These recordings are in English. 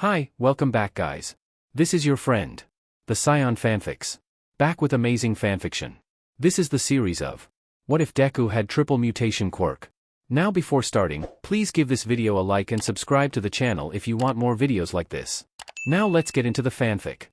Hi, welcome back guys. This is your friend, the Scion Fanfics. Back with amazing fanfiction. This is the series of What if Deku had triple mutation quirk? Now before starting, please give this video a like and subscribe to the channel if you want more videos like this. Now let's get into the fanfic.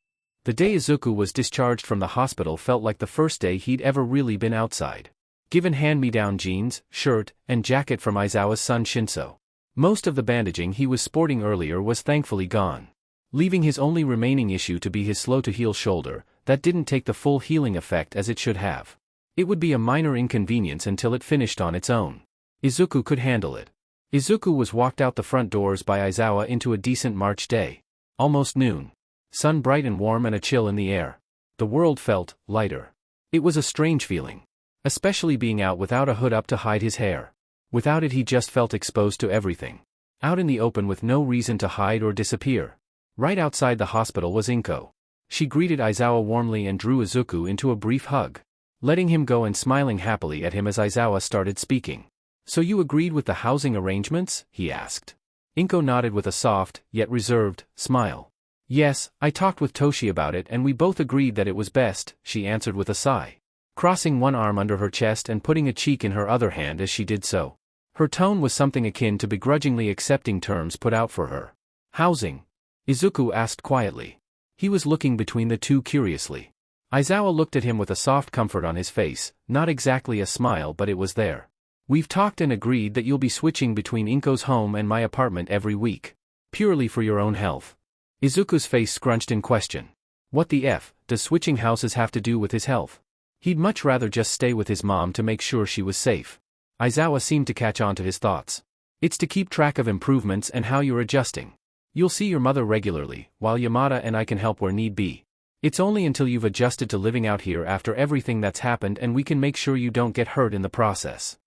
The day Izuku was discharged from the hospital felt like the first day he'd ever really been outside. Given hand-me-down jeans, shirt, and jacket from Aizawa's son Shinso. Most of the bandaging he was sporting earlier was thankfully gone. Leaving his only remaining issue to be his slow-to-heal shoulder, that didn't take the full healing effect as it should have. It would be a minor inconvenience until it finished on its own. Izuku could handle it. Izuku was walked out the front doors by Aizawa into a decent March day. Almost noon. Sun bright and warm and a chill in the air. The world felt lighter. It was a strange feeling. Especially being out without a hood up to hide his hair. Without it he just felt exposed to everything. Out in the open with no reason to hide or disappear. Right outside the hospital was Inko. She greeted Aizawa warmly and drew Izuku into a brief hug. Letting him go and smiling happily at him as Aizawa started speaking. "So you agreed with the housing arrangements?" he asked. Inko nodded with a soft, yet reserved, smile. "Yes, I talked with Toshi about it and we both agreed that it was best," she answered with a sigh. Crossing one arm under her chest and putting a cheek in her other hand as she did so. Her tone was something akin to begrudgingly accepting terms put out for her. "Housing?" Izuku asked quietly. He was looking between the two curiously. Aizawa looked at him with a soft comfort on his face, not exactly a smile but it was there. "We've talked and agreed that you'll be switching between Inko's home and my apartment every week. Purely for your own health." Izuku's face scrunched in question. What the F does switching houses have to do with his health? He'd much rather just stay with his mom to make sure she was safe. Aizawa seemed to catch on to his thoughts. "It's to keep track of improvements and how you're adjusting. You'll see your mother regularly, while Yamada and I can help where need be. It's only until you've adjusted to living out here after everything that's happened and we can make sure you don't get hurt in the process."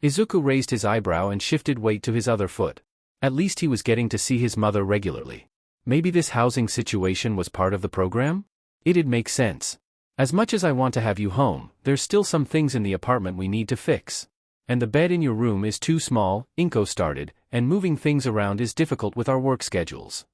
Izuku raised his eyebrow and shifted weight to his other foot. At least he was getting to see his mother regularly. Maybe this housing situation was part of the program? It'd make sense. "As much as I want to have you home, there's still some things in the apartment we need to fix. And the bed in your room is too small," Inko started, "and moving things around is difficult with our work schedules.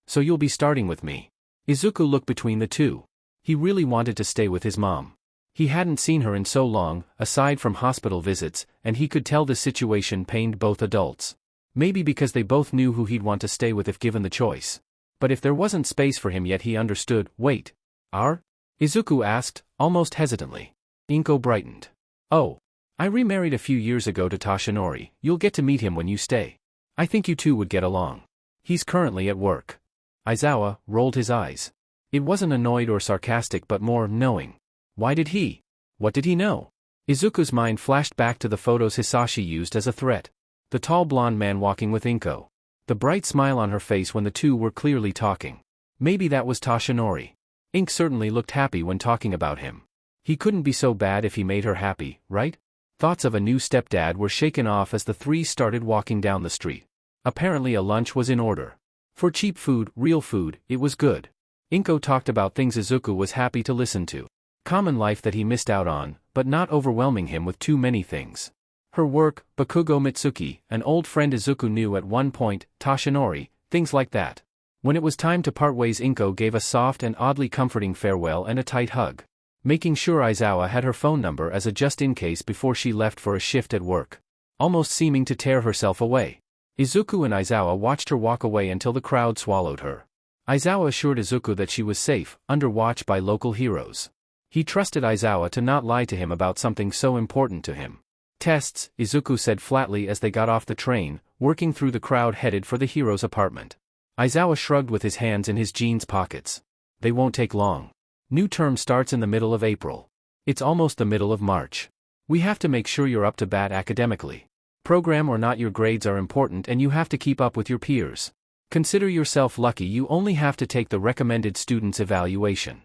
So you'll be starting with me." Izuku looked between the two. He really wanted to stay with his mom. He hadn't seen her in so long, aside from hospital visits, and he could tell the situation pained both adults. Maybe because they both knew who he'd want to stay with if given the choice. But if there wasn't space for him yet he understood. "Wait. Are?" Izuku asked, almost hesitantly. Inko brightened. "Oh. I remarried a few years ago to Toshinori. You'll get to meet him when you stay. I think you two would get along. He's currently at work." Aizawa rolled his eyes. It wasn't annoyed or sarcastic but more knowing. Why did he? What did he know? Izuku's mind flashed back to the photos Hisashi used as a threat. The tall blonde man walking with Inko. The bright smile on her face when the two were clearly talking. Maybe that was Toshinori. Ink certainly looked happy when talking about him. He couldn't be so bad if he made her happy, right? Thoughts of a new stepdad were shaken off as the three started walking down the street. Apparently a lunch was in order. For cheap food, real food, it was good. Inko talked about things Izuku was happy to listen to. Common life that he missed out on, but not overwhelming him with too many things. Her work, Bakugo Mitsuki, an old friend Izuku knew at one point, Toshinori, things like that. When it was time to part ways Inko gave a soft and oddly comforting farewell and a tight hug. Making sure Aizawa had her phone number as a just-in-case before she left for a shift at work. Almost seeming to tear herself away. Izuku and Aizawa watched her walk away until the crowd swallowed her. Aizawa assured Izuku that she was safe, under watch by local heroes. He trusted Aizawa to not lie to him about something so important to him. "Tests," Izuku said flatly as they got off the train, working through the crowd headed for the hero's apartment. Aizawa shrugged with his hands in his jeans pockets. "They won't take long. New term starts in the middle of April. It's almost the middle of March. We have to make sure you're up to bat academically. Program or not, your grades are important and you have to keep up with your peers. Consider yourself lucky you only have to take the recommended student's evaluation."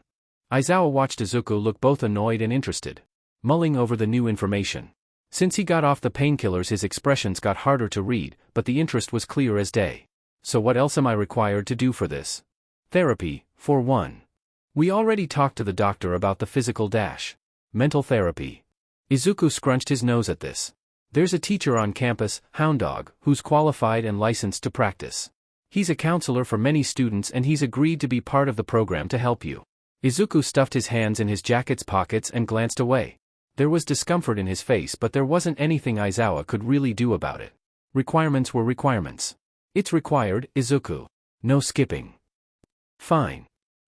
Aizawa watched Izuku look both annoyed and interested, mulling over the new information. Since he got off the painkillers his expressions got harder to read, but the interest was clear as day. "So what else am I required to do for this?" "Therapy, for one. We already talked to the doctor about the physical dash. Mental therapy." Izuku scrunched his nose at this. "There's a teacher on campus, Hound Dog, who's qualified and licensed to practice. He's a counselor for many students and he's agreed to be part of the program to help you. Izuku stuffed his hands in his jacket's pockets and glanced away. There was discomfort in his face, but there wasn't anything Aizawa could really do about it. Requirements were requirements. It's required, Izuku. No skipping. Fine.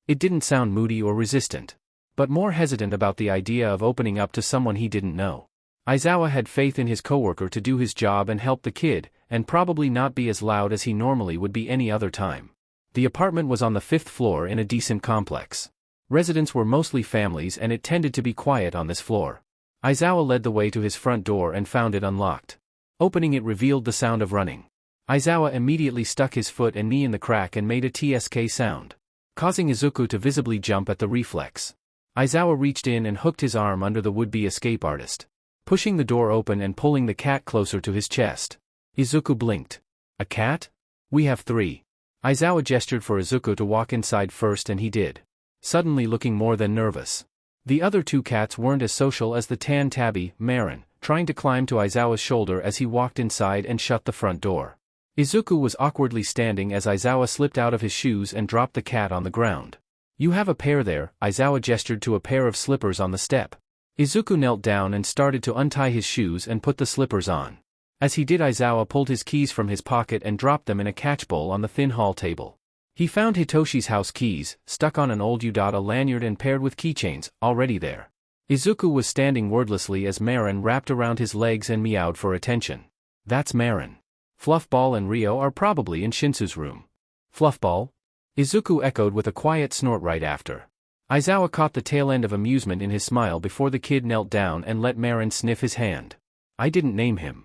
It didn't sound moody or resistant, but more hesitant about the idea of opening up to someone he didn't know. Aizawa had faith in his coworker to do his job and help the kid, and probably not be as loud as he normally would be any other time. The apartment was on the 5th floor in a decent complex. Residents were mostly families and it tended to be quiet on this floor. Aizawa led the way to his front door and found it unlocked. Opening it revealed the sound of running. Aizawa immediately stuck his foot and knee in the crack and made a TSK sound, causing Izuku to visibly jump at the reflex. Aizawa reached in and hooked his arm under the would-be escape artist, pushing the door open and pulling the cat closer to his chest. Izuku blinked. A cat? We have 3. Aizawa gestured for Izuku to walk inside first and he did, suddenly looking more than nervous. The other 2 cats weren't as social as the tan tabby, Marin, trying to climb to Aizawa's shoulder as he walked inside and shut the front door. Izuku was awkwardly standing as Aizawa slipped out of his shoes and dropped the cat on the ground. You have a pair there, Aizawa gestured to a pair of slippers on the step. Izuku knelt down and started to untie his shoes and put the slippers on. As he did, Aizawa pulled his keys from his pocket and dropped them in a catch bowl on the thin hall table. He found Hitoshi's house keys, stuck on an old Udata lanyard and paired with keychains, already there. Izuku was standing wordlessly as Marin wrapped around his legs and meowed for attention. That's Marin. Fluffball and Rio are probably in Shinsu's room. Fluffball? Izuku echoed with a quiet snort right after. Aizawa caught the tail end of amusement in his smile before the kid knelt down and let Marin sniff his hand. I didn't name him.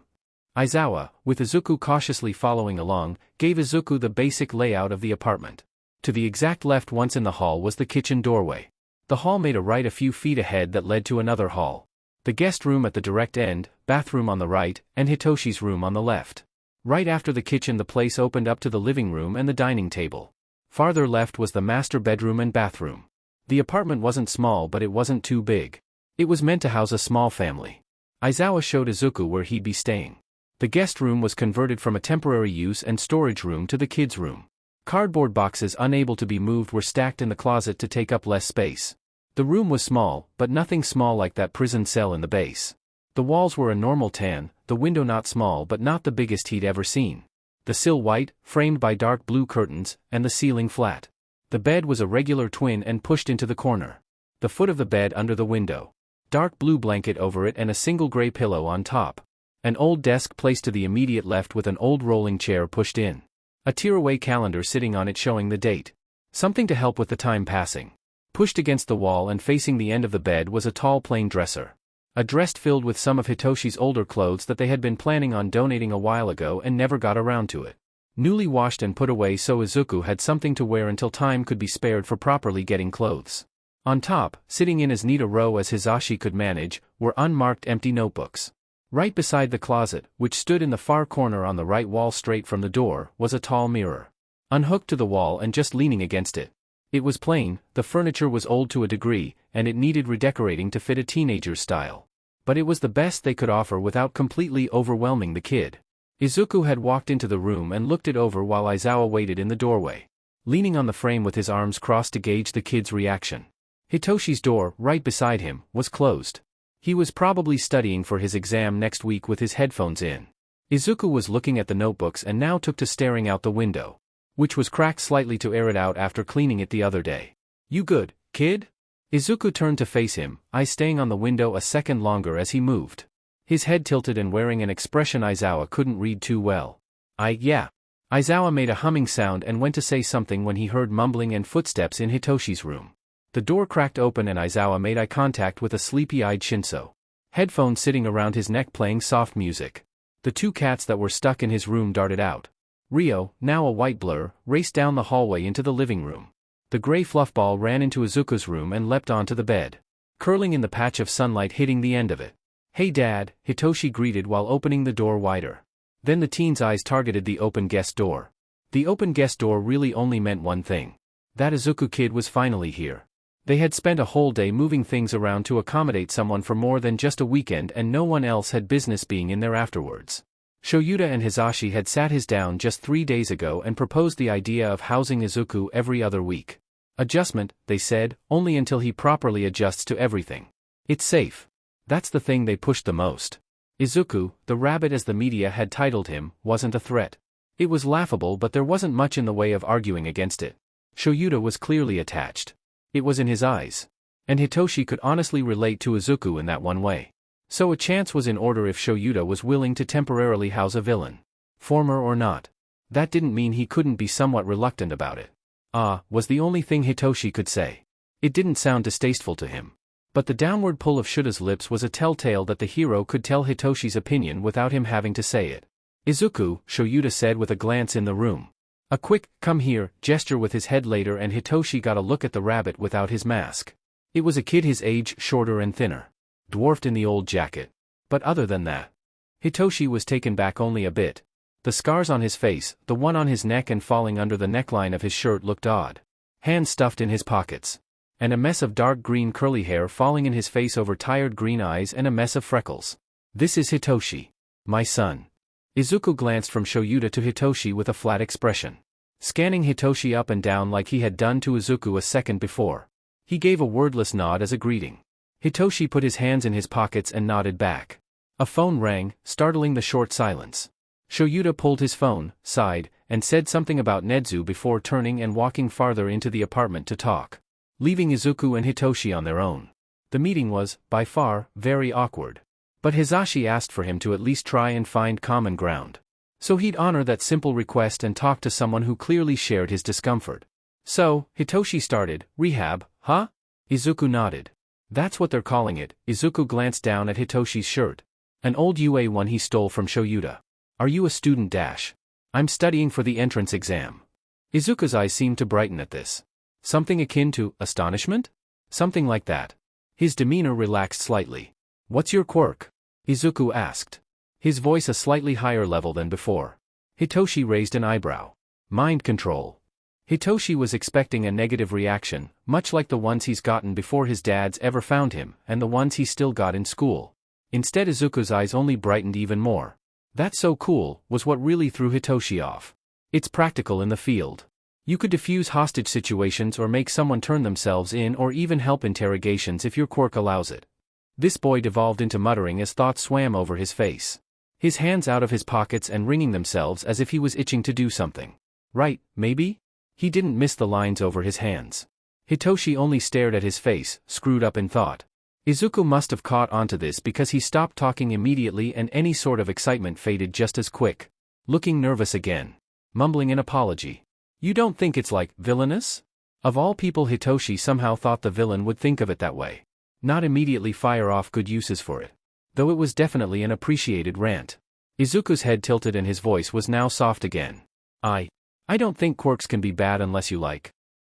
Aizawa, with Izuku cautiously following along, gave Izuku the basic layout of the apartment. To the exact left once in the hall was the kitchen doorway. The hall made a right a few feet ahead that led to another hall. The guest room at the direct end, bathroom on the right, and Hitoshi's room on the left. Right after the kitchen the place opened up to the living room and the dining table. Farther left was the master bedroom and bathroom. The apartment wasn't small but it wasn't too big. It was meant to house a small family. Aizawa showed Izuku where he'd be staying. The guest room was converted from a temporary use and storage room to the kids' room. Cardboard boxes unable to be moved were stacked in the closet to take up less space. The room was small, but nothing small like that prison cell in the base. The walls were a normal tan, the window not small but not the biggest he'd ever seen. The sill white, framed by dark blue curtains, and the ceiling flat. The bed was a regular twin and pushed into the corner. The foot of the bed under the window. Dark blue blanket over it and a single gray pillow on top. An old desk placed to the immediate left with an old rolling chair pushed in. A tearaway calendar sitting on it showing the date. Something to help with the time passing. Pushed against the wall and facing the end of the bed was a tall plain dresser. A dress filled with some of Hitoshi's older clothes that they had been planning on donating a while ago and never got around to it. Newly washed and put away so Izuku had something to wear until time could be spared for properly getting clothes. On top, sitting in as neat a row as Hisashi could manage, were unmarked empty notebooks. Right beside the closet, which stood in the far corner on the right wall straight from the door, was a tall mirror. Unhooked to the wall and just leaning against it. It was plain, the furniture was old to a degree, and it needed redecorating to fit a teenager's style. But it was the best they could offer without completely overwhelming the kid. Izuku had walked into the room and looked it over while Aizawa waited in the doorway, leaning on the frame with his arms crossed to gauge the kid's reaction. Hitoshi's door, right beside him, was closed. He was probably studying for his exam next week with his headphones in. Izuku was looking at the notebooks and now took to staring out the window, which was cracked slightly to air it out after cleaning it the other day. You good, kid? Izuku turned to face him, eyes staying on the window a second longer as he moved. His head tilted and wearing an expression Aizawa couldn't read too well. Yeah. Aizawa made a humming sound and went to say something when he heard mumbling and footsteps in Hitoshi's room. The door cracked open and Aizawa made eye contact with a sleepy-eyed Shinso. Headphones sitting around his neck playing soft music. The 2 cats that were stuck in his room darted out. Rio, now a white blur, raced down the hallway into the living room. The gray fluffball ran into Izuku's room and leapt onto the bed, curling in the patch of sunlight hitting the end of it. Hey Dad, Hitoshi greeted while opening the door wider. Then the teen's eyes targeted the open guest door. The open guest door really only meant one thing. That Izuku kid was finally here. They had spent a whole day moving things around to accommodate someone for more than just a weekend and no one else had business being in there afterwards. Shoyuta and Hisashi had sat his down just 3 days ago and proposed the idea of housing Izuku every other week. Adjustment, they said, only until he properly adjusts to everything. It's safe. That's the thing they pushed the most. Izuku, the rabbit as the media had titled him, wasn't a threat. It was laughable, but there wasn't much in the way of arguing against it. Shoyuta was clearly attached. It was in his eyes. And Hitoshi could honestly relate to Izuku in that one way. So a chance was in order if Shoyuta was willing to temporarily house a villain. Former or not. That didn't mean he couldn't be somewhat reluctant about it. Was the only thing Hitoshi could say. It didn't sound distasteful to him. But the downward pull of Shuta's lips was a telltale that the hero could tell Hitoshi's opinion without him having to say it. Izuku, Shoyuta said with a glance in the room. A quick, come here, gesture with his head later and Hitoshi got a look at the rabbit without his mask. It was a kid his age, shorter and thinner. Dwarfed in the old jacket. But other than that, Hitoshi was taken back only a bit. The scars on his face, the one on his neck and falling under the neckline of his shirt looked odd. Hands stuffed in his pockets. And a mess of dark green curly hair falling in his face over tired green eyes and a mess of freckles. This is Hitoshi. My son. Izuku glanced from Shoyuta to Hitoshi with a flat expression. Scanning Hitoshi up and down like he had done to Izuku a second before. He gave a wordless nod as a greeting. Hitoshi put his hands in his pockets and nodded back. A phone rang, startling the short silence. Shoyuta pulled his phone, sighed, and said something about Nedzu before turning and walking farther into the apartment to talk. Leaving Izuku and Hitoshi on their own. The meeting was, by far, very awkward. But Hisashi asked for him to at least try and find common ground. So he'd honor that simple request and talk to someone who clearly shared his discomfort. So, Hitoshi started, rehab, huh? Izuku nodded. That's what they're calling it. Izuku glanced down at Hitoshi's shirt. An old UA one he stole from Shoyuta. Are you a student dash? I'm studying for the entrance exam. Izuku's eyes seemed to brighten at this. Something akin to astonishment? Something like that. His demeanor relaxed slightly. What's your quirk? Izuku asked. His voice a slightly higher level than before. Hitoshi raised an eyebrow. Mind control. Hitoshi was expecting a negative reaction, much like the ones he's gotten before his dad's ever found him, and the ones he still got in school. Instead Izuku's eyes only brightened even more. That's so cool, was what really threw Hitoshi off. It's practical in the field. You could defuse hostage situations or make someone turn themselves in or even help interrogations if your quirk allows it. This boy devolved into muttering as thoughts swam over his face. His hands out of his pockets and wringing themselves as if he was itching to do something. Right, maybe? He didn't miss the lines over his hands. Hitoshi only stared at his face, screwed up in thought. Izuku must have caught onto this because he stopped talking immediately and any sort of excitement faded just as quick. Looking nervous again. Mumbling an apology. You don't think it's like, villainous? Of all people Hitoshi somehow thought the villain would think of it that way. Not immediately fire off good uses for it. Though it was definitely an appreciated rant. Izuku's head tilted and his voice was now soft again. I don't think quirks can be bad unless you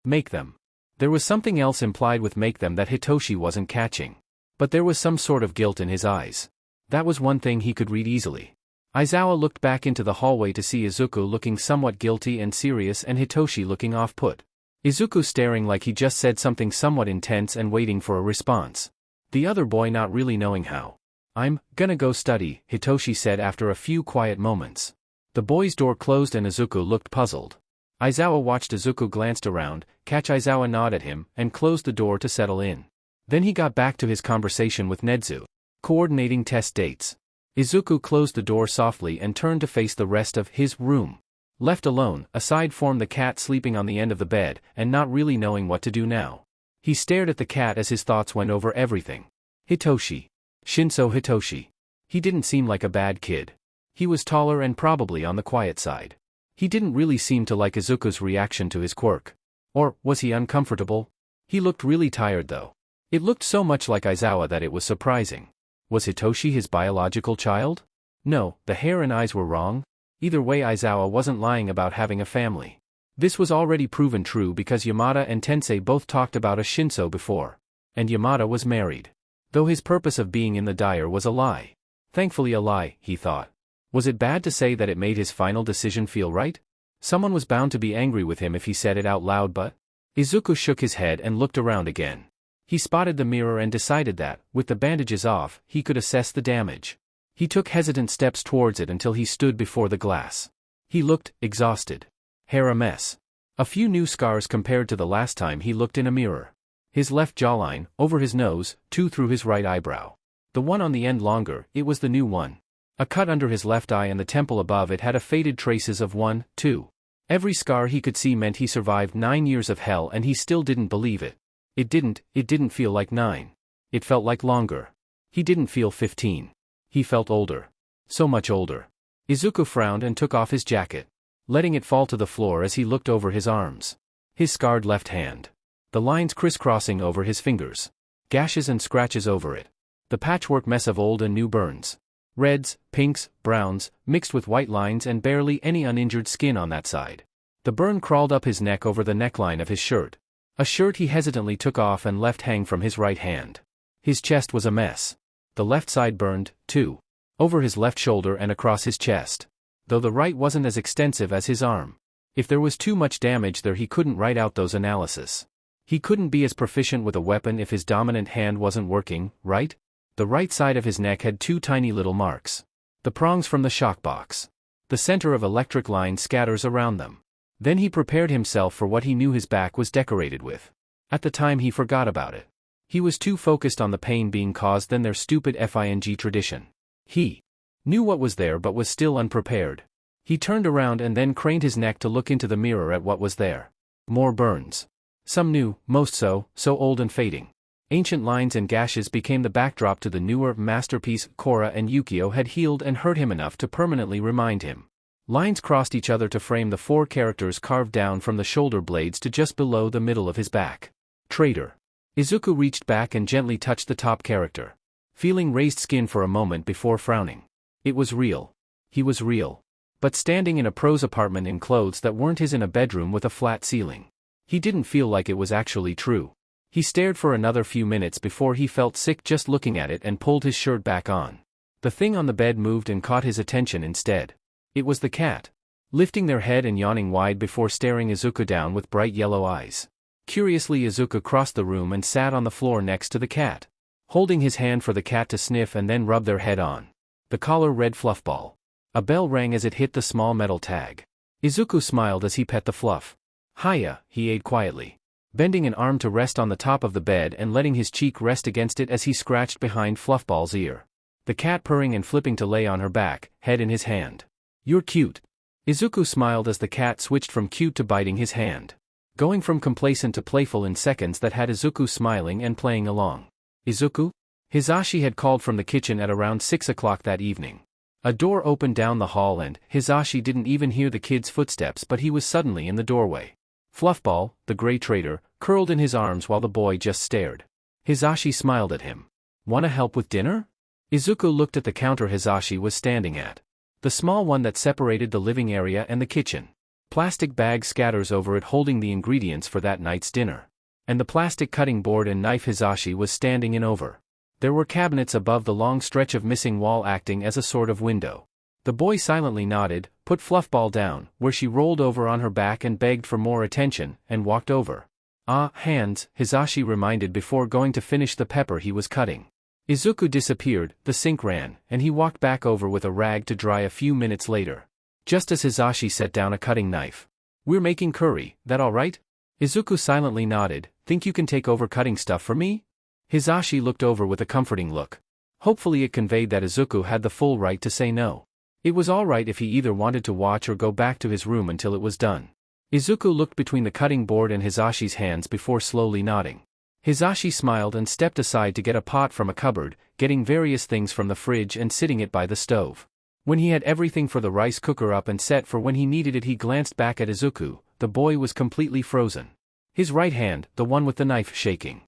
make them. There was something else implied with make them that Hitoshi wasn't catching. But there was some sort of guilt in his eyes. That was one thing he could read easily. Aizawa looked back into the hallway to see Izuku looking somewhat guilty and serious and Hitoshi looking off-put. Izuku staring like he just said something somewhat intense and waiting for a response. The other boy not really knowing how. I'm gonna go study, Hitoshi said after a few quiet moments. The boy's door closed and Izuku looked puzzled. Aizawa watched Izuku glanced around, catch Aizawa nod at him, and closed the door to settle in. Then he got back to his conversation with Nedzu. Coordinating test dates. Izuku closed the door softly and turned to face the rest of his room. Left alone, aside from the cat sleeping on the end of the bed, and not really knowing what to do now. He stared at the cat as his thoughts went over everything. Hitoshi. Shinso Hitoshi. He didn't seem like a bad kid. He was taller and probably on the quiet side. He didn't really seem to like Izuku's reaction to his quirk. Or, was he uncomfortable? He looked really tired though. It looked so much like Aizawa that it was surprising. Was Hitoshi his biological child? No, the hair and eyes were wrong. Either way Aizawa wasn't lying about having a family. This was already proven true because Yamada and Tensei both talked about a Shinso before. And Yamada was married. Though his purpose of being in the dyer was a lie. Thankfully a lie, he thought. Was it bad to say that it made his final decision feel right? Someone was bound to be angry with him if he said it out loud but... Izuku shook his head and looked around again. He spotted the mirror and decided that, with the bandages off, he could assess the damage. He took hesitant steps towards it until he stood before the glass. He looked exhausted. Hair a mess. A few new scars compared to the last time he looked in a mirror. His left jawline, over his nose, 2 through his right eyebrow. The one on the end longer, it was the new one. A cut under his left eye and the temple above it had a faded traces of 1, 2. Every scar he could see meant he survived 9 years of hell and he still didn't believe it. It didn't feel like 9. It felt like longer. He didn't feel 15. He felt older. So much older. Izuku frowned and took off his jacket, letting it fall to the floor as he looked over his arms. His scarred left hand. The lines crisscrossing over his fingers. Gashes and scratches over it. The patchwork mess of old and new burns. Reds, pinks, browns, mixed with white lines and barely any uninjured skin on that side. The burn crawled up his neck over the neckline of his shirt. A shirt he hesitantly took off and left hang from his right hand. His chest was a mess. The left side burned, too. Over his left shoulder and across his chest. Though the right wasn't as extensive as his arm. If there was too much damage there he couldn't write out those analyses. He couldn't be as proficient with a weapon if his dominant hand wasn't working, right? The right side of his neck had 2 tiny little marks. The prongs from the shock box. The center of electric line scatters around them. Then he prepared himself for what he knew his back was decorated with. At the time he forgot about it. He was too focused on the pain being caused than their stupid FING tradition. He knew what was there but was still unprepared. He turned around and then craned his neck to look into the mirror at what was there. More burns. Some new, most so old and fading. Ancient lines and gashes became the backdrop to the newer masterpiece Korra and Yukio had healed and hurt him enough to permanently remind him. Lines crossed each other to frame the 4 characters carved down from the shoulder blades to just below the middle of his back. Traitor. Izuku reached back and gently touched the top character. Feeling raised skin for a moment before frowning. It was real. He was real. But standing in a pro's apartment in clothes that weren't his in a bedroom with a flat ceiling. He didn't feel like it was actually true. He stared for another few minutes before he felt sick just looking at it and pulled his shirt back on. The thing on the bed moved and caught his attention instead. It was the cat. Lifting their head and yawning wide before staring Izuku down with bright yellow eyes. Curiously Izuku crossed the room and sat on the floor next to the cat. Holding his hand for the cat to sniff and then rub their head on. The collar red fluff ball. A bell rang as it hit the small metal tag. Izuku smiled as he pet the fluff. Hiya, he ate quietly. Bending an arm to rest on the top of the bed and letting his cheek rest against it as he scratched behind Fluffball's ear. The cat purring and flipping to lay on her back, head in his hand. You're cute. Izuku smiled as the cat switched from cute to biting his hand. Going from complacent to playful in seconds that had Izuku smiling and playing along. Izuku? Hisashi had called from the kitchen at around 6 o'clock that evening. A door opened down the hall and Hisashi didn't even hear the kid's footsteps but he was suddenly in the doorway. Fluffball, the gray traitor, curled in his arms while the boy just stared. Hisashi smiled at him. Wanna help with dinner? Izuku looked at the counter Hisashi was standing at. The small one that separated the living area and the kitchen. Plastic bag scatters over it holding the ingredients for that night's dinner. And the plastic cutting board and knife Hisashi was standing in over. There were cabinets above the long stretch of missing wall acting as a sort of window. The boy silently nodded, put Fluffball down, where she rolled over on her back and begged for more attention, and walked over. Ah, hands, Hisashi reminded before going to finish the pepper he was cutting. Izuku disappeared, the sink ran, and he walked back over with a rag to dry a few minutes later. Just as Hisashi set down a cutting knife. We're making curry, that alright? Izuku silently nodded, think you can take over cutting stuff for me? Hisashi looked over with a comforting look. Hopefully it conveyed that Izuku had the full right to say no. It was alright if he either wanted to watch or go back to his room until it was done. Izuku looked between the cutting board and Hisashi's hands before slowly nodding. Hisashi smiled and stepped aside to get a pot from a cupboard, getting various things from the fridge and sitting it by the stove. When he had everything for the rice cooker up and set for when he needed it he glanced back at Izuku, the boy was completely frozen. His right hand, the one with the knife, shaking.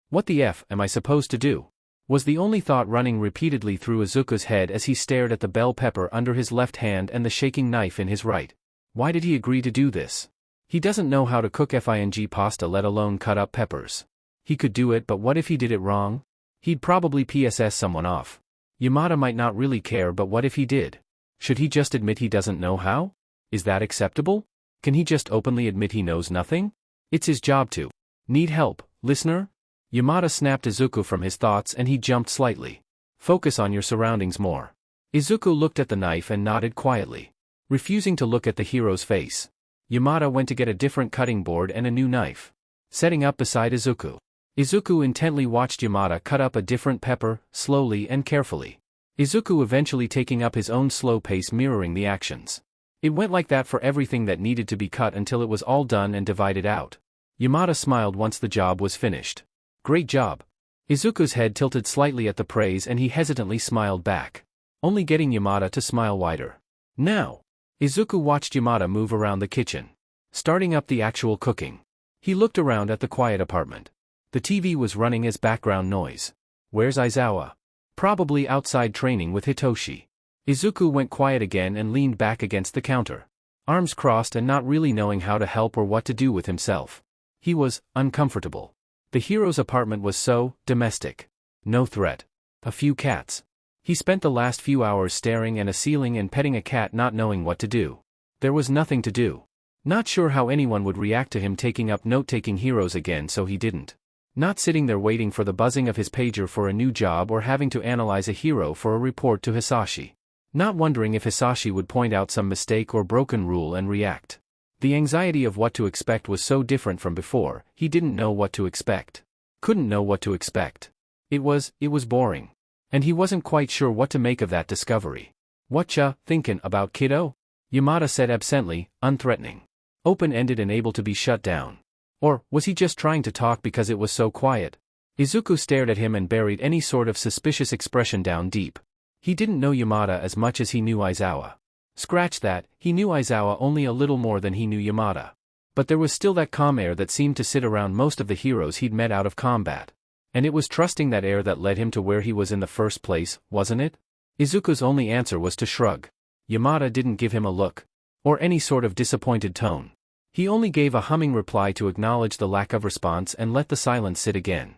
What the F am I supposed to do? Was the only thought running repeatedly through Izuku's head as he stared at the bell pepper under his left hand and the shaking knife in his right. Why did he agree to do this? He doesn't know how to cook FING pasta let alone cut up peppers. He could do it but what if he did it wrong? He'd probably PSS someone off. Yamada might not really care but what if he did? Should he just admit he doesn't know how? Is that acceptable? Can he just openly admit he knows nothing? It's his job to. Need help, listener? Yamada snapped Izuku from his thoughts and he jumped slightly. Focus on your surroundings more. Izuku looked at the knife and nodded quietly, refusing to look at the hero's face. Yamada went to get a different cutting board and a new knife, setting up beside Izuku. Izuku intently watched Yamada cut up a different pepper, slowly and carefully. Izuku eventually taking up his own slow pace mirroring the actions. It went like that for everything that needed to be cut until it was all done and divided out. Yamada smiled once the job was finished. Great job. Izuku's head tilted slightly at the praise and he hesitantly smiled back, only getting Yamada to smile wider. Now, Izuku watched Yamada move around the kitchen, starting up the actual cooking. He looked around at the quiet apartment. The TV was running as background noise. Where's Aizawa? Probably outside training with Hitoshi. Izuku went quiet again and leaned back against the counter, arms crossed and not really knowing how to help or what to do with himself. He was uncomfortable. The hero's apartment was so domestic. No threat. A few cats. He spent the last few hours staring at a ceiling and petting a cat, not knowing what to do. There was nothing to do. Not sure how anyone would react to him taking up note-taking heroes again, so he didn't. Not sitting there waiting for the buzzing of his pager for a new job or having to analyze a hero for a report to Hisashi. Not wondering if Hisashi would point out some mistake or broken rule and react. The anxiety of what to expect was so different from before, he didn't know what to expect. Couldn't know what to expect. It was boring. And he wasn't quite sure what to make of that discovery. Whatcha thinkin' about, kiddo? Yamada said absently, unthreatening. Open-ended and able to be shut down. Or, was he just trying to talk because it was so quiet? Izuku stared at him and buried any sort of suspicious expression down deep. He didn't know Yamada as much as he knew Aizawa. Scratch that, he knew Aizawa only a little more than he knew Yamada. But there was still that calm air that seemed to sit around most of the heroes he'd met out of combat. And it was trusting that air that led him to where he was in the first place, wasn't it? Izuku's only answer was to shrug. Yamada didn't give him a look, or any sort of disappointed tone. He only gave a humming reply to acknowledge the lack of response and let the silence sit again.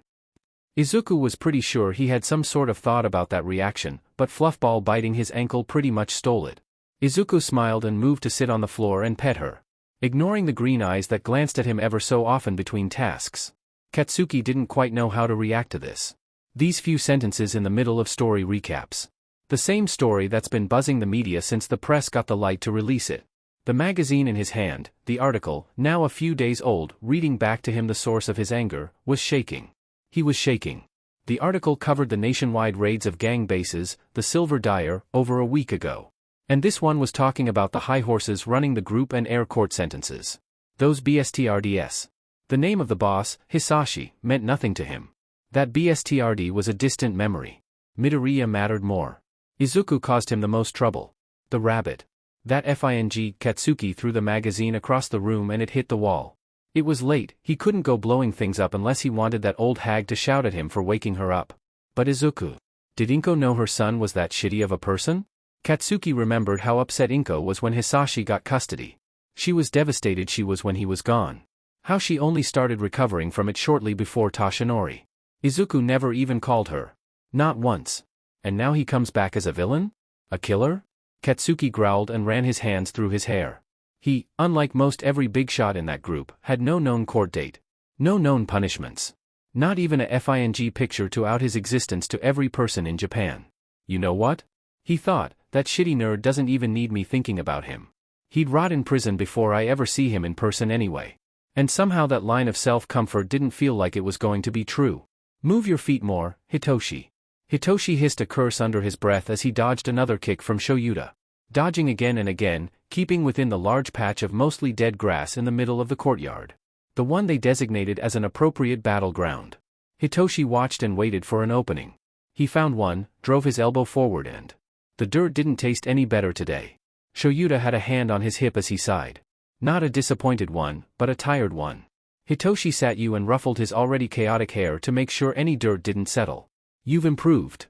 Izuku was pretty sure he had some sort of thought about that reaction, but Fluffball biting his ankle pretty much stole it. Izuku smiled and moved to sit on the floor and pet her, ignoring the green eyes that glanced at him ever so often between tasks. Katsuki didn't quite know how to react to this. These few sentences in the middle of story recaps. The same story that's been buzzing the media since the press got the light to release it. The magazine in his hand, the article, now a few days old, reading back to him the source of his anger, was shaking. He was shaking. The article covered the nationwide raids of gang bases, the Silver Dyer, over a week ago. And this one was talking about the high horses running the group and air court sentences. Those BSTRDS. The name of the boss, Hisashi, meant nothing to him. That BSTRD was a distant memory. Midoriya mattered more. Izuku caused him the most trouble. The rabbit. That FING, Katsuki threw the magazine across the room and it hit the wall. It was late, he couldn't go blowing things up unless he wanted that old hag to shout at him for waking her up. But Izuku. Did Inko know her son was that shitty of a person? Katsuki remembered how upset Inko was when Hisashi got custody. She was devastated she was when he was gone. How she only started recovering from it shortly before Tashinori. Izuku never even called her. Not once. And now he comes back as a villain? A killer? Katsuki growled and ran his hands through his hair. He, unlike most every big shot in that group, had no known court date. No known punishments. Not even a FING picture to out his existence to every person in Japan. You know what? He thought, that shitty nerd doesn't even need me thinking about him. He'd rot in prison before I ever see him in person anyway. And somehow that line of self-comfort didn't feel like it was going to be true. Move your feet more, Hitoshi. Hitoshi hissed a curse under his breath as he dodged another kick from Shoyuta. Dodging again and again, keeping within the large patch of mostly dead grass in the middle of the courtyard. The one they designated as an appropriate battleground. Hitoshi watched and waited for an opening. He found one, drove his elbow forward and... The dirt didn't taste any better today. Shoyuta had a hand on his hip as he sighed. Not a disappointed one, but a tired one. Hitoshi sat you and ruffled his already chaotic hair to make sure any dirt didn't settle. You've improved.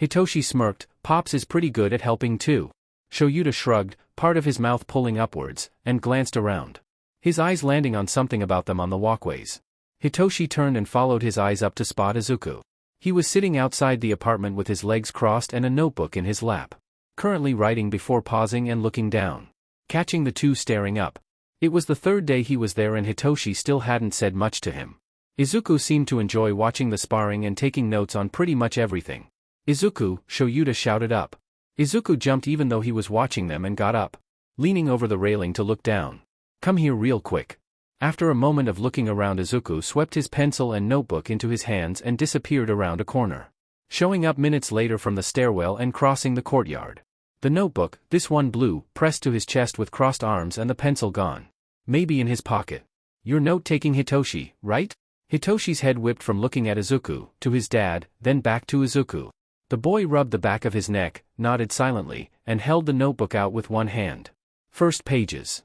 Hitoshi smirked, Pops is pretty good at helping too. Shoyuta shrugged, part of his mouth pulling upwards, and glanced around. His eyes landing on something about them on the walkways. Hitoshi turned and followed his eyes up to spot Izuku. He was sitting outside the apartment with his legs crossed and a notebook in his lap. Currently writing before pausing and looking down. Catching the two staring up. It was the third day he was there and Hitoshi still hadn't said much to him. Izuku seemed to enjoy watching the sparring and taking notes on pretty much everything. Izuku, Shoyuta shouted up. Izuku jumped even though he was watching them and got up, leaning over the railing to look down. Come here real quick. After a moment of looking around, Izuku swept his pencil and notebook into his hands and disappeared around a corner, showing up minutes later from the stairwell and crossing the courtyard. The notebook, this one blue, pressed to his chest with crossed arms and the pencil gone. Maybe in his pocket. You're note-taking Hitoshi, right? Hitoshi's head whipped from looking at Izuku, to his dad, then back to Izuku. The boy rubbed the back of his neck, nodded silently, and held the notebook out with one hand. First pages.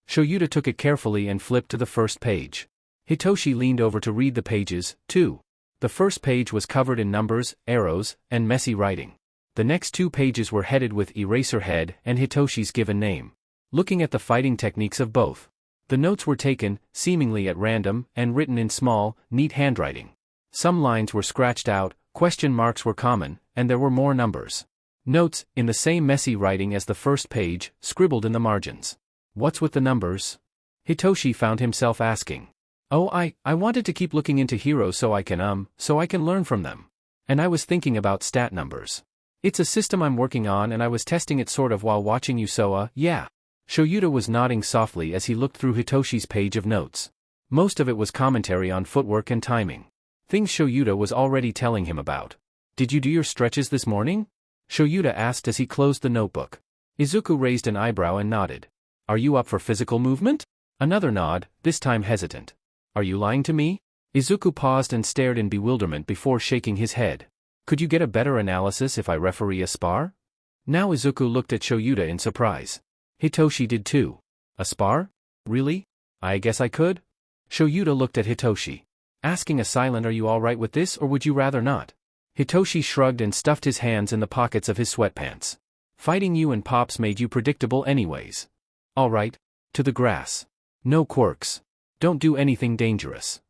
Shoyuta took it carefully and flipped to the first page. Hitoshi leaned over to read the pages, too. The first page was covered in numbers, arrows, and messy writing. The next 2 pages were headed with Eraserhead and Hitoshi's given name. Looking at the fighting techniques of both. The notes were taken, seemingly at random, and written in small, neat handwriting. Some lines were scratched out, question marks were common, and there were more numbers. Notes, in the same messy writing as the first page, scribbled in the margins. What's with the numbers? Hitoshi found himself asking. Oh, I wanted to keep looking into heroes so I can learn from them. And I was thinking about stat numbers. It's a system I'm working on and I was testing it sort of while watching you so yeah. Shoyuta was nodding softly as he looked through Hitoshi's page of notes. Most of it was commentary on footwork and timing. Things Shoyuta was already telling him about. Did you do your stretches this morning? Shoyuta asked as he closed the notebook. Izuku raised an eyebrow and nodded. Are you up for physical movement? Another nod, this time hesitant. Are you lying to me? Izuku paused and stared in bewilderment before shaking his head. Could you get a better analysis if I referee a spar? Now Izuku looked at Shoyuta in surprise. Hitoshi did too. A spar? Really? I guess I could? Shoyuta looked at Hitoshi. Asking a silent are you alright with this or would you rather not? Hitoshi shrugged and stuffed his hands in the pockets of his sweatpants. Fighting you and Pops made you predictable anyways. Alright. To the grass. No quirks. Don't do anything dangerous.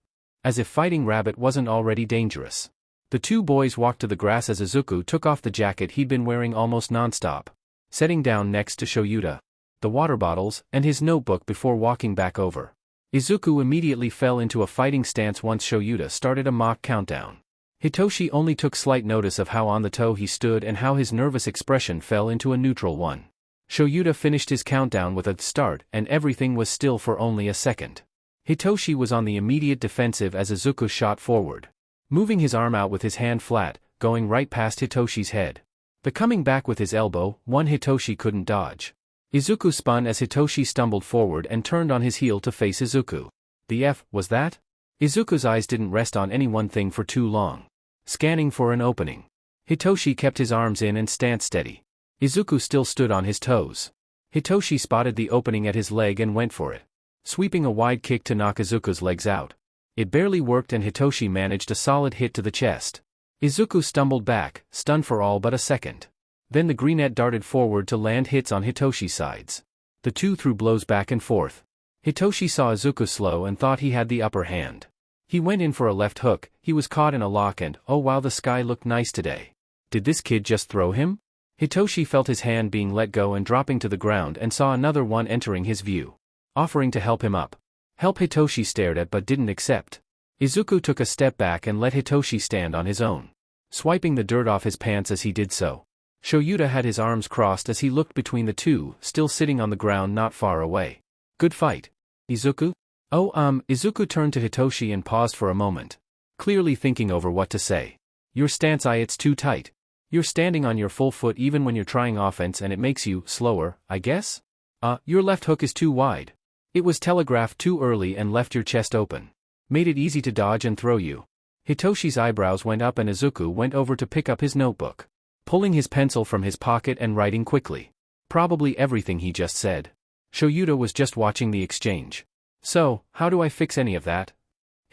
As if fighting Rabbit wasn't already dangerous. The 2 boys walked to the grass as Izuku took off the jacket he'd been wearing almost non-stop, setting down next to Shoyuta, the water bottles, and his notebook before walking back over. Izuku immediately fell into a fighting stance once Shoyuta started a mock countdown. Hitoshi only took slight notice of how on the toe he stood and how his nervous expression fell into a neutral one. Shoyuta finished his countdown with a start and everything was still for only a second. Hitoshi was on the immediate defensive as Izuku shot forward, moving his arm out with his hand flat, going right past Hitoshi's head. The coming back with his elbow, one Hitoshi couldn't dodge. Izuku spun as Hitoshi stumbled forward and turned on his heel to face Izuku. The F was that? Izuku's eyes didn't rest on any one thing for too long. Scanning for an opening. Hitoshi kept his arms in and stance steady. Izuku still stood on his toes. Hitoshi spotted the opening at his leg and went for it, sweeping a wide kick to knock Izuku's legs out. It barely worked and Hitoshi managed a solid hit to the chest. Izuku stumbled back, stunned for all but a second. Then the greenette darted forward to land hits on Hitoshi's sides. The 2 threw blows back and forth. Hitoshi saw Izuku slow and thought he had the upper hand. He went in for a left hook, he was caught in a lock and, oh wow, the sky looked nice today. Did this kid just throw him? Hitoshi felt his hand being let go and dropping to the ground and saw another one entering his view, offering to help him up. Help Hitoshi stared at but didn't accept. Izuku took a step back and let Hitoshi stand on his own, swiping the dirt off his pants as he did so. Shoyuta had his arms crossed as he looked between the 2, still sitting on the ground not far away. Good fight. Izuku? Izuku turned to Hitoshi and paused for a moment, clearly thinking over what to say. Your stance it's too tight. You're standing on your full foot even when you're trying offense and it makes you slower, I guess? Your left hook is too wide. It was telegraphed too early and left your chest open. Made it easy to dodge and throw you. Hitoshi's eyebrows went up and Izuku went over to pick up his notebook, pulling his pencil from his pocket and writing quickly. Probably everything he just said. Shoyuta was just watching the exchange. So, how do I fix any of that?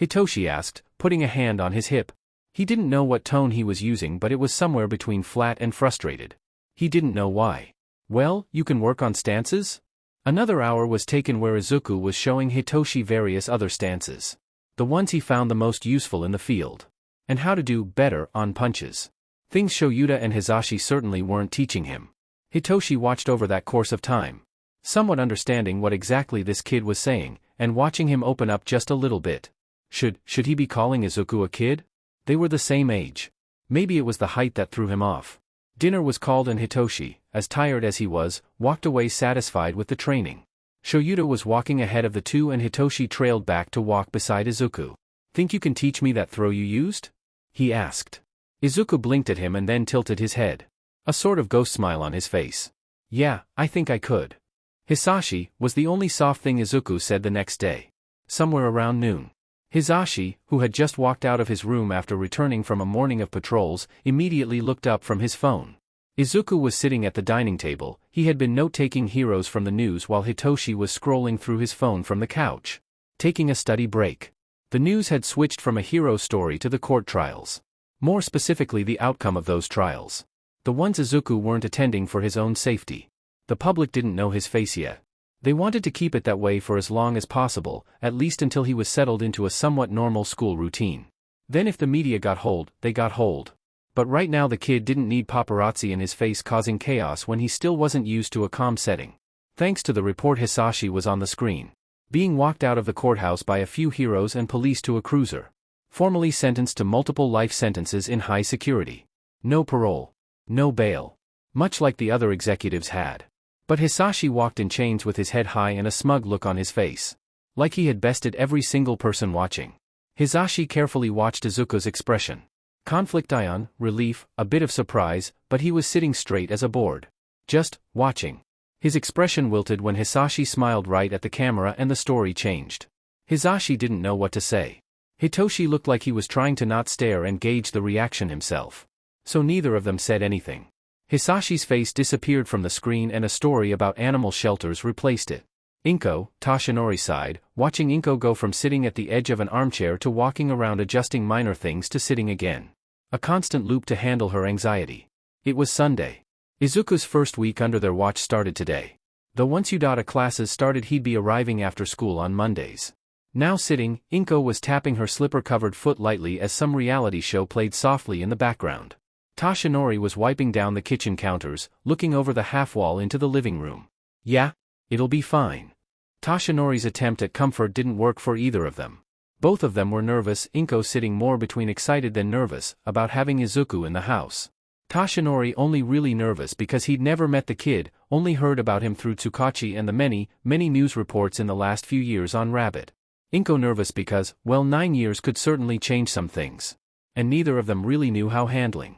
Hitoshi asked, putting a hand on his hip. He didn't know what tone he was using but it was somewhere between flat and frustrated. He didn't know why. Well, you can work on stances? Another hour was taken where Izuku was showing Hitoshi various other stances. The ones he found the most useful in the field. And how to do better on punches. Things Shoyuta and Hisashi certainly weren't teaching him. Hitoshi watched over that course of time, somewhat understanding what exactly this kid was saying, and watching him open up just a little bit. Should he be calling Izuku a kid? They were the same age. Maybe it was the height that threw him off. Dinner was called and Hitoshi, as tired as he was, walked away satisfied with the training. Shoyuta was walking ahead of the two and Hitoshi trailed back to walk beside Izuku. "Think you can teach me that throw you used?" he asked. Izuku blinked at him and then tilted his head. A sort of ghost smile on his face. "Yeah, I think I could." Hisashi was the only soft thing Izuku said the next day. Somewhere around noon. Hisashi, who had just walked out of his room after returning from a morning of patrols, immediately looked up from his phone. Izuku was sitting at the dining table. He had been note-taking heroes from the news while Hitoshi was scrolling through his phone from the couch. Taking a study break. The news had switched from a hero story to the court trials. More specifically the outcome of those trials. The ones Izuku weren't attending for his own safety. The public didn't know his face yet. They wanted to keep it that way for as long as possible, at least until he was settled into a somewhat normal school routine. Then if the media got hold, they got hold. But right now the kid didn't need paparazzi in his face causing chaos when he still wasn't used to a calm setting. Thanks to the report, Hisashi was on the screen. Being walked out of the courthouse by a few heroes and police to a cruiser. Formally sentenced to multiple life sentences in high security. No parole. No bail. Much like the other executives had. But Hisashi walked in chains with his head high and a smug look on his face. Like he had bested every single person watching. Hisashi carefully watched Izuku's expression. Conflict ion, relief, a bit of surprise, but he was sitting straight as a board. Just watching. His expression wilted when Hisashi smiled right at the camera and the story changed. Hisashi didn't know what to say. Hitoshi looked like he was trying to not stare and gauge the reaction himself. So neither of them said anything. Hisashi's face disappeared from the screen and a story about animal shelters replaced it. Inko, Toshinori sighed, watching Inko go from sitting at the edge of an armchair to walking around adjusting minor things to sitting again. A constant loop to handle her anxiety. It was Sunday. Izuku's first week under their watch started today. Though once Udata classes started he'd be arriving after school on Mondays. Now sitting, Inko was tapping her slipper-covered foot lightly as some reality show played softly in the background. Toshinori was wiping down the kitchen counters, looking over the half-wall into the living room. "Yeah? It'll be fine." Toshinori's attempt at comfort didn't work for either of them. Both of them were nervous, Inko sitting more between excited than nervous, about having Izuku in the house. Toshinori only really nervous because he'd never met the kid, only heard about him through Tsukachi and the many news reports in the last few years on Rabbit. Inko nervous because, well, 9 years could certainly change some things. And neither of them really knew how handling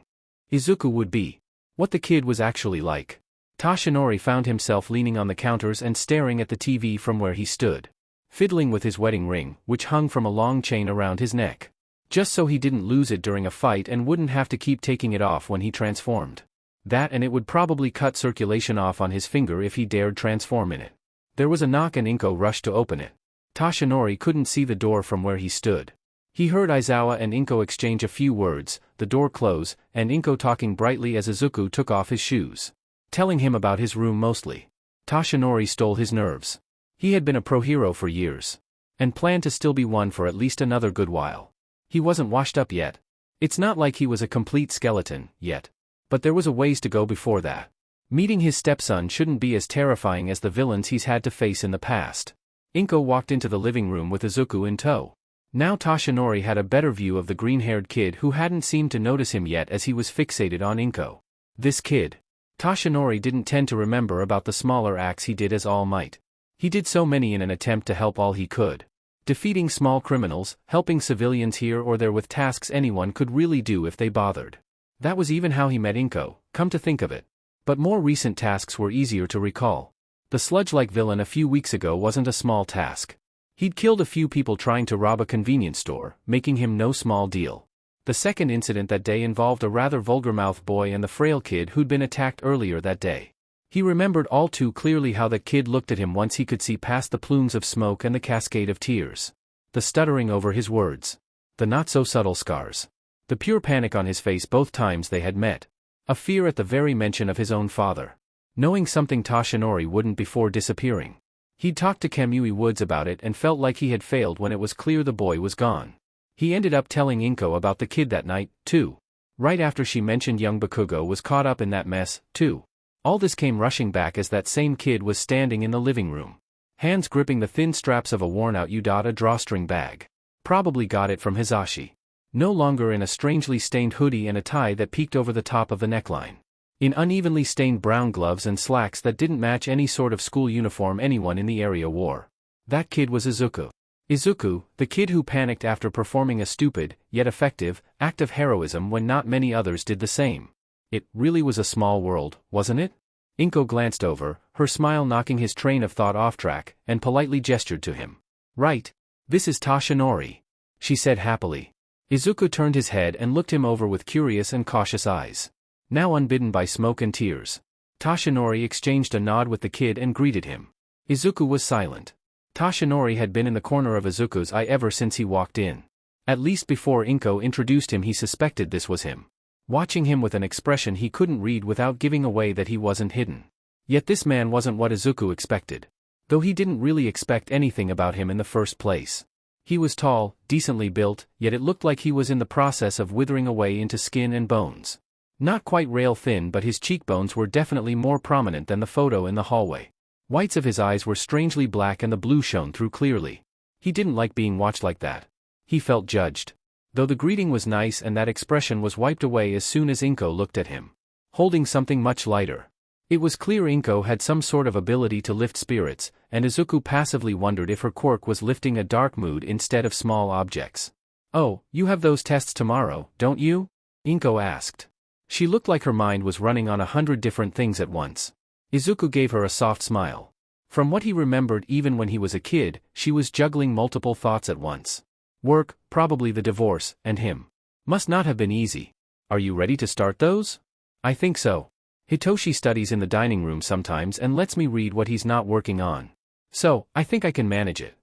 Izuku would be. What the kid was actually like. Toshinori found himself leaning on the counters and staring at the TV from where he stood. Fiddling with his wedding ring, which hung from a long chain around his neck. Just so he didn't lose it during a fight and wouldn't have to keep taking it off when he transformed. That and it would probably cut circulation off on his finger if he dared transform in it. There was a knock and Inko rushed to open it. Toshinori couldn't see the door from where he stood. He heard Aizawa and Inko exchange a few words, the door close, and Inko talking brightly as Izuku took off his shoes. Telling him about his room mostly. Toshinori stole his nerves. He had been a pro-hero for years. And planned to still be one for at least another good while. He wasn't washed up yet. It's not like he was a complete skeleton, yet. But there was a ways to go before that. Meeting his stepson shouldn't be as terrifying as the villains he's had to face in the past. Inko walked into the living room with Izuku in tow. Now Toshinori had a better view of the green-haired kid who hadn't seemed to notice him yet as he was fixated on Inko. This kid. Toshinori didn't tend to remember about the smaller acts he did as All Might. He did so many in an attempt to help all he could. Defeating small criminals, helping civilians here or there with tasks anyone could really do if they bothered. That was even how he met Inko, come to think of it. But more recent tasks were easier to recall. The sludge-like villain a few weeks ago wasn't a small task. He'd killed a few people trying to rob a convenience store, making him no small deal. The second incident that day involved a rather vulgar-mouthed boy and the frail kid who'd been attacked earlier that day. He remembered all too clearly how the kid looked at him once he could see past the plumes of smoke and the cascade of tears. The stuttering over his words. The not-so-subtle scars. The pure panic on his face both times they had met. A fear at the very mention of his own father. Knowing something Toshinori wouldn't before disappearing. He'd talked to Kamui Woods about it and felt like he had failed when it was clear the boy was gone. He ended up telling Inko about the kid that night, too. Right after she mentioned young Bakugo was caught up in that mess, too. All this came rushing back as that same kid was standing in the living room. Hands gripping the thin straps of a worn-out Udata drawstring bag. Probably got it from Hisashi. No longer in a strangely stained hoodie and a tie that peeked over the top of the neckline. in unevenly stained brown gloves and slacks that didn't match any sort of school uniform anyone in the area wore. That kid was Izuku. Izuku, the kid who panicked after performing a stupid, yet effective, act of heroism when not many others did the same. It really was a small world, wasn't it? Inko glanced over, her smile knocking his train of thought off track, and politely gestured to him. Right. This is Tashinori, she said happily. Izuku turned his head and looked him over with curious and cautious eyes. Now unbidden by smoke and tears, Tashinori exchanged a nod with the kid and greeted him. Izuku was silent. Tashinori had been in the corner of Izuku's eye ever since he walked in. At least before Inko introduced him he suspected this was him. Watching him with an expression he couldn't read without giving away that he wasn't hidden. Yet this man wasn't what Izuku expected. Though he didn't really expect anything about him in the first place. He was tall, decently built, yet it looked like he was in the process of withering away into skin and bones. Not quite rail thin, but his cheekbones were definitely more prominent than the photo in the hallway. Whites of his eyes were strangely black and the blue shone through clearly. He didn't like being watched like that. He felt judged. Though the greeting was nice and that expression was wiped away as soon as Inko looked at him. Holding something much lighter. It was clear Inko had some sort of ability to lift spirits, and Izuku passively wondered if her quirk was lifting a dark mood instead of small objects. Oh, you have those tests tomorrow, don't you? Inko asked. She looked like her mind was running on 100 different things at once. Izuku gave her a soft smile. From what he remembered even when he was a kid, she was juggling multiple thoughts at once. Work, probably the divorce, and him. Must not have been easy. Are you ready to start those? I think so. Hitoshi studies in the dining room sometimes and lets me read what he's not working on. So, I think I can manage it.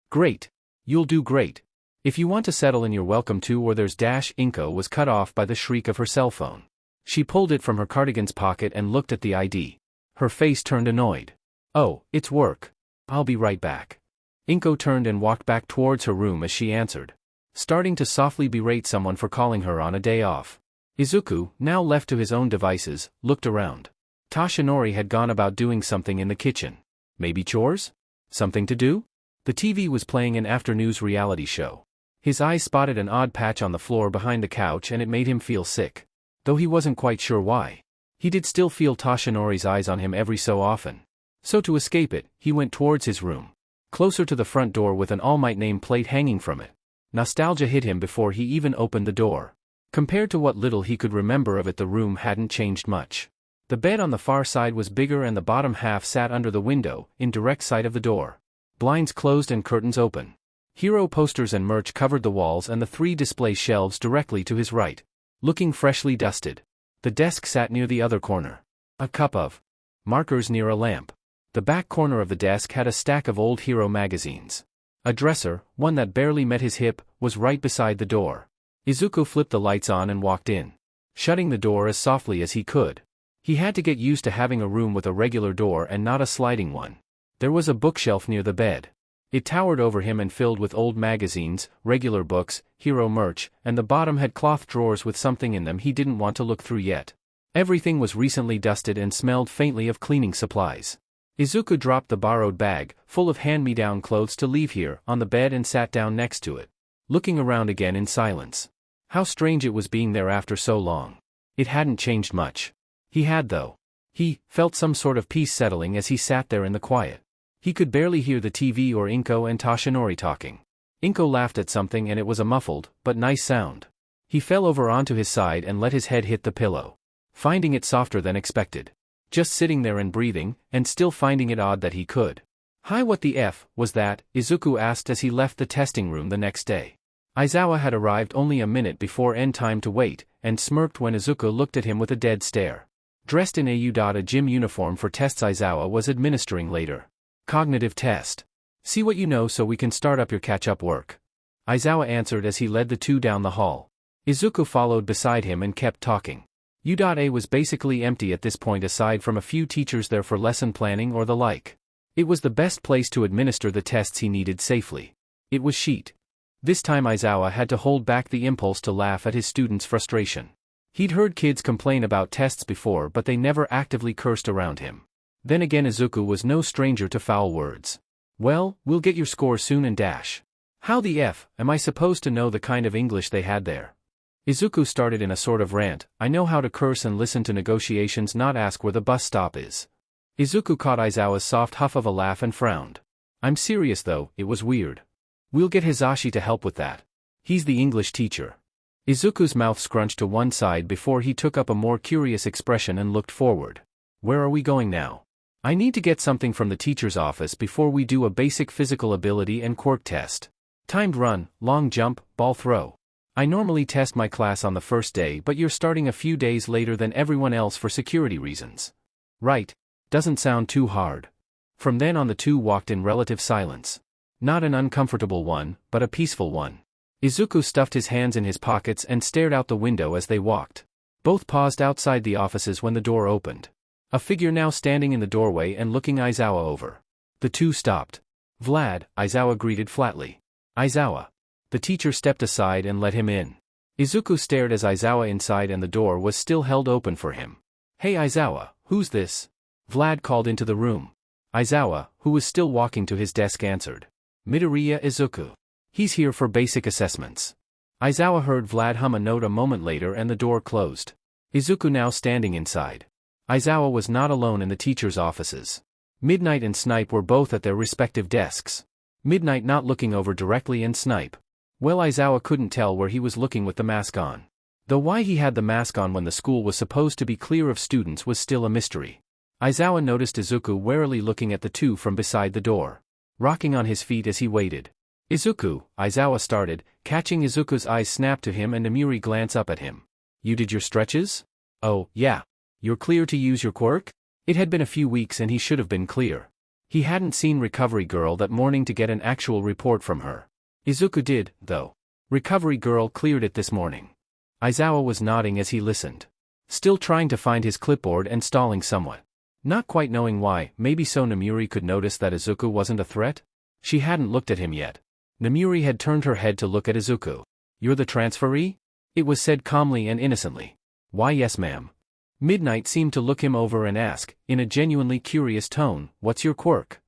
Great. You'll do great. If you want to settle in, you're welcome to, or there's dash. Inko was cut off by the shriek of her cell phone. She pulled it from her cardigan's pocket and looked at the ID. Her face turned annoyed. Oh, it's work. I'll be right back. Inko turned and walked back towards her room as she answered. Starting to softly berate someone for calling her on a day off. Izuku, now left to his own devices, looked around. Tashinori had gone about doing something in the kitchen. Maybe chores? Something to do? The TV was playing an afternoon's reality show. His eyes spotted an odd patch on the floor behind the couch and it made him feel sick. Though he wasn't quite sure why. He did still feel Tashinori's eyes on him every so often. So to escape it, he went towards his room. Closer to the front door with an All Might name plate hanging from it. Nostalgia hit him before he even opened the door. Compared to what little he could remember of it, the room hadn't changed much. The bed on the far side was bigger and the bottom half sat under the window, in direct sight of the door. Blinds closed and curtains open. Hero posters and merch covered the walls and the 3 display shelves directly to his right. Looking freshly dusted. The desk sat near the other corner. A cup of markers near a lamp. The back corner of the desk had a stack of old Hero magazines. A dresser, one that barely met his hip, was right beside the door. Izuku flipped the lights on and walked in, shutting the door as softly as he could. He had to get used to having a room with a regular door and not a sliding one. There was a bookshelf near the bed. It towered over him and filled with old magazines, regular books, Hero merch, and the bottom had cloth drawers with something in them he didn't want to look through yet. Everything was recently dusted and smelled faintly of cleaning supplies. Izuku dropped the borrowed bag, full of hand-me-down clothes to leave here, on the bed and sat down next to it, looking around again in silence. How strange it was being there after so long. It hadn't changed much. He had though. He felt some sort of peace settling as he sat there in the quiet. He could barely hear the TV or Inko and Tashinori talking. Inko laughed at something and it was a muffled, but nice sound. He fell over onto his side and let his head hit the pillow. Finding it softer than expected. Just sitting there and breathing, and still finding it odd that he could. Hi, what the F was that? Izuku asked as he left the testing room the next day. Aizawa had arrived only a minute before end time to wait, and smirked when Izuku looked at him with a dead stare. Dressed in a gym uniform for tests Aizawa was administering later. Cognitive test. See what you know so we can start up your catch-up work. Aizawa answered as he led the two down the hall. Izuku followed beside him and kept talking. U.A was basically empty at this point aside from a few teachers there for lesson planning or the like. It was the best place to administer the tests he needed safely. It was sheet. This time Aizawa had to hold back the impulse to laugh at his students' frustration. He'd heard kids complain about tests before but they never actively cursed around him. Then again Izuku was no stranger to foul words. Well, we'll get your score soon and dash. How the F am I supposed to know the kind of English they had there? Izuku started in a sort of rant. I know how to curse and listen to negotiations, not ask where the bus stop is. Izuku caught Aizawa's soft huff of a laugh and frowned. I'm serious though, it was weird. We'll get Hisashi to help with that. He's the English teacher. Izuku's mouth scrunched to one side before he took up a more curious expression and looked forward. Where are we going now? I need to get something from the teacher's office before we do a basic physical ability and quirk test. Timed run, long jump, ball throw. I normally test my class on the first day, but you're starting a few days later than everyone else for security reasons. Right. Doesn't sound too hard. From then on the two walked in relative silence. Not an uncomfortable one, but a peaceful one. Izuku stuffed his hands in his pockets and stared out the window as they walked. Both paused outside the offices when the door opened. A figure now standing in the doorway and looking Aizawa over. The two stopped. Vlad, Aizawa greeted flatly. Aizawa. The teacher stepped aside and let him in. Izuku stared as Aizawa inside and the door was still held open for him. Hey Aizawa, who's this? Vlad called into the room. Aizawa, who was still walking to his desk, answered. Midoriya Izuku. He's here for basic assessments. Aizawa heard Vlad hum a note a moment later and the door closed. Izuku now standing inside. Aizawa was not alone in the teacher's offices. Midnight and Snipe were both at their respective desks. Midnight not looking over directly and Snipe. Well, Aizawa couldn't tell where he was looking with the mask on. Though why he had the mask on when the school was supposed to be clear of students was still a mystery. Aizawa noticed Izuku warily looking at the two from beside the door. Rocking on his feet as he waited. Izuku, Aizawa started, catching Izuku's eyes snap to him and Namiri glance up at him. You did your stretches? Oh, yeah. You're clear to use your quirk? It had been a few weeks and he should have been clear. He hadn't seen Recovery Girl that morning to get an actual report from her. Izuku did, though. Recovery Girl cleared it this morning. Aizawa was nodding as he listened. Still trying to find his clipboard and stalling somewhat. Not quite knowing why, maybe so Namiri could notice that Izuku wasn't a threat? She hadn't looked at him yet. Namiri had turned her head to look at Izuku. You're the transferee? It was said calmly and innocently. Why yes ma'am. Midnight seemed to look him over and ask, in a genuinely curious tone, what's your quirk?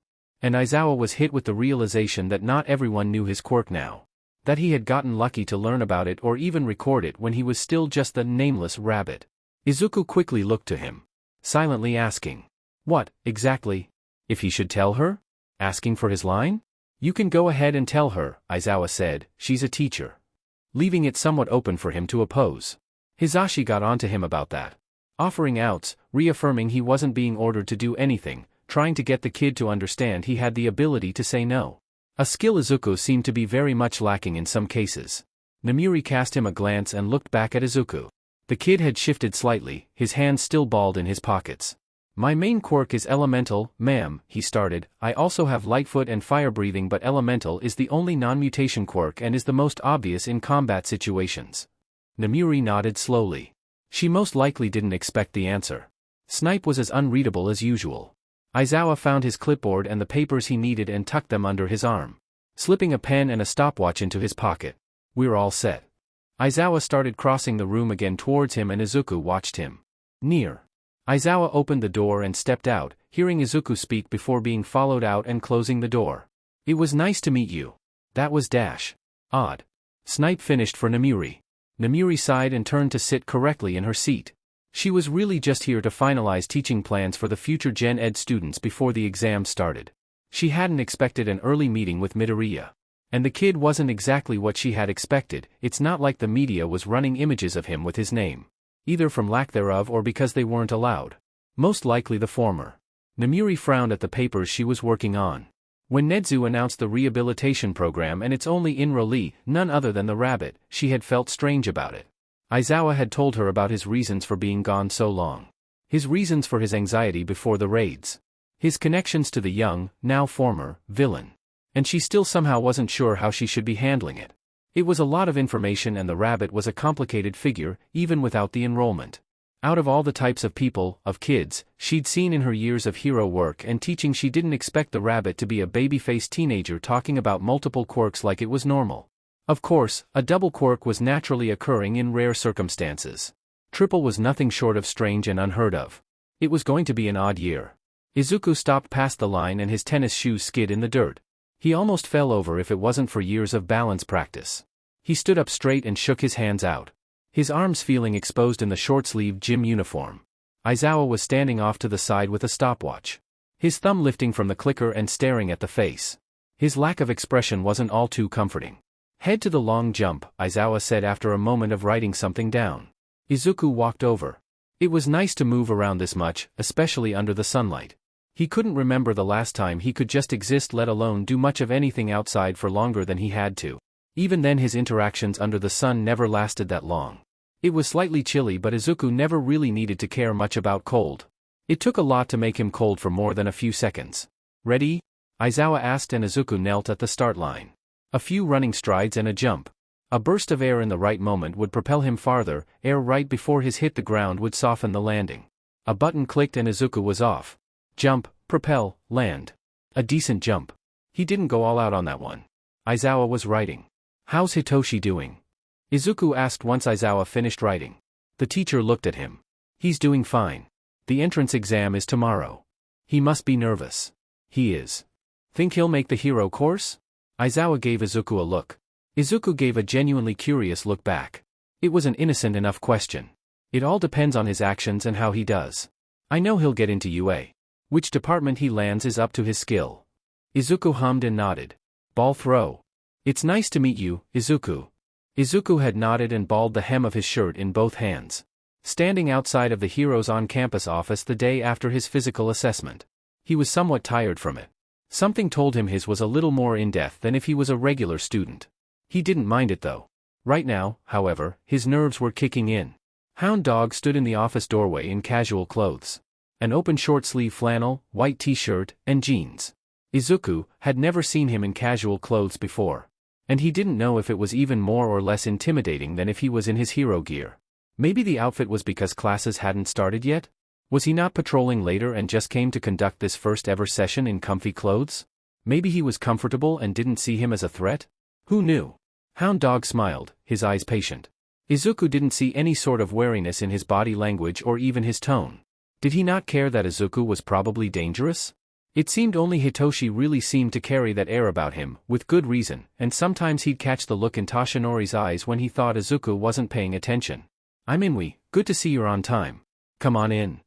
And Aizawa was hit with the realization that not everyone knew his quirk now. That he had gotten lucky to learn about it or even record it when he was still just the nameless rabbit. Izuku quickly looked to him. Silently asking. What, exactly? If he should tell her? Asking for his line? You can go ahead and tell her, Aizawa said, she's a teacher. Leaving it somewhat open for him to oppose. Hisashi got onto him about that. Offering outs, reaffirming he wasn't being ordered to do anything, trying to get the kid to understand he had the ability to say no. A skill Izuku seemed to be very much lacking in some cases. Namiri cast him a glance and looked back at Izuku. The kid had shifted slightly, his hands still balled in his pockets. My main quirk is elemental, ma'am, he started. I also have lightfoot and fire breathing, but elemental is the only non-mutation quirk and is the most obvious in combat situations. Namiri nodded slowly. She most likely didn't expect the answer. Snipe was as unreadable as usual. Aizawa found his clipboard and the papers he needed and tucked them under his arm. Slipping a pen and a stopwatch into his pocket. We're all set. Aizawa started crossing the room again towards him and Izuku watched him. Near. Aizawa opened the door and stepped out, hearing Izuku speak before being followed out and closing the door. It was nice to meet you. That was dash. Odd. Snipe finished for Namiri. Namiri sighed and turned to sit correctly in her seat. She was really just here to finalize teaching plans for the future Gen Ed students before the exam started. She hadn't expected an early meeting with Midoriya. And the kid wasn't exactly what she had expected. It's not like the media was running images of him with his name. Either from lack thereof or because they weren't allowed. Most likely the former. Namiri frowned at the papers she was working on. When Nedzu announced the rehabilitation program and its only enrollee, none other than the rabbit, she had felt strange about it. Aizawa had told her about his reasons for being gone so long. His reasons for his anxiety before the raids. His connections to the young, now former, villain. And she still somehow wasn't sure how she should be handling it. It was a lot of information and the rabbit was a complicated figure, even without the enrollment. Out of all the types of people, of kids, she'd seen in her years of hero work and teaching, she didn't expect the rabbit to be a baby-faced teenager talking about multiple quirks like it was normal. Of course, a double quirk was naturally occurring in rare circumstances. Triple was nothing short of strange and unheard of. It was going to be an odd year. Izuku stopped past the line and his tennis shoes skid in the dirt. He almost fell over if it wasn't for years of balance practice. He stood up straight and shook his hands out. his arms feeling exposed in the short-sleeved gym uniform. Aizawa was standing off to the side with a stopwatch, his thumb lifting from the clicker and staring at the face. His lack of expression wasn't all too comforting. "Head to the long jump," Aizawa said after a moment of writing something down. Izuku walked over. It was nice to move around this much, especially under the sunlight. He couldn't remember the last time he could just exist, let alone do much of anything outside for longer than he had to. Even then his interactions under the sun never lasted that long. It was slightly chilly, but Izuku never really needed to care much about cold. It took a lot to make him cold for more than a few seconds. "Ready?" Aizawa asked, and Izuku knelt at the start line. A few running strides and a jump. A burst of air in the right moment would propel him farther, air right before his hit the ground would soften the landing. A button clicked and Izuku was off. Jump, propel, land. A decent jump. He didn't go all out on that one. Aizawa was writing. "How's Hitoshi doing?" Izuku asked once Aizawa finished writing. The teacher looked at him. "He's doing fine. The entrance exam is tomorrow." "He must be nervous." "He is." "Think he'll make the hero course?" Aizawa gave Izuku a look. Izuku gave a genuinely curious look back. It was an innocent enough question. "It all depends on his actions and how he does. I know he'll get into UA. Which department he lands is up to his skill." Izuku hummed and nodded. "Ball throw. It's nice to meet you, Izuku." Izuku had nodded and balled the hem of his shirt in both hands. Standing outside of the Heroes on Campus office the day after his physical assessment. He was somewhat tired from it. Something told him his was a little more in-depth than if he was a regular student. He didn't mind it though. Right now, however, his nerves were kicking in. Hound Dog stood in the office doorway in casual clothes. An open short-sleeve flannel, white t-shirt, and jeans. Izuku had never seen him in casual clothes before. And he didn't know if it was even more or less intimidating than if he was in his hero gear. Maybe the outfit was because classes hadn't started yet? Was he not patrolling later and just came to conduct this first ever session in comfy clothes? Maybe he was comfortable and didn't see him as a threat? Who knew? Hound Dog smiled, his eyes patient. Izuku didn't see any sort of wariness in his body language or even his tone. Did he not care that Izuku was probably dangerous? It seemed only Hitoshi really seemed to carry that air about him, with good reason, and sometimes he'd catch the look in Toshinori's eyes when he thought Izuku wasn't paying attention. "I'm Inui, good to see you're on time. Come on in."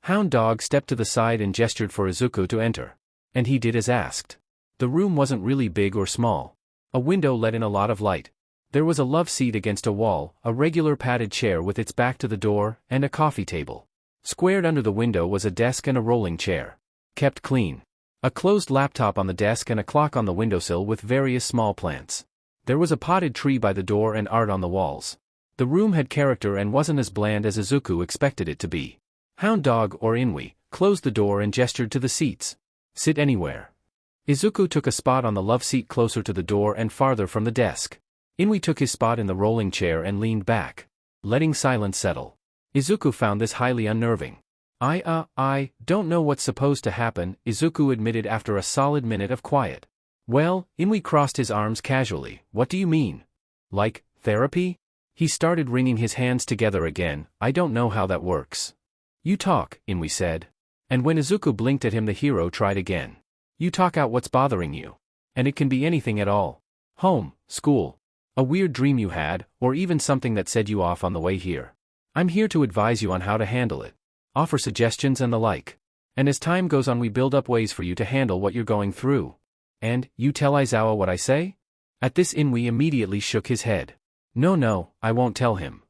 Hound Dog stepped to the side and gestured for Izuku to enter. And he did as asked. The room wasn't really big or small. A window let in a lot of light. There was a love seat against a wall, a regular padded chair with its back to the door, and a coffee table. Squared under the window was a desk and a rolling chair. Kept clean. A closed laptop on the desk and a clock on the windowsill with various small plants. There was a potted tree by the door and art on the walls. The room had character and wasn't as bland as Izuku expected it to be. Hound Dog, or Inui, closed the door and gestured to the seats. "Sit anywhere." Izuku took a spot on the love seat closer to the door and farther from the desk. Inui took his spot in the rolling chair and leaned back, letting silence settle. Izuku found this highly unnerving. I don't know what's supposed to happen," Izuku admitted after a solid minute of quiet. "Well," Inui crossed his arms casually, "what do you mean? Like, therapy?" He started wringing his hands together again. "I don't know how that works." "You talk," Inui said. And when Izuku blinked at him the hero tried again. "You talk out what's bothering you. And it can be anything at all. Home, school, a weird dream you had, or even something that set you off on the way here. I'm here to advise you on how to handle it. Offer suggestions and the like. And as time goes on we build up ways for you to handle what you're going through. And, you tell Aizawa what I say?" At this Inui immediately shook his head. No, I won't tell him."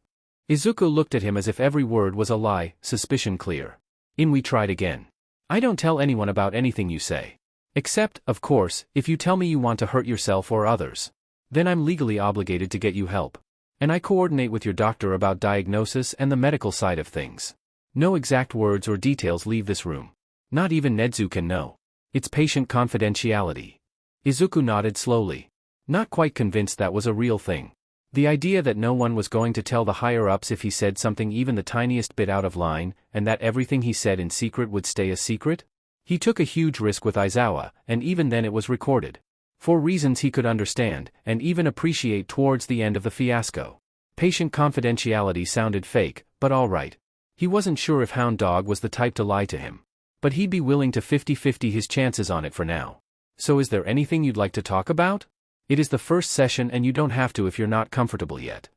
Izuku looked at him as if every word was a lie, suspicion clear. Inui tried again. "I don't tell anyone about anything you say. Except, of course, if you tell me you want to hurt yourself or others. Then I'm legally obligated to get you help. And I coordinate with your doctor about diagnosis and the medical side of things. No exact words or details leave this room. Not even Nedzu can know. It's patient confidentiality." Izuku nodded slowly. Not quite convinced that was a real thing. The idea that no one was going to tell the higher-ups if he said something even the tiniest bit out of line, and that everything he said in secret would stay a secret? He took a huge risk with Aizawa, and even then it was recorded. For reasons he could understand, and even appreciate towards the end of the fiasco. Patient confidentiality sounded fake, but alright. He wasn't sure if Hound Dog was the type to lie to him. But he'd be willing to 50-50 his chances on it for now. "So is there anything you'd like to talk about? It is the first session and you don't have to if you're not comfortable yet."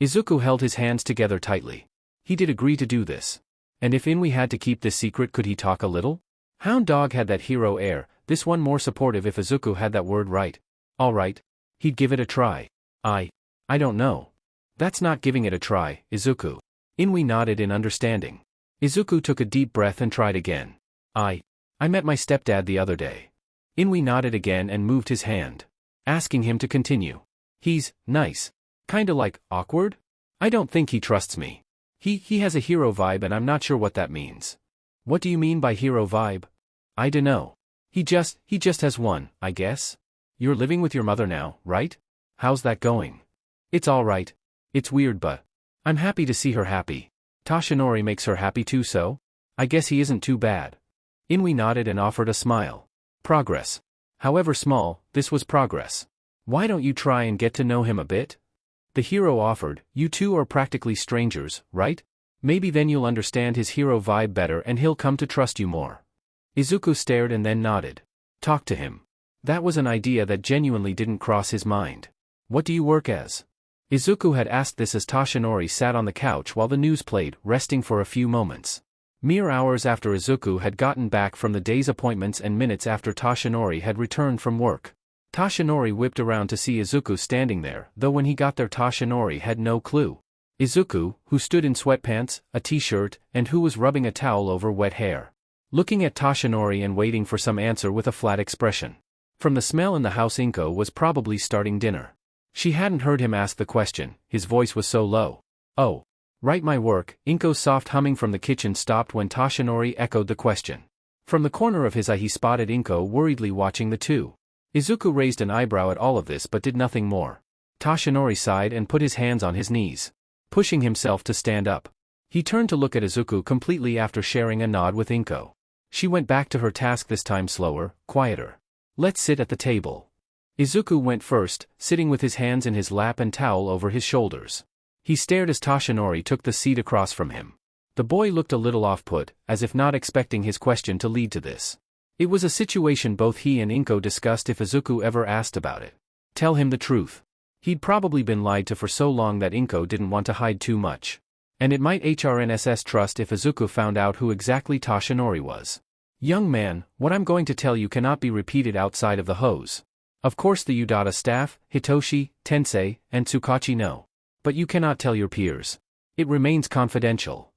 Izuku held his hands together tightly. He did agree to do this. And if Inui had to keep this secret, could he talk a little? Hound Dog had that hero air, this one more supportive if Izuku had that word right. Alright. He'd give it a try. I don't know. That's not giving it a try, Izuku. Inui nodded in understanding. Izuku took a deep breath and tried again. I met my stepdad the other day. Inui nodded again and moved his hand, asking him to continue. He's nice. Kinda like, awkward? I don't think he trusts me. He has a hero vibe and I'm not sure what that means. What do you mean by hero vibe? I dunno. He just has one, I guess. You're living with your mother now, right? How's that going? It's alright. It's weird but I'm happy to see her happy. Toshinori makes her happy too, so I guess he isn't too bad. Inui nodded and offered a smile. Progress. However small, this was progress. Why don't you try and get to know him a bit? The hero offered. You two are practically strangers, right? Maybe then you'll understand his hero vibe better and he'll come to trust you more. Izuku stared and then nodded. Talk to him. That was an idea that genuinely didn't cross his mind. What do you work as? Izuku had asked this as Toshinori sat on the couch while the news played, resting for a few moments. Mere hours after Izuku had gotten back from the day's appointments and minutes after Toshinori had returned from work. Toshinori whipped around to see Izuku standing there, though when he got there Toshinori had no clue. Izuku, who stood in sweatpants, a t-shirt, and who was rubbing a towel over wet hair. Looking at Toshinori and waiting for some answer with a flat expression. From the smell in the house, Inko was probably starting dinner. She hadn't heard him ask the question, his voice was so low. Oh. Right, my work. Inko's soft humming from the kitchen stopped when Toshinori echoed the question. From the corner of his eye he spotted Inko worriedly watching the two. Izuku raised an eyebrow at all of this but did nothing more. Toshinori sighed and put his hands on his knees, pushing himself to stand up. He turned to look at Izuku completely after sharing a nod with Inko. She went back to her task, this time slower, quieter. Let's sit at the table. Izuku went first, sitting with his hands in his lap and towel over his shoulders. He stared as Toshinori took the seat across from him. The boy looked a little off-put, as if not expecting his question to lead to this. It was a situation both he and Inko discussed if Izuku ever asked about it. Tell him the truth. He'd probably been lied to for so long that Inko didn't want to hide too much. And it might HRNSS trust if Izuku found out who exactly Toshinori was. Young man, what I'm going to tell you cannot be repeated outside of the hose. Of course the Udata staff, Hitoshi, Tensei, and Tsukachi know. But you cannot tell your peers. It remains confidential.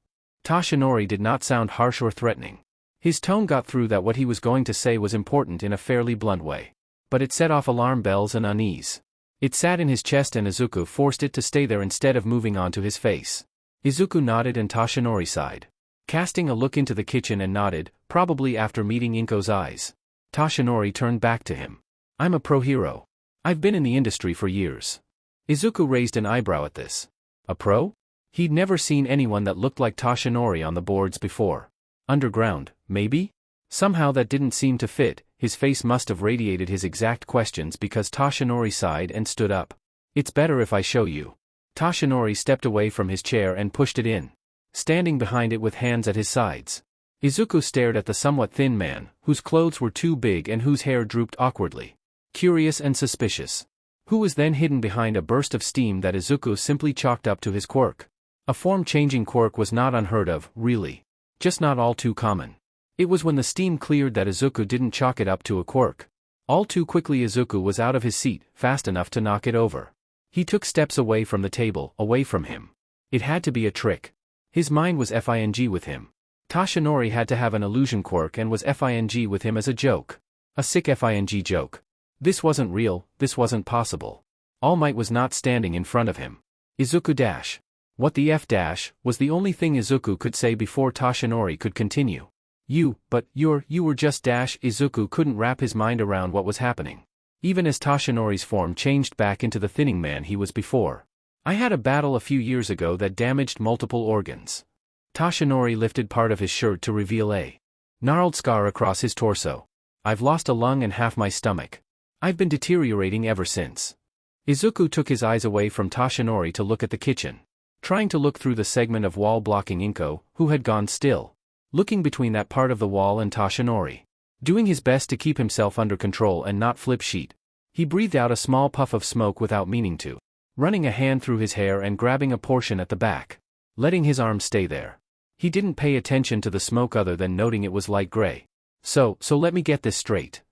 Toshinori did not sound harsh or threatening. His tone got through that what he was going to say was important in a fairly blunt way. But it set off alarm bells and unease. It sat in his chest and Izuku forced it to stay there instead of moving on to his face. Izuku nodded and Toshinori sighed. Casting a look into the kitchen and nodded, probably after meeting Inko's eyes. Toshinori turned back to him. I'm a pro hero. I've been in the industry for years. Izuku raised an eyebrow at this. A pro? He'd never seen anyone that looked like Toshinori on the boards before. Underground, maybe? Somehow that didn't seem to fit. His face must have radiated his exact questions because Toshinori sighed and stood up. It's better if I show you. Toshinori stepped away from his chair and pushed it in, standing behind it with hands at his sides. Izuku stared at the somewhat thin man, whose clothes were too big and whose hair drooped awkwardly. Curious and suspicious. Who was then hidden behind a burst of steam that Izuku simply chalked up to his quirk. A form-changing quirk was not unheard of, really. Just not all too common. It was when the steam cleared that Izuku didn't chalk it up to a quirk. All too quickly Izuku was out of his seat, fast enough to knock it over. He took steps away from the table, away from him. It had to be a trick. His mind was FING with him. Toshinori had to have an illusion quirk and was FING with him as a joke. A sick FING joke. This wasn't real, this wasn't possible. All Might was not standing in front of him. Izuku dash. What the F dash, was the only thing Izuku could say before Toshinori could continue. You were just dash. Izuku couldn't wrap his mind around what was happening. Even as Toshinori's form changed back into the thinning man he was before. I had a battle a few years ago that damaged multiple organs. Toshinori lifted part of his shirt to reveal a gnarled scar across his torso. I've lost a lung and half my stomach. I've been deteriorating ever since. Izuku took his eyes away from Toshinori to look at the kitchen. Trying to look through the segment of wall blocking Inko, who had gone still. Looking between that part of the wall and Toshinori. Doing his best to keep himself under control and not flip sheet. He breathed out a small puff of smoke without meaning to. running a hand through his hair and grabbing a portion at the back, letting his arm stay there. He didn't pay attention to the smoke other than noting it was light gray. So let me get this straight.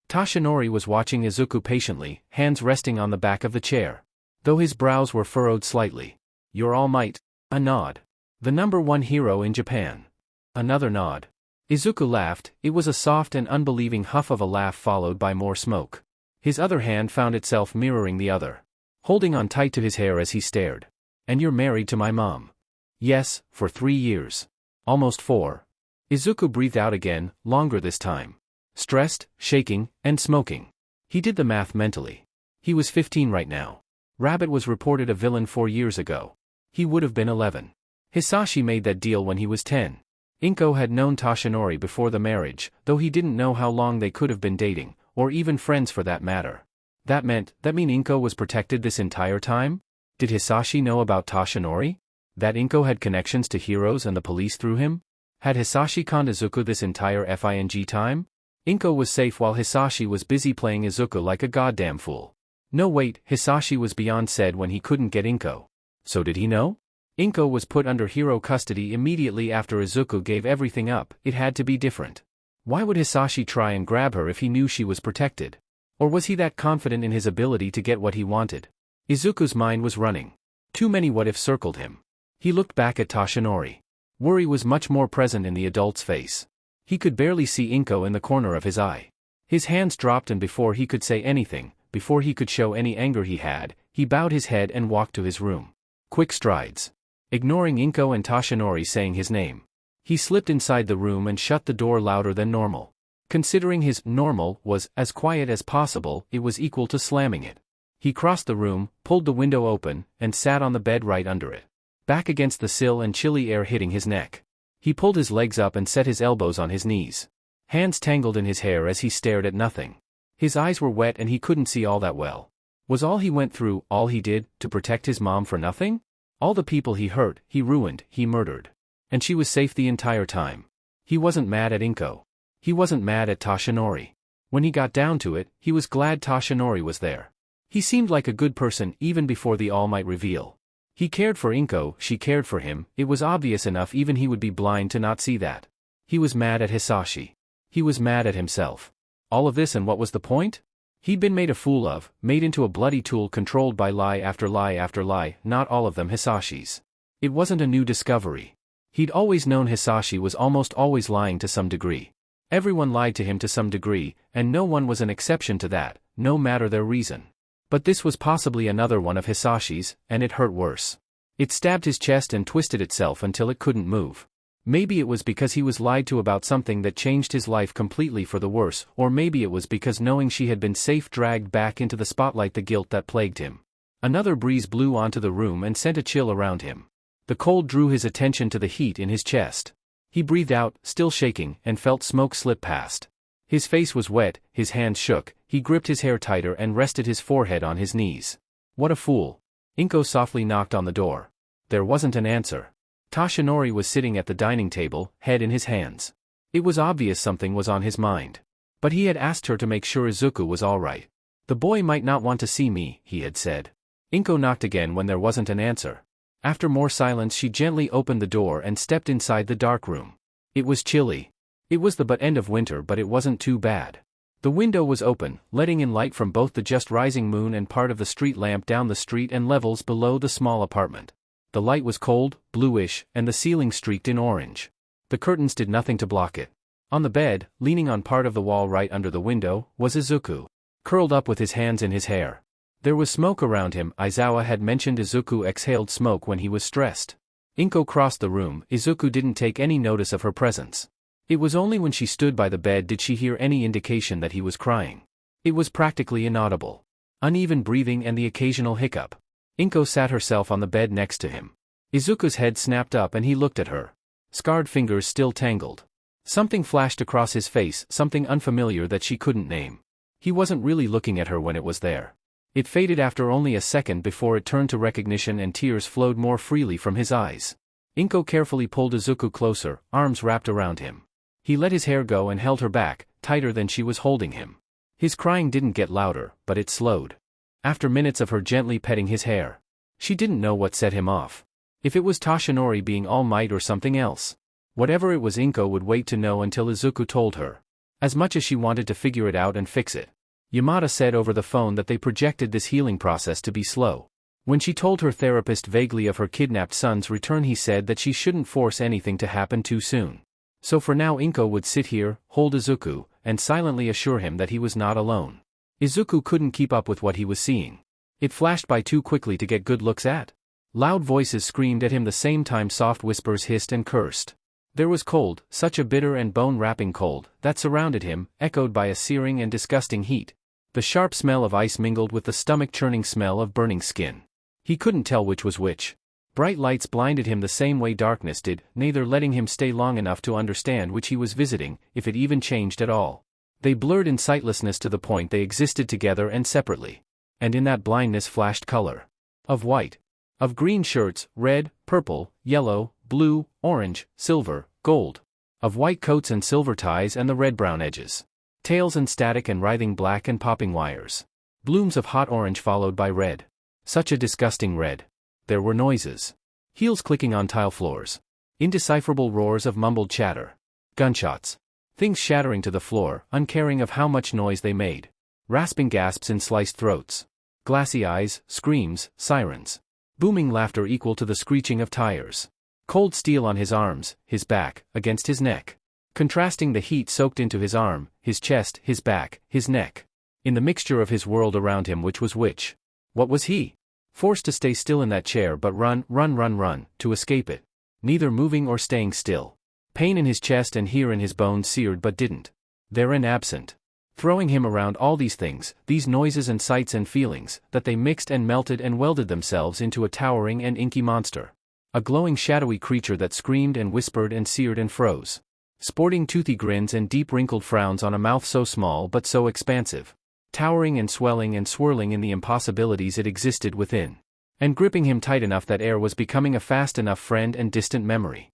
Tashinori was watching Izuku patiently, hands resting on the back of the chair. Though his brows were furrowed slightly. You're All Might. A nod. The #1 hero in Japan. Another nod. Izuku laughed. It was a soft and unbelieving huff of a laugh followed by more smoke. His other hand found itself mirroring the other, holding on tight to his hair as he stared. And you're married to my mom? Yes, for 3 years. Almost 4. Izuku breathed out again, longer this time. Stressed, shaking, and smoking. He did the math mentally. He was 15 right now. Rabbit was reported a villain 4 years ago. He would have been 11. Hisashi made that deal when he was 10. Inko had known Tashinori before the marriage, though he didn't know how long they could have been dating, or even friends for that matter. That mean Inko was protected this entire time? Did Hisashi know about Tashinori? That Inko had connections to heroes and the police through him? Had Hisashi conned Izuku this entire FING time? Inko was safe while Hisashi was busy playing Izuku like a goddamn fool. No wait, Hisashi was beyond said when he couldn't get Inko. So did he know? Inko was put under hero custody immediately after Izuku gave everything up. It had to be different. Why would Hisashi try and grab her if he knew she was protected? Or was he that confident in his ability to get what he wanted? Izuku's mind was running. Too many what-ifs circled him. He looked back at Tashinori. Worry was much more present in the adult's face. He could barely see Inko in the corner of his eye. His hands dropped and before he could say anything, before he could show any anger he had, he bowed his head and walked to his room. Quick strides. Ignoring Inko and Tashinori saying his name. He slipped inside the room and shut the door louder than normal. Considering his normal was as quiet as possible, it was equal to slamming it. He crossed the room, pulled the window open, and sat on the bed right under it. Back against the sill and chilly air hitting his neck. He pulled his legs up and set his elbows on his knees. Hands tangled in his hair as he stared at nothing. His eyes were wet and he couldn't see all that well. Was all he went through, all he did, to protect his mom for nothing? All the people he hurt, he ruined, he murdered. And she was safe the entire time. He wasn't mad at Inko. He wasn't mad at Tashinori. When he got down to it, he was glad Tashinori was there. He seemed like a good person even before the All Might reveal. He cared for Inko, she cared for him, it was obvious enough even he would be blind to not see that. He was mad at Hisashi. He was mad at himself. All of this, and what was the point? He'd been made a fool of, made into a bloody tool controlled by lie after lie after lie, not all of them Hisashi's. It wasn't a new discovery. He'd always known Hisashi was almost always lying to some degree. Everyone lied to him to some degree, and no one was an exception to that, no matter their reason. But this was possibly another one of Hisashi's, and it hurt worse. It stabbed his chest and twisted itself until it couldn't move. Maybe it was because he was lied to about something that changed his life completely for the worse, or maybe it was because knowing she had been safe dragged back into the spotlight the guilt that plagued him. Another breeze blew onto the room and sent a chill around him. The cold drew his attention to the heat in his chest. He breathed out, still shaking, and felt smoke slip past. His face was wet, his hands shook, he gripped his hair tighter and rested his forehead on his knees. What a fool. Inko softly knocked on the door. There wasn't an answer. Tashinori was sitting at the dining table, head in his hands. It was obvious something was on his mind. But he had asked her to make sure Izuku was alright. The boy might not want to see me, he had said. Inko knocked again when there wasn't an answer. After more silence she gently opened the door and stepped inside the dark room. It was chilly. It was the end of winter but it wasn't too bad. The window was open, letting in light from both the just rising moon and part of the street lamp down the street and levels below the small apartment. The light was cold, bluish, and the ceiling streaked in orange. The curtains did nothing to block it. On the bed, leaning on part of the wall right under the window, was Izuku, curled up with his hands in his hair. There was smoke around him. Aizawa had mentioned Izuku exhaled smoke when he was stressed. Inko crossed the room. Izuku didn't take any notice of her presence. It was only when she stood by the bed did she hear any indication that he was crying. It was practically inaudible. Uneven breathing and the occasional hiccup. Inko sat herself on the bed next to him. Izuku's head snapped up and he looked at her. Scarred fingers still tangled. Something flashed across his face, something unfamiliar that she couldn't name. He wasn't really looking at her when it was there. It faded after only a second before it turned to recognition and tears flowed more freely from his eyes. Inko carefully pulled Izuku closer, arms wrapped around him. He let his hair go and held her back, tighter than she was holding him. His crying didn't get louder, but it slowed. After minutes of her gently petting his hair, She didn't know what set him off. If it was Toshinori being All Might or something else. Whatever it was, Inko would wait to know until Izuku told her. As much as she wanted to figure it out and fix it. Yamada said over the phone that they projected this healing process to be slow. When she told her therapist vaguely of her kidnapped son's return, he said that she shouldn't force anything to happen too soon. So for now Inko would sit here, hold Izuku, and silently assure him that he was not alone. Izuku couldn't keep up with what he was seeing. It flashed by too quickly to get good looks at. Loud voices screamed at him the same time soft whispers hissed and cursed. There was cold, such a bitter and bone-wrapping cold, that surrounded him, echoed by a searing and disgusting heat. The sharp smell of ice mingled with the stomach-churning smell of burning skin. He couldn't tell which was which. Bright lights blinded him the same way darkness did, neither letting him stay long enough to understand which he was visiting, if it even changed at all. They blurred in sightlessness to the point they existed together and separately. And in that blindness flashed color. Of white. Of green shirts, red, purple, yellow, blue, orange, silver, gold. Of white coats and silver ties and the red-brown edges. Tails and static and writhing black and popping wires. Blooms of hot orange followed by red. Such a disgusting red. There were noises. Heels clicking on tile floors. Indecipherable roars of mumbled chatter. Gunshots. Things shattering to the floor, uncaring of how much noise they made. Rasping gasps in sliced throats. Glassy eyes, screams, sirens. Booming laughter equal to the screeching of tires. Cold steel on his arms, his back, against his neck. Contrasting the heat soaked into his arm, his chest, his back, his neck. In the mixture of his world around him, which was which? What was he? Forced to stay still in that chair but run, to escape it. Neither moving or staying still. Pain in his chest and here in his bones seared but didn't. Therein absent. Throwing him around all these things, these noises and sights and feelings, that they mixed and melted and welded themselves into a towering and inky monster. A glowing shadowy creature that screamed and whispered and seared and froze. Sporting toothy grins and deep wrinkled frowns on a mouth so small but so expansive. Towering and swelling and swirling in the impossibilities it existed within. And gripping him tight enough that air was becoming a fast enough friend and distant memory.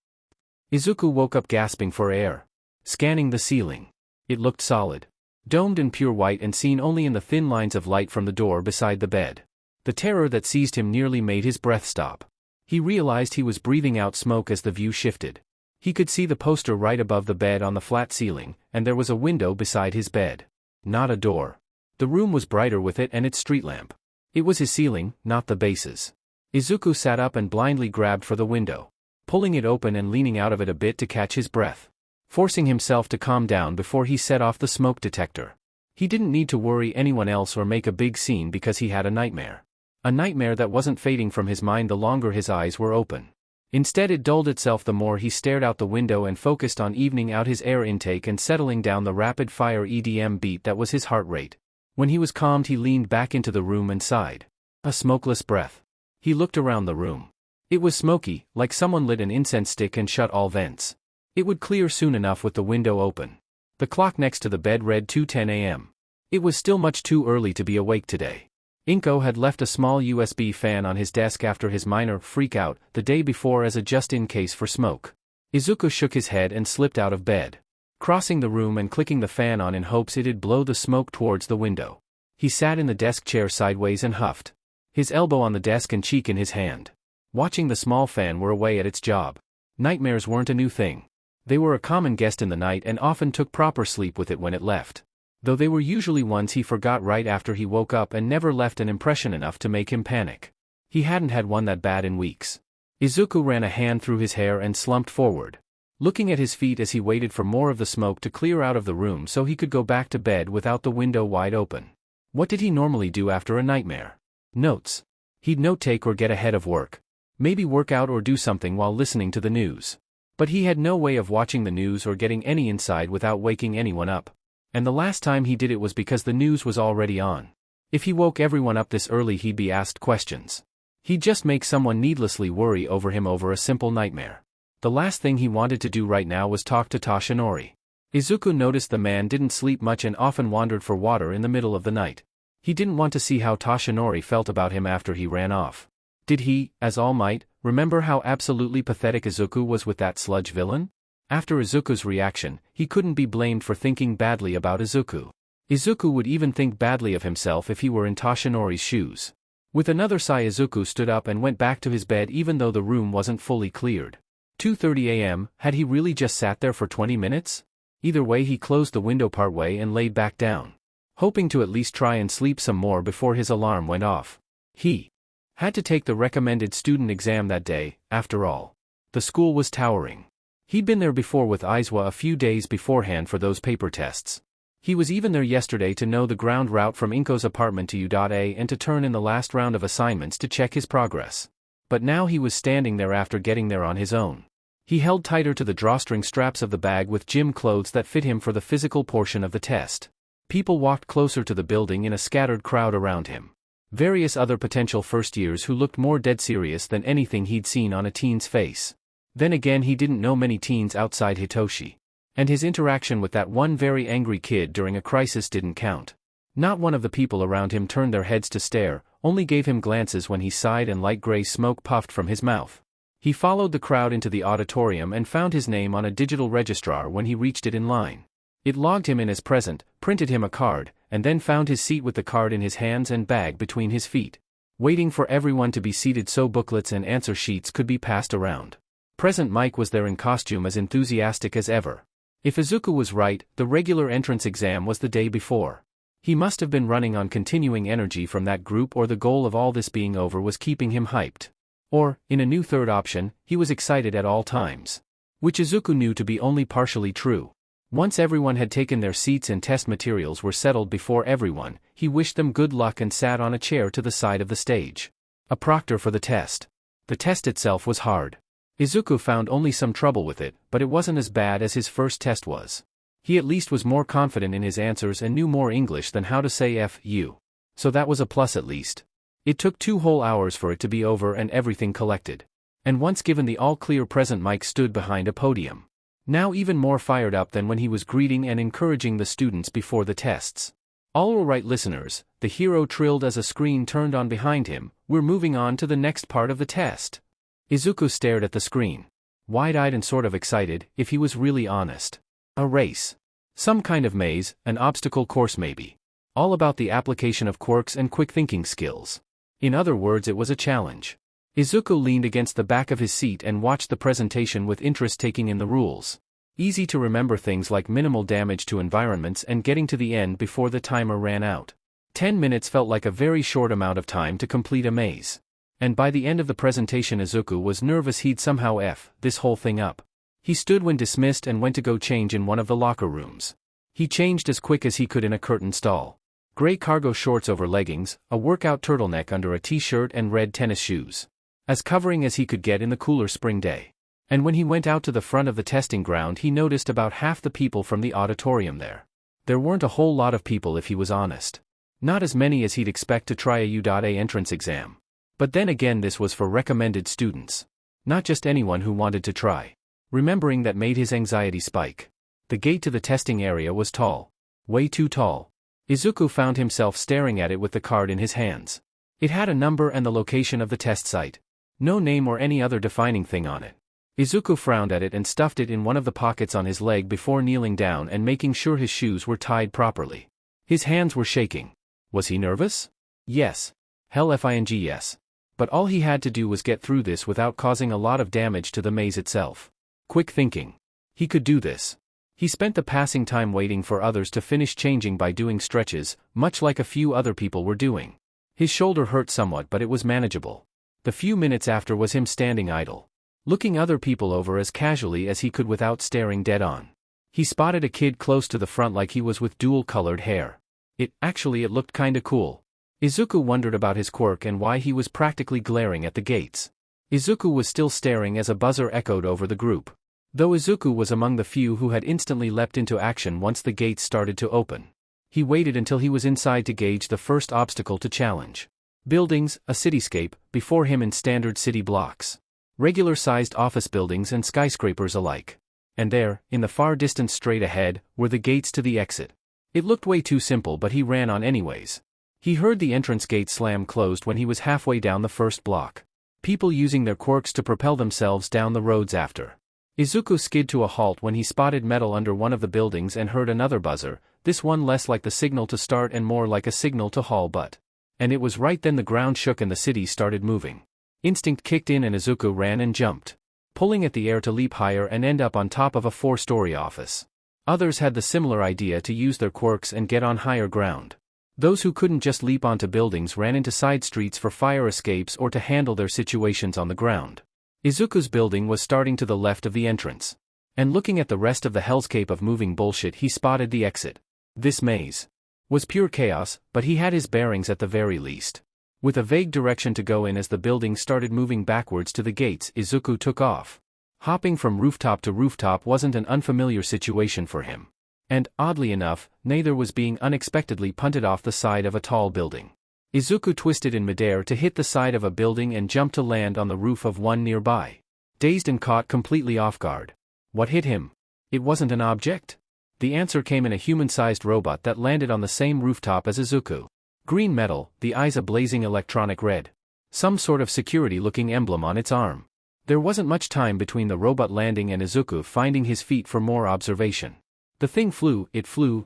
Izuku woke up gasping for air. Scanning the ceiling. It looked solid. Domed and pure white and seen only in the thin lines of light from the door beside the bed. The terror that seized him nearly made his breath stop. He realized he was breathing out smoke as the view shifted. He could see the poster right above the bed on the flat ceiling, and there was a window beside his bed. Not a door. The room was brighter with it and its street lamp. It was his ceiling, not the base's. Izuku sat up and blindly grabbed for the window. Pulling it open and leaning out of it a bit to catch his breath. Forcing himself to calm down before he set off the smoke detector. He didn't need to worry anyone else or make a big scene because he had a nightmare. A nightmare that wasn't fading from his mind the longer his eyes were open. Instead it dulled itself the more he stared out the window and focused on evening out his air intake and settling down the rapid-fire EDM beat that was his heart rate. When he was calmed he leaned back into the room and sighed. A smokeless breath. He looked around the room. It was smoky, like someone lit an incense stick and shut all vents. It would clear soon enough with the window open. The clock next to the bed read 2:10 a.m. It was still much too early to be awake today. Inko had left a small USB fan on his desk after his minor freak-out the day before as a just-in-case for smoke. Izuku shook his head and slipped out of bed. Crossing the room and clicking the fan on in hopes it'd blow the smoke towards the window. He sat in the desk chair sideways and huffed. His elbow on the desk and cheek in his hand. Watching the small fan were away at its job. Nightmares weren't a new thing. They were a common guest in the night and often took proper sleep with it when it left. Though they were usually ones he forgot right after he woke up and never left an impression enough to make him panic. He hadn't had one that bad in weeks. Izuku ran a hand through his hair and slumped forward. Looking at his feet as he waited for more of the smoke to clear out of the room so he could go back to bed without the window wide open. What did he normally do after a nightmare? Notes. He'd note-take or get ahead of work. Maybe work out or do something while listening to the news. But he had no way of watching the news or getting any insight without waking anyone up. And the last time he did it was because the news was already on. If he woke everyone up this early he'd be asked questions. He'd just make someone needlessly worry over him over a simple nightmare. The last thing he wanted to do right now was talk to Toshinori. Izuku noticed the man didn't sleep much and often wandered for water in the middle of the night. He didn't want to see how Toshinori felt about him after he ran off. Did he, as All Might, remember how absolutely pathetic Izuku was with that sludge villain? After Izuku's reaction, he couldn't be blamed for thinking badly about Izuku. Izuku would even think badly of himself if he were in Toshinori's shoes. With another sigh, Izuku stood up and went back to his bed even though the room wasn't fully cleared. 2:30 a.m., had he really just sat there for 20 minutes? Either way, he closed the window partway and laid back down, hoping to at least try and sleep some more before his alarm went off. He had to take the recommended student exam that day, after all. The school was towering. He'd been there before with Aizawa a few days beforehand for those paper tests. He was even there yesterday to know the ground route from Inko's apartment to U.A and to turn in the last round of assignments to check his progress. But now he was standing there after getting there on his own. He held tighter to the drawstring straps of the bag with gym clothes that fit him for the physical portion of the test. People walked closer to the building in a scattered crowd around him. Various other potential first-years who looked more dead serious than anything he'd seen on a teen's face. Then again, he didn't know many teens outside Hitoshi. And his interaction with that one very angry kid during a crisis didn't count. Not one of the people around him turned their heads to stare, only gave him glances when he sighed and light gray smoke puffed from his mouth. He followed the crowd into the auditorium and found his name on a digital registrar when he reached it in line. It logged him in as present, printed him a card, and then found his seat with the card in his hands and bag between his feet, waiting for everyone to be seated so booklets and answer sheets could be passed around. Present Mike was there in costume, as enthusiastic as ever. If Izuku was right, the regular entrance exam was the day before. He must have been running on continuing energy from that group, or the goal of all this being over was keeping him hyped. Or, in a new third option, he was excited at all times. Which Izuku knew to be only partially true. Once everyone had taken their seats and test materials were settled before everyone, he wished them good luck and sat on a chair to the side of the stage. A proctor for the test. The test itself was hard. Izuku found only some trouble with it, but it wasn't as bad as his first test was. He at least was more confident in his answers and knew more English than how to say F.U. So that was a plus at least. It took 2 whole hours for it to be over and everything collected. And once given the all-clear, present Mike stood behind a podium. Now even more fired up than when he was greeting and encouraging the students before the tests. All right, listeners, the hero trilled as a screen turned on behind him, we're moving on to the next part of the test. Izuku stared at the screen. Wide-eyed and sort of excited, if he was really honest. A race. Some kind of maze, an obstacle course maybe. All about the application of quirks and quick thinking skills. In other words, it was a challenge. Izuku leaned against the back of his seat and watched the presentation with interest, taking in the rules. Easy to remember things like minimal damage to environments and getting to the end before the timer ran out. 10 minutes felt like a very short amount of time to complete a maze. And by the end of the presentation, Izuku was nervous he'd somehow F this whole thing up. He stood when dismissed and went to go change in one of the locker rooms. He changed as quick as he could in a curtain stall. Gray cargo shorts over leggings, a workout turtleneck under a t-shirt, and red tennis shoes. As covering as he could get in the cooler spring day. And when he went out to the front of the testing ground, he noticed about half the people from the auditorium there. There weren't a whole lot of people, if he was honest. Not as many as he'd expect to try a U.A entrance exam. But then again, this was for recommended students. Not just anyone who wanted to try. Remembering that made his anxiety spike. The gate to the testing area was tall. Way too tall. Izuku found himself staring at it with the card in his hands. It had a number and the location of the test site. No name or any other defining thing on it. Izuku frowned at it and stuffed it in one of the pockets on his leg before kneeling down and making sure his shoes were tied properly. His hands were shaking. Was he nervous? Yes. Hell yes. But all he had to do was get through this without causing a lot of damage to the maze itself. Quick thinking. He could do this. He spent the passing time waiting for others to finish changing by doing stretches, much like a few other people were doing. His shoulder hurt somewhat, but it was manageable. The few minutes after was him standing idle, looking other people over as casually as he could without staring dead on. He spotted a kid close to the front, like he was with dual-colored hair. It looked kinda cool. Izuku wondered about his quirk and why he was practically glaring at the gates. Izuku was still staring as a buzzer echoed over the group. Though Izuku was among the few who had instantly leapt into action once the gates started to open. He waited until he was inside to gauge the first obstacle to challenge. Buildings, a cityscape, before him in standard city blocks. Regular-sized office buildings and skyscrapers alike. And there, in the far distance straight ahead, were the gates to the exit. It looked way too simple, but he ran on anyways. He heard the entrance gate slam closed when he was halfway down the first block. People using their quirks to propel themselves down the roads after. Izuku skid to a halt when he spotted metal under one of the buildings and heard another buzzer, this one less like the signal to start and more like a signal to haul butt. And it was right then the ground shook and the city started moving. Instinct kicked in and Izuku ran and jumped, pulling at the air to leap higher and end up on top of a 4-story office. Others had the similar idea to use their quirks and get on higher ground. Those who couldn't just leap onto buildings ran into side streets for fire escapes or to handle their situations on the ground. Izuku's building was starting to the left of the entrance. And looking at the rest of the hellscape of moving bullshit, he spotted the exit. This maze was pure chaos, but he had his bearings at the very least. With a vague direction to go in as the building started moving backwards to the gates, Izuku took off. Hopping from rooftop to rooftop wasn't an unfamiliar situation for him. And, oddly enough, neither was being unexpectedly punted off the side of a tall building. Izuku twisted in midair to hit the side of a building and jumped to land on the roof of one nearby. Dazed and caught completely off guard. What hit him? It wasn't an object? The answer came in a human-sized robot that landed on the same rooftop as Izuku. Green metal, the eyes a blazing electronic red. Some sort of security-looking emblem on its arm. There wasn't much time between the robot landing and Izuku finding his feet for more observation. The thing flew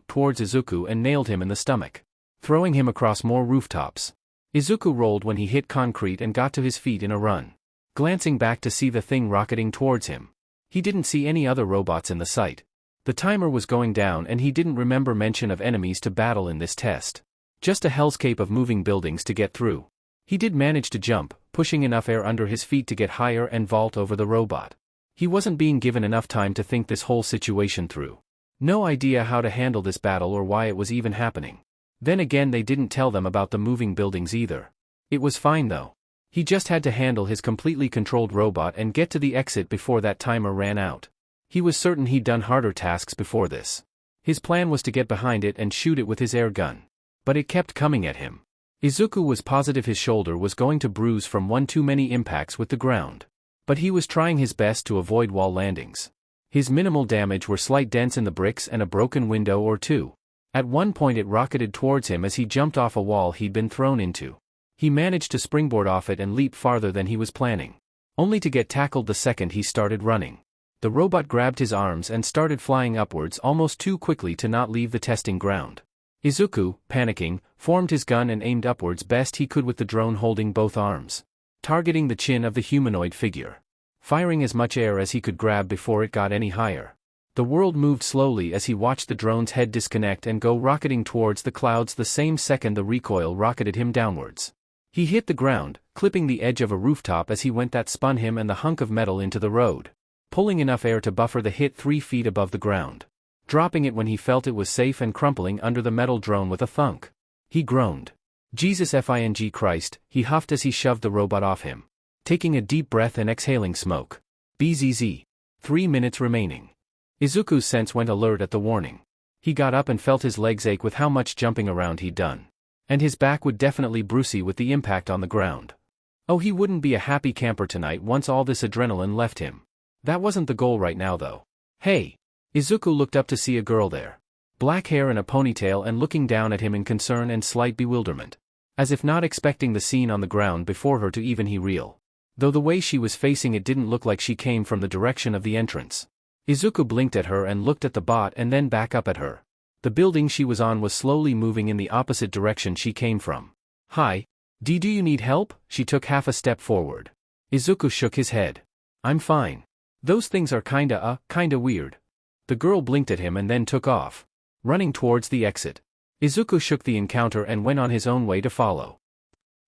towards Izuku and nailed him in the stomach, throwing him across more rooftops. Izuku rolled when he hit concrete and got to his feet in a run. Glancing back to see the thing rocketing towards him, he didn't see any other robots in the sight. The timer was going down and he didn't remember mention of enemies to battle in this test. Just a hellscape of moving buildings to get through. He did manage to jump, pushing enough air under his feet to get higher and vault over the robot. He wasn't being given enough time to think this whole situation through. No idea how to handle this battle or why it was even happening. Then again, they didn't tell them about the moving buildings either. It was fine though. He just had to handle his completely controlled robot and get to the exit before that timer ran out. He was certain he'd done harder tasks before this. His plan was to get behind it and shoot it with his air gun. But it kept coming at him. Izuku was positive his shoulder was going to bruise from one too many impacts with the ground. But he was trying his best to avoid wall landings. His minimal damage were slight dents in the bricks and a broken window or two. At one point it rocketed towards him as he jumped off a wall he'd been thrown into. He managed to springboard off it and leap farther than he was planning, only to get tackled the second he started running. The robot grabbed his arms and started flying upwards almost too quickly to not leave the testing ground. Izuku, panicking, formed his gun and aimed upwards best he could with the drone holding both arms, targeting the chin of the humanoid figure, firing as much air as he could grab before it got any higher. The world moved slowly as he watched the drone's head disconnect and go rocketing towards the clouds the same second the recoil rocketed him downwards. He hit the ground, clipping the edge of a rooftop as he went that spun him and the hunk of metal into the road, pulling enough air to buffer the hit 3 feet above the ground, dropping it when he felt it was safe and crumpling under the metal drone with a thunk. He groaned. Jesus fing Christ, he huffed as he shoved the robot off him, taking a deep breath and exhaling smoke. BZZ. 3 minutes remaining. Izuku's sense went alert at the warning. He got up and felt his legs ache with how much jumping around he'd done. And his back would definitely bruisey with the impact on the ground. Oh, he wouldn't be a happy camper tonight once all this adrenaline left him. That wasn't the goal right now though. Hey! Izuku looked up to see a girl there. Black hair and a ponytail and looking down at him in concern and slight bewilderment. As if not expecting the scene on the ground before her to even he reel. Though the way she was facing it didn't look like she came from the direction of the entrance. Izuku blinked at her and looked at the bot and then back up at her. The building she was on was slowly moving in the opposite direction she came from. Hi. Do you need help? She took half a step forward. Izuku shook his head. I'm fine. Those things are kinda weird. The girl blinked at him and then took off, running towards the exit. Izuku shook the encounter and went on his own way to follow.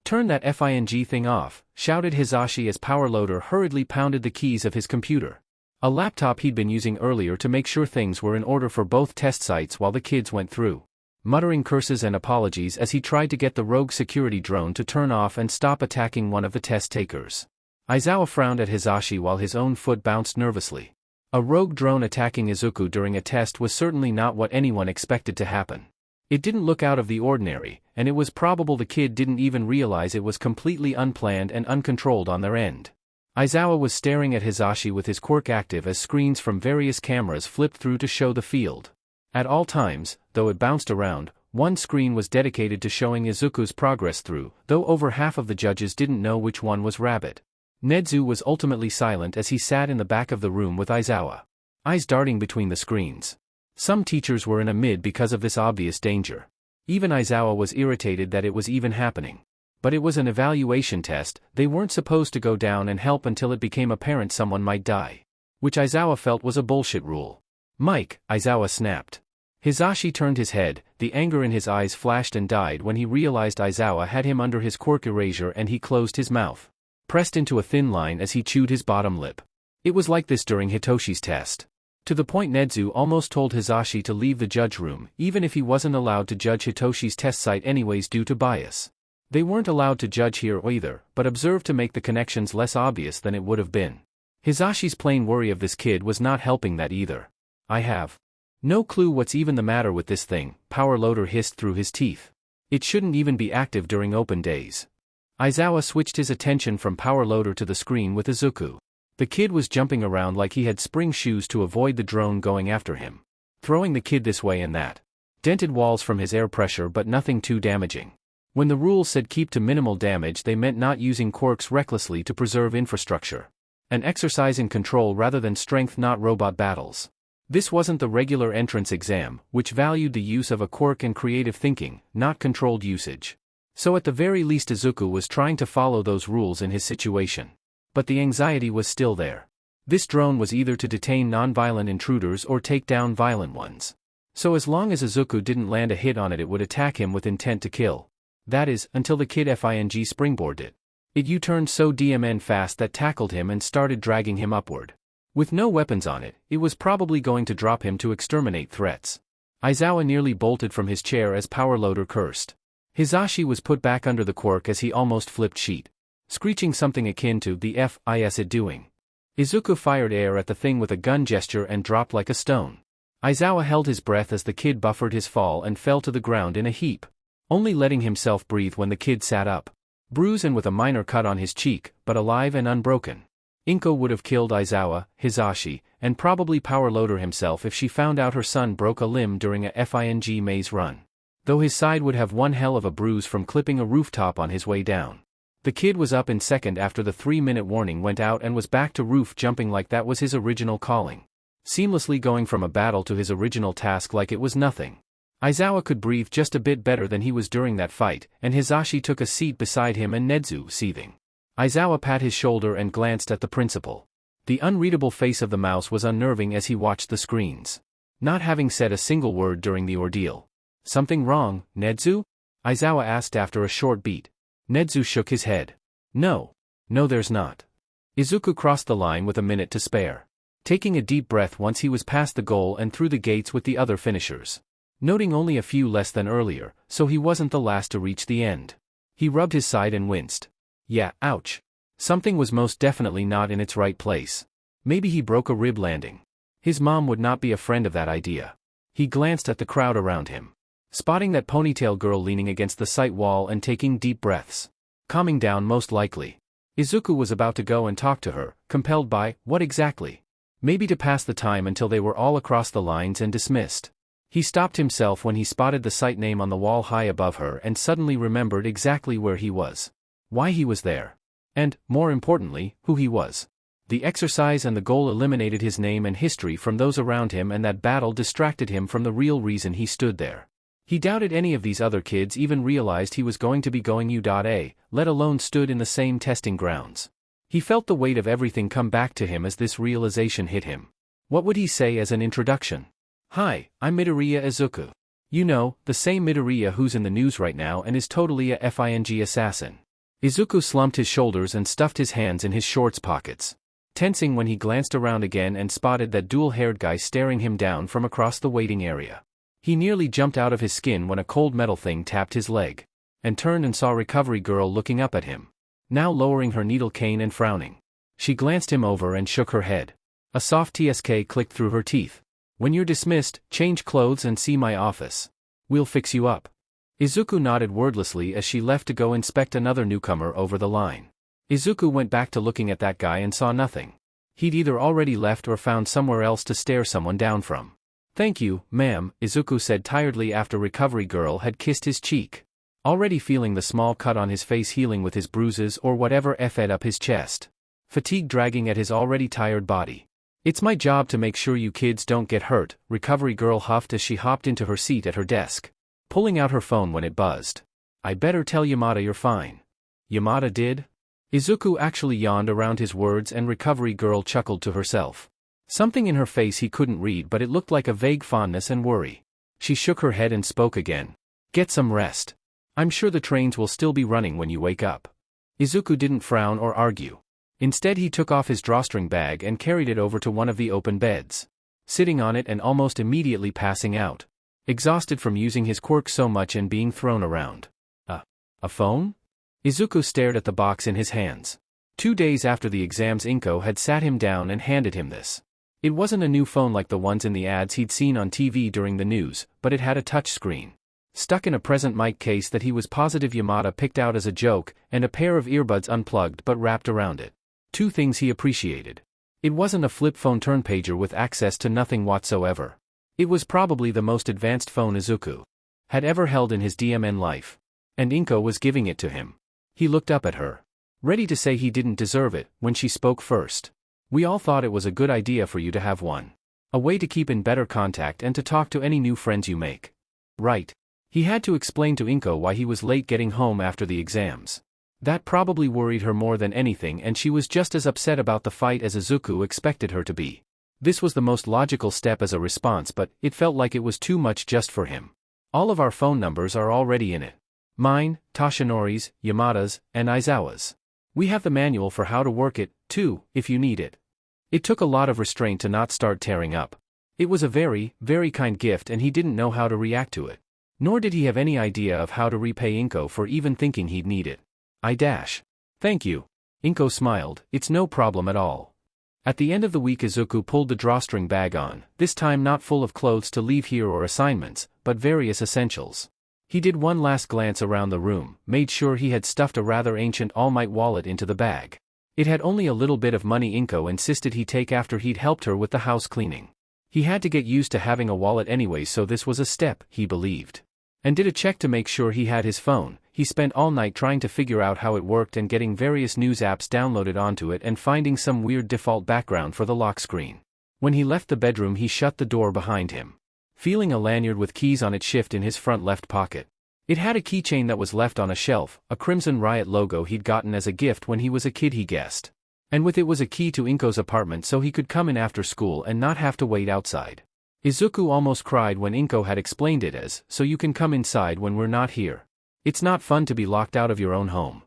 Turn that fing thing off, shouted Hisashi as Power Loader hurriedly pounded the keys of his computer. A laptop he'd been using earlier to make sure things were in order for both test sites while the kids went through. Muttering curses and apologies as he tried to get the rogue security drone to turn off and stop attacking one of the test takers. Aizawa frowned at Hisashi while his own foot bounced nervously. A rogue drone attacking Izuku during a test was certainly not what anyone expected to happen. It didn't look out of the ordinary, and it was probable the kid didn't even realize it was completely unplanned and uncontrolled on their end. Aizawa was staring at Hisashi with his quirk active as screens from various cameras flipped through to show the field. At all times, though it bounced around, one screen was dedicated to showing Izuku's progress through, though over half of the judges didn't know which one was Rabbit. Nedzu was ultimately silent as he sat in the back of the room with Aizawa, eyes darting between the screens. Some teachers were in a mid because of this obvious danger. Even Aizawa was irritated that it was even happening. But it was an evaluation test, they weren't supposed to go down and help until it became apparent someone might die. Which Aizawa felt was a bullshit rule. Mike, Aizawa snapped. Hisashi turned his head, the anger in his eyes flashed and died when he realized Aizawa had him under his quirk erasure and he closed his mouth. Pressed into a thin line as he chewed his bottom lip. It was like this during Hitoshi's test. To the point Nedzu almost told Hisashi to leave the judge room, even if he wasn't allowed to judge Hitoshi's test site anyways due to bias. They weren't allowed to judge here either, but observed to make the connections less obvious than it would have been. Hisashi's plain worry of this kid was not helping that either. I have no clue what's even the matter with this thing, Power Loader hissed through his teeth. It shouldn't even be active during open days. Aizawa switched his attention from Power Loader to the screen with Izuku. The kid was jumping around like he had spring shoes to avoid the drone going after him. Throwing the kid this way and that. Dented walls from his air pressure but nothing too damaging. When the rules said keep to minimal damage they meant not using quirks recklessly to preserve infrastructure. An exercise in control rather than strength, not robot battles. This wasn't the regular entrance exam, which valued the use of a quirk and creative thinking, not controlled usage. So at the very least Izuku was trying to follow those rules in his situation. But the anxiety was still there. This drone was either to detain non-violent intruders or take down violent ones. So as long as Izuku didn't land a hit on it, it would attack him with intent to kill. That is, until the kid FING springboarded it. It U-turned so DMN fast that tackled him and started dragging him upward. With no weapons on it, it was probably going to drop him to exterminate threats. Aizawa nearly bolted from his chair as Power Loader cursed. Hisashi was put back under the quirk as he almost flipped sheet. Screeching something akin to the F is it doing. Izuku fired air at the thing with a gun gesture and dropped like a stone. Aizawa held his breath as the kid buffered his fall and fell to the ground in a heap. Only letting himself breathe when the kid sat up. Bruised and with a minor cut on his cheek, but alive and unbroken. Inko would have killed Aizawa, Hisashi, and probably Power Loader himself if she found out her son broke a limb during a FING maze run. Though his side would have one hell of a bruise from clipping a rooftop on his way down. The kid was up in second after the 3-minute warning went out and was back to roof jumping like that was his original calling. Seamlessly going from a battle to his original task like it was nothing. Aizawa could breathe just a bit better than he was during that fight, and Hisashi took a seat beside him and Nedzu seething. Aizawa pat his shoulder and glanced at the principal. The unreadable face of the mouse was unnerving as he watched the screens. Not having said a single word during the ordeal. Something wrong, Nedzu? Aizawa asked after a short beat. Nedzu shook his head. No, there's not. Izuku crossed the line with a minute to spare. Taking a deep breath once he was past the goal and through the gates with the other finishers. Noting only a few less than earlier, so he wasn't the last to reach the end. He rubbed his side and winced. Yeah, ouch. Something was most definitely not in its right place. Maybe he broke a rib landing. His mom would not be a friend of that idea. He glanced at the crowd around him. Spotting that ponytail girl leaning against the site wall and taking deep breaths. Calming down most likely. Izuku was about to go and talk to her, compelled by, what exactly? Maybe to pass the time until they were all across the lines and dismissed. He stopped himself when he spotted the site name on the wall high above her and suddenly remembered exactly where he was. Why he was there. And, more importantly, who he was. The exercise and the goal eliminated his name and history from those around him, and that battle distracted him from the real reason he stood there. He doubted any of these other kids even realized he was going to be going U.A, let alone stood in the same testing grounds. He felt the weight of everything come back to him as this realization hit him. What would he say as an introduction? Hi, I'm Midoriya Izuku. You know, the same Midoriya who's in the news right now and is totally a FING assassin. Izuku slumped his shoulders and stuffed his hands in his shorts pockets. Tensing when he glanced around again and spotted that dual-haired guy staring him down from across the waiting area. He nearly jumped out of his skin when a cold metal thing tapped his leg. And turned and saw Recovery Girl looking up at him. Now lowering her needle cane and frowning. She glanced him over and shook her head. A soft TSK clicked through her teeth. When you're dismissed, change clothes and see my office. We'll fix you up. Izuku nodded wordlessly as she left to go inspect another newcomer over the line. Izuku went back to looking at that guy and saw nothing. He'd either already left or found somewhere else to stare someone down from. Thank you, ma'am, Izuku said tiredly after Recovery Girl had kissed his cheek. Already feeling the small cut on his face healing with his bruises or whatever fed up his chest. Fatigue dragging at his already tired body. It's my job to make sure you kids don't get hurt, Recovery Girl huffed as she hopped into her seat at her desk. pulling out her phone when it buzzed. I better tell Yamada you're fine. Yamada did? Izuku actually yawned around his words and recovery girl chuckled to herself. Something in her face he couldn't read, but it looked like a vague fondness and worry. She shook her head and spoke again. Get some rest. I'm sure the trains will still be running when you wake up. Izuku didn't frown or argue. Instead he took off his drawstring bag and carried it over to one of the open beds. Sitting on it and almost immediately passing out. Exhausted from using his quirk so much and being thrown around. A phone? Izuku stared at the box in his hands. 2 days after the exams Inko had sat him down and handed him this. It wasn't a new phone like the ones in the ads he'd seen on TV during the news, but it had a touch screen. Stuck in a present mic case that he was positive Yamada picked out as a joke, and a pair of earbuds unplugged but wrapped around it. 2 things he appreciated. It wasn't a flip phone turn-pager with access to nothing whatsoever. It was probably the most advanced phone Izuku had ever held in his DMN life. And Inko was giving it to him. He looked up at her. Ready to say he didn't deserve it, when she spoke first. We all thought it was a good idea for you to have one. A way to keep in better contact and to talk to any new friends you make. Right. He had to explain to Inko why he was late getting home after the exams. That probably worried her more than anything, and she was just as upset about the fight as Izuku expected her to be. This was the most logical step as a response, but it felt like it was too much just for him. All of our phone numbers are already in it. Mine, Toshinori's, Yamada's, and Aizawa's. We have the manual for how to work it, too, if you need it. It took a lot of restraint to not start tearing up. It was a very, very kind gift and he didn't know how to react to it. Nor did he have any idea of how to repay Inko for even thinking he'd need it. Thank you. Inko smiled, it's no problem at all. At the end of the week Izuku pulled the drawstring bag on, this time not full of clothes to leave here or assignments, but various essentials. He did one last glance around the room, made sure he had stuffed a rather ancient All Might wallet into the bag. It had only a little bit of money Inko insisted he take after he'd helped her with the house cleaning. He had to get used to having a wallet anyway, so this was a step, he believed. And did a check to make sure he had his phone. He spent all night trying to figure out how it worked and getting various news apps downloaded onto it and finding some weird default background for the lock screen. When he left the bedroom he shut the door behind him. Feeling a lanyard with keys on it shift in his front left pocket. It had a keychain that was left on a shelf, a Crimson Riot logo he'd gotten as a gift when he was a kid he guessed. And with it was a key to Inko's apartment so he could come in after school and not have to wait outside. Izuku almost cried when Inko had explained it as, so you can come inside when we're not here. It's not fun to be locked out of your own home.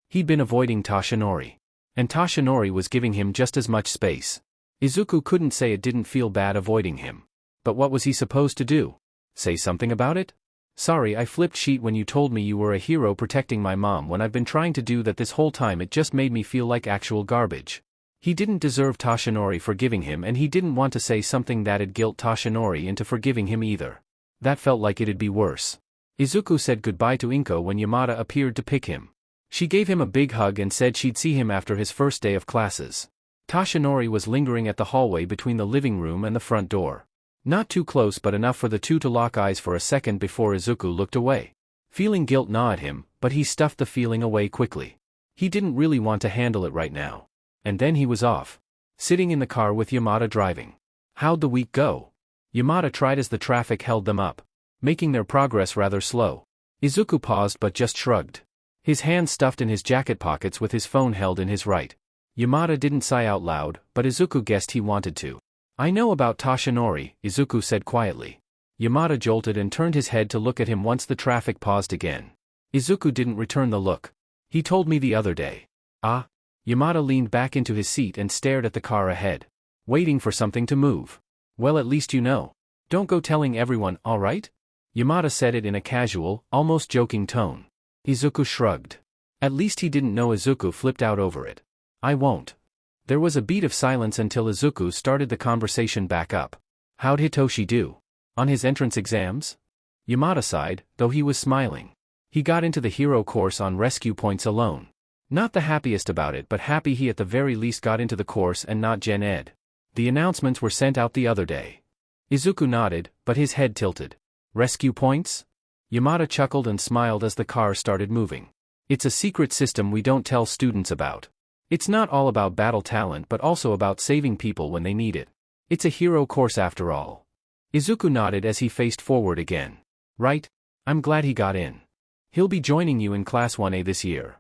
He'd been avoiding Toshinori. And Toshinori was giving him just as much space. Izuku couldn't say it didn't feel bad avoiding him. But what was he supposed to do? Say something about it? Sorry, I flipped sheet when you told me you were a hero protecting my mom when I've been trying to do that this whole time. It just made me feel like actual garbage. He didn't deserve Toshinori forgiving him and he didn't want to say something that'd guilt Toshinori into forgiving him either. That felt like it'd be worse. Izuku said goodbye to Inko when Yamada appeared to pick him. She gave him a big hug and said she'd see him after his first day of classes. Toshinori was lingering at the hallway between the living room and the front door. Not too close but enough for the two to lock eyes for a second before Izuku looked away. Feeling guilt gnawed at him, but he stuffed the feeling away quickly. He didn't really want to handle it right now. And then he was off. Sitting in the car with Yamada driving. How'd the week go? Yamada tried as the traffic held them up, making their progress rather slow. Izuku paused but just shrugged. His hands stuffed in his jacket pockets with his phone held in his right. Yamada didn't sigh out loud, but Izuku guessed he wanted to. I know about Toshinori, Izuku said quietly. Yamada jolted and turned his head to look at him once the traffic paused again. Izuku didn't return the look. He told me the other day. Ah? Yamada leaned back into his seat and stared at the car ahead. Waiting for something to move. Well, at least you know. Don't go telling everyone, alright? Yamada said it in a casual, almost joking tone. Izuku shrugged. At least he didn't know Izuku flipped out over it. I won't. There was a beat of silence until Izuku started the conversation back up. How'd Hitoshi do? On his entrance exams? Yamada sighed, though he was smiling. He got into the hero course on rescue points alone. Not the happiest about it, but happy he at the very least got into the course and not Gen Ed. The announcements were sent out the other day. Izuku nodded, but his head tilted. Rescue points? Yamada chuckled and smiled as the car started moving. It's a secret system we don't tell students about. It's not all about battle talent but also about saving people when they need it. It's a hero course after all. Izuku nodded as he faced forward again. Right? I'm glad he got in. He'll be joining you in Class 1A this year.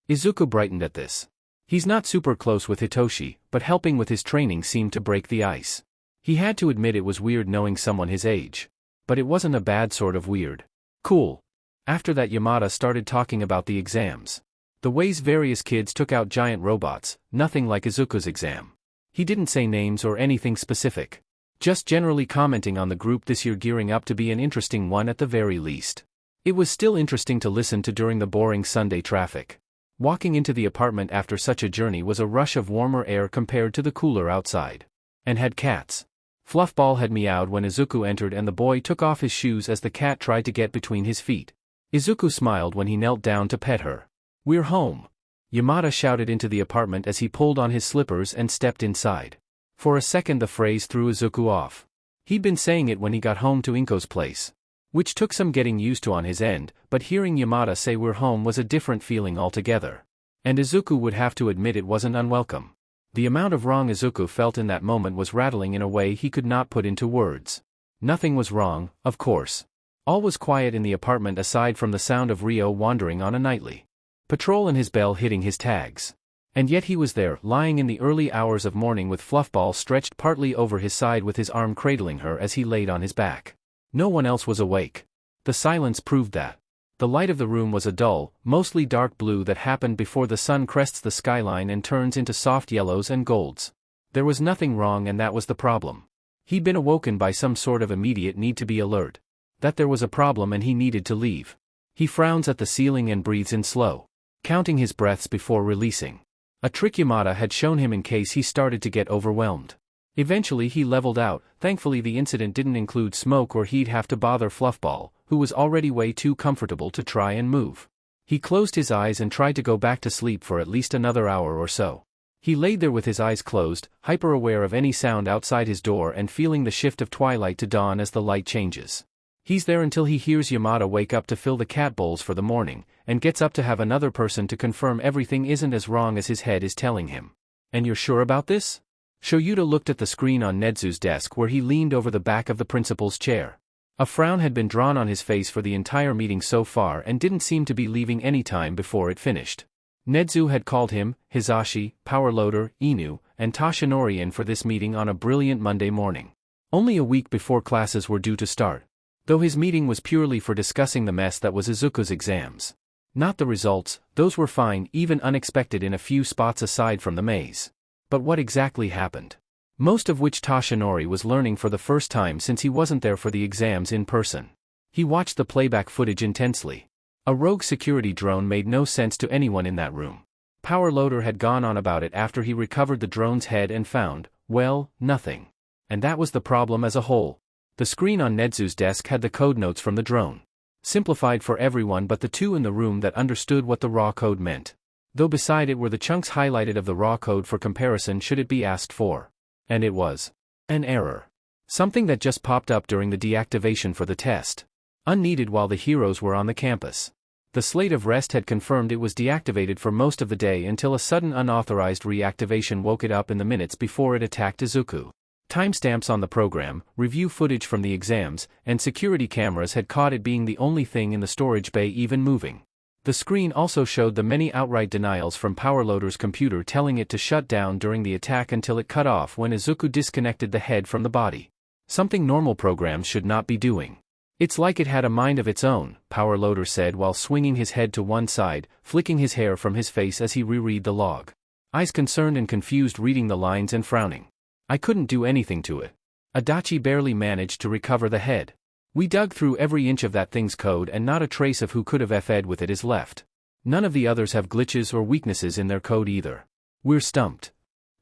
Izuku brightened at this. He's not super close with Hitoshi, but helping with his training seemed to break the ice. He had to admit it was weird knowing someone his age. But it wasn't a bad sort of weird. Cool. After that, Yamada started talking about the exams. The ways various kids took out giant robots, nothing like Izuku's exam. He didn't say names or anything specific. Just generally commenting on the group this year gearing up to be an interesting one at the very least. It was still interesting to listen to during the boring Sunday traffic. Walking into the apartment after such a journey was a rush of warmer air compared to the cooler outside. And had cats. Fluffball had meowed when Izuku entered and the boy took off his shoes as the cat tried to get between his feet. Izuku smiled when he knelt down to pet her. "We're home!" Yamada shouted into the apartment as he pulled on his slippers and stepped inside. For a second the phrase threw Izuku off. He'd been saying it when he got home to Inko's place. Which took some getting used to on his end, but hearing Yamada say "we're home" was a different feeling altogether. And Izuku would have to admit it wasn't unwelcome. The amount of wrong Izuku felt in that moment was rattling in a way he could not put into words. Nothing was wrong, of course. All was quiet in the apartment aside from the sound of Ryo wandering on a nightly patrol and his bell hitting his tags. And yet he was there, lying in the early hours of morning with Fluffball stretched partly over his side with his arm cradling her as he laid on his back. No one else was awake. The silence proved that. The light of the room was a dull, mostly dark blue that happened before the sun crests the skyline and turns into soft yellows and golds. There was nothing wrong, and that was the problem. He'd been awoken by some sort of immediate need to be alert. That there was a problem and he needed to leave. He frowns at the ceiling and breathes in slow, counting his breaths before releasing. A trick Yamada had shown him in case he started to get overwhelmed. Eventually he leveled out. Thankfully the incident didn't include smoke or he'd have to bother Fluffball, who was already way too comfortable to try and move. He closed his eyes and tried to go back to sleep for at least another hour or so. He laid there with his eyes closed, hyper-aware of any sound outside his door and feeling the shift of twilight to dawn as the light changes. He's there until he hears Yamada wake up to fill the cat bowls for the morning, and gets up to have another person to confirm everything isn't as wrong as his head is telling him. "And you're sure about this?" Shoyuta looked at the screen on Nedzu's desk where he leaned over the back of the principal's chair. A frown had been drawn on his face for the entire meeting so far and didn't seem to be leaving any time before it finished. Nedzu had called him, Hisashi, Powerloader, Inu, and Tashinori in for this meeting on a brilliant Monday morning. Only a week before classes were due to start. Though his meeting was purely for discussing the mess that was Izuku's exams. Not the results, those were fine, even unexpected in a few spots aside from the maze. But what exactly happened? Most of which Tashinori was learning for the first time since he wasn't there for the exams in person. He watched the playback footage intensely. A rogue security drone made no sense to anyone in that room. Powerloader had gone on about it after he recovered the drone's head and found, well, nothing. And that was the problem as a whole. The screen on Nedzu's desk had the code notes from the drone. Simplified for everyone but the two in the room that understood what the raw code meant. Though beside it were the chunks highlighted of the raw code for comparison should it be asked for. And it was an error. Something that just popped up during the deactivation for the test. Unneeded while the heroes were on the campus. The slate of rest had confirmed it was deactivated for most of the day until a sudden unauthorized reactivation woke it up in the minutes before it attacked Izuku. Timestamps on the program, review footage from the exams, and security cameras had caught it being the only thing in the storage bay even moving. The screen also showed the many outright denials from Powerloader's computer telling it to shut down during the attack until it cut off when Izuku disconnected the head from the body. Something normal programs should not be doing. "It's like it had a mind of its own," Powerloader said while swinging his head to one side, flicking his hair from his face as he reread the log. Eyes concerned and confused reading the lines and frowning. "I couldn't do anything to it. Adachi barely managed to recover the head. We dug through every inch of that thing's code and not a trace of who could have f'd with it is left. None of the others have glitches or weaknesses in their code either. We're stumped."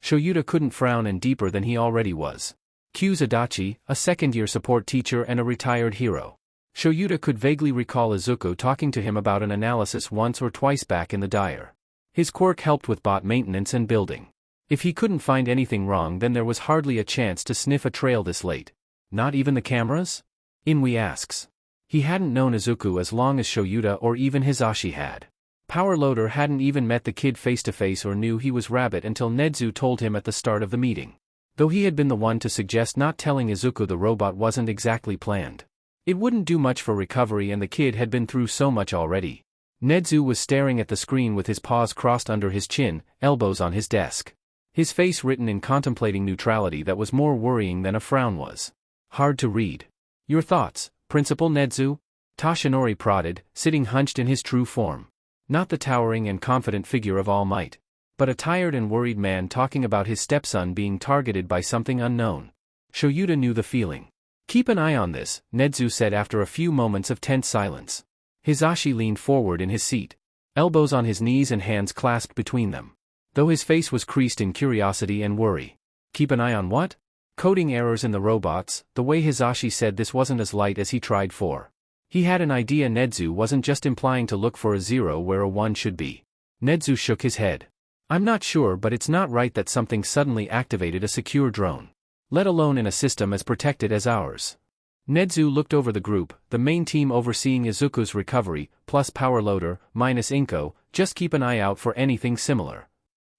Shoyuta couldn't frown any deeper than he already was. Q's Adachi, a second-year support teacher and a retired hero. Shoyuta could vaguely recall Izuku talking to him about an analysis once or twice back in the Dire. His quirk helped with bot maintenance and building. If he couldn't find anything wrong then there was hardly a chance to sniff a trail this late. Not even the cameras? Inui asks. He hadn't known Izuku as long as Shoyuta or even Hisashi had. Powerloader hadn't even met the kid face-to-face or knew he was Rabbit until Nedzu told him at the start of the meeting. Though he had been the one to suggest not telling Izuku the robot wasn't exactly planned. It wouldn't do much for recovery and the kid had been through so much already. Nezu was staring at the screen with his paws crossed under his chin, elbows on his desk. His face written in contemplating neutrality that was more worrying than a frown was. Hard to read. Your thoughts, Principal Nezu? Toshinori prodded, sitting hunched in his true form. Not the towering and confident figure of All Might, but a tired and worried man talking about his stepson being targeted by something unknown. Shoyuta knew the feeling. Keep an eye on this, Nezu said after a few moments of tense silence. Hisashi leaned forward in his seat, elbows on his knees and hands clasped between them, though his face was creased in curiosity and worry. Keep an eye on what? Coding errors in the robots. The way Hisashi said this wasn't as light as he tried for. He had an idea Nezu wasn't just implying to look for a 0 where a 1 should be. Nezu shook his head. I'm not sure, but it's not right that something suddenly activated a secure drone, let alone in a system as protected as ours. Nezu looked over the group, the main team overseeing Izuku's recovery, plus Power Loader, minus Inko. Just keep an eye out for anything similar.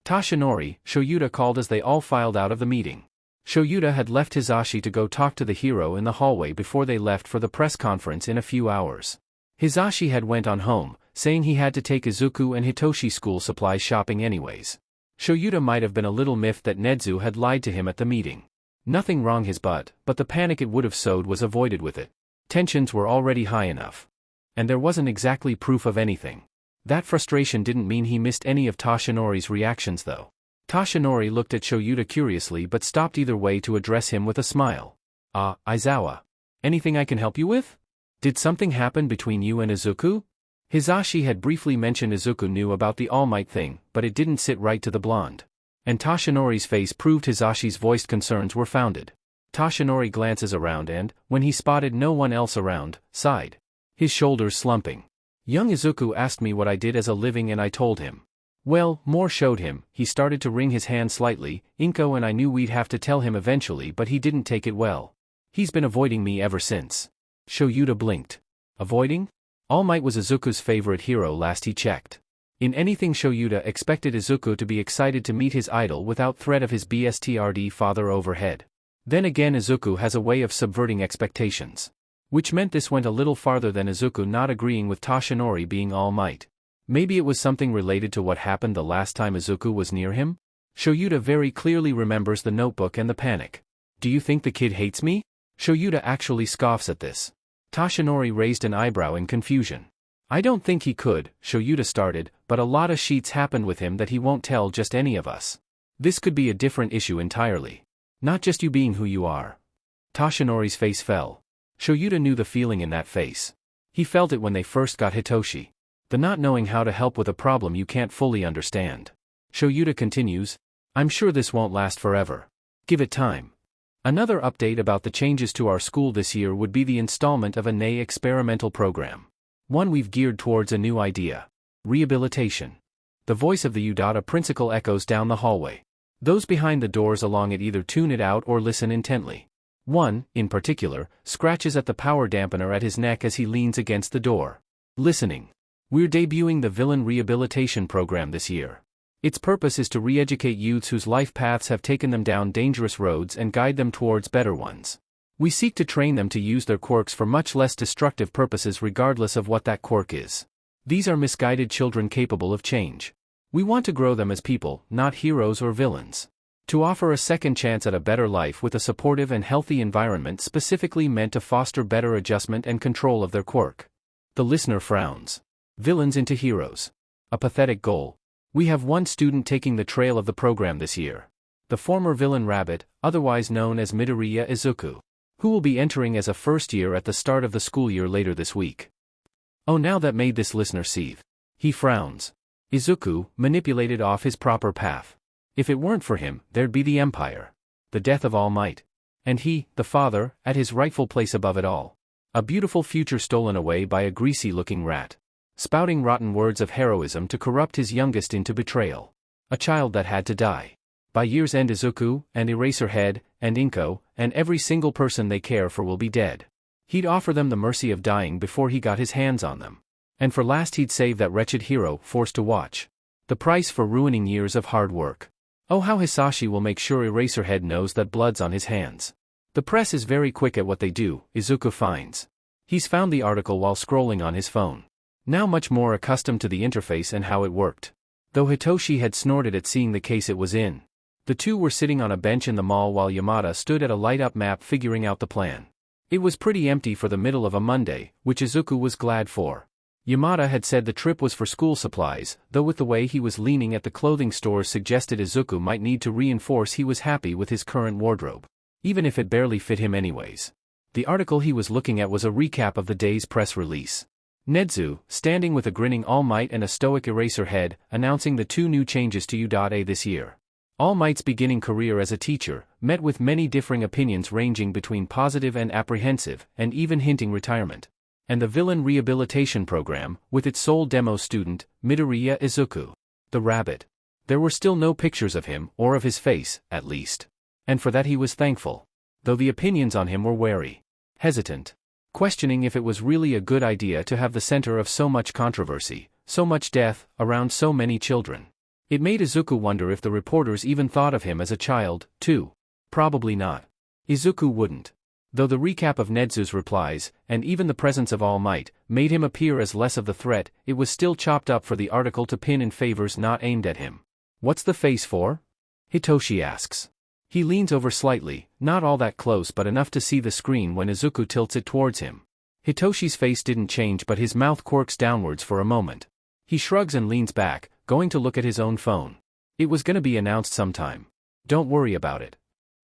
Toshinori, Shoyuta called as they all filed out of the meeting. Shoyuta had left Hisashi to go talk to the hero in the hallway before they left for the press conference in a few hours. Hisashi had went on home, saying he had to take Izuku and Hitoshi school supplies shopping anyways. Shoyuta might have been a little miffed that Nezu had lied to him at the meeting. Nothing wrong his butt, but the panic it would have sowed was avoided with it. Tensions were already high enough. And there wasn't exactly proof of anything. That frustration didn't mean he missed any of Toshinori's reactions though. Toshinori looked at Shoyuta curiously but stopped either way to address him with a smile. Aizawa. Anything I can help you with? Did something happen between you and Izuku? Hisashi had briefly mentioned Izuku knew about the All Might thing, but it didn't sit right to the blonde. And Toshinori's face proved Hisashi's voiced concerns were founded. Toshinori glances around and, when he spotted no one else around, sighed. His shoulders slumping. Young Izuku asked me what I did as a living and I told him. Well, more showed him. He started to wring his hand slightly. Inko and I knew we'd have to tell him eventually, but he didn't take it well. He's been avoiding me ever since. Shoyuta blinked. Avoiding? All Might was Izuku's favorite hero last he checked. In anything Shoyuta expected Izuku to be excited to meet his idol without threat of his BSTRD father overhead. Then again Izuku has a way of subverting expectations. Which meant this went a little farther than Izuku not agreeing with Toshinori being All Might. Maybe it was something related to what happened the last time Izuku was near him? Shoyuta very clearly remembers the notebook and the panic. Do you think the kid hates me? Shoyuta actually scoffs at this. Toshinori raised an eyebrow in confusion. I don't think he could, Shoyuta started, but a lot of sheets happened with him that he won't tell just any of us. This could be a different issue entirely. Not just you being who you are. Toshinori's face fell. Shoyuta knew the feeling in that face. He felt it when they first got Hitoshi. The not knowing how to help with a problem you can't fully understand. Shoyuta continues, I'm sure this won't last forever. Give it time. Another update about the changes to our school this year would be the installment of a NEI experimental program. One we've geared towards a new idea. Rehabilitation. The voice of the Udata principal echoes down the hallway. Those behind the doors along it either tune it out or listen intently. One, in particular, scratches at the power dampener at his neck as he leans against the door. Listening. We're debuting the Villain Rehabilitation Program this year. Its purpose is to re-educate youths whose life paths have taken them down dangerous roads and guide them towards better ones. We seek to train them to use their quirks for much less destructive purposes regardless of what that quirk is. These are misguided children capable of change. We want to grow them as people, not heroes or villains. To offer a second chance at a better life with a supportive and healthy environment specifically meant to foster better adjustment and control of their quirk. The listener frowns. Villains into heroes. A pathetic goal. We have one student taking the trail of the program this year. The former villain Rabbit, otherwise known as Midoriya Izuku, who will be entering as a first year at the start of the school year later this week. Oh, now that made this listener seethe. He frowns. Izuku, manipulated off his proper path. If it weren't for him, there'd be the Empire. The death of All Might. And he, the father, at his rightful place above it all. A beautiful future stolen away by a greasy-looking rat. Spouting rotten words of heroism to corrupt his youngest into betrayal. A child that had to die. By year's end Izuku, and Eraserhead, and Inko, and every single person they care for will be dead. He'd offer them the mercy of dying before he got his hands on them. And for last he'd save that wretched hero forced to watch. The price for ruining years of hard work. Oh, how Hisashi will make sure Eraserhead knows that blood's on his hands. The press is very quick at what they do, Izuku finds. He's found the article while scrolling on his phone. Now much more accustomed to the interface and how it worked. Though Hitoshi had snorted at seeing the case it was in. The two were sitting on a bench in the mall while Yamada stood at a light-up map figuring out the plan. It was pretty empty for the middle of a Monday, which Izuku was glad for. Yamada had said the trip was for school supplies, though with the way he was leaning at the clothing stores suggested Izuku might need to reinforce he was happy with his current wardrobe. Even if it barely fit him anyways. The article he was looking at was a recap of the day's press release. Nezu, standing with a grinning All Might and a stoic Eraserhead, announcing the 2 new changes to U.A this year. All Might's beginning career as a teacher, met with many differing opinions ranging between positive and apprehensive, and even hinting retirement. And the villain rehabilitation program, with its sole demo student, Midoriya Izuku. The rabbit. There were still no pictures of him, or of his face, at least. And for that he was thankful. Though the opinions on him were wary. Hesitant. Questioning if it was really a good idea to have the center of so much controversy, so much death, around so many children. It made Izuku wonder if the reporters even thought of him as a child, too. Probably not. Izuku wouldn't. Though the recap of Nezu's replies, and even the presence of All Might, made him appear as less of the threat, it was still chopped up for the article to pin in favors not aimed at him. What's the face for? Hitoshi asks. He leans over slightly, not all that close but enough to see the screen when Izuku tilts it towards him. Hitoshi's face didn't change but his mouth quirks downwards for a moment. He shrugs and leans back, going to look at his own phone. It was gonna be announced sometime. Don't worry about it.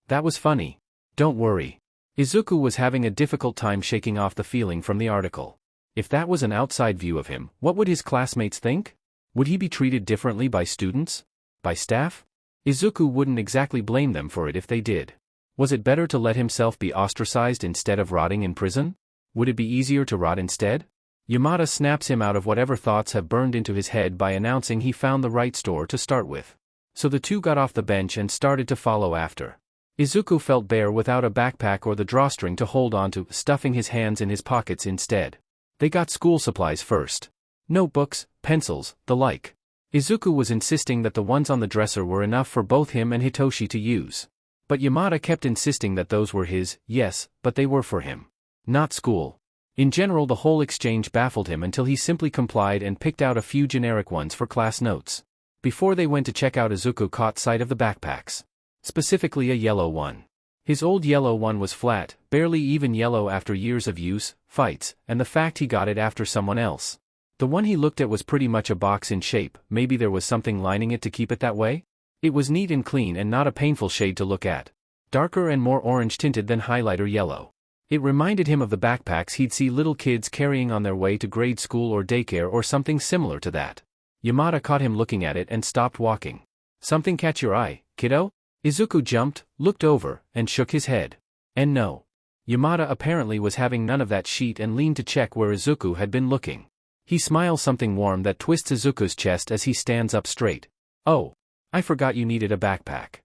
That was funny. Don't worry. Izuku was having a difficult time shaking off the feeling from the article. If that was an outside view of him, what would his classmates think? Would he be treated differently by students? By staff? Izuku wouldn't exactly blame them for it if they did. Was it better to let himself be ostracized instead of rotting in prison? Would it be easier to rot instead? Yamada snaps him out of whatever thoughts have burned into his head by announcing he found the right store to start with. So the two got off the bench and started to follow after. Izuku felt bare without a backpack or the drawstring to hold onto, stuffing his hands in his pockets instead. They got school supplies first. Notebooks, pencils, the like. Izuku was insisting that the ones on the dresser were enough for both him and Hitoshi to use. But Yamada kept insisting that those were his, yes, but they were for him. Not school. In general the whole exchange baffled him until he simply complied and picked out a few generic ones for class notes. Before they went to check out, Izuku caught sight of the backpacks. Specifically a yellow one. His old yellow one was flat, barely even yellow after years of use, fights, and the fact he got it after someone else. The one he looked at was pretty much a box in shape, maybe there was something lining it to keep it that way? It was neat and clean and not a painful shade to look at. Darker and more orange tinted than highlighter yellow. It reminded him of the backpacks he'd see little kids carrying on their way to grade school or daycare or something similar to that. Yamada caught him looking at it and stopped walking. Something catch your eye, kiddo? Izuku jumped, looked over, and shook his head. And no. Yamada apparently was having none of that sheet and leaned to check where Izuku had been looking. He smiles something warm that twists Izuku's chest as he stands up straight. Oh. I forgot you needed a backpack.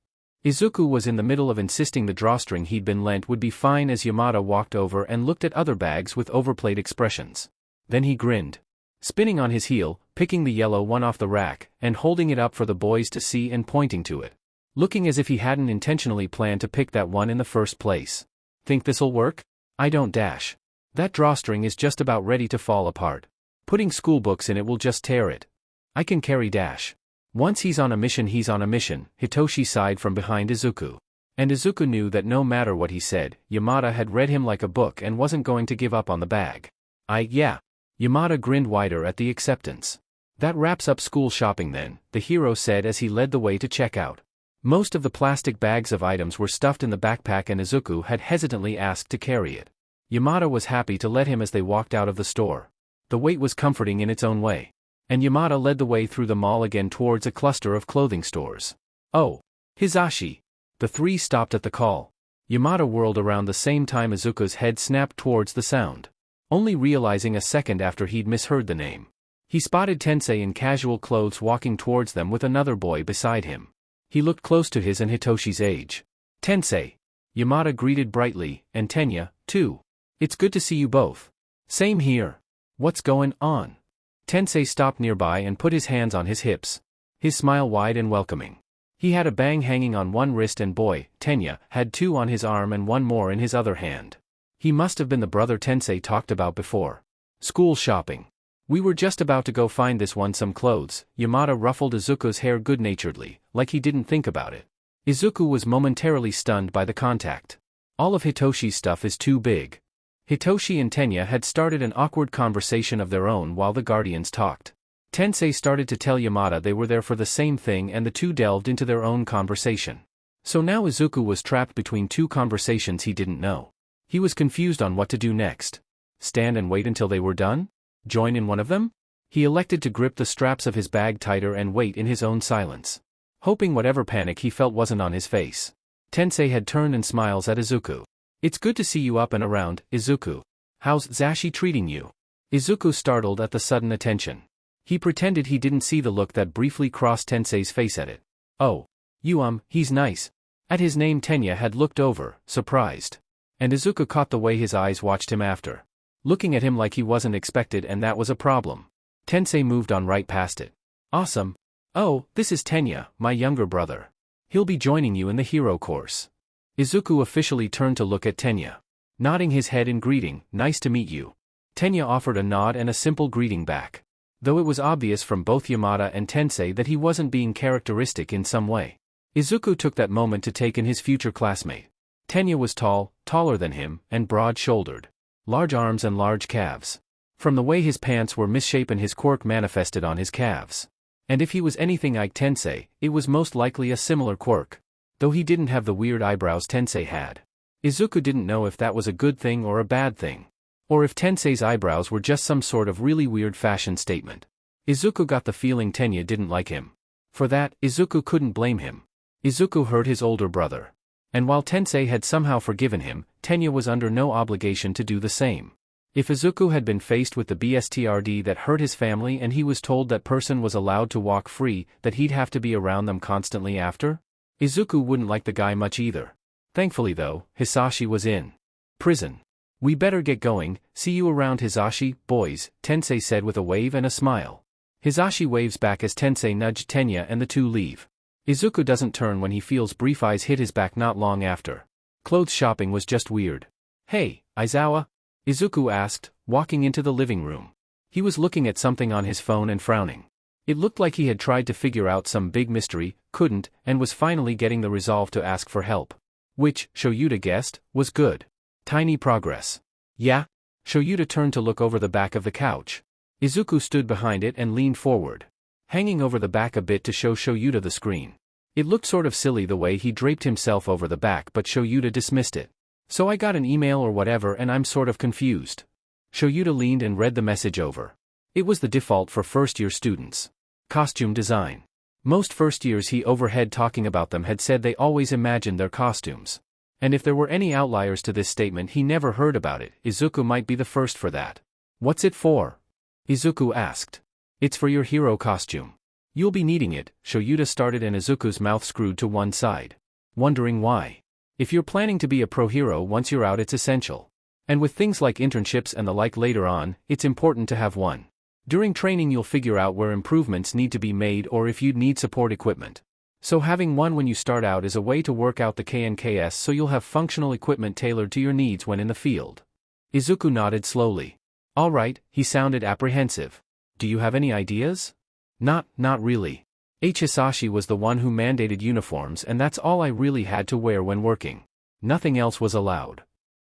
Izuku was in the middle of insisting the drawstring he'd been lent would be fine as Yamada walked over and looked at other bags with overplayed expressions. Then he grinned. Spinning on his heel, picking the yellow one off the rack, and holding it up for the boys to see and pointing to it. Looking as if he hadn't intentionally planned to pick that one in the first place. Think this'll work? I don't dash. That drawstring is just about ready to fall apart. Putting school books in it will just tear it. I can carry dash. Once he's on a mission, Hitoshi sighed from behind Izuku. And Izuku knew that no matter what he said, Yamada had read him like a book and wasn't going to give up on the bag. Yeah. Yamada grinned wider at the acceptance. That wraps up school shopping then, the hero said as he led the way to check out. Most of the plastic bags of items were stuffed in the backpack and Izuku had hesitantly asked to carry it. Yamada was happy to let him as they walked out of the store. The weight was comforting in its own way. And Yamada led the way through the mall again towards a cluster of clothing stores. Oh. Hisashi. The three stopped at the call. Yamada whirled around the same time Izuku's head snapped towards the sound. Only realizing a second after he'd misheard the name. He spotted Tensei in casual clothes walking towards them with another boy beside him. He looked close to his and Hitoshi's age. Tensei. Yamada greeted brightly, and Tenya, too. It's good to see you both. Same here. What's going on? Tensei stopped nearby and put his hands on his hips. His smile wide and welcoming. He had a bang hanging on one wrist and boy, Tenya, had two on his arm and one more in his other hand. He must have been the brother Tensei talked about before. School shopping. We were just about to go find this one some clothes. Yamada ruffled Izuku's hair good-naturedly, like he didn't think about it. Izuku was momentarily stunned by the contact. All of Hitoshi's stuff is too big. Hitoshi and Tenya had started an awkward conversation of their own while the Guardians talked. Tensei started to tell Yamada they were there for the same thing and the two delved into their own conversation. So now Izuku was trapped between two conversations he didn't know. He was confused on what to do next. Stand and wait until they were done? Join in one of them? He elected to grip the straps of his bag tighter and wait in his own silence, hoping whatever panic he felt wasn't on his face. Tensei had turned and smiles at Izuku. It's good to see you up and around, Izuku. How's Zashi treating you? Izuku startled at the sudden attention. He pretended he didn't see the look that briefly crossed Tensei's face at it. Oh. He's nice. At his name Tenya had looked over, surprised. And Izuku caught the way his eyes watched him after. Looking at him like he wasn't expected, and that was a problem. Tensei moved on right past it. Awesome. Oh, this is Tenya, my younger brother. He'll be joining you in the hero course. Izuku officially turned to look at Tenya. Nodding his head in greeting, nice to meet you. Tenya offered a nod and a simple greeting back. Though it was obvious from both Yamada and Tensei that he wasn't being characteristic in some way. Izuku took that moment to take in his future classmate. Tenya was tall, taller than him, and broad-shouldered. Large arms and large calves. From the way his pants were misshapen, his quirk manifested on his calves. And if he was anything like Tensei, it was most likely a similar quirk. Though he didn't have the weird eyebrows Tensei had. Izuku didn't know if that was a good thing or a bad thing. Or if Tensei's eyebrows were just some sort of really weird fashion statement. Izuku got the feeling Tenya didn't like him. For that, Izuku couldn't blame him. Izuku hurt his older brother. And while Tensei had somehow forgiven him, Tenya was under no obligation to do the same. If Izuku had been faced with the BSTRD that hurt his family and he was told that person was allowed to walk free, that he'd have to be around them constantly after? Izuku wouldn't like the guy much either. Thankfully though, Hisashi was in prison. We better get going, see you around Hisashi, boys, Tensei said with a wave and a smile. Hisashi waves back as Tensei nudged Tenya and the two leave. Izuku doesn't turn when he feels brief eyes hit his back not long after. Clothes shopping was just weird. Hey, Aizawa? Izuku asked, walking into the living room. He was looking at something on his phone and frowning. It looked like he had tried to figure out some big mystery, couldn't, and was finally getting the resolve to ask for help. Which, Shoyuta guessed, was good. Tiny progress. Yeah? Shoyuta turned to look over the back of the couch. Izuku stood behind it and leaned forward, hanging over the back a bit to show Shoyuta the screen. It looked sort of silly the way he draped himself over the back, but Shoyuta dismissed it. So I got an email or whatever and I'm sort of confused. Shoyuta leaned and read the message over. It was the default for first-year students. Costume design. Most first years he overheard talking about them had said they always imagined their costumes. And if there were any outliers to this statement he never heard about it, Izuku might be the first for that. What's it for? Izuku asked. It's for your hero costume. You'll be needing it, Shoyuta started and Izuku's mouth screwed to one side. Wondering why. If you're planning to be a pro hero once you're out, it's essential. And with things like internships and the like later on, it's important to have one. During training you'll figure out where improvements need to be made or if you'd need support equipment. So having one when you start out is a way to work out the KNKS so you'll have functional equipment tailored to your needs when in the field. Izuku nodded slowly. All right, he sounded apprehensive. Do you have any ideas? Not really. Hisashi was the one who mandated uniforms and that's all I really had to wear when working. Nothing else was allowed.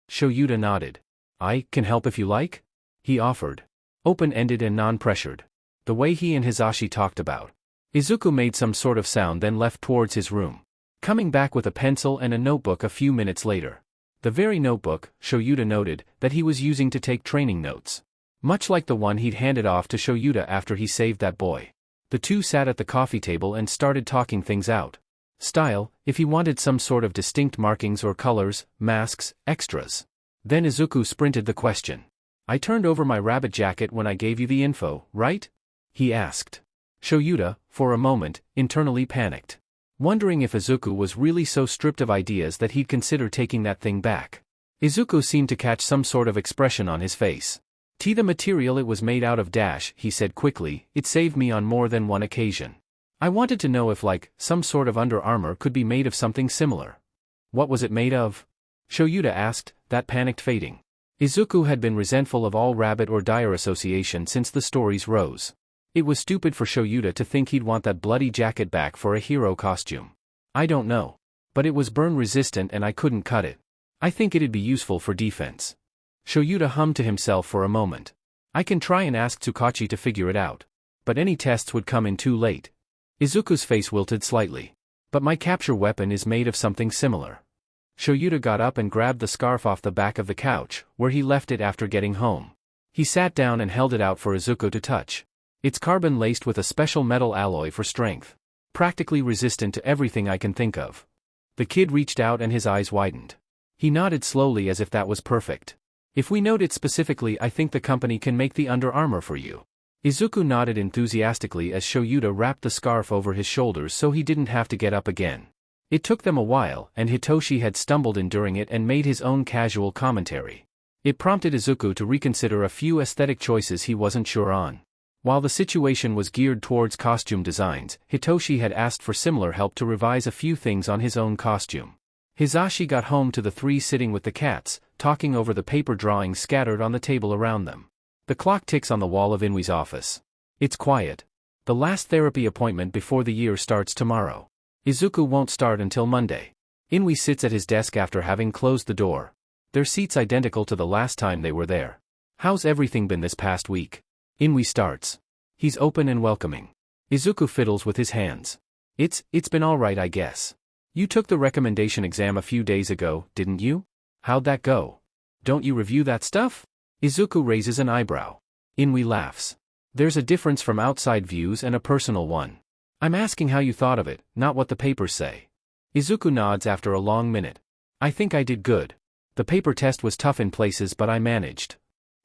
Shoyuta nodded. I can help if you like? He offered. Open-ended and non-pressured. The way he and Hisashi talked about. Izuku made some sort of sound then left towards his room. Coming back with a pencil and a notebook a few minutes later. The very notebook, Shoyuta noted, that he was using to take training notes. Much like the one he'd handed off to Shoyuta after he saved that boy. The two sat at the coffee table and started talking things out. Style, if he wanted some sort of distinct markings or colors, masks, extras. Then Izuku sprinted the question. I turned over my rabbit jacket when I gave you the info, right? He asked. Shoyuta, for a moment, internally panicked. Wondering if Izuku was really so stripped of ideas that he'd consider taking that thing back. Izuku seemed to catch some sort of expression on his face. The material it was made out of he said quickly, it saved me on more than one occasion. I wanted to know if some sort of under armor could be made of something similar. What was it made of? Shoyuta asked, that panicked fading. Izuku had been resentful of all rabbit or dire association since the stories rose. It was stupid for Shoyuta to think he'd want that bloody jacket back for a hero costume. I don't know. But it was burn resistant and I couldn't cut it. I think it'd be useful for defense. Shoyuta hummed to himself for a moment. I can try and ask Tsukachi to figure it out. But any tests would come in too late. Izuku's face wilted slightly. But my capture weapon is made of something similar. Shoyuta got up and grabbed the scarf off the back of the couch, where he left it after getting home. He sat down and held it out for Izuku to touch. It's carbon laced with a special metal alloy for strength. Practically resistant to everything I can think of. The kid reached out and his eyes widened. He nodded slowly as if that was perfect. If we note it specifically, I think the company can make the under armor for you. Izuku nodded enthusiastically as Shoyuta wrapped the scarf over his shoulders so he didn't have to get up again. It took them a while, and Hitoshi had stumbled enduring it and made his own casual commentary. It prompted Izuku to reconsider a few aesthetic choices he wasn't sure on. While the situation was geared towards costume designs, Hitoshi had asked for similar help to revise a few things on his own costume. Hisashi got home to the three sitting with the cats, talking over the paper drawings scattered on the table around them. The clock ticks on the wall of Inwi's office. It's quiet. The last therapy appointment before the year starts tomorrow. Izuku won't start until Monday. Inwi sits at his desk after having closed the door. Their seat's identical to the last time they were there. How's everything been this past week? Inwi starts. He's open and welcoming. Izuku fiddles with his hands. It's been alright, I guess. You took the recommendation exam a few days ago, didn't you? How'd that go? Don't you review that stuff? Izuku raises an eyebrow. Inwi laughs. There's a difference from outside views and a personal one. I'm asking how you thought of it, not what the papers say. Izuku nods after a long minute. I think I did good. The paper test was tough in places but I managed.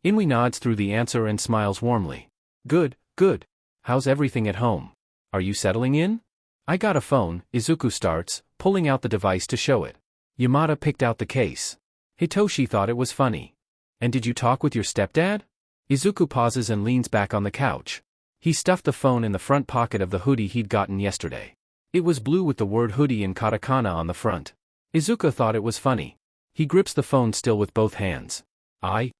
Inwi nods through the answer and smiles warmly. Good, good. How's everything at home? Are you settling in? I got a phone, Izuku starts, pulling out the device to show it. Yamada picked out the case. Hitoshi thought it was funny. And did you talk with your stepdad? Izuku pauses and leans back on the couch. He stuffed the phone in the front pocket of the hoodie he'd gotten yesterday. It was blue with the word hoodie in katakana on the front. Izuku thought it was funny. He grips the phone still with both hands. I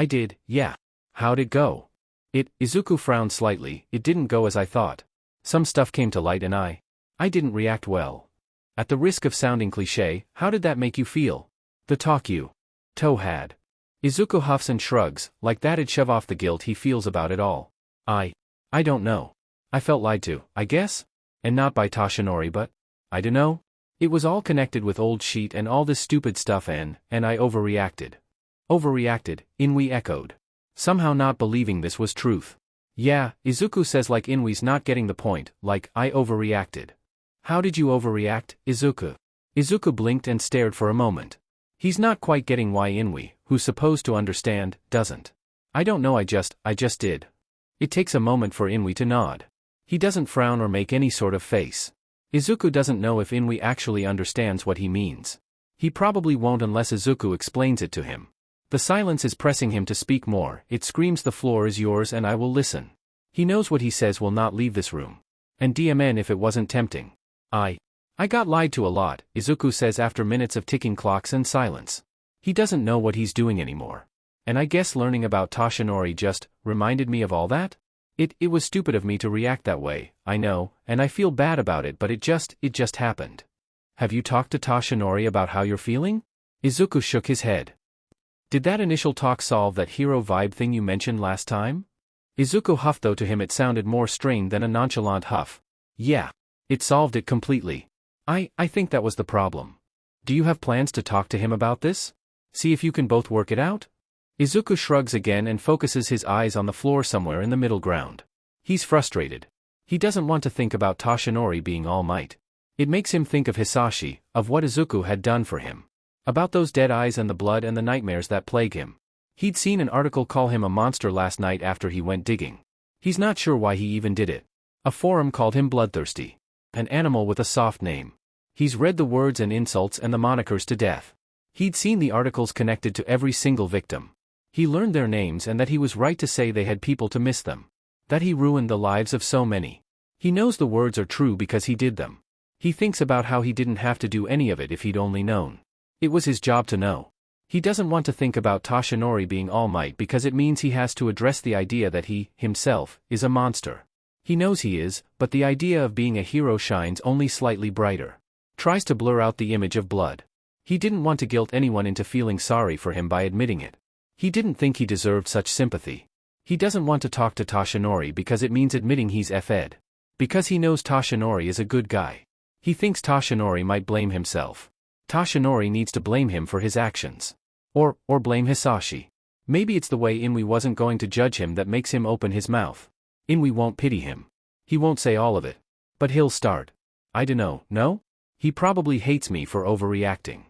did, yeah. How'd it go? Izuku frowned slightly. It didn't go as I thought. Some stuff came to light and I didn't react well. At the risk of sounding cliché, how did that make you feel? The talk you had. Izuku huffs and shrugs, like that'd shove off the guilt he feels about it all. I don't know. I felt lied to, I guess? And not by Toshinori but, I dunno. It was all connected with old sheet and all this stupid stuff and I overreacted. Overreacted, Inwi echoed. Somehow not believing this was truth. Yeah, Izuku says like Inwi's not getting the point, like I overreacted. How did you overreact, Izuku? Izuku blinked and stared for a moment. He's not quite getting why Inwi, who's supposed to understand, doesn't. I don't know, I just did. It takes a moment for Inwi to nod. He doesn't frown or make any sort of face. Izuku doesn't know if Inwi actually understands what he means. He probably won't unless Izuku explains it to him. The silence is pressing him to speak more. It screams the floor is yours and I will listen. He knows what he says will not leave this room. And DMN if it wasn't tempting. I got lied to a lot, Izuku says after minutes of ticking clocks and silence. He doesn't know what he's doing anymore. And I guess learning about Toshinori just reminded me of all that? It was stupid of me to react that way, I know, and I feel bad about it but it just happened. Have you talked to Toshinori about how you're feeling? Izuku shook his head. Did that initial talk solve that hero vibe thing you mentioned last time? Izuku huffed, though to him it sounded more strained than a nonchalant huff. Yeah. It solved it completely. I think that was the problem. Do you have plans to talk to him about this? See if you can both work it out? Izuku shrugs again and focuses his eyes on the floor somewhere in the middle ground. He's frustrated. He doesn't want to think about Toshinori being All Might. It makes him think of Hisashi, of what Izuku had done for him. About those dead eyes and the blood and the nightmares that plague him. He'd seen an article call him a monster last night after he went digging. He's not sure why he even did it. A forum called him bloodthirsty. An animal with a soft name. He's read the words and insults and the monikers to death. He'd seen the articles connected to every single victim. He learned their names and that he was right to say they had people to miss them. That he ruined the lives of so many. He knows the words are true because he did them. He thinks about how he didn't have to do any of it if he'd only known. It was his job to know. He doesn't want to think about Toshinori being All Might because it means he has to address the idea that he, himself, is a monster. He knows he is, but the idea of being a hero shines only slightly brighter. Tries to blur out the image of blood. He didn't want to guilt anyone into feeling sorry for him by admitting it. He didn't think he deserved such sympathy. He doesn't want to talk to Toshinori because it means admitting he's F'd. Because he knows Toshinori is a good guy. He thinks Toshinori might blame himself. Toshinori needs to blame him for his actions. Or blame Hisashi. Maybe it's the way Inui wasn't going to judge him that makes him open his mouth. Inui won't pity him. He won't say all of it. But he'll start. I dunno, no? He probably hates me for overreacting.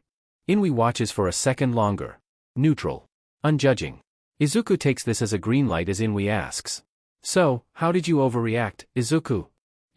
Inui watches for a second longer. Neutral. Unjudging. Izuku takes this as a green light as Inui asks. So, how did you overreact, Izuku?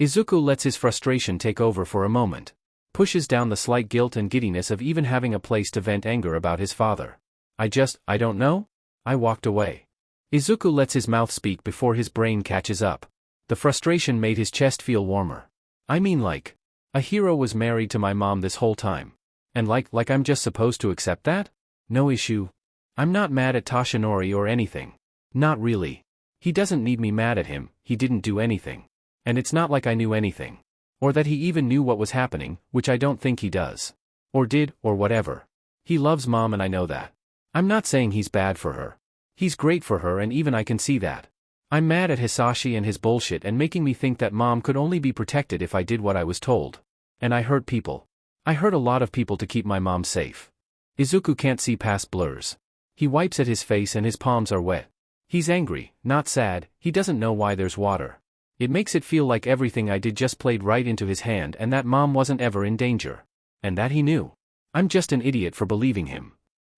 Izuku lets his frustration take over for a moment. Pushes down the slight guilt and giddiness of even having a place to vent anger about his father. I don't know? I walked away. Izuku lets his mouth speak before his brain catches up. The frustration made his chest feel warmer. I mean like, a hero was married to my mom this whole time. And like I'm just supposed to accept that? No issue. I'm not mad at Toshinori or anything. Not really. He doesn't need me mad at him, he didn't do anything. And it's not like I knew anything. Or that he even knew what was happening, which I don't think he does. Or did, or whatever. He loves mom and I know that. I'm not saying he's bad for her. He's great for her and even I can see that. I'm mad at Hisashi and his bullshit and making me think that mom could only be protected if I did what I was told. And I hurt people. I hurt a lot of people to keep my mom safe. Izuku can't see past blurs. He wipes at his face and his palms are wet. He's angry, not sad, he doesn't know why there's water. It makes it feel like everything I did just played right into his hand and that mom wasn't ever in danger. And that he knew. I'm just an idiot for believing him.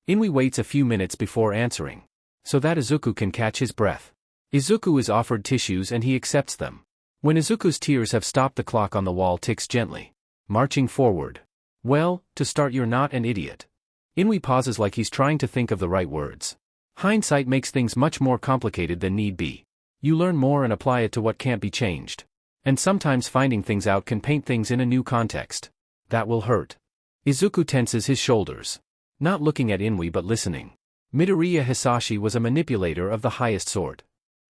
Inui waits a few minutes before answering. So that Izuku can catch his breath. Izuku is offered tissues and he accepts them. When Izuku's tears have stopped, the clock on the wall ticks gently. Marching forward. Well, to start, you're not an idiot. Inui pauses like he's trying to think of the right words. Hindsight makes things much more complicated than need be. You learn more and apply it to what can't be changed. And sometimes finding things out can paint things in a new context. That will hurt. Izuku tenses his shoulders. Not looking at Inui but listening. Midoriya Hisashi was a manipulator of the highest sort.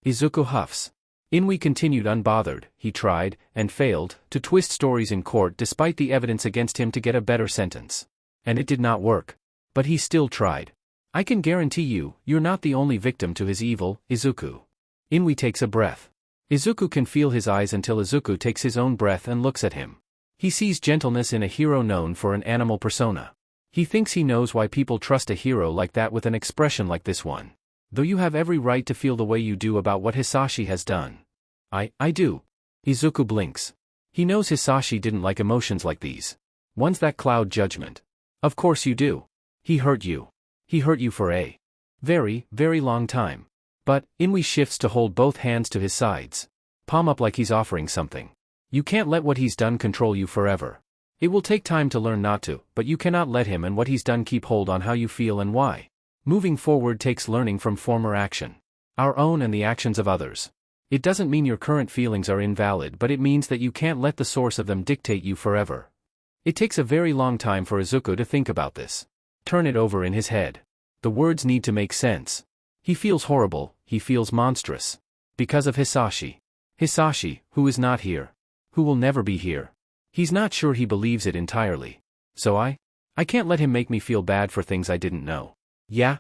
Izuku huffs. Inui continued unbothered. He tried, and failed, to twist stories in court despite the evidence against him to get a better sentence. And it did not work. But he still tried. I can guarantee you, you're not the only victim to his evil, Izuku. Inui takes a breath. Izuku can feel his eyes until Izuku takes his own breath and looks at him. He sees gentleness in a hero known for an animal persona. He thinks he knows why people trust a hero like that with an expression like this one. Though you have every right to feel the way you do about what Hisashi has done. I do. Izuku blinks. He knows Hisashi didn't like emotions like these. Ones that cloud judgment. Of course you do. He hurt you. He hurt you for a very, very long time. But, Inui shifts to hold both hands to his sides. Palm up like he's offering something. You can't let what he's done control you forever. It will take time to learn not to, but you cannot let him and what he's done keep hold on how you feel and why. Moving forward takes learning from former action. Our own and the actions of others. It doesn't mean your current feelings are invalid, but it means that you can't let the source of them dictate you forever. It takes a very long time for Izuku to think about this. Turn it over in his head. The words need to make sense. He feels horrible, he feels monstrous. Because of Hisashi. Hisashi, who is not here. Who will never be here. He's not sure he believes it entirely. So I can't let him make me feel bad for things I didn't know. Yeah.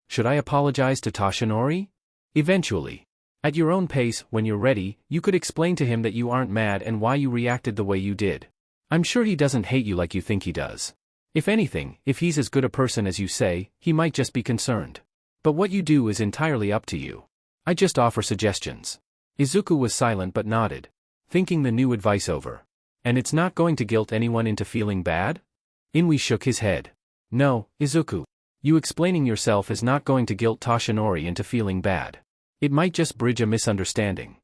Should I apologize to Toshinori? Eventually. At your own pace, when you're ready, you could explain to him that you aren't mad and why you reacted the way you did. I'm sure he doesn't hate you like you think he does. If anything, if he's as good a person as you say, he might just be concerned. But what you do is entirely up to you. I just offer suggestions. Izuku was silent but nodded, thinking the new advice over. And it's not going to guilt anyone into feeling bad? Inui shook his head. No, Izuku. You explaining yourself is not going to guilt Toshinori into feeling bad. It might just bridge a misunderstanding.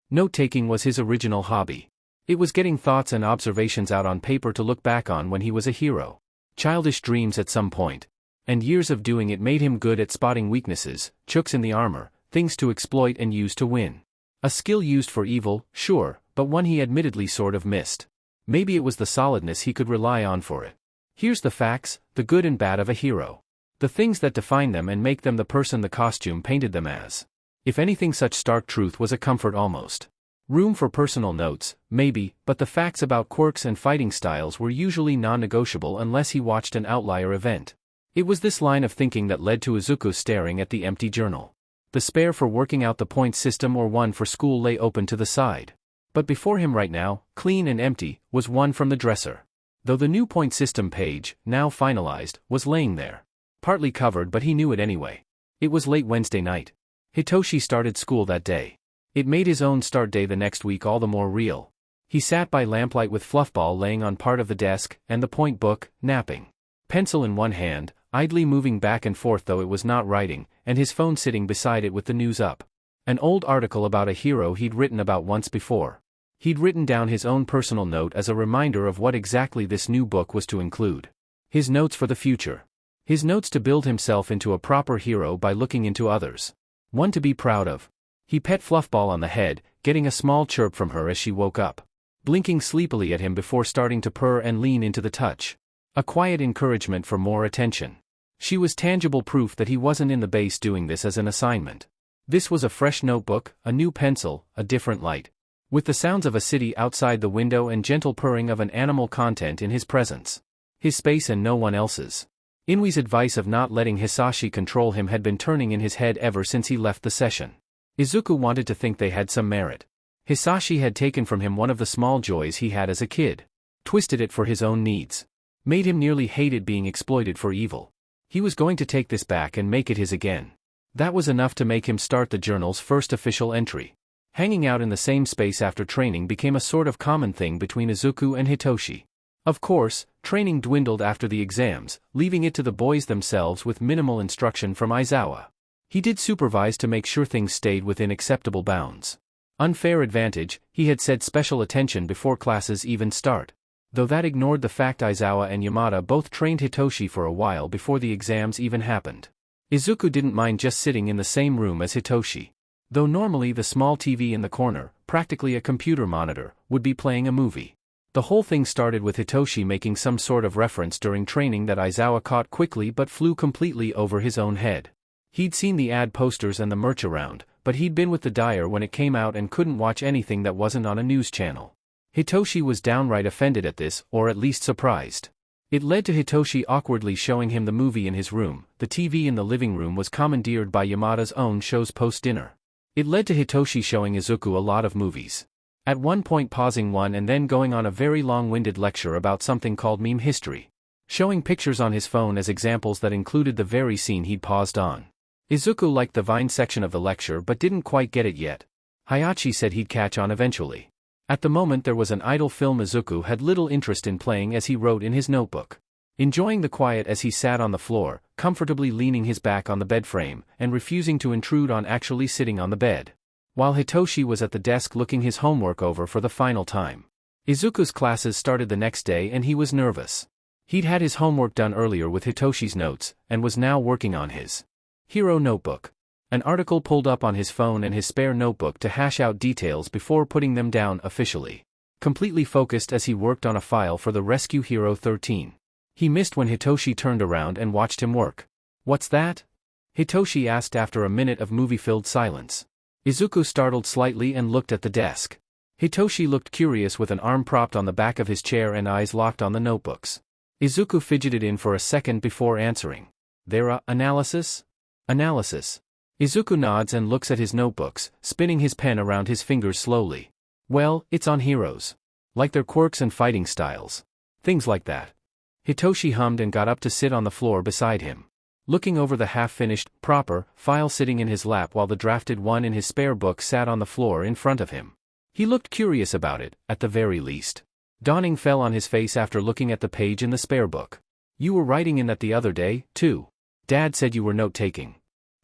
Note-taking was his original hobby. It was getting thoughts and observations out on paper to look back on when he was a hero. Childish dreams at some point. And years of doing it made him good at spotting weaknesses, chooks in the armor, things to exploit and use to win. A skill used for evil, sure, but one he admittedly sort of missed. Maybe it was the solidness he could rely on for it. Here's the facts, the good and bad of a hero. The things that define them and make them the person the costume painted them as. If anything, such stark truth was a comfort almost. Room for personal notes, maybe, but the facts about quirks and fighting styles were usually non-negotiable unless he watched an outlier event. It was this line of thinking that led to Izuku staring at the empty journal. The spare for working out the points system or one for school lay open to the side. But before him right now, clean and empty, was one from the dresser. Though the new point system page, now finalized, was laying there. Partly covered, but he knew it anyway. It was late Wednesday night. Hitoshi started school that day. It made his own start day the next week all the more real. He sat by lamplight with Fluffball laying on part of the desk, and the point book, napping. Pencil in one hand, idly moving back and forth though it was not writing, and his phone sitting beside it with the news up. An old article about a hero he'd written about once before. He'd written down his own personal note as a reminder of what exactly this new book was to include. His notes for the future. His notes to build himself into a proper hero by looking into others. One to be proud of. He pet Fluffball on the head, getting a small chirp from her as she woke up. Blinking sleepily at him before starting to purr and lean into the touch. A quiet encouragement for more attention. She was tangible proof that he wasn't in the base doing this as an assignment. This was a fresh notebook, a new pencil, a different light. With the sounds of a city outside the window and gentle purring of an animal content in his presence. His space and no one else's. Inui's advice of not letting Hisashi control him had been turning in his head ever since he left the session. Izuku wanted to think they had some merit. Hisashi had taken from him one of the small joys he had as a kid. Twisted it for his own needs. Made him nearly hated being exploited for evil. He was going to take this back and make it his again. That was enough to make him start the journal's first official entry. Hanging out in the same space after training became a sort of common thing between Izuku and Hitoshi. Of course, training dwindled after the exams, leaving it to the boys themselves with minimal instruction from Aizawa. He did supervise to make sure things stayed within acceptable bounds. Unfair advantage, he had said special attention before classes even start. Though that ignored the fact Aizawa and Yamada both trained Hitoshi for a while before the exams even happened. Izuku didn't mind just sitting in the same room as Hitoshi. Though normally the small TV in the corner, practically a computer monitor, would be playing a movie. The whole thing started with Hitoshi making some sort of reference during training that Aizawa caught quickly but flew completely over his own head. He'd seen the ad posters and the merch around, but he'd been with the dyer when it came out and couldn't watch anything that wasn't on a news channel. Hitoshi was downright offended at this, or at least surprised. It led to Hitoshi awkwardly showing him the movie in his room. The TV in the living room was commandeered by Yamada's own show's post-dinner. It led to Hitoshi showing Izuku a lot of movies. At one point pausing one and then going on a very long-winded lecture about something called meme history. Showing pictures on his phone as examples that included the very scene he'd paused on. Izuku liked the Vine section of the lecture but didn't quite get it yet. Hayachi said he'd catch on eventually. At the moment there was an idle film Izuku had little interest in playing as he wrote in his notebook. Enjoying the quiet as he sat on the floor, comfortably leaning his back on the bed frame, and refusing to intrude on actually sitting on the bed. While Hitoshi was at the desk looking his homework over for the final time. Izuku's classes started the next day and he was nervous. He'd had his homework done earlier with Hitoshi's notes, and was now working on his hero notebook. An article pulled up on his phone and his spare notebook to hash out details before putting them down officially. Completely focused as he worked on a file for the Rescue Hero 13. He missed when Hitoshi turned around and watched him work. "What's that?" Hitoshi asked after a minute of movie-filled silence. Izuku startled slightly and looked at the desk. Hitoshi looked curious with an arm propped on the back of his chair and eyes locked on the notebooks. Izuku fidgeted in for a second before answering. "They're analysis?" "Analysis." Izuku nods and looks at his notebooks, spinning his pen around his fingers slowly. "Well, it's on heroes. Like their quirks and fighting styles. Things like that." Hitoshi hummed and got up to sit on the floor beside him. Looking over the half-finished, proper, file sitting in his lap while the drafted one in his spare book sat on the floor in front of him. He looked curious about it, at the very least. Dawning fell on his face after looking at the page in the spare book. "You were writing in that the other day, too. Dad said you were note-taking."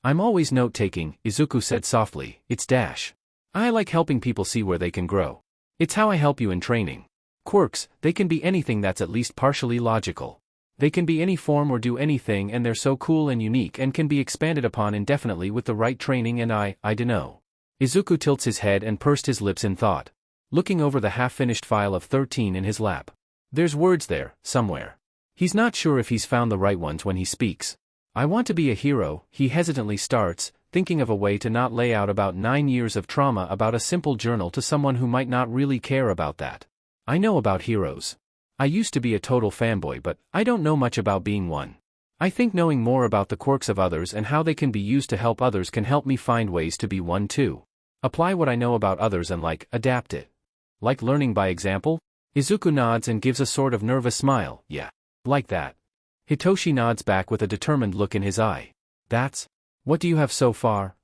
"I'm always note-taking," Izuku said softly. "It's dash. I like helping people see where they can grow. It's how I help you in training. Quirks, they can be anything that's at least partially logical. They can be any form or do anything and they're so cool and unique and can be expanded upon indefinitely with the right training and I dunno." Izuku tilts his head and pursed his lips in thought. Looking over the half-finished file of 13 in his lap. "There's words there, somewhere. He's not sure if he's found the right ones when he speaks. I want to be a hero, he hesitantly starts, thinking of a way to not lay out about 9 years of trauma about a simple journal to someone who might not really care about that. I know about heroes. I used to be a total fanboy, but I don't know much about being one. I think knowing more about the quirks of others and how they can be used to help others can help me find ways to be one too. Apply what I know about others and adapt it. Like learning by example? Izuku nods and gives a sort of nervous smile. Yeah. Like that. Hitoshi nods back with a determined look in his eye. That's? What do you have so far?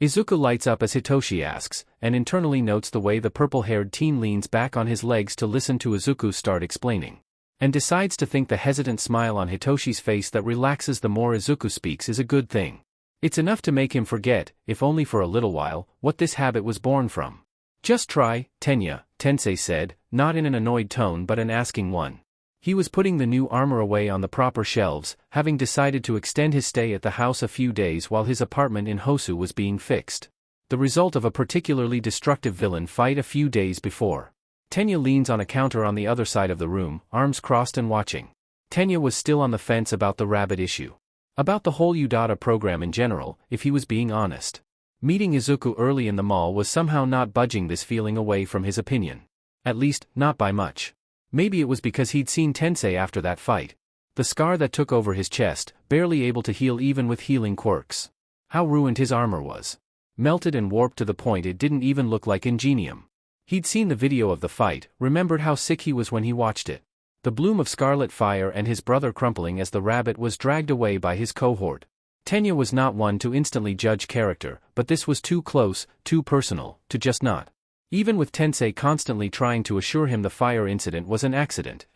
Izuku lights up as Hitoshi asks, and internally notes the way the purple-haired teen leans back on his legs to listen to Izuku start explaining. And decides to think the hesitant smile on Hitoshi's face that relaxes the more Izuku speaks is a good thing. It's enough to make him forget, if only for a little while, what this habit was born from. Just try, Tenya, Tensei said, not in an annoyed tone but an asking one. He was putting the new armor away on the proper shelves, having decided to extend his stay at the house a few days while his apartment in Hosu was being fixed. The result of a particularly destructive villain fight a few days before. Tenya leans on a counter on the other side of the room, arms crossed and watching. Tenya was still on the fence about the rabbit issue. About the whole Udata program in general, if he was being honest. Meeting Izuku early in the mall was somehow not budging this feeling away from his opinion. At least, not by much. Maybe it was because he'd seen Tensei after that fight. The scar that took over his chest, barely able to heal even with healing quirks. How ruined his armor was. Melted and warped to the point it didn't even look like ingenium. He'd seen the video of the fight, remembered how sick he was when he watched it. The bloom of scarlet fire and his brother crumpling as the rabbit was dragged away by his cohort. Tenya was not one to instantly judge character, but this was too close, too personal, to just not. Even with Tensei constantly trying to assure him the fire incident was an accident,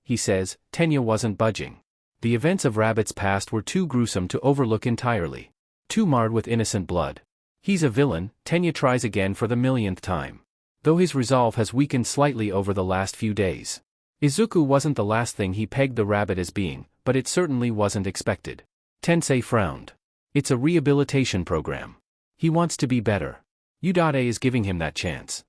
he says, Tenya wasn't budging. The events of Rabbit's past were too gruesome to overlook entirely. Too marred with innocent blood. He's a villain, Tenya tries again for the millionth time. Though his resolve has weakened slightly over the last few days. Izuku wasn't the last thing he pegged the rabbit as being, but it certainly wasn't expected. Tensei frowned. It's a rehabilitation program. He wants to be better. Udate is giving him that chance.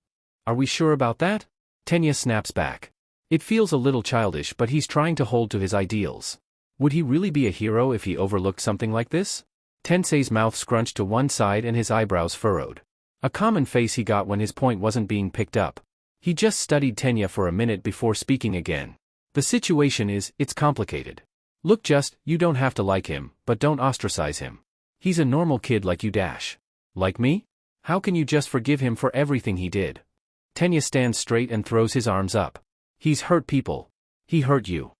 Are we sure about that? Tenya snaps back. It feels a little childish, but he's trying to hold to his ideals. Would he really be a hero if he overlooked something like this? Tensei's mouth scrunched to one side and his eyebrows furrowed. A common face he got when his point wasn't being picked up. He just studied Tenya for a minute before speaking again. The situation is, it's complicated. Look, you don't have to like him, but don't ostracize him. He's a normal kid like you dash. Like me? How can you just forgive him for everything he did? Tenya stands straight and throws his arms up. He's hurt people. He hurt you.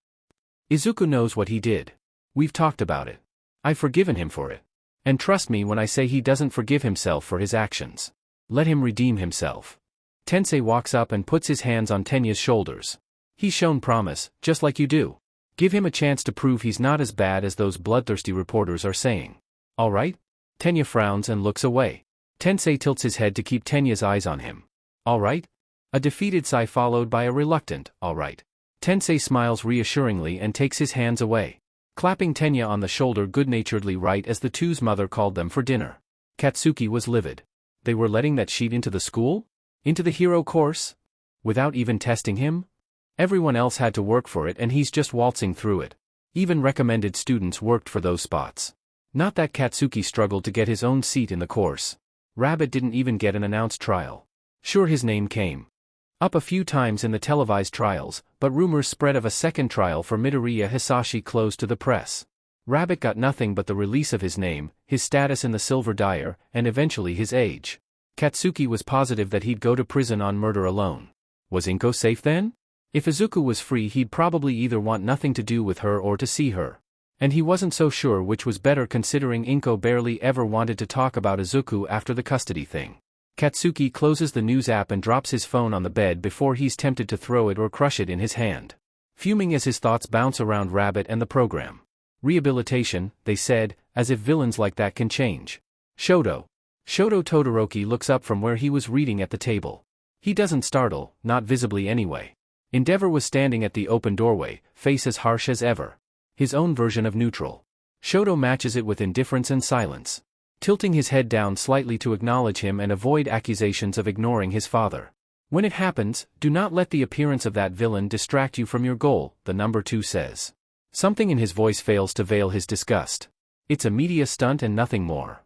Izuku knows what he did. We've talked about it. I've forgiven him for it. And trust me when I say he doesn't forgive himself for his actions. Let him redeem himself. Tensei walks up and puts his hands on Tenya's shoulders. He's shown promise, just like you do. Give him a chance to prove he's not as bad as those bloodthirsty reporters are saying. All right? Tenya frowns and looks away. Tensei tilts his head to keep Tenya's eyes on him. All right? A defeated sigh followed by a reluctant, all right. Tensei smiles reassuringly and takes his hands away, clapping Tenya on the shoulder good-naturedly right as the two's mother called them for dinner. Katsuki was livid. They were letting that sheet into the school? Into the hero course? Without even testing him? Everyone else had to work for it and he's just waltzing through it. Even recommended students worked for those spots. Not that Katsuki struggled to get his own seat in the course. Rabbit didn't even get an announced trial. Sure, his name came up a few times in the televised trials, but rumors spread of a second trial for Midoriya Hisashi closed to the press. Rabbit got nothing but the release of his name, his status in the Silver Dyer, and eventually his age. Katsuki was positive that he'd go to prison on murder alone. Was Inko safe then? If Izuku was free, he'd probably either want nothing to do with her or to see her. And he wasn't so sure which was better considering Inko barely ever wanted to talk about Izuku after the custody thing. Katsuki closes the news app and drops his phone on the bed before he's tempted to throw it or crush it in his hand. Fuming as his thoughts bounce around Rabbit and the program. Rehabilitation, they said, as if villains like that can change. Shoto Todoroki looks up from where he was reading at the table. He doesn't startle, not visibly anyway. Endeavor was standing at the open doorway, face as harsh as ever. His own version of neutral. Shoto matches it with indifference and silence. Tilting his head down slightly to acknowledge him and avoid accusations of ignoring his father. When it happens, do not let the appearance of that villain distract you from your goal, the number 2 says. Something in his voice fails to veil his disgust. It's a media stunt and nothing more.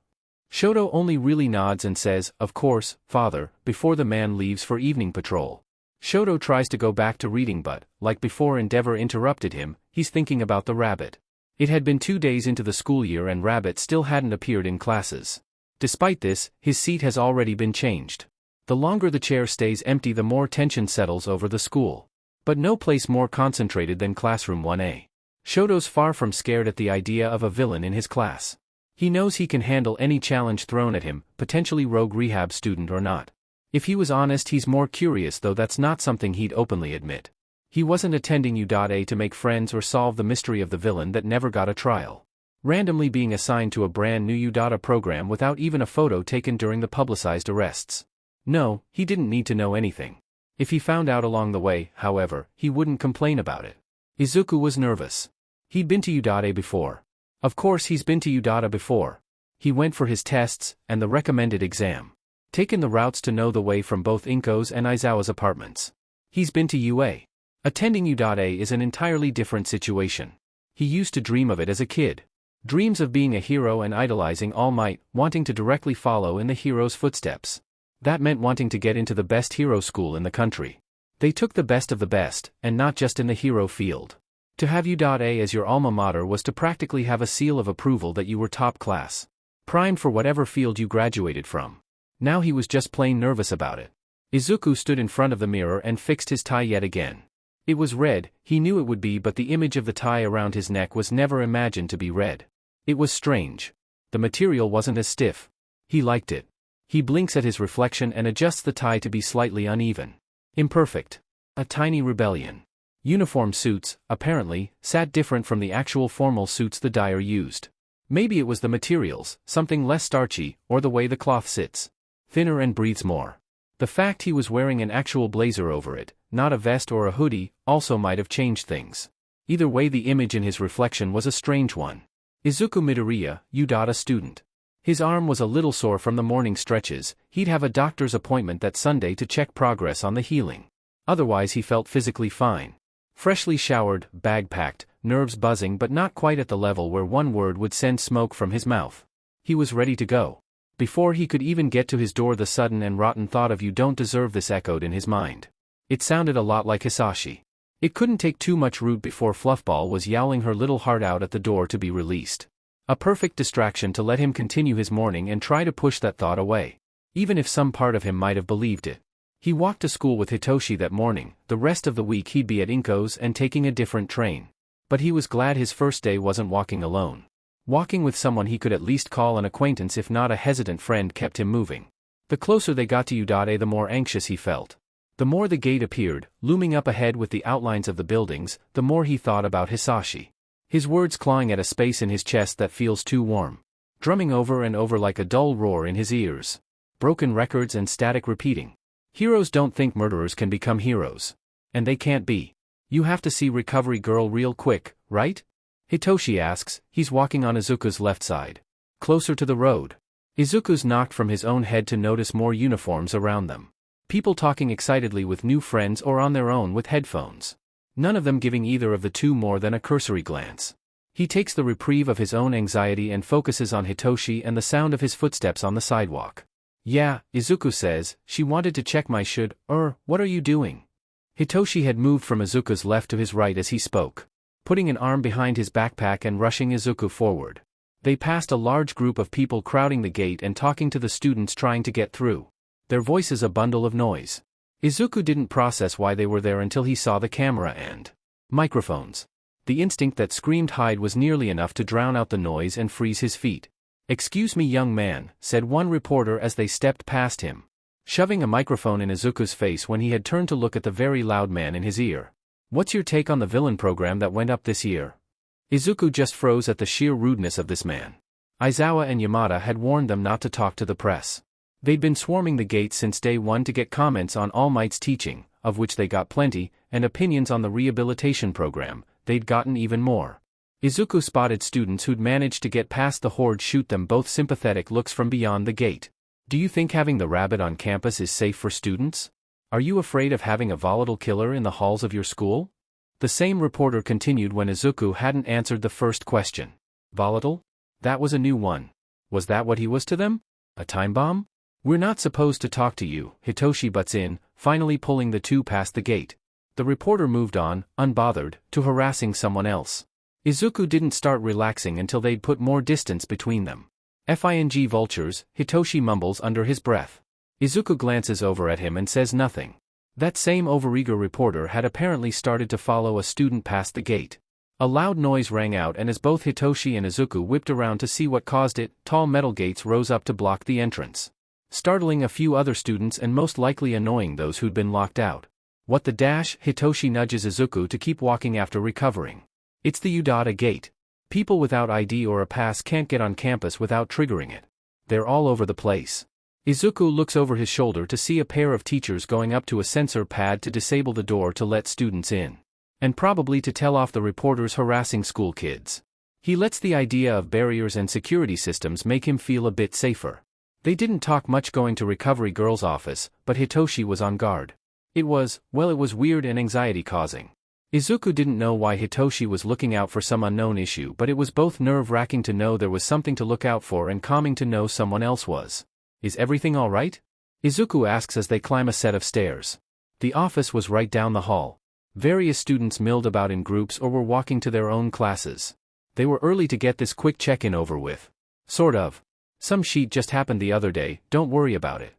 Shoto only really nods and says, "Of course, father," before the man leaves for evening patrol. Shoto tries to go back to reading but, like before Endeavor interrupted him, he's thinking about the rabbit. It had been 2 days into the school year and Rabbit still hadn't appeared in classes. Despite this, his seat has already been changed. The longer the chair stays empty, the more tension settles over the school. But no place more concentrated than classroom 1A. Shoto's far from scared at the idea of a villain in his class. He knows he can handle any challenge thrown at him, potentially rogue rehab student or not. If he was honest, he's more curious, though that's not something he'd openly admit. He wasn't attending U.A to make friends or solve the mystery of the villain that never got a trial. Randomly being assigned to a brand new U.A program without even a photo taken during the publicized arrests. No, he didn't need to know anything. If he found out along the way, however, he wouldn't complain about it. Izuku was nervous. He'd been to U.A before. Of course he's been to U.A before. He went for his tests and the recommended exam. Taken the routes to know the way from both Inko's and Aizawa's apartments. He's been to UA. Attending U.A is an entirely different situation. He used to dream of it as a kid. Dreams of being a hero and idolizing All Might, wanting to directly follow in the hero's footsteps. That meant wanting to get into the best hero school in the country. They took the best of the best, and not just in the hero field. To have U.A as your alma mater was to practically have a seal of approval that you were top class. Primed for whatever field you graduated from. Now he was just plain nervous about it. Izuku stood in front of the mirror and fixed his tie yet again. It was red, he knew it would be, but the image of the tie around his neck was never imagined to be red. It was strange. The material wasn't as stiff. He liked it. He blinks at his reflection and adjusts the tie to be slightly uneven. Imperfect. A tiny rebellion. Uniform suits, apparently, sat different from the actual formal suits the dyer used. Maybe it was the materials, something less starchy, or the way the cloth sits. Thinner and breathes more. The fact he was wearing an actual blazer over it, not a vest or a hoodie, also might have changed things. Either way, the image in his reflection was a strange one. Izuku Midoriya, U.A student. His arm was a little sore from the morning stretches. He'd have a doctor's appointment that Sunday to check progress on the healing. Otherwise he felt physically fine. Freshly showered, bag packed, nerves buzzing but not quite at the level where one word would send smoke from his mouth. He was ready to go. Before he could even get to his door, the sudden and rotten thought of "you don't deserve this" echoed in his mind. It sounded a lot like Hisashi. It couldn't take too much root before Fluffball was yowling her little heart out at the door to be released. A perfect distraction to let him continue his morning and try to push that thought away. Even if some part of him might have believed it. He walked to school with Hitoshi that morning. The rest of the week he'd be at Inko's and taking a different train. But he was glad his first day wasn't walking alone. Walking with someone he could at least call an acquaintance, if not a hesitant friend, kept him moving. The closer they got to U.A, the more anxious he felt. The more the gate appeared, looming up ahead with the outlines of the buildings, the more he thought about Hisashi. His words clawing at a space in his chest that feels too warm. Drumming over and over like a dull roar in his ears. Broken records and static repeating. Heroes don't think murderers can become heroes. And they can't be. You have to see Recovery Girl real quick, right? Hitoshi asks. He's walking on Izuku's left side. Closer to the road. Izuku's knocked from his own head to notice more uniforms around them. People talking excitedly with new friends or on their own with headphones. None of them giving either of the two more than a cursory glance. He takes the reprieve of his own anxiety and focuses on Hitoshi and the sound of his footsteps on the sidewalk. "Yeah," Izuku says, "she wanted to check my should, what are you doing?" Hitoshi had moved from Izuku's left to his right as he spoke. Putting an arm behind his backpack and rushing Izuku forward. They passed a large group of people crowding the gate and talking to the students trying to get through. Their voices a bundle of noise. Izuku didn't process why they were there until he saw the camera and microphones. The instinct that screamed hide was nearly enough to drown out the noise and freeze his feet. "Excuse me, young man," said one reporter as they stepped past him, shoving a microphone in Izuku's face when he had turned to look at the very loud man in his ear. "What's your take on the villain program that went up this year?" Izuku just froze at the sheer rudeness of this man. Aizawa and Yamada had warned them not to talk to the press. They'd been swarming the gate since day one to get comments on All Might's teaching, of which they got plenty, and opinions on the rehabilitation program. They'd gotten even more. Izuku spotted students who'd managed to get past the horde shoot them both sympathetic looks from beyond the gate. "Do you think having the rabbit on campus is safe for students? Are you afraid of having a volatile killer in the halls of your school?" The same reporter continued when Izuku hadn't answered the first question. Volatile? That was a new one. Was that what he was to them? A time bomb? We're not supposed to talk to you, Hitoshi butts in, finally pulling the two past the gate. The reporter moved on, unbothered, to harassing someone else. Izuku didn't start relaxing until they'd put more distance between them. Fing vultures, Hitoshi mumbles under his breath. Izuku glances over at him and says nothing. That same overeager reporter had apparently started to follow a student past the gate. A loud noise rang out, and as both Hitoshi and Izuku whipped around to see what caused it, tall metal gates rose up to block the entrance, startling a few other students and most likely annoying those who'd been locked out. What the dash? Hitoshi nudges Izuku to keep walking after recovering. It's the Udata gate. People without ID or a pass can't get on campus without triggering it. They're all over the place. Izuku looks over his shoulder to see a pair of teachers going up to a sensor pad to disable the door to let students in. And probably to tell off the reporters harassing school kids. He lets the idea of barriers and security systems make him feel a bit safer. They didn't talk much going to Recovery Girl's office, but Hitoshi was on guard. It was weird and anxiety-causing. Izuku didn't know why Hitoshi was looking out for some unknown issue, but it was both nerve-wracking to know there was something to look out for and calming to know someone else was. Is everything all right? Izuku asks as they climb a set of stairs. The office was right down the hall. Various students milled about in groups or were walking to their own classes. They were early to get this quick check-in over with. Sort of. Some sheet just happened the other day, don't worry about it.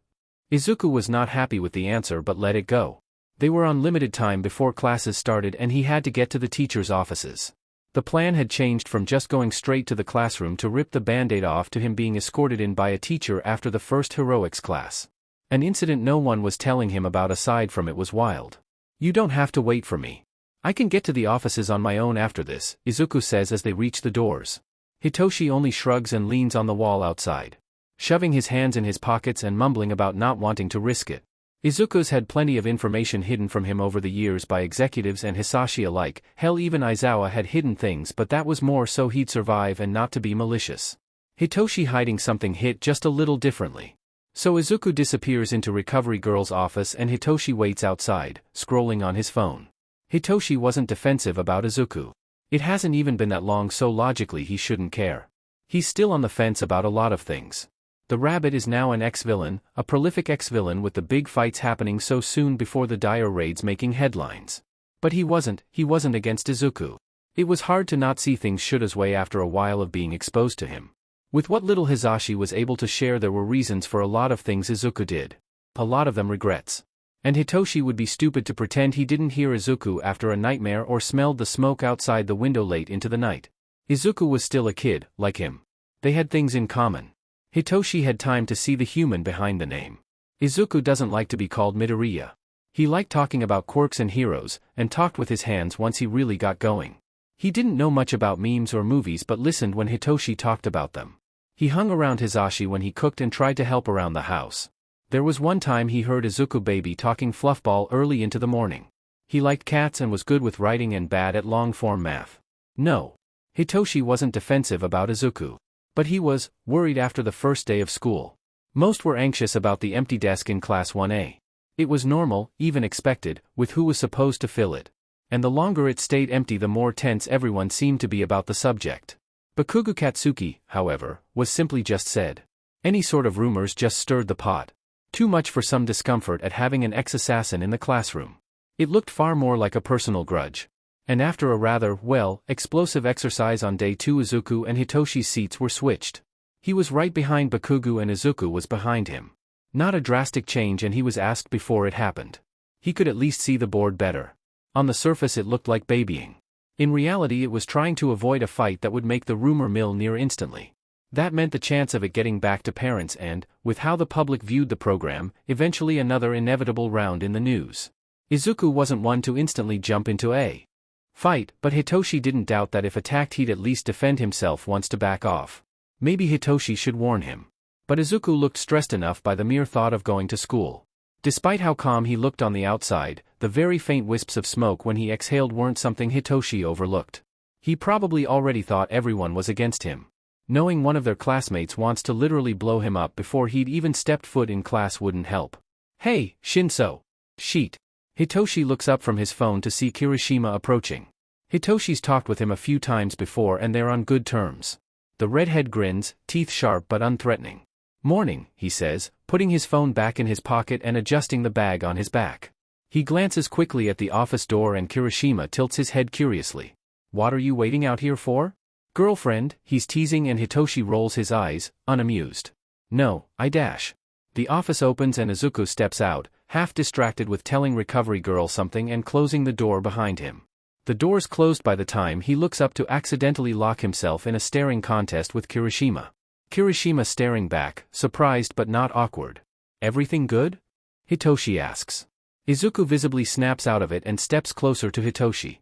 Izuku was not happy with the answer but let it go. They were on limited time before classes started and he had to get to the teachers' offices. The plan had changed from just going straight to the classroom to rip the band-aid off to him being escorted in by a teacher after the first heroics class. An incident no one was telling him about aside from it was wild. You don't have to wait for me. I can get to the offices on my own after this, Izuku says as they reach the doors. Hitoshi only shrugs and leans on the wall outside, shoving his hands in his pockets and mumbling about not wanting to risk it. Izuku's had plenty of information hidden from him over the years by executives and Hisashi alike, hell even Aizawa had hidden things but that was more so he'd survive and not to be malicious. Hitoshi hiding something hit just a little differently. So Izuku disappears into Recovery Girl's office and Hitoshi waits outside, scrolling on his phone. Hitoshi wasn't defensive about Izuku. It hasn't even been that long so logically he shouldn't care. He's still on the fence about a lot of things. The rabbit is now an ex-villain, a prolific ex-villain with the big fights happening so soon before the dire raids making headlines. But he wasn't against Izuku. It was hard to not see things should his way after a while of being exposed to him. With what little Hisashi was able to share there were reasons for a lot of things Izuku did. A lot of them regrets. And Hitoshi would be stupid to pretend he didn't hear Izuku after a nightmare or smelled the smoke outside the window late into the night. Izuku was still a kid, like him. They had things in common. Hitoshi had time to see the human behind the name. Izuku doesn't like to be called Midoriya. He liked talking about quirks and heroes, and talked with his hands once he really got going. He didn't know much about memes or movies but listened when Hitoshi talked about them. He hung around Hisashi when he cooked and tried to help around the house. There was one time he heard Izuku baby talking fluffball early into the morning. He liked cats and was good with writing and bad at long-form math. No. Hitoshi wasn't defensive about Izuku. But he was worried after the first day of school. Most were anxious about the empty desk in Class 1A. It was normal, even expected, with who was supposed to fill it. And the longer it stayed empty the more tense everyone seemed to be about the subject. Bakugo Katsuki, however, was simply just said. Any sort of rumors just stirred the pot. Too much for some discomfort at having an ex-assassin in the classroom. It looked far more like a personal grudge. And after a rather, explosive exercise on day 2 Izuku and Hitoshi's seats were switched. He was right behind Bakugo and Izuku was behind him. Not a drastic change and he was asked before it happened. He could at least see the board better. On the surface it looked like babying. In reality it was trying to avoid a fight that would make the rumor mill near instantly. That meant the chance of it getting back to parents and, with how the public viewed the program, eventually another inevitable round in the news. Izuku wasn't one to instantly jump into a fight, but Hitoshi didn't doubt that if attacked he'd at least defend himself once to back off. Maybe Hitoshi should warn him. But Izuku looked stressed enough by the mere thought of going to school. Despite how calm he looked on the outside, the very faint wisps of smoke when he exhaled weren't something Hitoshi overlooked. He probably already thought everyone was against him. Knowing one of their classmates wants to literally blow him up before he'd even stepped foot in class wouldn't help. Hey, Shinso. Sheet. Hitoshi looks up from his phone to see Kirishima approaching. Hitoshi's talked with him a few times before and they're on good terms. The redhead grins, teeth sharp but unthreatening. "Morning," he says, putting his phone back in his pocket and adjusting the bag on his back. He glances quickly at the office door and Kirishima tilts his head curiously. "What are you waiting out here for?" "Girlfriend," he's teasing and Hitoshi rolls his eyes, unamused. "No, I dash." The office opens and Izuku steps out, half distracted with telling recovery girl something and closing the door behind him. The door's closed by the time he looks up to accidentally lock himself in a staring contest with Kirishima. Kirishima staring back, surprised but not awkward. "Everything good?" Hitoshi asks. Izuku visibly snaps out of it and steps closer to Hitoshi.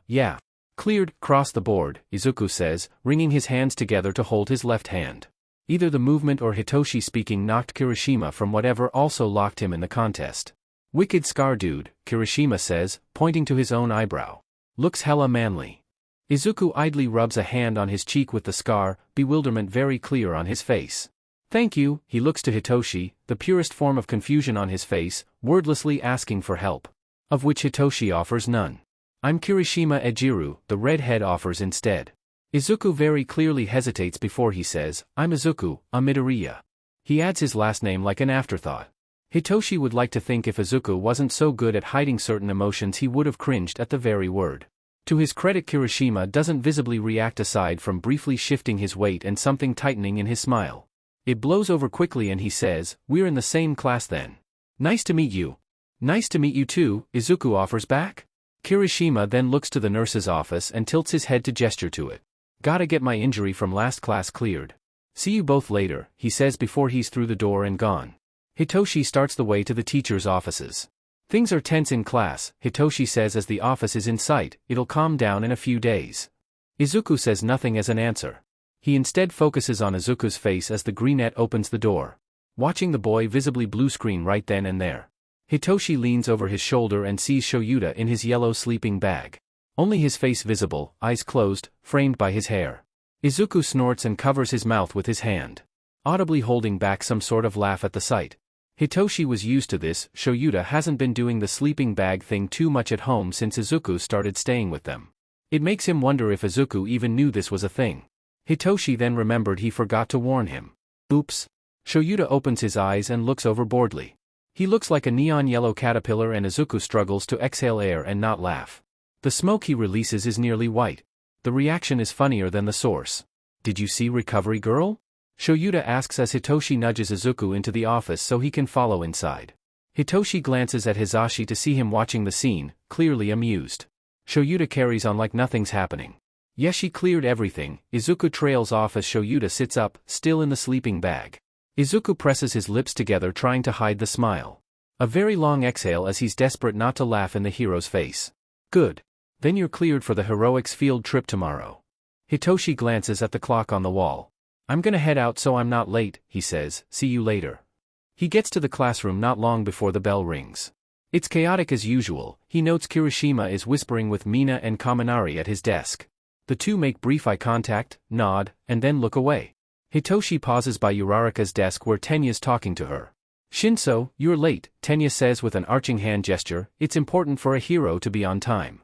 Yeah. "Cleared, cross the board," Izuku says, wringing his hands together to hold his left hand. Either the movement or Hitoshi speaking knocked Kirishima from whatever also locked him in the contest. "Wicked scar dude," Kirishima says, pointing to his own eyebrow. "Looks hella manly." Izuku idly rubs a hand on his cheek with the scar, bewilderment very clear on his face. "Thank you," he looks to Hitoshi, the purest form of confusion on his face, wordlessly asking for help. Of which Hitoshi offers none. "I'm Kirishima Ejiru," the redhead offers instead. Izuku very clearly hesitates before he says, "I'm Izuku Midoriya." He adds his last name like an afterthought. Hitoshi would like to think if Izuku wasn't so good at hiding certain emotions he would have cringed at the very word. To his credit, Kirishima doesn't visibly react aside from briefly shifting his weight and something tightening in his smile. It blows over quickly and he says, "We're in the same class then." "Nice to meet you." "Nice to meet you too," Izuku offers back. Kirishima then looks to the nurse's office and tilts his head to gesture to it. "Gotta get my injury from last class cleared. See you both later," he says before he's through the door and gone. Hitoshi starts the way to the teachers' offices. "Things are tense in class," Hitoshi says as the office is in sight. "It'll calm down in a few days." Izuku says nothing as an answer. He instead focuses on Izuku's face as the greenette opens the door. Watching the boy visibly blue screen right then and there. Hitoshi leans over his shoulder and sees Shoyuta in his yellow sleeping bag. Only his face visible, eyes closed, framed by his hair. Izuku snorts and covers his mouth with his hand, audibly holding back some sort of laugh at the sight. Hitoshi was used to this. Shoyuta hasn't been doing the sleeping bag thing too much at home since Izuku started staying with them. It makes him wonder if Izuku even knew this was a thing. Hitoshi then remembered he forgot to warn him. Oops. Shoyuta opens his eyes and looks over boredly. He looks like a neon yellow caterpillar and Izuku struggles to exhale air and not laugh. The smoke he releases is nearly white. The reaction is funnier than the source. "Did you see Recovery Girl?" Shoyuta asks as Hitoshi nudges Izuku into the office so he can follow inside. Hitoshi glances at Hisashi to see him watching the scene, clearly amused. Shoyuta carries on like nothing's happening. "Yes, she cleared everything." Izuku trails off as Shoyuta sits up, still in the sleeping bag. Izuku presses his lips together trying to hide the smile. A very long exhale as he's desperate not to laugh in the hero's face. "Good. Then you're cleared for the heroics field trip tomorrow." Hitoshi glances at the clock on the wall. "I'm gonna head out so I'm not late," he says. "See you later." He gets to the classroom not long before the bell rings. It's chaotic as usual. He notes Kirishima is whispering with Mina and Kaminari at his desk. The two make brief eye contact, nod, and then look away. Hitoshi pauses by Uraraka's desk where Tenya's talking to her. "Shinso, you're late," Tenya says with an arching hand gesture. It's important for a hero to be on time.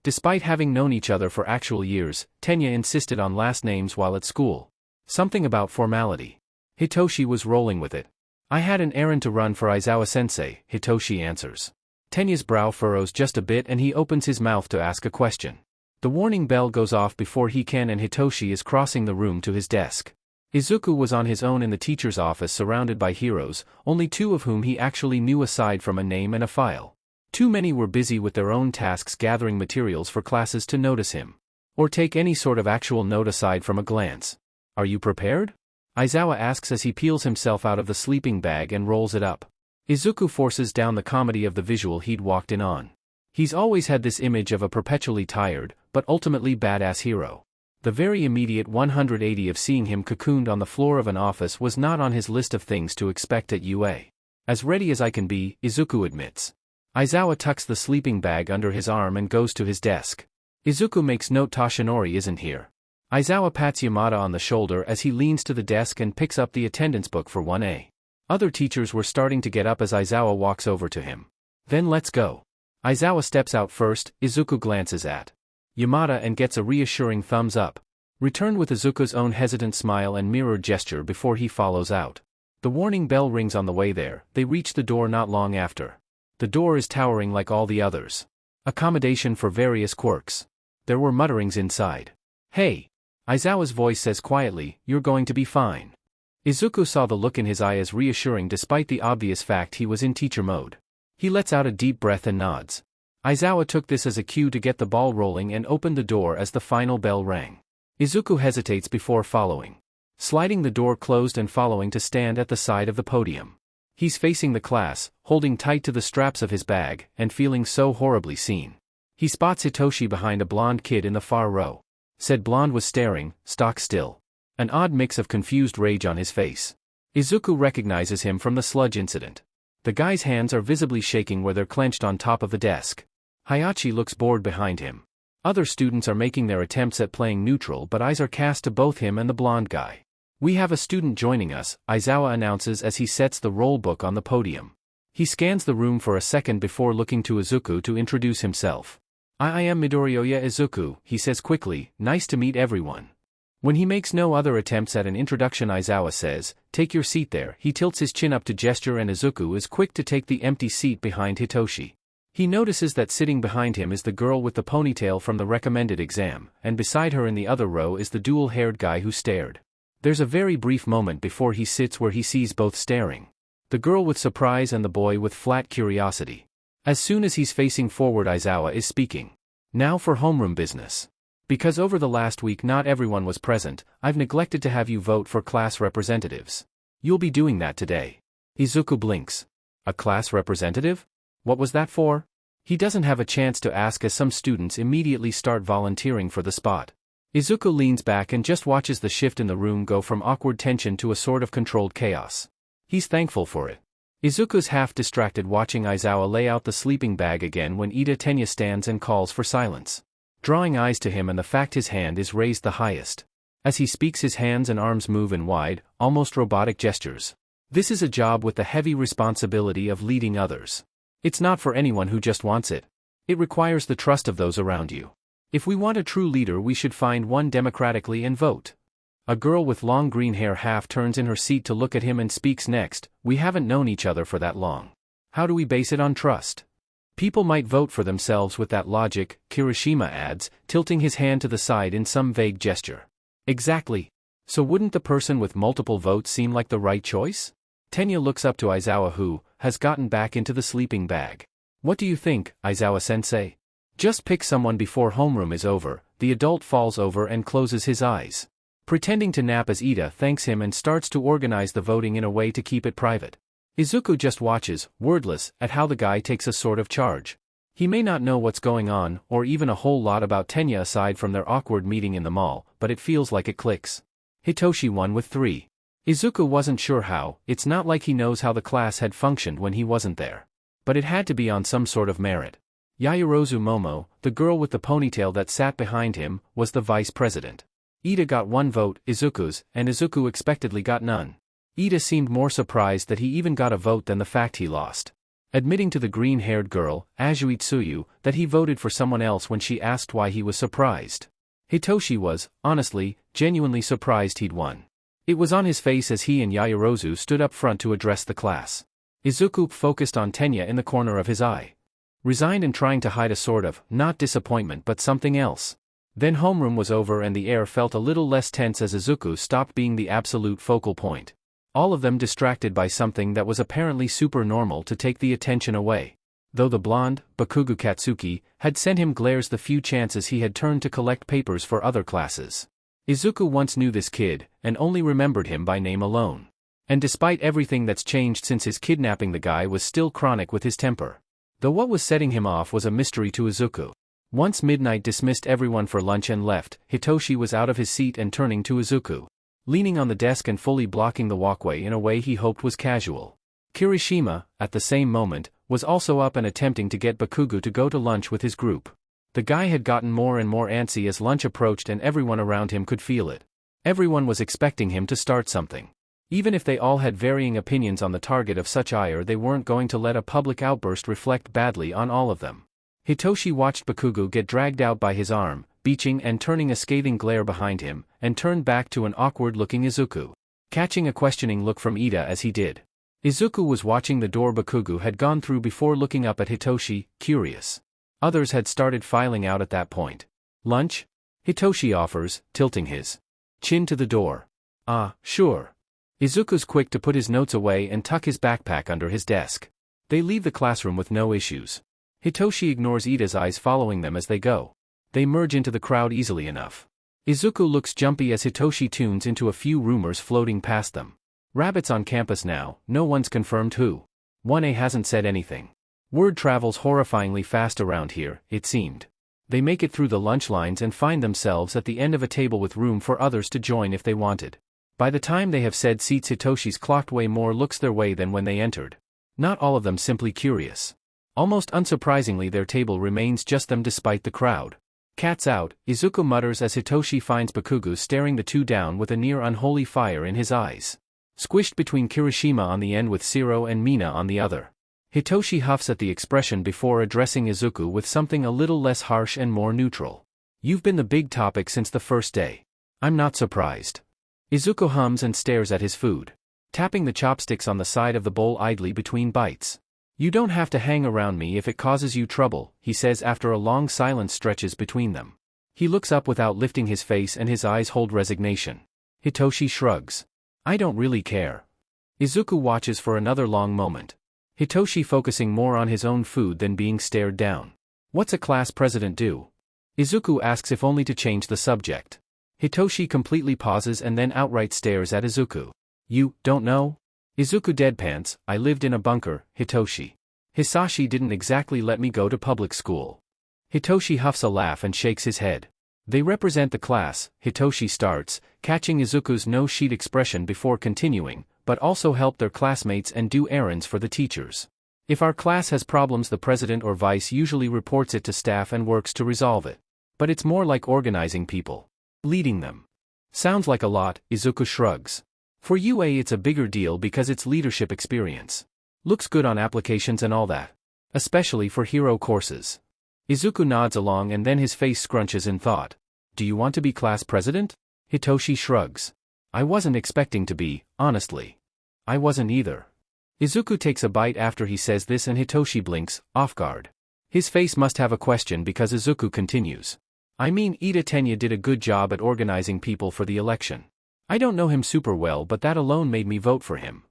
Despite having known each other for actual years, Tenya insisted on last names while at school. Something about formality. Hitoshi was rolling with it. "I had an errand to run for Aizawa-sensei," Hitoshi answers. Tenya's brow furrows just a bit and he opens his mouth to ask a question. The warning bell goes off before he can and Hitoshi is crossing the room to his desk. Izuku was on his own in the teacher's office surrounded by heroes, only two of whom he actually knew aside from a name and a file. Too many were busy with their own tasks gathering materials for classes to notice him. Or take any sort of actual note aside from a glance. "Are you prepared?" Aizawa asks as he peels himself out of the sleeping bag and rolls it up. Izuku forces down the comedy of the visual he'd walked in on. He's always had this image of a perpetually tired, but ultimately badass hero. The very immediate 180 of seeing him cocooned on the floor of an office was not on his list of things to expect at UA. "As ready as I can be," Izuku admits. Aizawa tucks the sleeping bag under his arm and goes to his desk. Izuku makes note Toshinori isn't here. Aizawa pats Yamada on the shoulder as he leans to the desk and picks up the attendance book for 1A. Other teachers were starting to get up as Aizawa walks over to him. "Then let's go." Aizawa steps out first. Izuku glances at Yamada and gets a reassuring thumbs up, returned with Izuku's own hesitant smile and mirrored gesture before he follows out. The warning bell rings on the way there. They reach the door not long after. The door is towering like all the others. Accommodation for various quirks. There were mutterings inside. "Hey!" Aizawa's voice says quietly, "You're going to be fine." Izuku saw the look in his eye as reassuring despite the obvious fact he was in teacher mode. He lets out a deep breath and nods. Aizawa took this as a cue to get the ball rolling and opened the door as the final bell rang. Izuku hesitates before following. Sliding the door closed and following to stand at the side of the podium. He's facing the class, holding tight to the straps of his bag, and feeling so horribly seen. He spots Hitoshi behind a blonde kid in the far row. Said blonde was staring, stock still. An odd mix of confused rage on his face. Izuku recognizes him from the sludge incident. The guy's hands are visibly shaking where they're clenched on top of the desk. Hayachi looks bored behind him. Other students are making their attempts at playing neutral, but eyes are cast to both him and the blonde guy. "We have a student joining us," Aizawa announces as he sets the roll book on the podium. He scans the room for a second before looking to Izuku to introduce himself. I am Midoriya Izuku," he says quickly, "nice to meet everyone." When he makes no other attempts at an introduction, Aizawa says, "Take your seat there." He tilts his chin up to gesture and Izuku is quick to take the empty seat behind Hitoshi. He notices that sitting behind him is the girl with the ponytail from the recommended exam, and beside her in the other row is the dual-haired guy who stared. There's a very brief moment before he sits where he sees both staring. The girl with surprise and the boy with flat curiosity. As soon as he's facing forward, Aizawa is speaking. "Now for homeroom business. Because over the last week not everyone was present, I've neglected to have you vote for class representatives. You'll be doing that today." Izuku blinks. A class representative? What was that for? He doesn't have a chance to ask as some students immediately start volunteering for the spot. Izuku leans back and just watches the shift in the room go from awkward tension to a sort of controlled chaos. He's thankful for it. Izuku's half distracted watching Aizawa lay out the sleeping bag again when Ida Tenya stands and calls for silence. Drawing eyes to him and the fact his hand is raised the highest. As he speaks, his hands and arms move in wide, almost robotic gestures. This is a job with the heavy responsibility of leading others. It's not for anyone who just wants it. It requires the trust of those around you. If we want a true leader, we should find one democratically and vote. A girl with long green hair half turns in her seat to look at him and speaks next. "We haven't known each other for that long. How do we base it on trust? People might vote for themselves with that logic," Kirishima adds, tilting his hand to the side in some vague gesture. "Exactly. So wouldn't the person with multiple votes seem like the right choice?" Tenya looks up to Aizawa, who has gotten back into the sleeping bag. "What do you think, Aizawa-sensei? Just pick someone before homeroom is over." The adult falls over and closes his eyes. Pretending to nap as Ida thanks him and starts to organize the voting in a way to keep it private. Izuku just watches, wordless, at how the guy takes a sort of charge. He may not know what's going on, or even a whole lot about Tenya aside from their awkward meeting in the mall, but it feels like it clicks. Hitoshi won with 3. Izuku wasn't sure how. It's not like he knows how the class had functioned when he wasn't there. But it had to be on some sort of merit. Yaoyorozu Momo, the girl with the ponytail that sat behind him, was the vice president. Ida got 1 vote, Izuku's, and Izuku expectedly got none. Ida seemed more surprised that he even got a vote than the fact he lost. Admitting to the green-haired girl, Azui Tsuyu, that he voted for someone else when she asked why he was surprised. Hitoshi was, honestly, genuinely surprised he'd won. It was on his face as he and Yaoyorozu stood up front to address the class. Izuku focused on Tenya in the corner of his eye. Resigned and trying to hide a sort of, not disappointment but something else. Then homeroom was over and the air felt a little less tense as Izuku stopped being the absolute focal point. All of them distracted by something that was apparently super normal to take the attention away. Though the blonde, Bakugo Katsuki, had sent him glares the few chances he had turned to collect papers for other classes. Izuku once knew this kid, and only remembered him by name alone. And despite everything that's changed since his kidnapping, the guy was still chronic with his temper. Though what was setting him off was a mystery to Izuku. Once midnight dismissed everyone for lunch and left, Hitoshi was out of his seat and turning to Izuku. Leaning on the desk and fully blocking the walkway in a way he hoped was casual. Kirishima, at the same moment, was also up and attempting to get Bakugo to go to lunch with his group. The guy had gotten more and more antsy as lunch approached and everyone around him could feel it. Everyone was expecting him to start something. Even if they all had varying opinions on the target of such ire, they weren't going to let a public outburst reflect badly on all of them. Hitoshi watched Bakugo get dragged out by his arm, beaching and turning a scathing glare behind him, and turned back to an awkward-looking Izuku, catching a questioning look from Ida as he did. Izuku was watching the door Bakugo had gone through before looking up at Hitoshi, curious. Others had started filing out at that point. Lunch? Hitoshi offers, tilting his chin to the door. Ah, sure. Izuku's quick to put his notes away and tuck his backpack under his desk. They leave the classroom with no issues. Hitoshi ignores Ida's eyes following them as they go. They merge into the crowd easily enough. Izuku looks jumpy as Hitoshi tunes into a few rumors floating past them. Rabbits on campus now, no one's confirmed who. 1A hasn't said anything. Word travels horrifyingly fast around here, it seemed. They make it through the lunch lines and find themselves at the end of a table with room for others to join if they wanted. By the time they have said seats, Hitoshi's clocked way more looks their way than when they entered. Not all of them simply curious. Almost unsurprisingly, their table remains just them despite the crowd. Cat's out, Izuku mutters as Hitoshi finds Bakugo staring the two down with a near unholy fire in his eyes. Squished between Kirishima on the end with Siro and Mina on the other. Hitoshi huffs at the expression before addressing Izuku with something a little less harsh and more neutral. You've been the big topic since the first day. I'm not surprised. Izuku hums and stares at his food, tapping the chopsticks on the side of the bowl idly between bites. You don't have to hang around me if it causes you trouble, he says after a long silence stretches between them. He looks up without lifting his face and his eyes hold resignation. Hitoshi shrugs. I don't really care. Izuku watches for another long moment. Hitoshi focusing more on his own food than being stared down. What's a class president do? Izuku asks if only to change the subject. Hitoshi completely pauses and then outright stares at Izuku. You don't know? Izuku deadpans, I lived in a bunker, Hitoshi. Hisashi didn't exactly let me go to public school. Hitoshi huffs a laugh and shakes his head. They represent the class, Hitoshi starts, catching Izuku's no-sheet expression before continuing, but also help their classmates and do errands for the teachers. If our class has problems, the president or vice usually reports it to staff and works to resolve it. But it's more like organizing people. Leading them. Sounds like a lot, Izuku shrugs. For UA it's a bigger deal because it's leadership experience. Looks good on applications and all that. Especially for hero courses. Izuku nods along and then his face scrunches in thought. Do you want to be class president? Hitoshi shrugs. I wasn't expecting to be, honestly. I wasn't either. Izuku takes a bite after he says this and Hitoshi blinks, off guard. His face must have a question because Izuku continues. I mean, Ida Tenya did a good job at organizing people for the election. I don't know him super well, but that alone made me vote for him.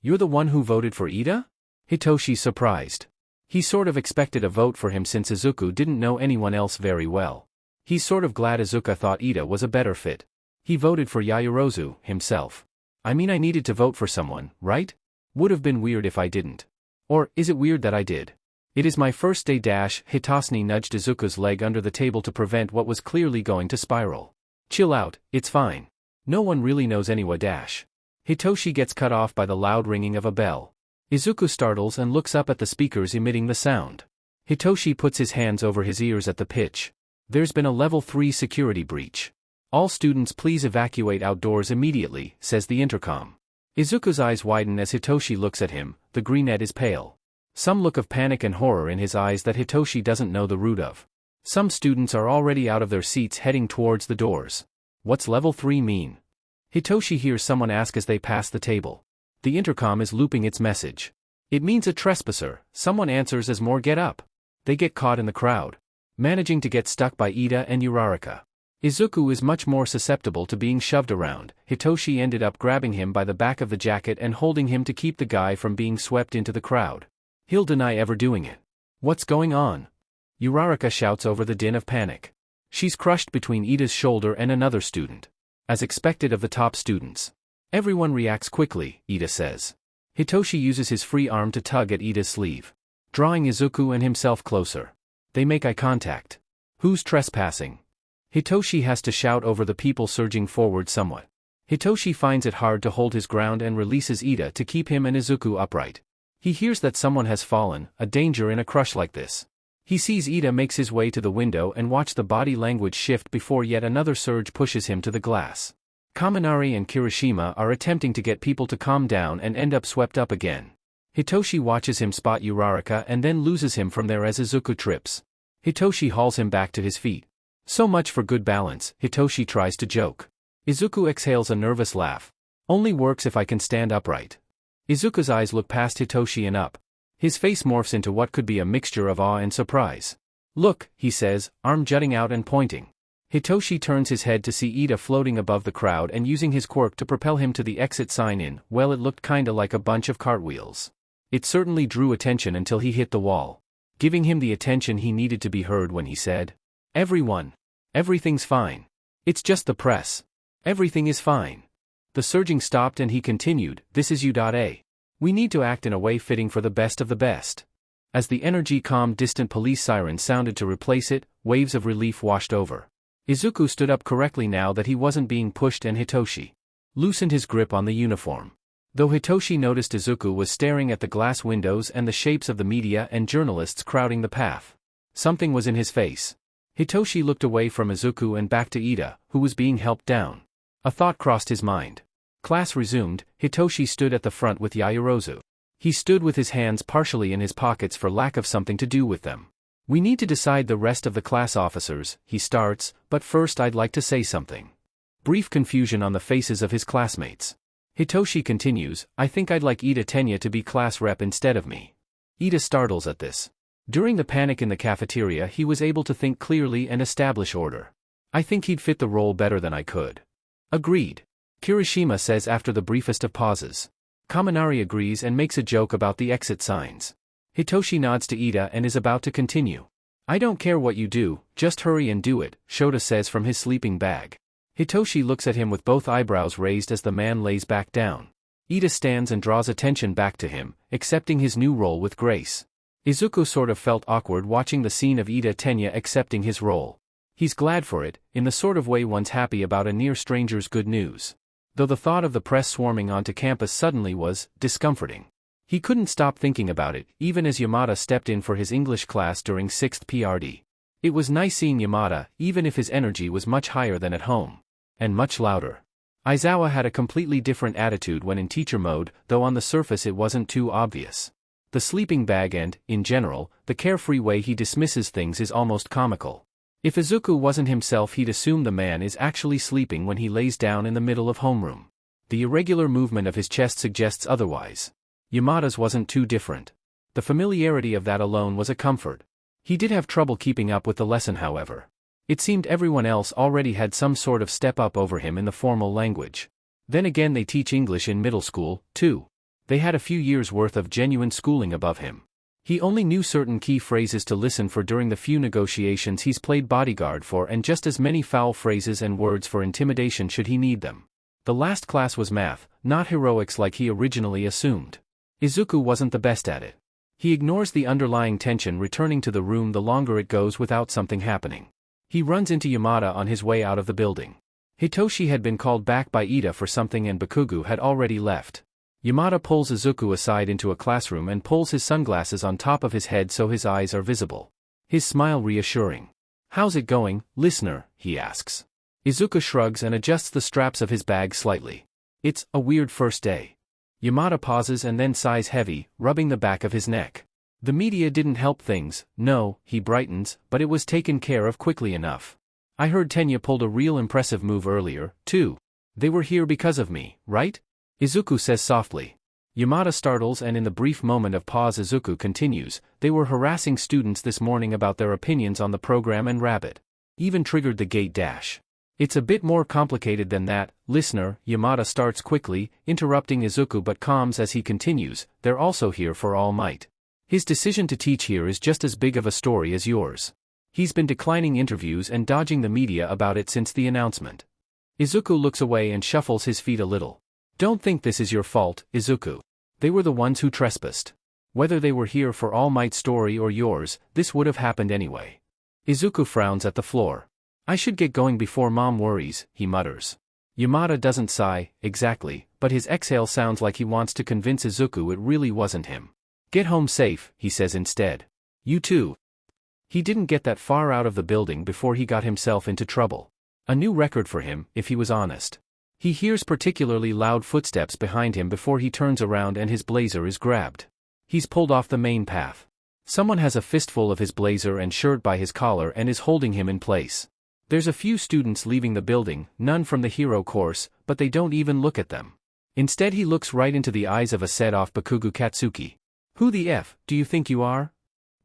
You're the one who voted for Ida? Hitoshi's surprised. He sort of expected a vote for him since Izuku didn't know anyone else very well. He's sort of glad Izuku thought Ida was a better fit. He voted for Yaoyorozu, himself. I mean, I needed to vote for someone, right? Would have been weird if I didn't. Or, is it weird that I did? It is my first day dash. Hitasne nudged Izuku's leg under the table to prevent what was clearly going to spiral. Chill out, it's fine. No one really knows anyway dash. Hitoshi gets cut off by the loud ringing of a bell. Izuku startles and looks up at the speakers emitting the sound. Hitoshi puts his hands over his ears at the pitch. There's been a level 3 security breach. All students please evacuate outdoors immediately, says the intercom. Izuku's eyes widen as Hitoshi looks at him, the greenette is pale. Some look of panic and horror in his eyes that Hitoshi doesn't know the root of. Some students are already out of their seats heading towards the doors. What's level 3 mean? Hitoshi hears someone ask as they pass the table. The intercom is looping its message. It means a trespasser. Someone answers as more get up. They get caught in the crowd. Managing to get stuck by Ida and Uraraka. Izuku is much more susceptible to being shoved around. Hitoshi ended up grabbing him by the back of the jacket and holding him to keep the guy from being swept into the crowd. He'll deny ever doing it. What's going on? Uraraka shouts over the din of panic. She's crushed between Ida's shoulder and another student. As expected of the top students. Everyone reacts quickly, Ida says. Hitoshi uses his free arm to tug at Ida's sleeve. Drawing Izuku and himself closer. They make eye contact. Who's trespassing? Hitoshi has to shout over the people surging forward somewhat. Hitoshi finds it hard to hold his ground and releases Ida to keep him and Izuku upright. He hears that someone has fallen, a danger in a crush like this. He sees Ida makes his way to the window and watch the body language shift before yet another surge pushes him to the glass. Kaminari and Kirishima are attempting to get people to calm down and end up swept up again. Hitoshi watches him spot Uraraka and then loses him from there as Izuku trips. Hitoshi hauls him back to his feet. So much for good balance, Hitoshi tries to joke. Izuku exhales a nervous laugh. Only works if I can stand upright. Izuku's eyes look past Hitoshi and up. His face morphs into what could be a mixture of awe and surprise. Look, he says, arm jutting out and pointing. Hitoshi turns his head to see Ida floating above the crowd and using his quirk to propel him to the exit sign in. Well, it looked kinda like a bunch of cartwheels. It certainly drew attention until he hit the wall, giving him the attention he needed to be heard when he said, "Everyone. Everything's fine. It's just the press. Everything is fine." The surging stopped and he continued, "This is U.A. We need to act in a way fitting for the best of the best." As the energy-calmed distant police siren sounded to replace it, waves of relief washed over. Izuku stood up correctly now that he wasn't being pushed and Hitoshi loosened his grip on the uniform. Though Hitoshi noticed Izuku was staring at the glass windows and the shapes of the media and journalists crowding the path. Something was in his face. Hitoshi looked away from Izuku and back to Ida, who was being helped down. A thought crossed his mind. Class resumed. Hitoshi stood at the front with Yaoyorozu. He stood with his hands partially in his pockets for lack of something to do with them. "We need to decide the rest of the class officers," he starts, "but first I'd like to say something." Brief confusion on the faces of his classmates. Hitoshi continues, "I think I'd like Ida Tenya to be class rep instead of me." Ida startles at this. During the panic in the cafeteria he was able to think clearly and establish order. "I think he'd fit the role better than I could." "Agreed," Kirishima says after the briefest of pauses. Kaminari agrees and makes a joke about the exit signs. Hitoshi nods to Ida and is about to continue. "I don't care what you do, just hurry and do it," Shota says from his sleeping bag. Hitoshi looks at him with both eyebrows raised as the man lays back down. Ida stands and draws attention back to him, accepting his new role with grace. Izuku sort of felt awkward watching the scene of Ida Tenya accepting his role. He's glad for it, in the sort of way one's happy about a near stranger's good news. Though the thought of the press swarming onto campus suddenly was discomforting. He couldn't stop thinking about it, even as Yamada stepped in for his English class during 6th PRD. It was nice seeing Yamada, even if his energy was much higher than at home. And much louder. Aizawa had a completely different attitude when in teacher mode, though on the surface it wasn't too obvious. The sleeping bag and, in general, the carefree way he dismisses things is almost comical. If Izuku wasn't himself he'd assume the man is actually sleeping when he lays down in the middle of homeroom. The irregular movement of his chest suggests otherwise. Yamada's wasn't too different. The familiarity of that alone was a comfort. He did have trouble keeping up with the lesson however. It seemed everyone else already had some sort of step up over him in the formal language. Then again they teach English in middle school, too. They had a few years' worth of genuine schooling above him. He only knew certain key phrases to listen for during the few negotiations he's played bodyguard for and just as many foul phrases and words for intimidation should he need them. The last class was math, not heroics like he originally assumed. Izuku wasn't the best at it. He ignores the underlying tension returning to the room the longer it goes without something happening. He runs into Yamada on his way out of the building. Hitoshi had been called back by Ida for something and Bakugo had already left. Yamada pulls Izuku aside into a classroom and pulls his sunglasses on top of his head so his eyes are visible. His smile reassuring. "How's it going, listener?" he asks. Izuku shrugs and adjusts the straps of his bag slightly. "It's a weird first day." Yamada pauses and then sighs heavy, rubbing the back of his neck. "The media didn't help things, no," he brightens, "but it was taken care of quickly enough. I heard Tenya pulled a real impressive move earlier, too. They were here because of me, right?" Izuku says softly. Yamada startles and in the brief moment of pause Izuku continues, "They were harassing students this morning about their opinions on the program and Rabbit. Even triggered the gate dash. It's a bit more complicated than that, listener," Yamada starts quickly, interrupting Izuku but calms as he continues, "They're also here for All Might. His decision to teach here is just as big of a story as yours. He's been declining interviews and dodging the media about it since the announcement." Izuku looks away and shuffles his feet a little. "Don't think this is your fault, Izuku. They were the ones who trespassed. Whether they were here for All Might's story or yours, this would have happened anyway." Izuku frowns at the floor. "I should get going before Mom worries," he mutters. Yamada doesn't sigh, exactly, but his exhale sounds like he wants to convince Izuku it really wasn't him. "Get home safe," he says instead. "You too." He didn't get that far out of the building before he got himself into trouble. A new record for him, if he was honest. He hears particularly loud footsteps behind him before he turns around and his blazer is grabbed. He's pulled off the main path. Someone has a fistful of his blazer and shirt by his collar and is holding him in place. There's a few students leaving the building, none from the hero course, but they don't even look at them. Instead he looks right into the eyes of a set-off Bakugo Katsuki. "Who the F do you think you are?"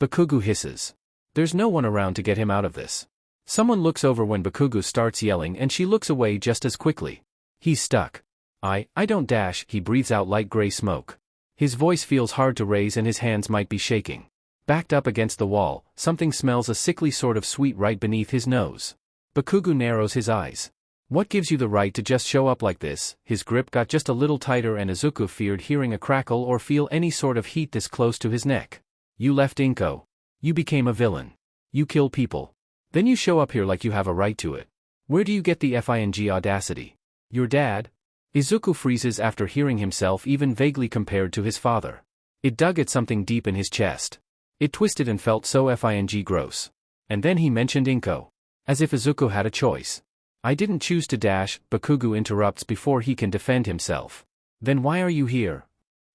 Bakugo hisses. There's no one around to get him out of this. Someone looks over when Bakugo starts yelling and she looks away just as quickly. He's stuck. I don't dash, he breathes out light gray smoke. His voice feels hard to raise and his hands might be shaking. Backed up against the wall, something smells a sickly sort of sweet right beneath his nose. Bakugo narrows his eyes. What gives you the right to just show up like this? His grip got just a little tighter and Izuku feared hearing a crackle or feel any sort of heat this close to his neck. You left Inko. You became a villain. You kill people. Then you show up here like you have a right to it. Where do you get the FING audacity? Your dad? Izuku freezes after hearing himself even vaguely compared to his father. It dug at something deep in his chest. It twisted and felt so FING gross. And then he mentioned Inko. As if Izuku had a choice. I didn't choose to dash, Bakugo interrupts before he can defend himself. Then why are you here?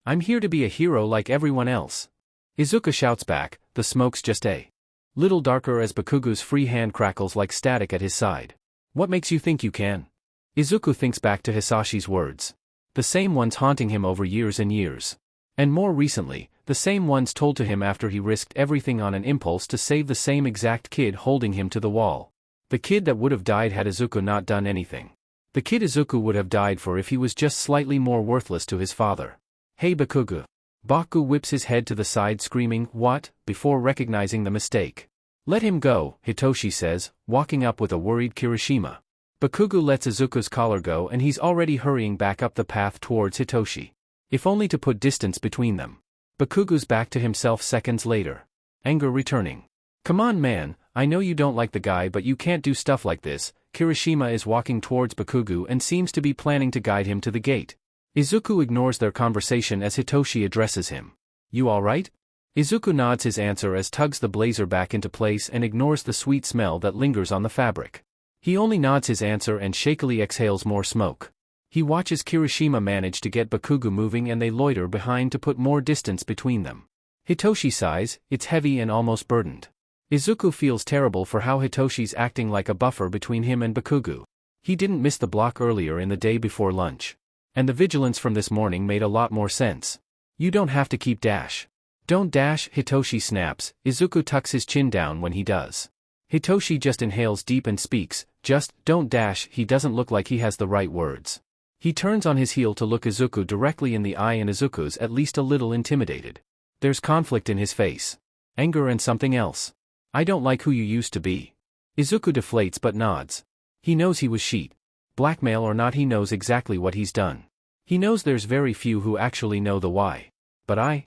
I'm here to be a hero like everyone else. Izuku shouts back, the smoke's just a little darker as Bakugo's free hand crackles like static at his side. What makes you think you can? Izuku thinks back to Hisashi's words. The same ones haunting him over years and years. And more recently, the same ones told to him after he risked everything on an impulse to save the same exact kid holding him to the wall. The kid that would have died had Izuku not done anything. The kid Izuku would have died for if he was just slightly more worthless to his father. Hey Bakugo. Baku whips his head to the side screaming, "What?" before recognizing the mistake. Let him go, Hitoshi says, walking up with a worried Kirishima. Bakugo lets Izuku's collar go and he's already hurrying back up the path towards Hitoshi. If only to put distance between them. Bakugo's back to himself seconds later. Anger returning. Come on man, I know you don't like the guy but you can't do stuff like this. Kirishima is walking towards Bakugo and seems to be planning to guide him to the gate. Izuku ignores their conversation as Hitoshi addresses him. You alright? Izuku nods his answer as tugs the blazer back into place and ignores the sweet smell that lingers on the fabric. He only nods his answer and shakily exhales more smoke. He watches Kirishima manage to get Bakugo moving and they loiter behind to put more distance between them. Hitoshi sighs, it's heavy and almost burdened. Izuku feels terrible for how Hitoshi's acting like a buffer between him and Bakugo. He didn't miss the block earlier in the day before lunch. And the vigilance from this morning made a lot more sense. You don't have to keep dash. Don't dash, Hitoshi snaps. Izuku tucks his chin down when he does. Hitoshi just inhales deep and speaks, just, don't dash. He doesn't look like he has the right words. He turns on his heel to look Izuku directly in the eye and Izuku's at least a little intimidated. There's conflict in his face. Anger and something else. I don't like who you used to be. Izuku deflates but nods. He knows he was sheet. Blackmail or not, he knows exactly what he's done. He knows there's very few who actually know the why. But I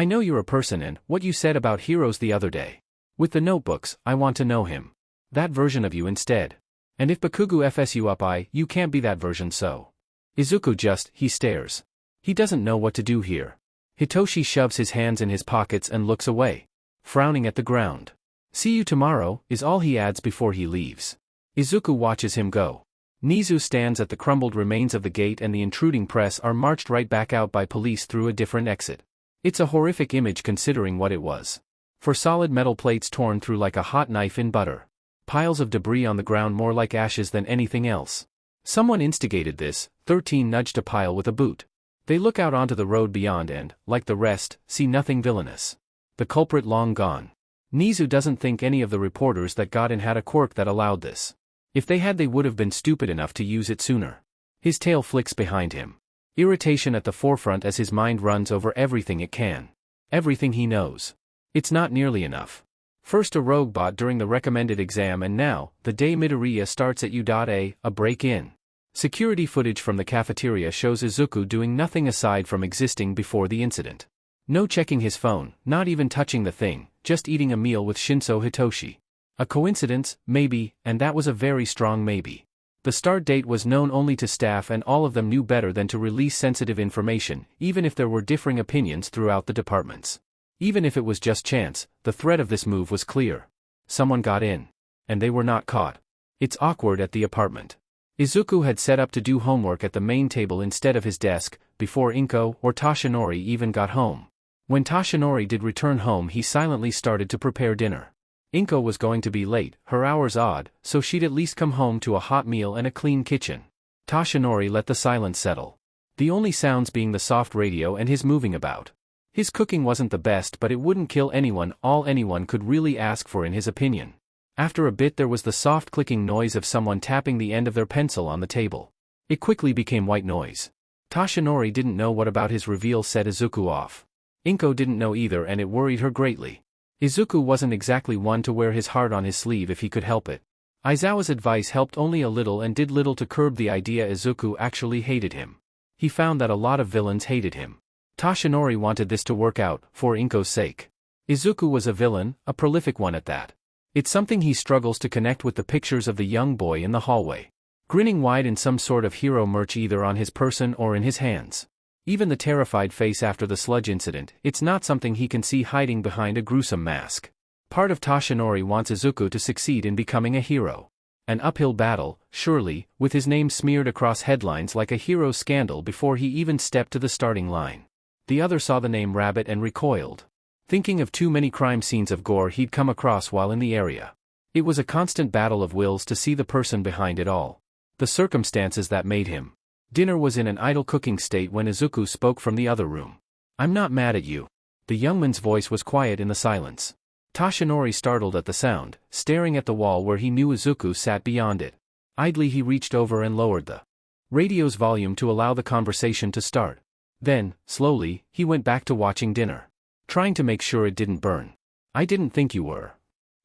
know you're a person and what you said about heroes the other day. With the notebooks, I want to know him. That version of you instead. And if Bakugo f's you up you can't be that version so. Izuku he stares. He doesn't know what to do here. Hitoshi shoves his hands in his pockets and looks away. Frowning at the ground. See you tomorrow, is all he adds before he leaves. Izuku watches him go. Nizu stands at the crumbled remains of the gate and the intruding press are marched right back out by police through a different exit. It's a horrific image considering what it was. For solid metal plates torn through like a hot knife in butter. Piles of debris on the ground more like ashes than anything else. Someone instigated this, 13 nudged a pile with a boot. They look out onto the road beyond and, like the rest, see nothing villainous. The culprit long gone. Nizu doesn't think any of the reporters that got in had a quirk that allowed this. If they had they would have been stupid enough to use it sooner. His tail flicks behind him. Irritation at the forefront as his mind runs over everything it can. Everything he knows. It's not nearly enough. First a rogue bot during the recommended exam and now, the day Midoriya starts at U.A, a break-in. Security footage from the cafeteria shows Izuku doing nothing aside from existing before the incident. No checking his phone, not even touching the thing, just eating a meal with Shinso Hitoshi. A coincidence, maybe, and that was a very strong maybe. The start date was known only to staff and all of them knew better than to release sensitive information, even if there were differing opinions throughout the departments. Even if it was just chance, the threat of this move was clear. Someone got in. And they were not caught. It's awkward at the apartment. Izuku had set up to do homework at the main table instead of his desk, before Inko or Tashinori even got home. When Toshinori did return home, he silently started to prepare dinner. Inko was going to be late, her hours odd, so she'd at least come home to a hot meal and a clean kitchen. Toshinori let the silence settle. The only sounds being the soft radio and his moving about. His cooking wasn't the best, but it wouldn't kill anyone, all anyone could really ask for in his opinion. After a bit there was the soft clicking noise of someone tapping the end of their pencil on the table. It quickly became white noise. Toshinori didn't know what about his reveal set Izuku off. Inko didn't know either, and it worried her greatly. Izuku wasn't exactly one to wear his heart on his sleeve if he could help it. Aizawa's advice helped only a little and did little to curb the idea Izuku actually hated him. He found that a lot of villains hated him. Toshinori wanted this to work out, for Inko's sake. Izuku was a villain, a prolific one at that. It's something he struggles to connect with the pictures of the young boy in the hallway, grinning wide in some sort of hero merch either on his person or in his hands. Even the terrified face after the sludge incident, it's not something he can see hiding behind a gruesome mask. Part of Toshinori wants Izuku to succeed in becoming a hero. An uphill battle, surely, with his name smeared across headlines like a hero scandal before he even stepped to the starting line. The other saw the name Rabbit and recoiled, thinking of too many crime scenes of gore he'd come across while in the area. It was a constant battle of wills to see the person behind it all. The circumstances that made him. Dinner was in an idle cooking state when Izuku spoke from the other room. "I'm not mad at you." The young man's voice was quiet in the silence. Toshinori startled at the sound, staring at the wall where he knew Izuku sat beyond it. Idly he reached over and lowered the radio's volume to allow the conversation to start. Then, slowly, he went back to watching dinner, trying to make sure it didn't burn. "I didn't think you were."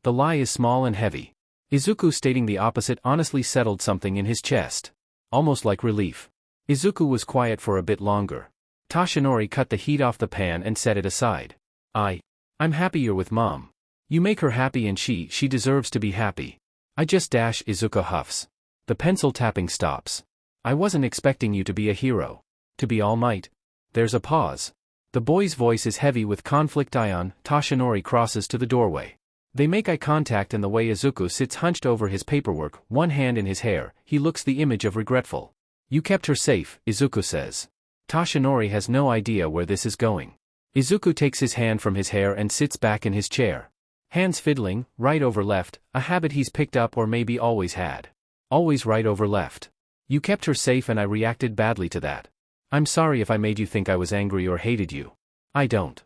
The lie is small and heavy. Izuku stating the opposite honestly settled something in his chest. Almost like relief. Izuku was quiet for a bit longer. Toshinori cut the heat off the pan and set it aside. I'm happy you're with Mom. You make her happy and she deserves to be happy." Izuku huffs. The pencil tapping stops. "I wasn't expecting you to be a hero. To be All Might." There's a pause. The boy's voice is heavy with conflict. Toshinori crosses to the doorway. They make eye contact, and the way Izuku sits hunched over his paperwork, one hand in his hair, he looks the image of regretful. "You kept her safe," Izuku says. Toshinori has no idea where this is going. Izuku takes his hand from his hair and sits back in his chair. Hands fiddling, right over left, a habit he's picked up or maybe always had. Always right over left. "You kept her safe and I reacted badly to that. I'm sorry if I made you think I was angry or hated you. I don't."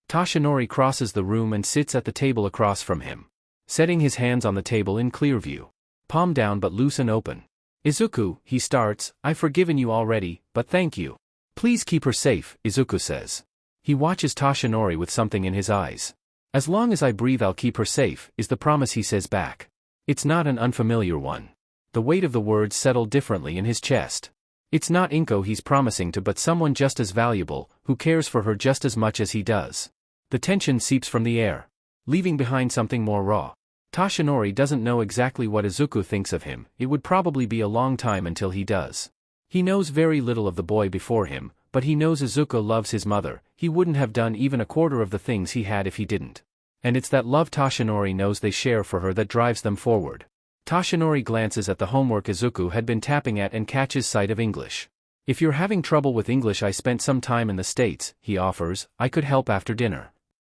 Toshinori crosses the room and sits at the table across from him, setting his hands on the table in clear view. Palm down but loose and open. "Izuku," he starts, "I've forgiven you already, but thank you. Please keep her safe," Izuku says. He watches Toshinori with something in his eyes. "As long as I breathe I'll keep her safe," is the promise he says back. It's not an unfamiliar one. The weight of the words settled differently in his chest. It's not Inko he's promising to, but someone just as valuable, who cares for her just as much as he does. The tension seeps from the air, leaving behind something more raw. Toshinori doesn't know exactly what Izuku thinks of him. It would probably be a long time until he does. He knows very little of the boy before him, but he knows Izuku loves his mother. He wouldn't have done even a quarter of the things he had if he didn't. And it's that love Toshinori knows they share for her that drives them forward. Toshinori glances at the homework Izuku had been tapping at and catches sight of English. "If you're having trouble with English, I spent some time in the States," he offers. "I could help after dinner."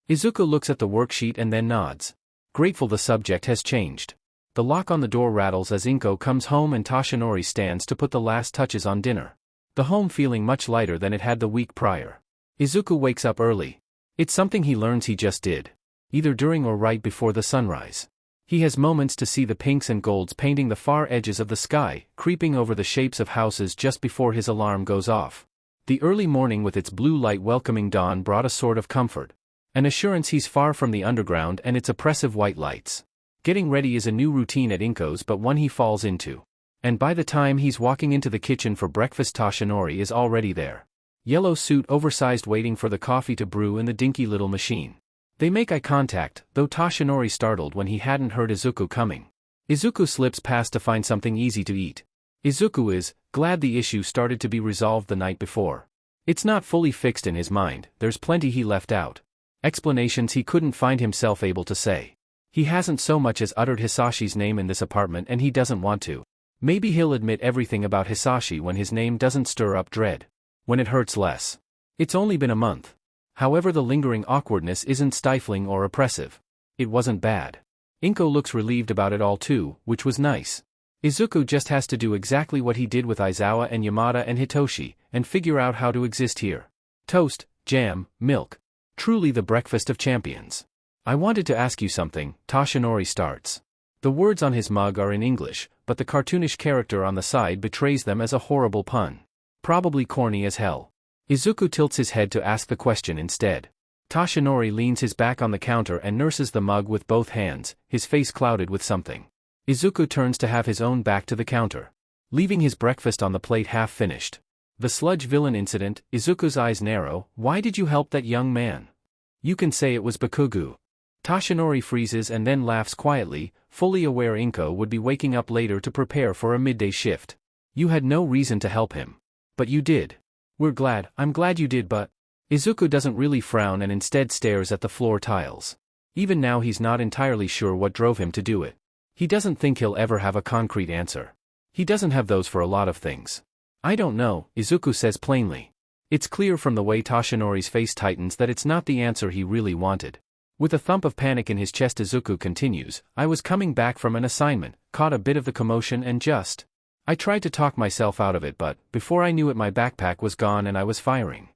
Izuku looks at the worksheet and then nods. Grateful the subject has changed. The lock on the door rattles as Inko comes home and Toshinori stands to put the last touches on dinner. The home feeling much lighter than it had the week prior. Izuku wakes up early. It's something he learns he just did. Either during or right before the sunrise. He has moments to see the pinks and golds painting the far edges of the sky, creeping over the shapes of houses just before his alarm goes off. The early morning with its blue light welcoming dawn brought a sort of comfort. An assurance he's far from the underground and its oppressive white lights. Getting ready is a new routine at Inko's, but one he falls into. And by the time he's walking into the kitchen for breakfast, Toshinori is already there. Yellow suit, oversized, waiting for the coffee to brew in the dinky little machine. They make eye contact, though Toshinori startled when he hadn't heard Izuku coming. Izuku slips past to find something easy to eat. Izuku is glad the issue started to be resolved the night before. It's not fully fixed in his mind, there's plenty he left out. Explanations he couldn't find himself able to say. He hasn't so much as uttered Hisashi's name in this apartment, and he doesn't want to. Maybe he'll admit everything about Hisashi when his name doesn't stir up dread. When it hurts less. It's only been a month. However, the lingering awkwardness isn't stifling or oppressive. It wasn't bad. Inko looks relieved about it all too, which was nice. Izuku just has to do exactly what he did with Aizawa and Yamada and Hitoshi, and figure out how to exist here. Toast, jam, milk. Truly the breakfast of champions. I wanted to ask you something, Toshinori starts. The words on his mug are in English, but the cartoonish character on the side betrays them as a horrible pun. Probably corny as hell. Izuku tilts his head to ask the question instead. Toshinori leans his back on the counter and nurses the mug with both hands, his face clouded with something. Izuku turns to have his own back to the counter, leaving his breakfast on the plate half finished. The sludge villain incident, Izuku's eyes narrow. Why did you help that young man? You can say it was Bakugo. Toshinori freezes and then laughs quietly, fully aware Inko would be waking up later to prepare for a midday shift. You had no reason to help him. But you did. I'm glad you did, but... Izuku doesn't really frown and instead stares at the floor tiles. Even now he's not entirely sure what drove him to do it. He doesn't think he'll ever have a concrete answer. He doesn't have those for a lot of things. I don't know, Izuku says plainly. It's clear from the way Toshinori's face tightens that it's not the answer he really wanted. With a thump of panic in his chest, Izuku continues, I was coming back from an assignment, caught a bit of the commotion and just... I tried to talk myself out of it, but, before I knew it, my backpack was gone and I was firing.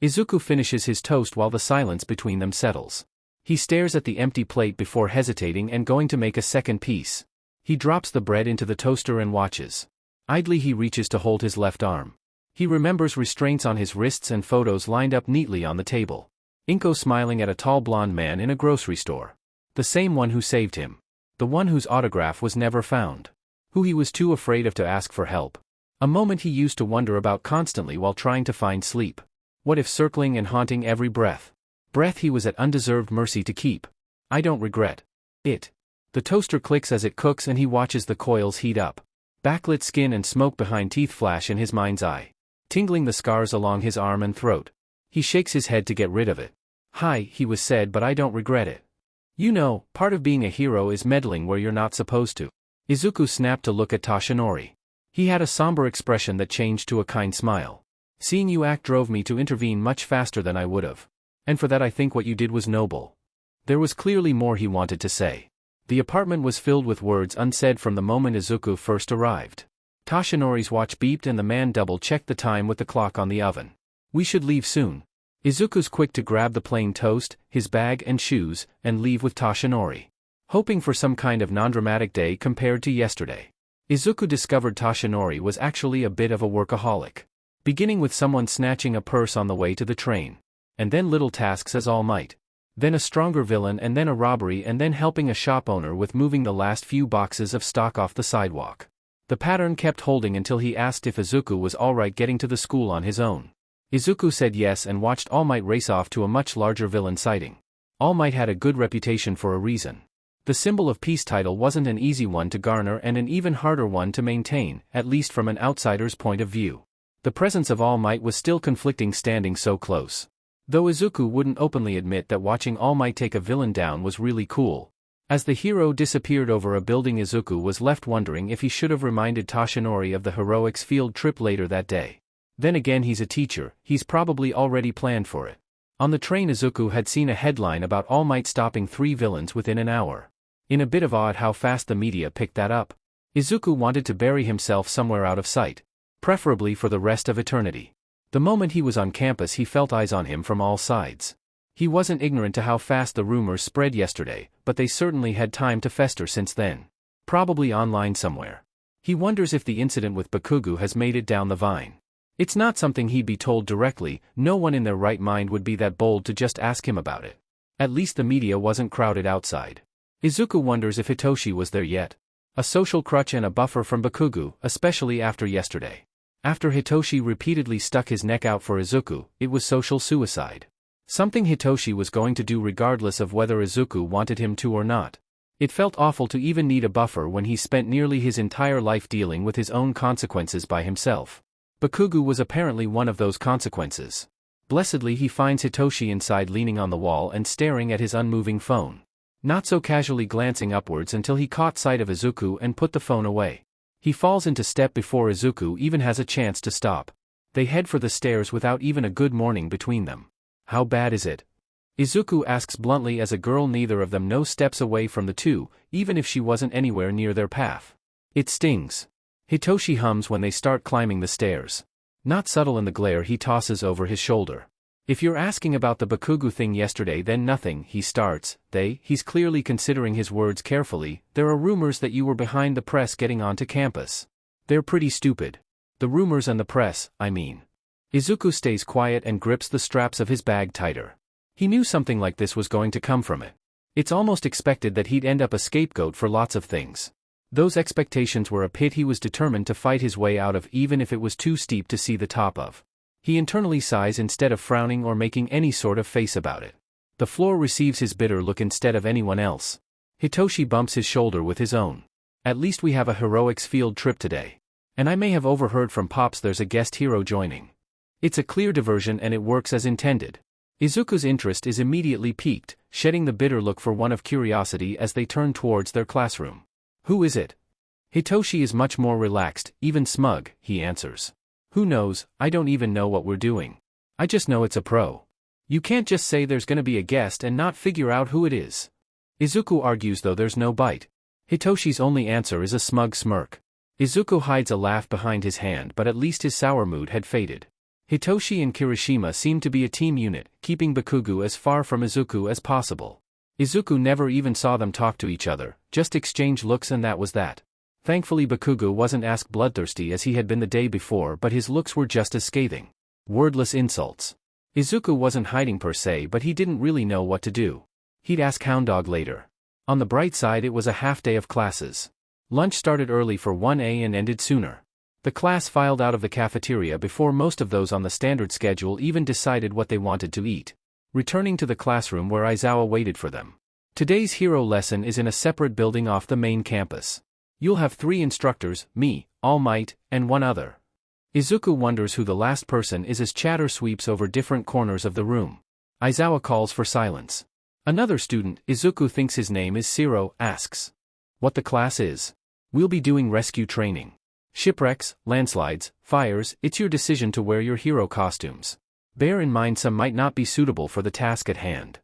Izuku finishes his toast while the silence between them settles. He stares at the empty plate before hesitating and going to make a second piece. He drops the bread into the toaster and watches. Idly he reaches to hold his left arm. He remembers restraints on his wrists and photos lined up neatly on the table. Inko smiling at a tall blonde man in a grocery store. The same one who saved him. The one whose autograph was never found. Who he was too afraid of to ask for help. A moment he used to wonder about constantly while trying to find sleep. What if circling and haunting every breath he was at undeserved mercy to keep? I don't regret it. The toaster clicks as it cooks and he watches the coils heat up. Backlit skin and smoke behind teeth flash in his mind's eye, tingling the scars along his arm and throat. He shakes his head to get rid of it. Hi, he was said, but I don't regret it. You know, part of being a hero is meddling where you're not supposed to. Izuku snapped to look at Toshinori. He had a somber expression that changed to a kind smile. Seeing you act drove me to intervene much faster than I would have. And for that I think what you did was noble. There was clearly more he wanted to say. The apartment was filled with words unsaid from the moment Izuku first arrived. Toshinori's watch beeped and the man double-checked the time with the clock on the oven. We should leave soon. Izuku's quick to grab the plain toast, his bag and shoes, and leave with Toshinori. Hoping for some kind of non-dramatic day compared to yesterday. Izuku discovered Toshinori was actually a bit of a workaholic. Beginning with someone snatching a purse on the way to the train. And then little tasks as All Might. Then a stronger villain and then a robbery and then helping a shop owner with moving the last few boxes of stock off the sidewalk. The pattern kept holding until he asked if Izuku was alright getting to the school on his own. Izuku said yes and watched All Might race off to a much larger villain sighting. All Might had a good reputation for a reason. The symbol of peace title wasn't an easy one to garner and an even harder one to maintain, at least from an outsider's point of view. The presence of All Might was still conflicting standing so close. Though Izuku wouldn't openly admit that watching All Might take a villain down was really cool. As the hero disappeared over a building, Izuku was left wondering if he should have reminded Toshinori of the heroics field trip later that day. Then again, he's a teacher, he's probably already planned for it. On the train, Izuku had seen a headline about All Might stopping 3 villains within an hour. In a bit of odd how fast the media picked that up. Izuku wanted to bury himself somewhere out of sight. Preferably for the rest of eternity. The moment he was on campus he felt eyes on him from all sides. He wasn't ignorant to how fast the rumors spread yesterday, but they certainly had time to fester since then. Probably online somewhere. He wonders if the incident with Bakugo has made it down the vine. It's not something he'd be told directly, no one in their right mind would be that bold to just ask him about it. At least the media wasn't crowded outside. Izuku wonders if Hitoshi was there yet. A social crutch and a buffer from Bakugo, especially after yesterday. After Hitoshi repeatedly stuck his neck out for Izuku, it was social suicide. Something Hitoshi was going to do regardless of whether Izuku wanted him to or not. It felt awful to even need a buffer when he spent nearly his entire life dealing with his own consequences by himself. Bakugo was apparently one of those consequences. Blessedly he finds Hitoshi inside leaning on the wall and staring at his unmoving phone. Not so casually glancing upwards until he caught sight of Izuku and put the phone away. He falls into step before Izuku even has a chance to stop. They head for the stairs without even a good morning between them. How bad is it? Izuku asks bluntly as a girl neither of them knows steps away from the two, even if she wasn't anywhere near their path. It stings. Hitoshi hums when they start climbing the stairs. Not subtle in the glare he tosses over his shoulder. If you're asking about the Bakugo thing yesterday then nothing, he starts, he's clearly considering his words carefully, there are rumors that you were behind the press getting onto campus. They're pretty stupid. The rumors and the press, I mean. Izuku stays quiet and grips the straps of his bag tighter. He knew something like this was going to come from it. It's almost expected that he'd end up a scapegoat for lots of things. Those expectations were a pit he was determined to fight his way out of even if it was too steep to see the top of. He internally sighs instead of frowning or making any sort of face about it. The floor receives his bitter look instead of anyone else. Hitoshi bumps his shoulder with his own. At least we have a heroics field trip today. And I may have overheard from Pops there's a guest hero joining. It's a clear diversion and it works as intended. Izuku's interest is immediately piqued, shedding the bitter look for one of curiosity as they turn towards their classroom. Who is it? Hitoshi is much more relaxed, even smug, he answers. Who knows, I don't even know what we're doing. I just know it's a pro. You can't just say there's gonna be a guest and not figure out who it is. Izuku argues though there's no bite. Hitoshi's only answer is a smug smirk. Izuku hides a laugh behind his hand but at least his sour mood had faded. Hitoshi and Kirishima seem to be a team unit, keeping Bakugo as far from Izuku as possible. Izuku never even saw them talk to each other, just exchange looks and that was that. Thankfully Bakugo wasn't as bloodthirsty as he had been the day before but his looks were just as scathing. Wordless insults. Izuku wasn't hiding per se but he didn't really know what to do. He'd ask Hounddog later. On the bright side it was a half day of classes. Lunch started early for 1A and ended sooner. The class filed out of the cafeteria before most of those on the standard schedule even decided what they wanted to eat. Returning to the classroom where Aizawa waited for them. Today's hero lesson is in a separate building off the main campus. You'll have 3 instructors, me, All Might, and one other. Izuku wonders who the last person is as chatter sweeps over different corners of the room. Aizawa calls for silence. Another student, Izuku thinks his name is Siro, asks what the class is. We'll be doing rescue training. Shipwrecks, landslides, fires, it's your decision to wear your hero costumes. Bear in mind some might not be suitable for the task at hand.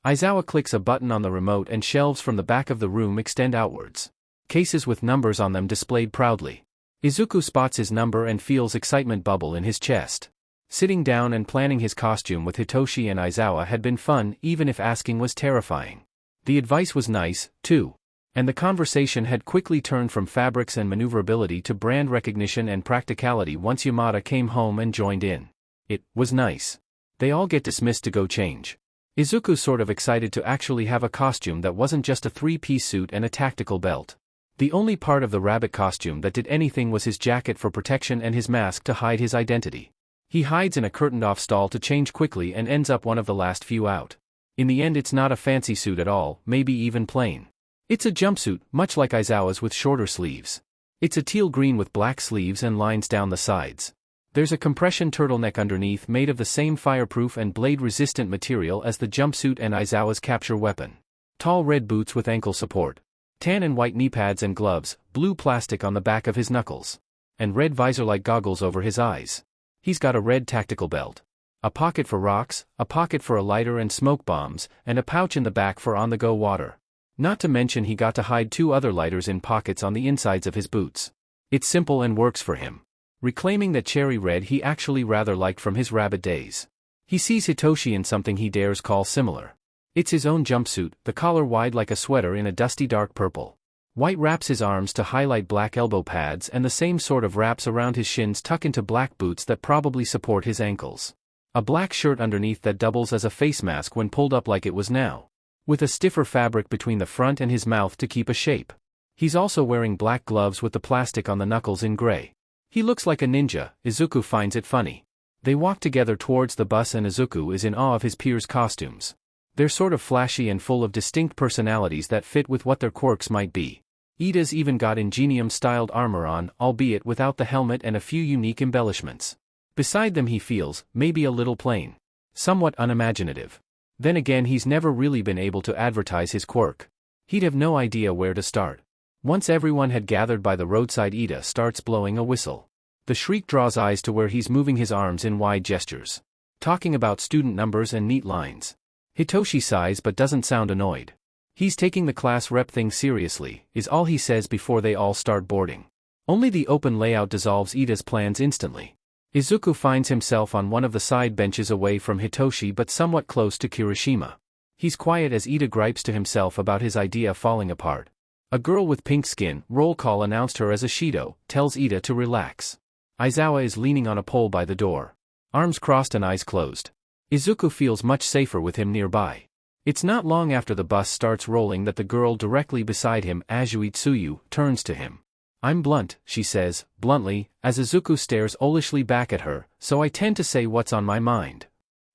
Aizawa clicks a button on the remote and shelves from the back of the room extend outwards. Cases with numbers on them displayed proudly. Izuku spots his number and feels excitement bubble in his chest. Sitting down and planning his costume with Hitoshi and Aizawa had been fun even if asking was terrifying. The advice was nice, too. And the conversation had quickly turned from fabrics and maneuverability to brand recognition and practicality once Yamada came home and joined in. It was nice. They all get dismissed to go change. Izuku's sort of excited to actually have a costume that wasn't just a 3-piece suit and a tactical belt. The only part of the rabbit costume that did anything was his jacket for protection and his mask to hide his identity. He hides in a curtained-off stall to change quickly and ends up one of the last few out. In the end it's not a fancy suit at all, maybe even plain. It's a jumpsuit, much like Aizawa's with shorter sleeves. It's a teal green with black sleeves and lines down the sides. There's a compression turtleneck underneath made of the same fireproof and blade-resistant material as the jumpsuit and Aizawa's capture weapon. Tall red boots with ankle support. Tan and white knee pads and gloves, blue plastic on the back of his knuckles. And red visor-like goggles over his eyes. He's got a red tactical belt. A pocket for rocks, a pocket for a lighter and smoke bombs, and a pouch in the back for on-the-go water. Not to mention he got to hide 2 other lighters in pockets on the insides of his boots. It's simple and works for him. Reclaiming that cherry red he actually rather liked from his rabbit days. He sees Hitoshi in something he dares call similar. It's his own jumpsuit, the collar wide like a sweater in a dusty dark purple. White wraps his arms to highlight black elbow pads and the same sort of wraps around his shins tuck into black boots that probably support his ankles. A black shirt underneath that doubles as a face mask when pulled up like it was now. With a stiffer fabric between the front and his mouth to keep a shape. He's also wearing black gloves with the plastic on the knuckles in gray. He looks like a ninja, Izuku finds it funny. They walk together towards the bus and Izuku is in awe of his peers' costumes. They're sort of flashy and full of distinct personalities that fit with what their quirks might be. Ida's even got Ingenium-styled armor on, albeit without the helmet and a few unique embellishments. Beside them he feels, maybe a little plain. Somewhat unimaginative. Then again he's never really been able to advertise his quirk. He'd have no idea where to start. Once everyone had gathered by the roadside Ida starts blowing a whistle. The shriek draws eyes to where he's moving his arms in wide gestures. talking about student numbers and neat lines. Hitoshi sighs but doesn't sound annoyed. He's taking the class rep thing seriously, is all he says before they all start boarding. Only the open layout dissolves Ida's plans instantly. Izuku finds himself on one of the side benches away from Hitoshi but somewhat close to Kirishima. He's quiet as Ida gripes to himself about his idea falling apart. A girl with pink skin, roll call announced her as a Shido, tells Ida to relax. Aizawa is leaning on a pole by the door. Arms crossed and eyes closed. Izuku feels much safer with him nearby. It's not long after the bus starts rolling that the girl directly beside him, Azui Tsuyu, turns to him. "I'm blunt," she says, bluntly, as Izuku stares owlishly back at her, "so I tend to say what's on my mind."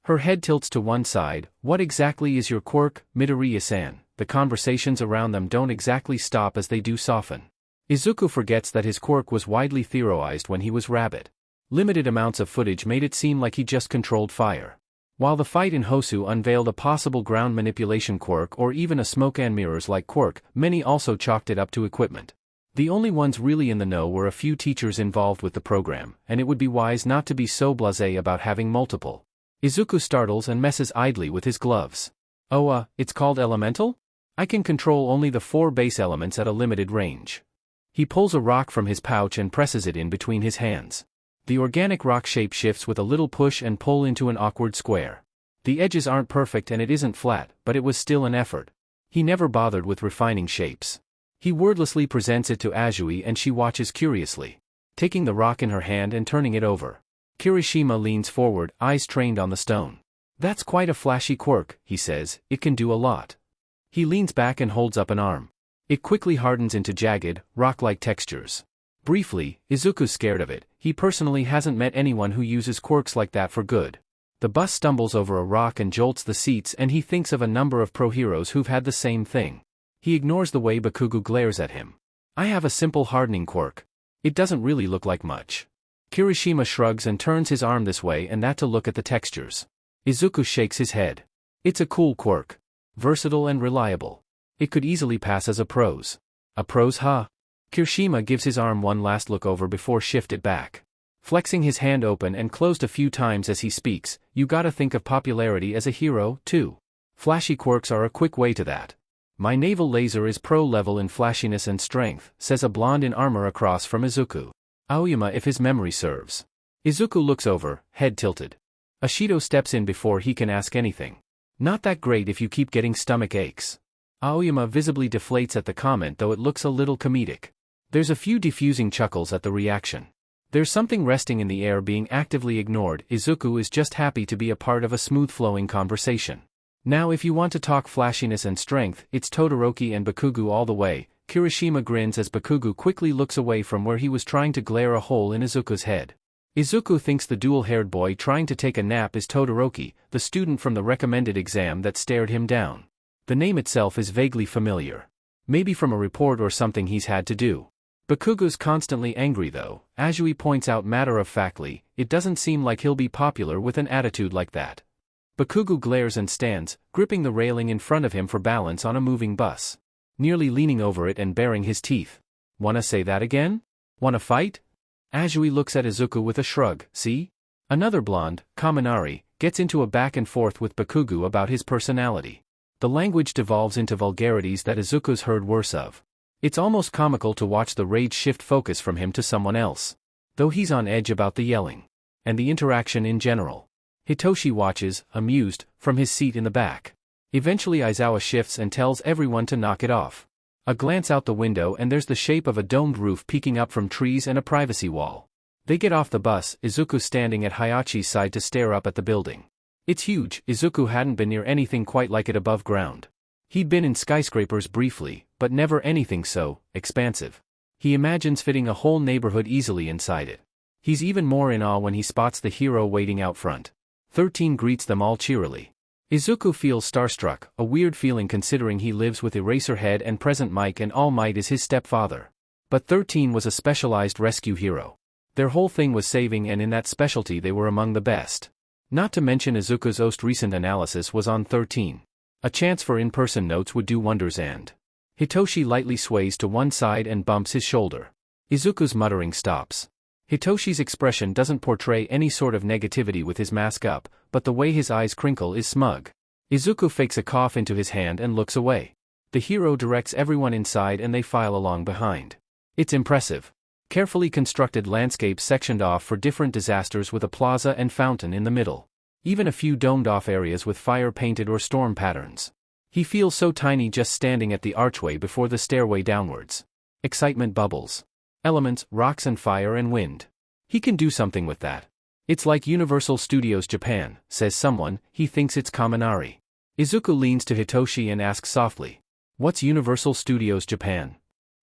Her head tilts to one side. "What exactly is your quirk, Midoriya-san?" The conversations around them don't exactly stop as they do soften. Izuku forgets that his quirk was widely theorized when he was Rabbit. Limited amounts of footage made it seem like he just controlled fire. While the fight in Hosu unveiled a possible ground manipulation quirk or even a smoke and mirrors-like quirk, many also chalked it up to equipment. The only ones really in the know were a few teachers involved with the program, and it would be wise not to be so blasé about having multiple. Izuku startles and messes idly with his gloves. "Oh, it's called elemental? I can control only the 4 base elements at a limited range." He pulls a rock from his pouch and presses it in between his hands. The organic rock shape shifts with a little push and pull into an awkward square. The edges aren't perfect and it isn't flat, but it was still an effort. He never bothered with refining shapes. He wordlessly presents it to Azui and she watches curiously, taking the rock in her hand and turning it over. Kirishima leans forward, eyes trained on the stone. "That's quite a flashy quirk," he says, "it can do a lot." He leans back and holds up an arm. It quickly hardens into jagged, rock-like textures. Briefly, Izuku's scared of it. He personally hasn't met anyone who uses quirks like that for good. The bus stumbles over a rock and jolts the seats and he thinks of a number of pro heroes who've had the same thing. He ignores the way Bakugo glares at him. "I have a simple hardening quirk. It doesn't really look like much." Kirishima shrugs and turns his arm this way and that to look at the textures. Izuku shakes his head. "It's a cool quirk. Versatile and reliable. It could easily pass as a pros." "A pros, huh?" Kirishima gives his arm one last look over before shift it back. Flexing his hand open and closed a few times as he speaks, "You gotta think of popularity as a hero, too. Flashy quirks are a quick way to that." "My naval laser is pro-level in flashiness and strength," says a blonde in armor across from Izuku. Aoyama if his memory serves. Izuku looks over, head tilted. Ashido steps in before he can ask anything. "Not that great if you keep getting stomach aches." Aoyama visibly deflates at the comment though it looks a little comedic. There's a few diffusing chuckles at the reaction. There's something resting in the air being actively ignored. Izuku is just happy to be a part of a smooth-flowing conversation. "Now if you want to talk flashiness and strength, it's Todoroki and Bakugo all the way." Kirishima grins as Bakugo quickly looks away from where he was trying to glare a hole in Izuku's head. Izuku thinks the dual-haired boy trying to take a nap is Todoroki, the student from the recommended exam that stared him down. The name itself is vaguely familiar. Maybe from a report or something he's had to do. Bakugo's constantly angry though. Azui points out matter-of-factly, it doesn't seem like he'll be popular with an attitude like that. Bakugo glares and stands, gripping the railing in front of him for balance on a moving bus. Nearly leaning over it and baring his teeth. "Wanna say that again? Wanna fight?" Azui looks at Izuku with a shrug. "See?" Another blonde, Kaminari, gets into a back and forth with Bakugo about his personality. The language devolves into vulgarities that Izuku's heard worse of. It's almost comical to watch the rage shift focus from him to someone else. Though he's on edge about the yelling. And the interaction in general. Hitoshi watches, amused, from his seat in the back. Eventually Aizawa shifts and tells everyone to knock it off. A glance out the window and there's the shape of a domed roof peeking up from trees and a privacy wall. They get off the bus, Izuku standing at Hayachi's side to stare up at the building. It's huge. Izuku hadn't been near anything quite like it above ground. He'd been in skyscrapers briefly, but never anything so expansive. He imagines fitting a whole neighborhood easily inside it. He's even more in awe when he spots the hero waiting out front. 13 greets them all cheerily. Izuku feels starstruck, a weird feeling considering he lives with Eraserhead and Present Mic and All Might is his stepfather. But 13 was a specialized rescue hero. Their whole thing was saving and in that specialty they were among the best. Not to mention Izuku's most recent analysis was on 13. A chance for in-person notes would do wonders and... Hitoshi lightly sways to one side and bumps his shoulder. Izuku's muttering stops. Hitoshi's expression doesn't portray any sort of negativity with his mask up, but the way his eyes crinkle is smug. Izuku fakes a cough into his hand and looks away. The hero directs everyone inside and they file along behind. It's impressive. Carefully constructed landscapes sectioned off for different disasters with a plaza and fountain in the middle. Even a few domed-off areas with fire-painted or storm patterns. He feels so tiny just standing at the archway before the stairway downwards. Excitement bubbles. Elements, rocks and fire and wind. He can do something with that. It's like Universal Studios Japan, says someone. He thinks it's Kaminari. Izuku leans to Hitoshi and asks softly, "What's Universal Studios Japan?"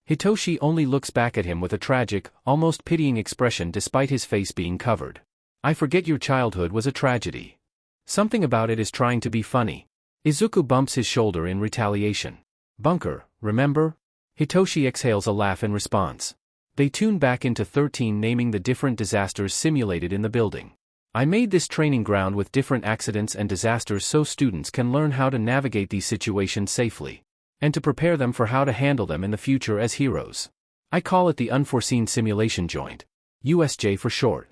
Hitoshi only looks back at him with a tragic, almost pitying expression despite his face being covered. "I forget your childhood was a tragedy. Something about it is trying to be funny." Izuku bumps his shoulder in retaliation. "Bunker, remember?" Hitoshi exhales a laugh in response. They tune back into 13 naming the different disasters simulated in the building. "I made this training ground with different accidents and disasters so students can learn how to navigate these situations safely. And to prepare them for how to handle them in the future as heroes. I call it the Unforeseen Simulation Joint. USJ for short."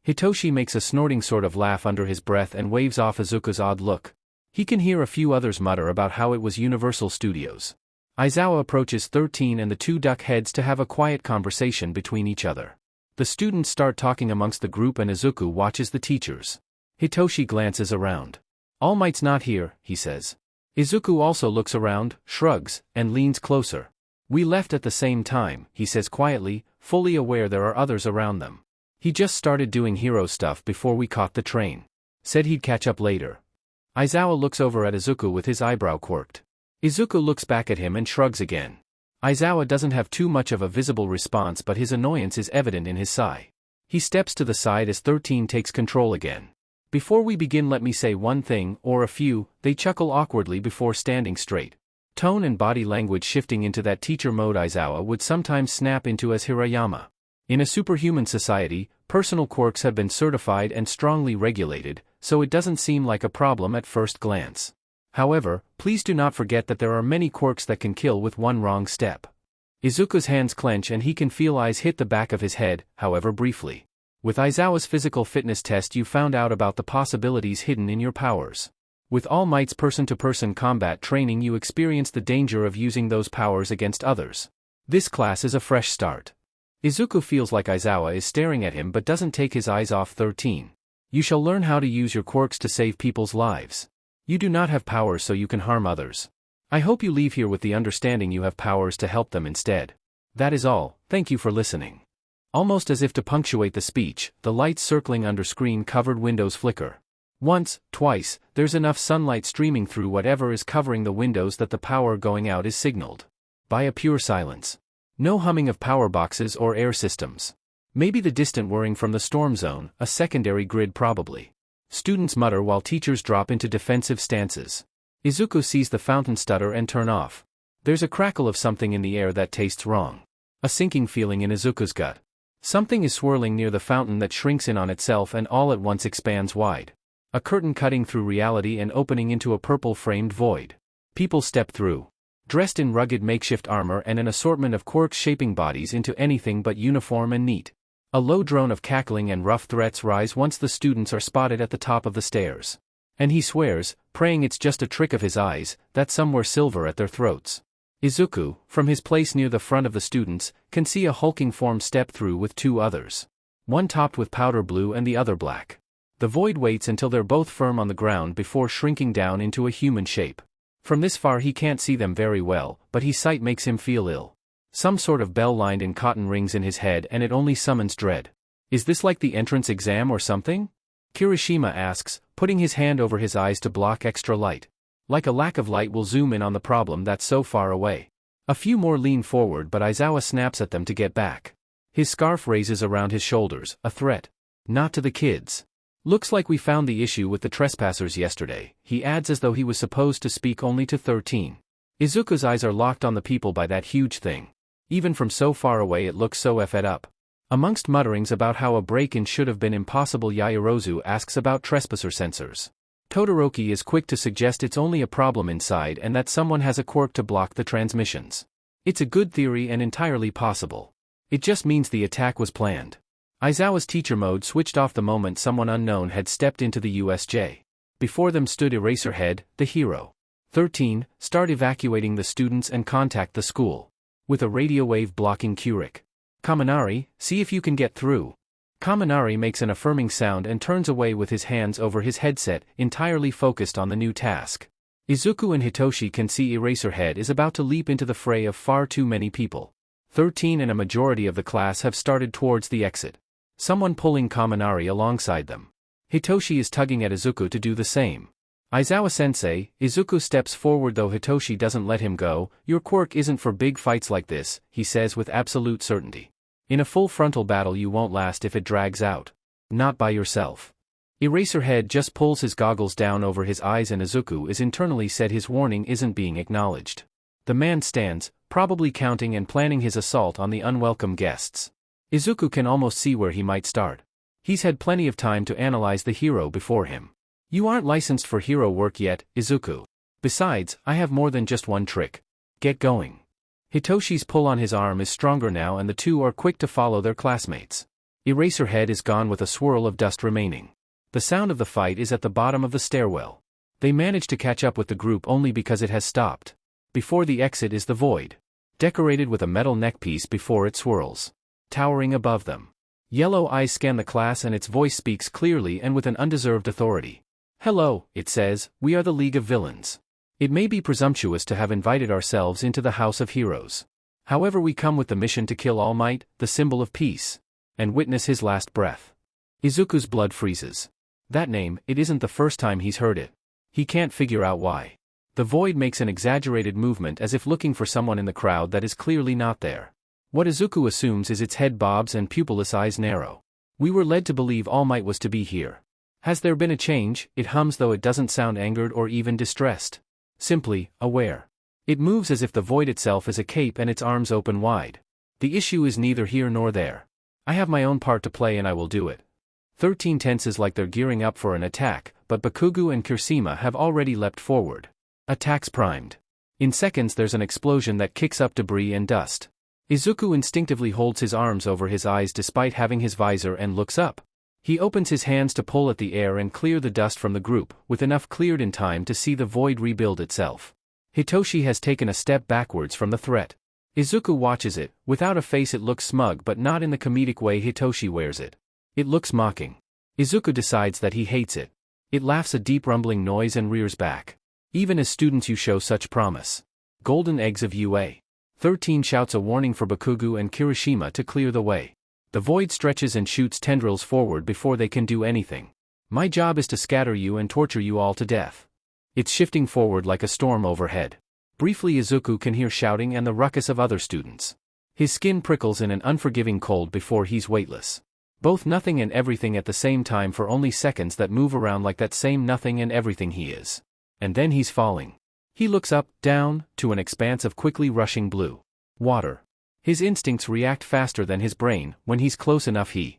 Hitoshi makes a snorting sort of laugh under his breath and waves off Izuku's odd look. He can hear a few others mutter about how it was Universal Studios. Aizawa approaches 13 and the two duck heads to have a quiet conversation between each other. The students start talking amongst the group and Izuku watches the teachers. Hitoshi glances around. "All Might's not here," he says. Izuku also looks around, shrugs, and leans closer. "We left at the same time," he says quietly, fully aware there are others around them. "He just started doing hero stuff before we caught the train. Said he'd catch up later." Aizawa looks over at Izuku with his eyebrow quirked. Izuku looks back at him and shrugs again. Aizawa doesn't have too much of a visible response but his annoyance is evident in his sigh. He steps to the side as 13 takes control again. "Before we begin let me say one thing, or a few," they chuckle awkwardly before standing straight. Tone and body language shifting into that teacher mode Aizawa would sometimes snap into as Hirayama. In a superhuman society, personal quirks have been certified and strongly regulated, so it doesn't seem like a problem at first glance. However, please do not forget that there are many quirks that can kill with one wrong step. Izuku's hands clench and he can feel eyes hit the back of his head, however briefly. With Aizawa's physical fitness test you found out about the possibilities hidden in your powers. With All Might's person-to-person combat training you experience the danger of using those powers against others. This class is a fresh start. Izuku feels like Aizawa is staring at him but doesn't take his eyes off 13. "You shall learn how to use your quirks to save people's lives. You do not have powers so you can harm others. I hope you leave here with the understanding you have powers to help them instead. That is all, thank you for listening." Almost as if to punctuate the speech, the lights circling under screen-covered windows flicker. Once, twice, there's enough sunlight streaming through whatever is covering the windows that the power going out is signaled by a pure silence. No humming of power boxes or air systems. Maybe the distant whirring from the storm zone, a secondary grid probably. Students mutter while teachers drop into defensive stances. Izuku sees the fountain stutter and turn off. There's a crackle of something in the air that tastes wrong. A sinking feeling in Izuku's gut. Something is swirling near the fountain that shrinks in on itself and all at once expands wide. A curtain cutting through reality and opening into a purple-framed void. People step through. Dressed in rugged makeshift armor and an assortment of quirks shaping bodies into anything but uniform and neat. A low drone of cackling and rough threats rise once the students are spotted at the top of the stairs. And he swears, praying it's just a trick of his eyes, that some wear silver at their throats. Izuku, from his place near the front of the students, can see a hulking form step through with two others. One topped with powder blue and the other black. The void waits until they're both firm on the ground before shrinking down into a human shape. From this far he can't see them very well, but his sight makes him feel ill. Some sort of bell lined in cotton rings in his head and it only summons dread. Is this like the entrance exam or something? Kirishima asks, putting his hand over his eyes to block extra light. Like a lack of light will zoom in on the problem that's so far away. A few more lean forward but Aizawa snaps at them to get back. His scarf raises around his shoulders, a threat. Not to the kids. Looks like we found the issue with the trespassers yesterday, he adds as though he was supposed to speak only to 13. Izuku's eyes are locked on the people by that huge thing. Even from so far away it looks so effed up. Amongst mutterings about how a break-in should have been impossible Yaoyorozu asks about trespasser sensors. Todoroki is quick to suggest it's only a problem inside and that someone has a quirk to block the transmissions. It's a good theory and entirely possible. It just means the attack was planned. Aizawa's teacher mode switched off the moment someone unknown had stepped into the USJ. Before them stood Eraserhead, the hero. 13. Start evacuating the students and contact the school. With a radio wave blocking Quirk. Kaminari, see if you can get through. Kaminari makes an affirming sound and turns away with his hands over his headset, entirely focused on the new task. Izuku and Hitoshi can see Eraserhead is about to leap into the fray of far too many people. 13 and a majority of the class have started towards the exit. Someone pulling Kaminari alongside them. Hitoshi is tugging at Izuku to do the same. Aizawa-sensei, Izuku steps forward though Hitoshi doesn't let him go. Your quirk isn't for big fights like this, he says with absolute certainty. In a full frontal battle you won't last if it drags out. Not by yourself. Eraserhead just pulls his goggles down over his eyes and Izuku is internally said his warning isn't being acknowledged. The man stands, probably counting and planning his assault on the unwelcome guests. Izuku can almost see where he might start. He's had plenty of time to analyze the hero before him. You aren't licensed for hero work yet, Izuku. Besides, I have more than just one trick. Get going. Hitoshi's pull on his arm is stronger now and the two are quick to follow their classmates. Eraserhead is gone with a swirl of dust remaining. The sound of the fight is at the bottom of the stairwell. They manage to catch up with the group only because it has stopped. Before the exit is the void. Decorated with a metal neckpiece before it swirls. Towering above them. Yellow eyes scan the class and its voice speaks clearly and with an undeserved authority. Hello, it says, we are the League of Villains. It may be presumptuous to have invited ourselves into the House of Heroes. However, we come with the mission to kill All Might, the symbol of peace. And witness his last breath. Izuku's blood freezes. That name, it isn't the first time he's heard it. He can't figure out why. The void makes an exaggerated movement as if looking for someone in the crowd that is clearly not there. What Izuku assumes is its head bobs and pupilless eyes narrow. We were led to believe All Might was to be here. Has there been a change? It hums though it doesn't sound angered or even distressed. Simply, aware. It moves as if the void itself is a cape and its arms open wide. The issue is neither here nor there. I have my own part to play and I will do it. 13 tenses like they're gearing up for an attack, but Bakugo and Kirishima have already leapt forward. Attacks primed. In seconds there's an explosion that kicks up debris and dust. Izuku instinctively holds his arms over his eyes despite having his visor and looks up. He opens his hands to pull at the air and clear the dust from the group, with enough cleared in time to see the void rebuild itself. Hitoshi has taken a step backwards from the threat. Izuku watches it. Without a face it looks smug but not in the comedic way Hitoshi wears it. It looks mocking. Izuku decides that he hates it. It laughs a deep rumbling noise and rears back. Even as students you show such promise. Golden eggs of UA. 13 shouts a warning for Bakugo and Kirishima to clear the way. The void stretches and shoots tendrils forward before they can do anything. My job is to scatter you and torture you all to death. It's shifting forward like a storm overhead. Briefly Izuku can hear shouting and the ruckus of other students. His skin prickles in an unforgiving cold before he's weightless. Both nothing and everything at the same time for only seconds that move around like that same nothing and everything he is. And then he's falling. He looks up, down, to an expanse of quickly rushing blue water. His instincts react faster than his brain. When he's close enough he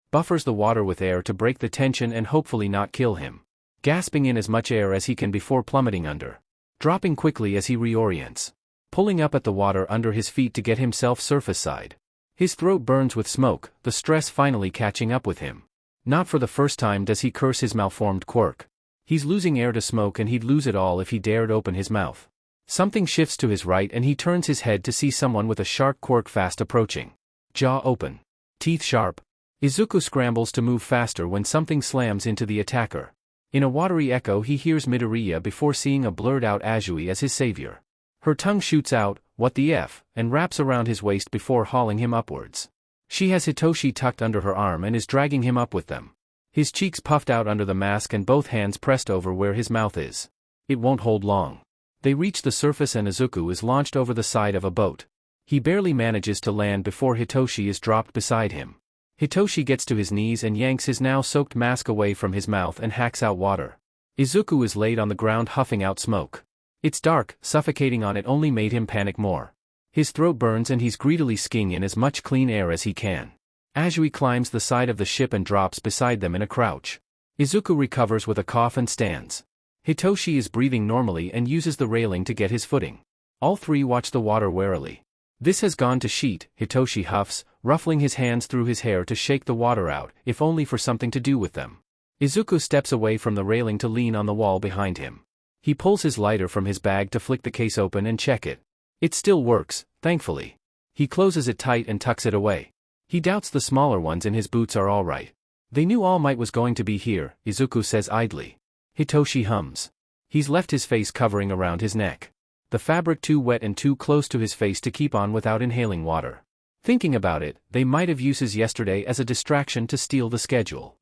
buffers the water with air to break the tension and hopefully not kill him. Gasping in as much air as he can before plummeting under. Dropping quickly as he reorients. Pulling up at the water under his feet to get himself surface side. His throat burns with smoke, the stress finally catching up with him. Not for the first time does he curse his malformed quirk. He's losing air to smoke and he'd lose it all if he dared open his mouth. Something shifts to his right and he turns his head to see someone with a shark quirk fast approaching. Jaw open. Teeth sharp. Izuku scrambles to move faster when something slams into the attacker. In a watery echo he hears Midoriya before seeing a blurred-out Azui as his savior. Her tongue shoots out, what the F, and wraps around his waist before hauling him upwards. She has Hitoshi tucked under her arm and is dragging him up with them. His cheeks puffed out under the mask and both hands pressed over where his mouth is. It won't hold long. They reach the surface and Izuku is launched over the side of a boat. He barely manages to land before Hitoshi is dropped beside him. Hitoshi gets to his knees and yanks his now soaked mask away from his mouth and hacks out water. Izuku is laid on the ground huffing out smoke. It's dark, suffocating on it only made him panic more. His throat burns and he's greedily skiing in as much clean air as he can. Azui climbs the side of the ship and drops beside them in a crouch. Izuku recovers with a cough and stands. Hitoshi is breathing normally and uses the railing to get his footing. All three watch the water warily. This has gone to sheet, Hitoshi huffs, ruffling his hands through his hair to shake the water out, if only for something to do with them. Izuku steps away from the railing to lean on the wall behind him. He pulls his lighter from his bag to flick the case open and check it. It still works, thankfully. He closes it tight and tucks it away. He doubts the smaller ones in his boots are all right. They knew All Might was going to be here, Izuku says idly. Hitoshi hums. He's left his face covering around his neck. The fabric too wet and too close to his face to keep on without inhaling water. Thinking about it, they might have used yesterday as a distraction to steal the schedule.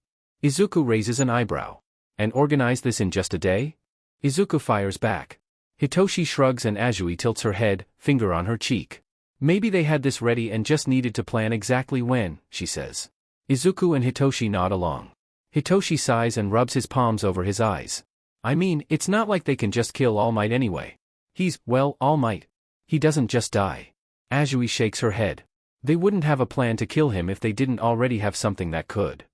Izuku raises an eyebrow. And organize this in just a day? Izuku fires back. Hitoshi shrugs and Azui tilts her head, finger on her cheek. Maybe they had this ready and just needed to plan exactly when, she says. Izuku and Hitoshi nod along. Hitoshi sighs and rubs his palms over his eyes. I mean, it's not like they can just kill All Might anyway. He's, well, All Might. He doesn't just die. Azui shakes her head. They wouldn't have a plan to kill him if they didn't already have something that could.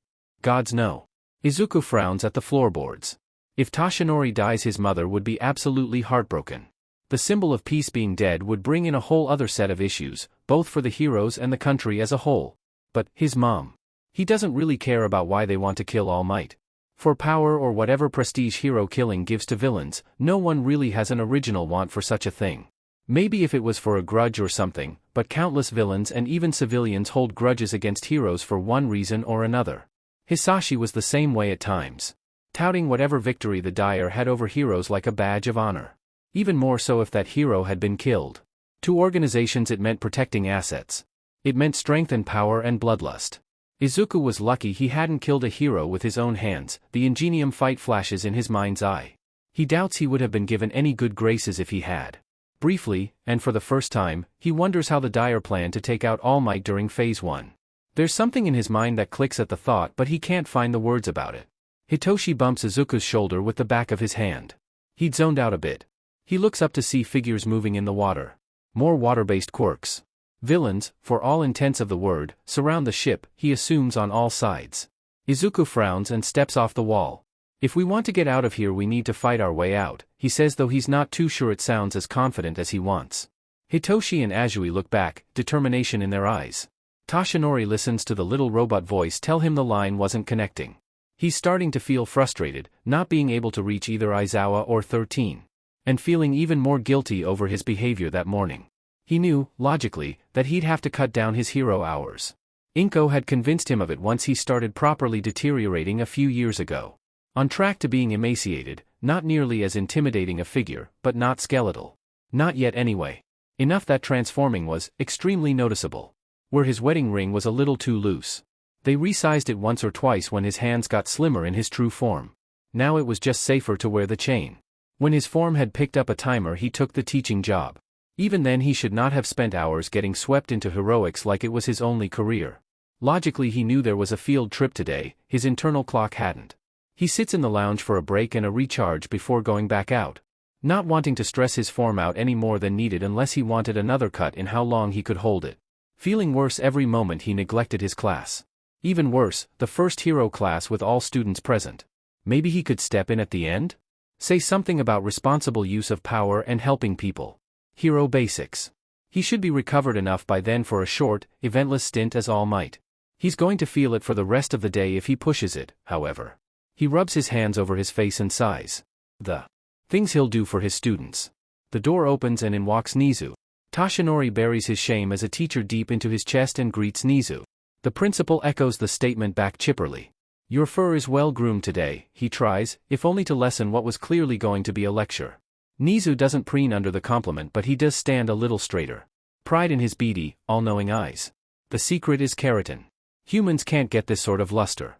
Gods no. Izuku frowns at the floorboards. If Toshinori dies, his mother would be absolutely heartbroken. The symbol of peace being dead would bring in a whole other set of issues, both for the heroes and the country as a whole. But, his mom. He doesn't really care about why they want to kill All Might. For power or whatever prestige hero killing gives to villains, no one really has an original want for such a thing. Maybe if it was for a grudge or something, but countless villains and even civilians hold grudges against heroes for one reason or another. Hisashi was the same way at times. Touting whatever victory the Dire had over heroes like a badge of honor. Even more so if that hero had been killed. To organizations it meant protecting assets. It meant strength and power and bloodlust. Izuku was lucky he hadn't killed a hero with his own hands, the Ingenium fight flashes in his mind's eye. He doubts he would have been given any good graces if he had. Briefly, and for the first time, he wonders how the Dire plan to take out All Might during Phase 1. There's something in his mind that clicks at the thought, but he can't find the words about it. Hitoshi bumps Izuku's shoulder with the back of his hand. He'd zoned out a bit. He looks up to see figures moving in the water. More water-based quirks. Villains, for all intents of the word, surround the ship, he assumes on all sides. Izuku frowns and steps off the wall. If we want to get out of here we need to fight our way out, he says, though he's not too sure it sounds as confident as he wants. Hitoshi and Azui look back, determination in their eyes. Toshinori listens to the little robot voice tell him the line wasn't connecting. He's starting to feel frustrated, not being able to reach either Aizawa or 13. And feeling even more guilty over his behavior that morning. He knew, logically, that he'd have to cut down his hero hours. Inko had convinced him of it once he started properly deteriorating a few years ago. On track to being emaciated, not nearly as intimidating a figure, but not skeletal. Not yet anyway. Enough that transforming was extremely noticeable. Where his wedding ring was a little too loose. They resized it once or twice when his hands got slimmer in his true form. Now it was just safer to wear the chain. When his form had picked up a timer he took the teaching job. Even then he should not have spent hours getting swept into heroics like it was his only career. Logically he knew there was a field trip today, his internal clock hadn't. He sits in the lounge for a break and a recharge before going back out. Not wanting to stress his form out any more than needed unless he wanted another cut in how long he could hold it. Feeling worse every moment he neglected his class. Even worse, the first hero class with all students present. Maybe he could step in at the end? Say something about responsible use of power and helping people. Hero basics. He should be recovered enough by then for a short, eventless stint as All Might. He's going to feel it for the rest of the day if he pushes it, however. He rubs his hands over his face and sighs. The things he'll do for his students. The door opens and in walks Nizu. Toshinori buries his shame as a teacher deep into his chest and greets Nizu. The principal echoes the statement back chipperly. Your fur is well groomed today, he tries, if only to lessen what was clearly going to be a lecture. Nizu doesn't preen under the compliment but he does stand a little straighter. Pride in his beady, all-knowing eyes. The secret is keratin. Humans can't get this sort of luster.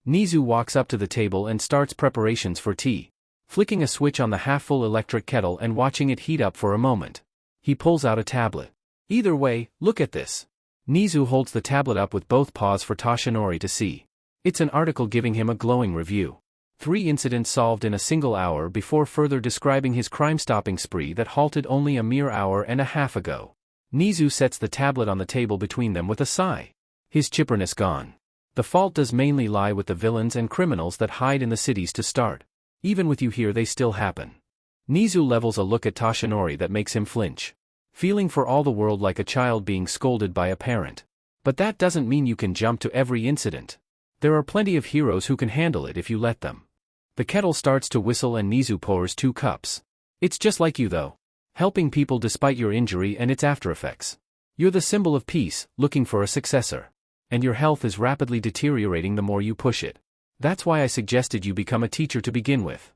Nizu walks up to the table and starts preparations for tea. Flicking a switch on the half-full electric kettle and watching it heat up for a moment. He pulls out a tablet. Either way, look at this. Nizu holds the tablet up with both paws for Toshinori to see. It's an article giving him a glowing review. 3 incidents solved in a single hour before further describing his crime-stopping spree that halted only a mere hour and a half ago. Nizu sets the tablet on the table between them with a sigh. His chipperness gone. The fault does mainly lie with the villains and criminals that hide in the cities to start. Even with you here they still happen. Nizu levels a look at Toshinori that makes him flinch. Feeling for all the world like a child being scolded by a parent. But that doesn't mean you can jump to every incident. There are plenty of heroes who can handle it if you let them. The kettle starts to whistle and Nizu pours 2 cups. It's just like you though. Helping people despite your injury and its aftereffects. You're the symbol of peace, looking for a successor. And your health is rapidly deteriorating the more you push it. That's why I suggested you become a teacher to begin with.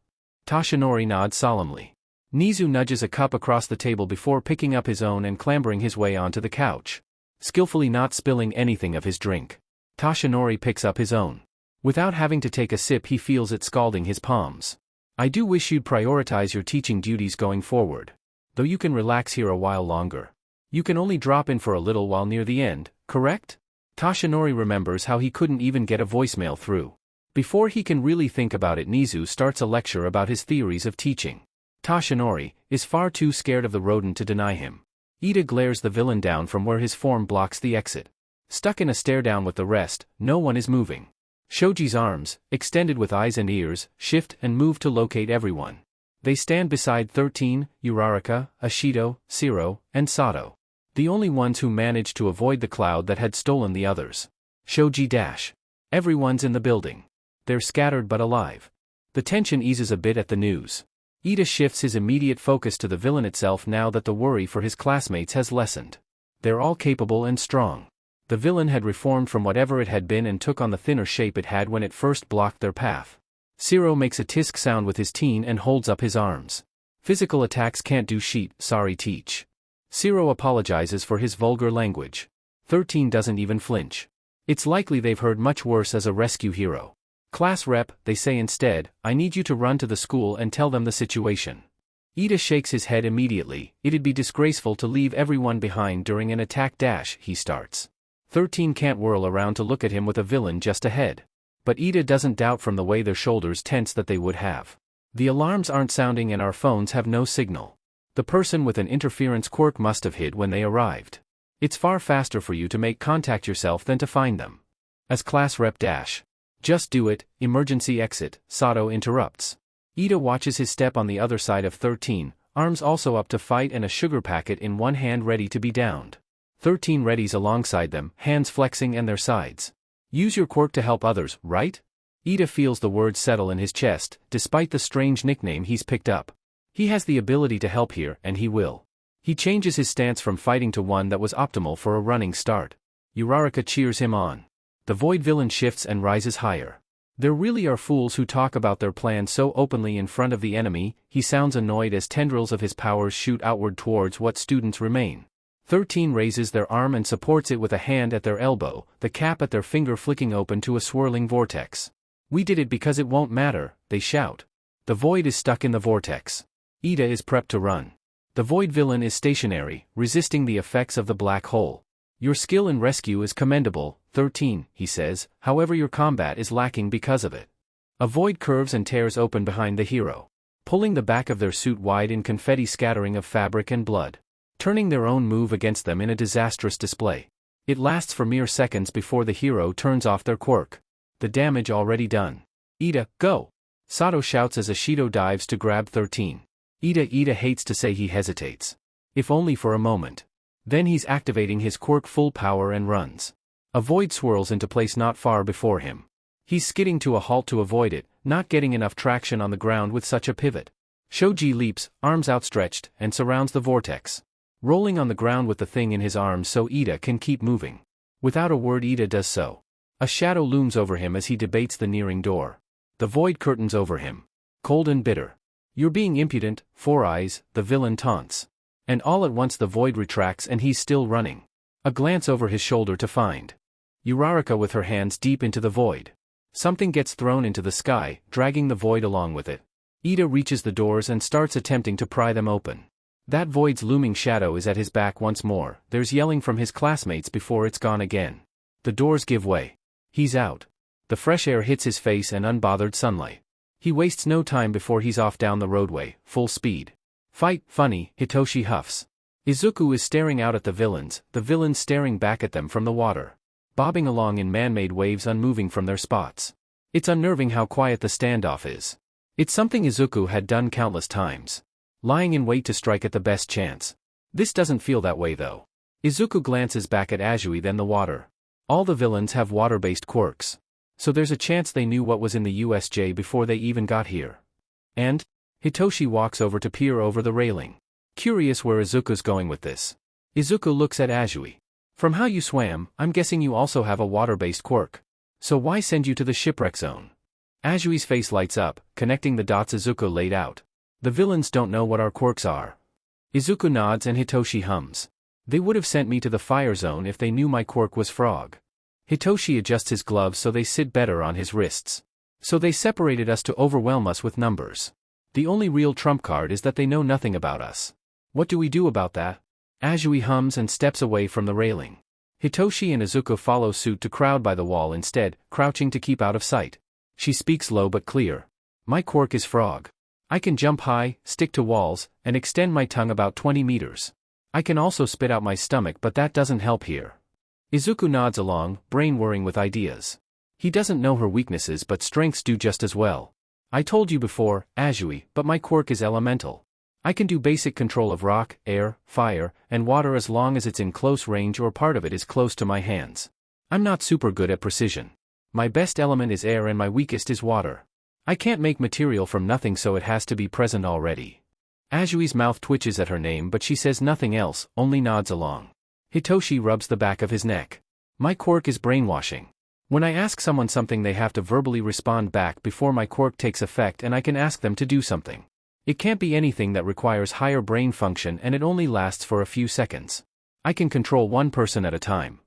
Toshinori nods solemnly. Nizu nudges a cup across the table before picking up his own and clambering his way onto the couch. Skillfully not spilling anything of his drink. Toshinori picks up his own. Without having to take a sip, he feels it scalding his palms. I do wish you'd prioritize your teaching duties going forward. Though you can relax here a while longer. You can only drop in for a little while near the end, correct? Toshinori remembers how he couldn't even get a voicemail through. Before he can really think about it, Nizu starts a lecture about his theories of teaching. Toshinori is far too scared of the rodent to deny him. Ida glares the villain down from where his form blocks the exit. Stuck in a stare down with the rest, no one is moving. Shoji's arms, extended with eyes and ears, shift and move to locate everyone. They stand beside 13, Uraraka, Ashido, Shiro, and Sato. The only ones who managed to avoid the cloud that had stolen the others. Shoji dash. Everyone's in the building. They're scattered but alive. The tension eases a bit at the news. Ida shifts his immediate focus to the villain itself now that the worry for his classmates has lessened. They're all capable and strong. The villain had reformed from whatever it had been and took on the thinner shape it had when it first blocked their path. Shiro makes a tisk sound with his teen and holds up his arms. Physical attacks can't do shit, sorry teach. Shiro apologizes for his vulgar language. 13 doesn't even flinch. It's likely they've heard much worse as a rescue hero. Class rep, they say instead, I need you to run to the school and tell them the situation. Ida shakes his head immediately. It'd be disgraceful to leave everyone behind during an attack dash, he starts. 13 can't whirl around to look at him with a villain just ahead. But Ida doesn't doubt from the way their shoulders tense that they would have. The alarms aren't sounding and our phones have no signal. The person with an interference quirk must have hid when they arrived. It's far faster for you to make contact yourself than to find them. As class rep dash. Just do it, emergency exit, Sato interrupts. Ida watches his step on the other side of 13, arms also up to fight and a sugar packet in one hand ready to be downed. 13 readies alongside them, hands flexing and their sides. Use your quirk to help others, right? Ida feels the words settle in his chest, despite the strange nickname he's picked up. He has the ability to help here, and he will. He changes his stance from fighting to one that was optimal for a running start. Uraraka cheers him on. The void villain shifts and rises higher. There really are fools who talk about their plan so openly in front of the enemy. He sounds annoyed as tendrils of his powers shoot outward towards what students remain. 13 raises their arm and supports it with a hand at their elbow, the cap at their finger flicking open to a swirling vortex. We did it because it won't matter, they shout. The void is stuck in the vortex. Ida is prepped to run. The void villain is stationary, resisting the effects of the black hole. Your skill in rescue is commendable, 13, he says, however your combat is lacking because of it. A void curves and tears open behind the hero, pulling the back of their suit wide in confetti scattering of fabric and blood, turning their own move against them in a disastrous display. It lasts for mere seconds before the hero turns off their quirk. The damage already done. Ida, go! Sato shouts as Ashido dives to grab 13. Ida hates to say he hesitates. If only for a moment. Then he's activating his quirk full power and runs. A void swirls into place not far before him. He's skidding to a halt to avoid it, not getting enough traction on the ground with such a pivot. Shoji leaps, arms outstretched, and surrounds the vortex. Rolling on the ground with the thing in his arms so Ida can keep moving. Without a word Ida does so. A shadow looms over him as he debates the nearing door. The void curtains over him. Cold and bitter. You're being impudent, Four Eyes, the villain taunts. And all at once the void retracts and he's still running. A glance over his shoulder to find Uraraka with her hands deep into the void. Something gets thrown into the sky, dragging the void along with it. Ida reaches the doors and starts attempting to pry them open. That void's looming shadow is at his back once more. There's yelling from his classmates before it's gone again. The doors give way. He's out. The fresh air hits his face and unbothered sunlight. He wastes no time before he's off down the roadway, full speed. Fight, funny, Hitoshi huffs. Izuku is staring out at the villains staring back at them from the water. Bobbing along in man-made waves unmoving from their spots. It's unnerving how quiet the standoff is. It's something Izuku had done countless times. Lying in wait to strike at the best chance. This doesn't feel that way though. Izuku glances back at Azui then the water. All the villains have water-based quirks. So there's a chance they knew what was in the USJ before they even got here. And? Hitoshi walks over to peer over the railing. Curious where Izuku's going with this. Izuku looks at Azui. From how you swam, I'm guessing you also have a water-based quirk. So why send you to the shipwreck zone? Azui's face lights up, connecting the dots Izuku laid out. The villains don't know what our quirks are. Izuku nods and Hitoshi hums. They would have sent me to the fire zone if they knew my quirk was frog. Hitoshi adjusts his gloves so they sit better on his wrists. So they separated us to overwhelm us with numbers. The only real trump card is that they know nothing about us. What do we do about that? Azui hums and steps away from the railing. Hitoshi and Izuku follow suit to crowd by the wall instead, crouching to keep out of sight. She speaks low but clear. My quirk is frog. I can jump high, stick to walls, and extend my tongue about 20 meters. I can also spit out my stomach, but that doesn't help here. Izuku nods along, brain whirring with ideas. He doesn't know her weaknesses, but strengths do just as well. I told you before, Azui, but my quirk is elemental. I can do basic control of rock, air, fire, and water as long as it's in close range or part of it is close to my hands. I'm not super good at precision. My best element is air and my weakest is water. I can't make material from nothing, so it has to be present already. Azui's mouth twitches at her name, but she says nothing else, only nods along. Hitoshi rubs the back of his neck. My quirk is brainwashing. When I ask someone something, they have to verbally respond back before my quirk takes effect and I can ask them to do something. It can't be anything that requires higher brain function, and it only lasts for a few seconds. I can control one person at a time.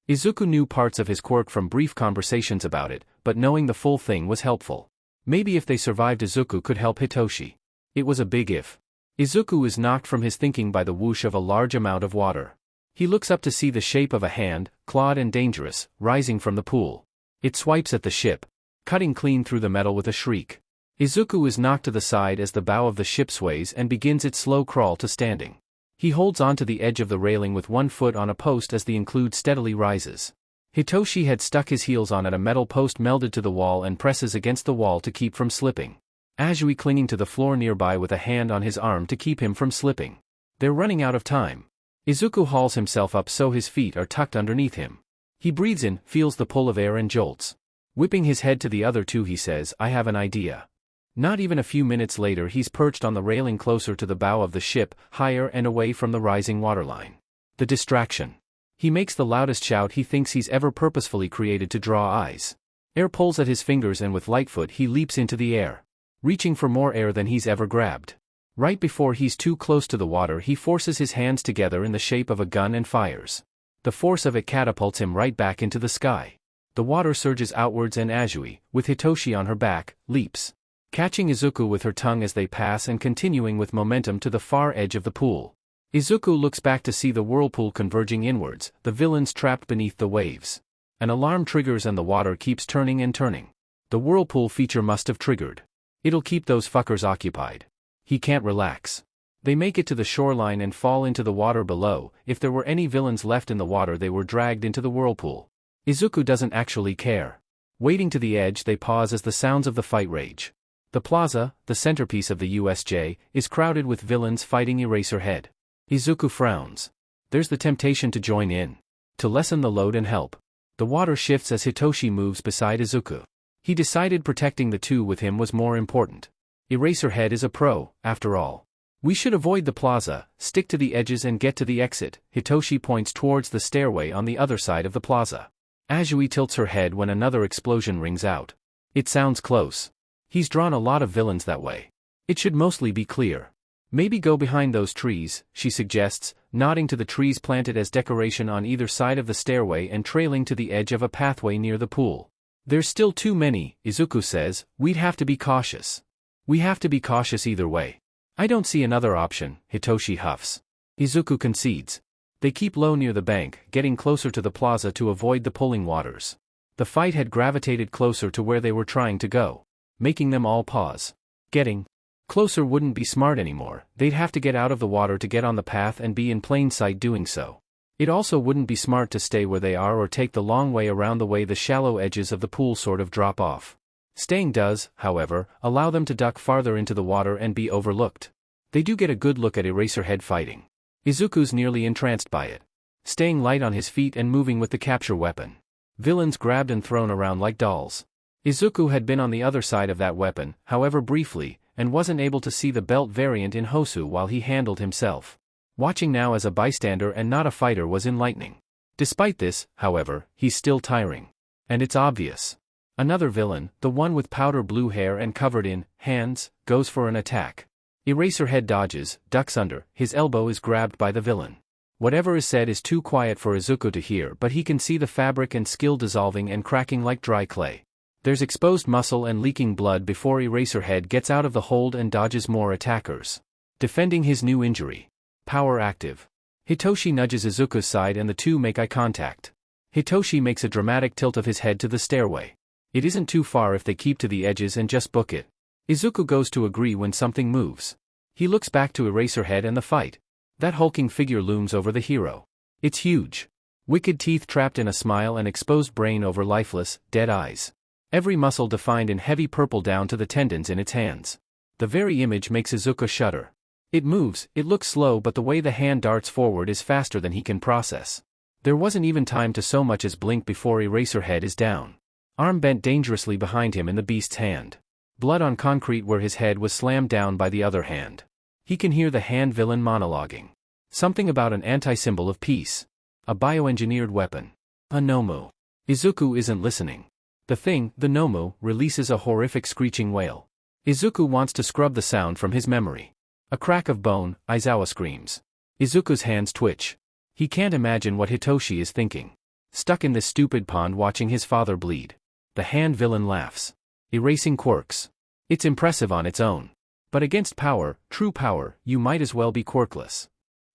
Izuku knew parts of his quirk from brief conversations about it, but knowing the full thing was helpful. Maybe if they survived, Izuku could help Hitoshi. It was a big if. Izuku is knocked from his thinking by the whoosh of a large amount of water. He looks up to see the shape of a hand, clawed and dangerous, rising from the pool. It swipes at the ship, cutting clean through the metal with a shriek. Izuku is knocked to the side as the bow of the ship sways and begins its slow crawl to standing. He holds onto the edge of the railing with one foot on a post as the include steadily rises. Hitoshi had stuck his heels on at a metal post melded to the wall and presses against the wall to keep from slipping. Azui clinging to the floor nearby with a hand on his arm to keep him from slipping. They're running out of time. Izuku hauls himself up so his feet are tucked underneath him. He breathes in, feels the pull of air and jolts. Whipping his head to the other two, he says, I have an idea. Not even a few minutes later, he's perched on the railing closer to the bow of the ship, higher and away from the rising waterline. The distraction. He makes the loudest shout he thinks he's ever purposefully created to draw eyes. Air pulls at his fingers and with light foot he leaps into the air, reaching for more air than he's ever grabbed. Right before he's too close to the water, he forces his hands together in the shape of a gun and fires. The force of it catapults him right back into the sky. The water surges outwards and Azui, with Hitoshi on her back, leaps, catching Izuku with her tongue as they pass and continuing with momentum to the far edge of the pool. Izuku looks back to see the whirlpool converging inwards, the villains trapped beneath the waves. An alarm triggers and the water keeps turning and turning. The whirlpool feature must have triggered. It'll keep those fuckers occupied. He can't relax. They make it to the shoreline and fall into the water below. If there were any villains left in the water, they were dragged into the whirlpool. Izuku doesn't actually care. Wading to the edge, they pause as the sounds of the fight rage. The plaza, the centerpiece of the USJ, is crowded with villains fighting Eraserhead. Izuku frowns. There's the temptation to join in, to lessen the load and help. The water shifts as Hitoshi moves beside Izuku. He decided protecting the two with him was more important. Eraserhead is a pro, after all. We should avoid the plaza, stick to the edges and get to the exit. Hitoshi points towards the stairway on the other side of the plaza. Azui tilts her head when another explosion rings out. It sounds close. He's drawn a lot of villains that way. It should mostly be clear. Maybe go behind those trees, she suggests, nodding to the trees planted as decoration on either side of the stairway and trailing to the edge of a pathway near the pool. There's still too many, Izuku says. We'd have to be cautious. We have to be cautious either way. I don't see another option, Hitoshi huffs. Izuku concedes. They keep low near the bank, getting closer to the plaza to avoid the pulling waters. The fight had gravitated closer to where they were trying to go, making them all pause. Getting closer wouldn't be smart anymore. They'd have to get out of the water to get on the path and be in plain sight doing so. It also wouldn't be smart to stay where they are or take the long way around the way the shallow edges of the pool sort of drop off. Staying does, however, allow them to duck farther into the water and be overlooked. They do get a good look at Eraserhead fighting. Izuku's nearly entranced by it. Staying light on his feet and moving with the capture weapon. Villains grabbed and thrown around like dolls. Izuku had been on the other side of that weapon, however briefly, and wasn't able to see the belt variant in Hosu while he handled himself. Watching now as a bystander and not a fighter was enlightening. Despite this, however, he's still tiring. And it's obvious. Another villain, the one with powder blue hair and covered in hands, goes for an attack. Eraserhead dodges, ducks under, his elbow is grabbed by the villain. Whatever is said is too quiet for Izuku to hear, but he can see the fabric and skill dissolving and cracking like dry clay. There's exposed muscle and leaking blood before Eraserhead gets out of the hold and dodges more attackers. Defending his new injury. Power active. Hitoshi nudges Izuku's side and the two make eye contact. Hitoshi makes a dramatic tilt of his head to the stairway. It isn't too far if they keep to the edges and just book it. Izuku goes to agree when something moves. He looks back to Eraserhead and the fight. That hulking figure looms over the hero. It's huge. Wicked teeth trapped in a smile and exposed brain over lifeless, dead eyes. Every muscle defined in heavy purple down to the tendons in its hands. The very image makes Izuku shudder. It moves, it looks slow, but the way the hand darts forward is faster than he can process. There wasn't even time to so much as blink before Eraserhead is down. Arm bent dangerously behind him in the beast's hand. Blood on concrete where his head was slammed down by the other hand. He can hear the hand villain monologuing. Something about an anti-symbol of peace. A bioengineered weapon. A Nomu. Izuku isn't listening. The thing, the Nomu, releases a horrific screeching wail. Izuku wants to scrub the sound from his memory. A crack of bone, Aizawa screams. Izuku's hands twitch. He can't imagine what Hitoshi is thinking. Stuck in this stupid pond watching his father bleed. The hand villain laughs. Erasing quirks. It's impressive on its own. But against power, true power, you might as well be quirkless.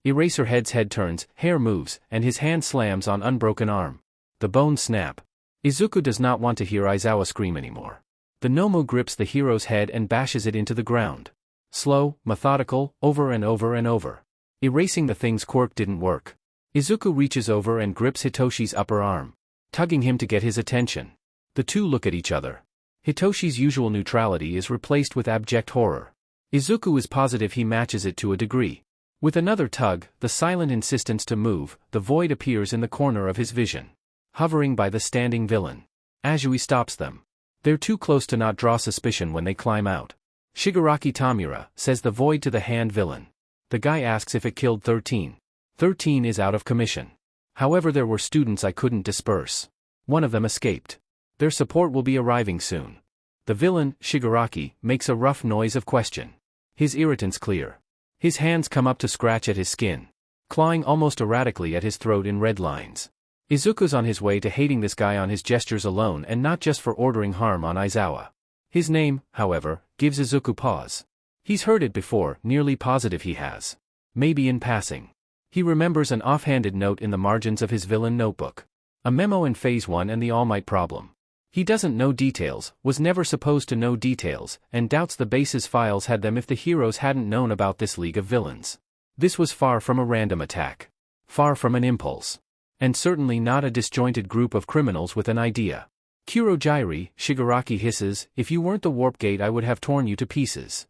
Eraserhead's head turns, hair moves, and his hand slams on unbroken arm. The bones snap. Izuku does not want to hear Aizawa scream anymore. The Nomu grips the hero's head and bashes it into the ground. Slow, methodical, over and over and over. Erasing the thing's quirk didn't work. Izuku reaches over and grips Hitoshi's upper arm, tugging him to get his attention. The two look at each other. Hitoshi's usual neutrality is replaced with abject horror. Izuku is positive he matches it to a degree. With another tug, the silent insistence to move, the void appears in the corner of his vision. Hovering by the standing villain. Azui stops them. They're too close to not draw suspicion when they climb out. Shigaraki Tamura, says the void to the hand villain. The guy asks if it killed 13. 13 is out of commission. However, there were students I couldn't disperse. One of them escaped. Their support will be arriving soon. The villain, Shigaraki, makes a rough noise of question. His irritant's clear. His hands come up to scratch at his skin, clawing almost erratically at his throat in red lines. Izuku's on his way to hating this guy on his gestures alone and not just for ordering harm on Aizawa. His name, however, gives Izuku pause. He's heard it before, nearly positive he has. Maybe in passing. He remembers an offhanded note in the margins of his villain notebook. A memo in Phase 1 and the All Might problem. He doesn't know details, was never supposed to know details, and doubts the base's files had them if the heroes hadn't known about this league of villains. This was far from a random attack. Far from an impulse. And certainly not a disjointed group of criminals with an idea. Kurojairi, Shigaraki hisses, if you weren't the warp gate I would have torn you to pieces.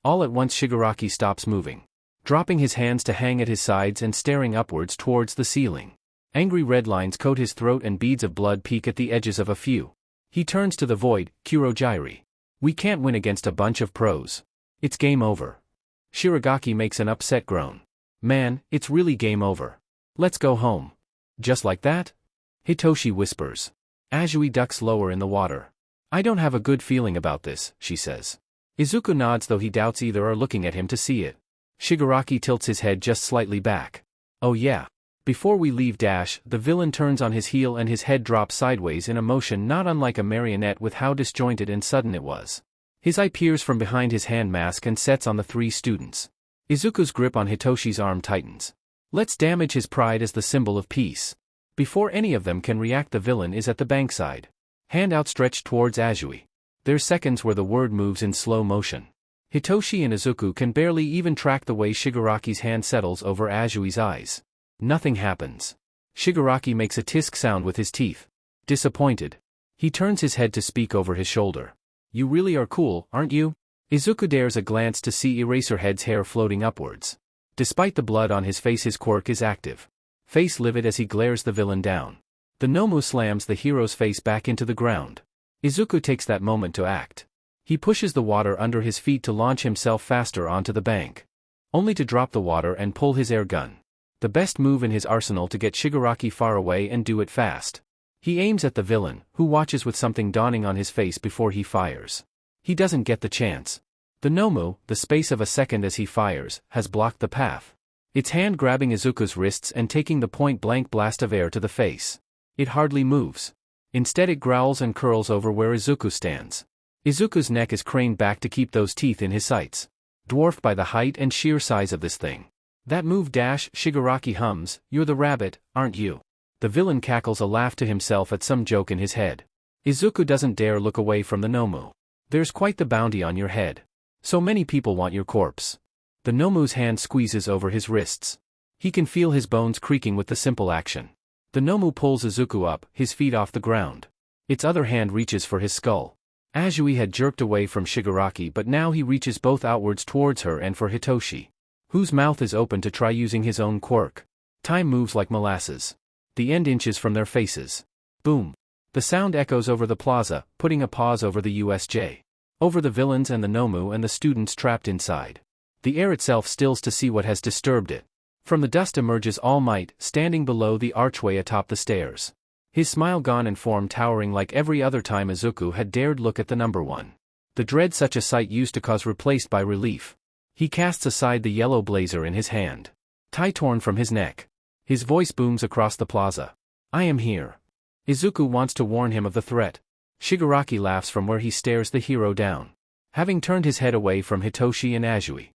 All at once Shigaraki stops moving. Dropping his hands to hang at his sides and staring upwards towards the ceiling. Angry red lines coat his throat and beads of blood peek at the edges of a few. He turns to the void, Kurojairi. We can't win against a bunch of pros. It's game over. Shiragaki makes an upset groan. Man, it's really game over. Let's go home. Just like that? Hitoshi whispers. Azui ducks lower in the water. I don't have a good feeling about this, she says. Izuku nods though he doubts either are looking at him to see it. Shigaraki tilts his head just slightly back. Oh yeah. Before we leave the villain turns on his heel and his head drops sideways in a motion not unlike a marionette with how disjointed and sudden it was. His eye peers from behind his hand mask and sets on the three students. Izuku's grip on Hitoshi's arm tightens. Let's damage his pride as the symbol of peace. Before any of them can react, the villain is at the bankside. Hand outstretched towards Azui. There's seconds where the word moves in slow motion. Hitoshi and Izuku can barely even track the way Shigaraki's hand settles over Azui's eyes. Nothing happens. Shigaraki makes a tisk sound with his teeth. Disappointed. He turns his head to speak over his shoulder. You really are cool, aren't you? Izuku dares a glance to see Eraserhead's hair floating upwards. Despite the blood on his face, his quirk is active. Face livid as he glares the villain down. The Nomu slams the hero's face back into the ground. Izuku takes that moment to act. He pushes the water under his feet to launch himself faster onto the bank. Only to drop the water and pull his air gun. The best move in his arsenal to get Shigaraki far away and do it fast. He aims at the villain, who watches with something dawning on his face before he fires. He doesn't get the chance. The Nomu, the space of a second as he fires, has blocked the path. Its hand grabbing Izuku's wrists and taking the point-blank blast of air to the face. It hardly moves. Instead it growls and curls over where Izuku stands. Izuku's neck is craned back to keep those teeth in his sights. Dwarfed by the height and sheer size of this thing. That move dash, Shigaraki hums, "You're the rabbit, aren't you?" The villain cackles a laugh to himself at some joke in his head. Izuku doesn't dare look away from the Nomu. There's quite the bounty on your head. So many people want your corpse. The Nomu's hand squeezes over his wrists. He can feel his bones creaking with the simple action. The Nomu pulls Izuku up, his feet off the ground. Its other hand reaches for his skull. Azui had jerked away from Shigaraki, but now he reaches both outwards towards her and for Hitoshi, whose mouth is open to try using his own quirk. Time moves like molasses. The end inches from their faces. Boom. The sound echoes over the plaza, putting a pause over the USJ. Over the villains and the Nomu and the students trapped inside. The air itself stills to see what has disturbed it. From the dust emerges All Might, standing below the archway atop the stairs. His smile gone and form towering like every other time Izuku had dared look at the number one. The dread such a sight used to cause replaced by relief. He casts aside the yellow blazer in his hand. Tie torn from his neck. His voice booms across the plaza. "I am here." Izuku wants to warn him of the threat. Shigaraki laughs from where he stares the hero down. Having turned his head away from Hitoshi and Azui.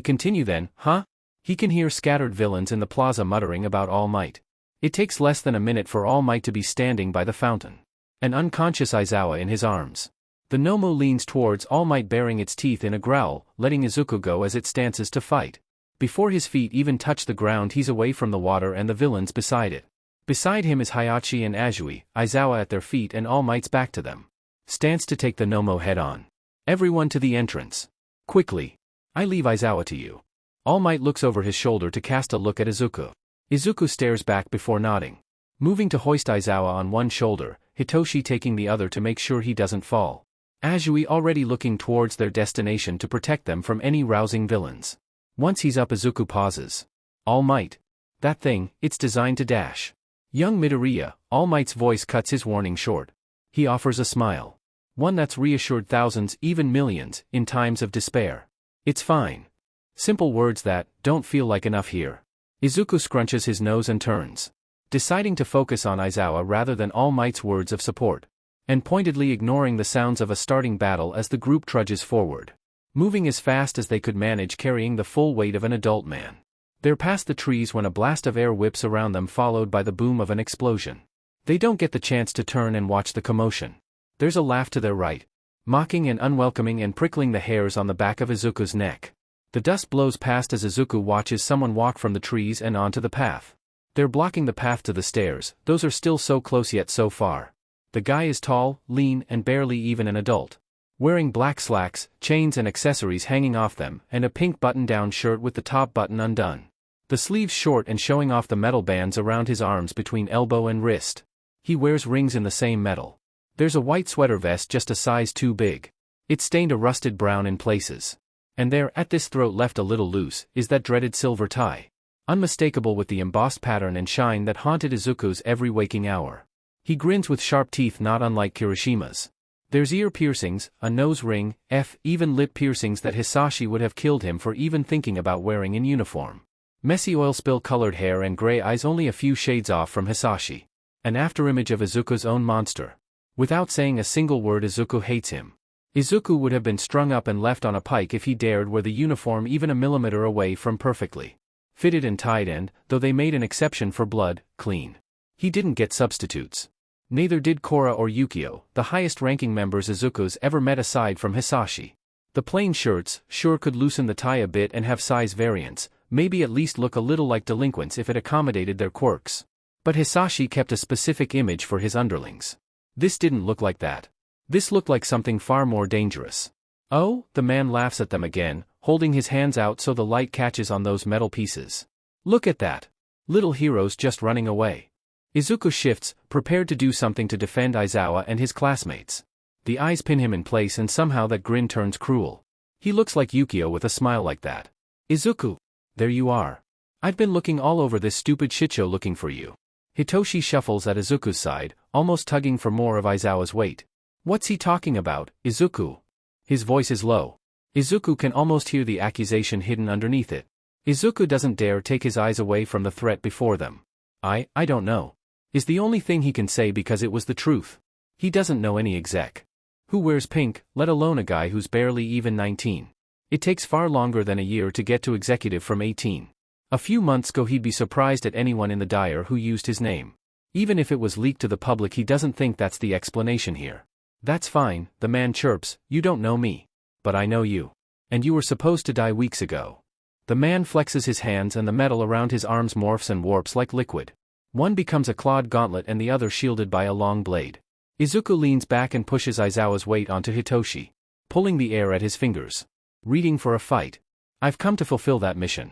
Continue then, huh? He can hear scattered villains in the plaza muttering about All Might. It takes less than a minute for All Might to be standing by the fountain. An unconscious Aizawa in his arms. The Nomu leans towards All Might bearing its teeth in a growl, letting Izuku go as it stances to fight. Before his feet even touch the ground he's away from the water and the villains beside it. Beside him is Hayachi and Azui, Aizawa at their feet and All Might's back to them. Stance to take the Nomu head on. Everyone to the entrance. Quickly. I leave Aizawa to you. All Might looks over his shoulder to cast a look at Izuku. Izuku stares back before nodding. Moving to hoist Aizawa on one shoulder, Hitoshi taking the other to make sure he doesn't fall. Azui already looking towards their destination to protect them from any rousing villains. Once he's up Izuku pauses. All Might. That thing, it's designed to dash. Young Midoriya, All Might's voice cuts his warning short. He offers a smile. One that's reassured thousands, even millions, in times of despair. It's fine. Simple words that don't feel like enough here. Izuku scrunches his nose and turns. Deciding to focus on Aizawa rather than All Might's words of support. And pointedly ignoring the sounds of a starting battle as the group trudges forward. Moving as fast as they could manage carrying the full weight of an adult man. They're past the trees when a blast of air whips around them followed by the boom of an explosion. They don't get the chance to turn and watch the commotion. There's a laugh to their right. Mocking and unwelcoming and prickling the hairs on the back of Izuku's neck. The dust blows past as Izuku watches someone walk from the trees and onto the path. They're blocking the path to the stairs, those are still so close yet so far. The guy is tall, lean and barely even an adult. Wearing black slacks, chains and accessories hanging off them, and a pink button-down shirt with the top button undone. The sleeves short and showing off the metal bands around his arms between elbow and wrist. He wears rings in the same metal. There's a white sweater vest just a size too big. It's stained a rusted brown in places. And there, at this throat left a little loose, is that dreaded silver tie. Unmistakable with the embossed pattern and shine that haunted Izuku's every waking hour. He grins with sharp teeth not unlike Kirishima's. There's ear piercings, a nose ring, even lip piercings that Hisashi would have killed him for even thinking about wearing in uniform. Messy oil spill colored hair and gray eyes only a few shades off from Hisashi. An afterimage of Izuku's own monster. Without saying a single word Izuku hates him. Izuku would have been strung up and left on a pike if he dared wear the uniform even a millimeter away from perfectly fitted and tied and, though they made an exception for blood, clean. He didn't get substitutes. Neither did Korra or Yukio, the highest-ranking members Izuku's ever met aside from Hisashi. The plain shirts, sure could loosen the tie a bit and have size variants, maybe at least look a little like delinquents if it accommodated their quirks. But Hisashi kept a specific image for his underlings. This didn't look like that. This looked like something far more dangerous. Oh, the man laughs at them again, holding his hands out so the light catches on those metal pieces. Look at that. Little heroes just running away. Izuku shifts, prepared to do something to defend Aizawa and his classmates. The eyes pin him in place and somehow that grin turns cruel. He looks like Yukio with a smile like that. Izuku! There you are. I've been looking all over this stupid shitshow looking for you. Hitoshi shuffles at Izuku's side, almost tugging for more of Aizawa's weight. What's he talking about, Izuku? His voice is low. Izuku can almost hear the accusation hidden underneath it. Izuku doesn't dare take his eyes away from the threat before them. I don't know. Is the only thing he can say because it was the truth. He doesn't know any exec who wears pink, let alone a guy who's barely even 19. It takes far longer than a year to get to executive from 18. A few months ago he'd be surprised at anyone in the dyer who used his name. Even if it was leaked to the public, he doesn't think that's the explanation here. That's fine, the man chirps, you don't know me. But I know you. And you were supposed to die weeks ago. The man flexes his hands and the metal around his arms morphs and warps like liquid. One becomes a clawed gauntlet and the other shielded by a long blade. Izuku leans back and pushes Aizawa's weight onto Hitoshi, pulling the air at his fingers. Reading for a fight. I've come to fulfill that mission.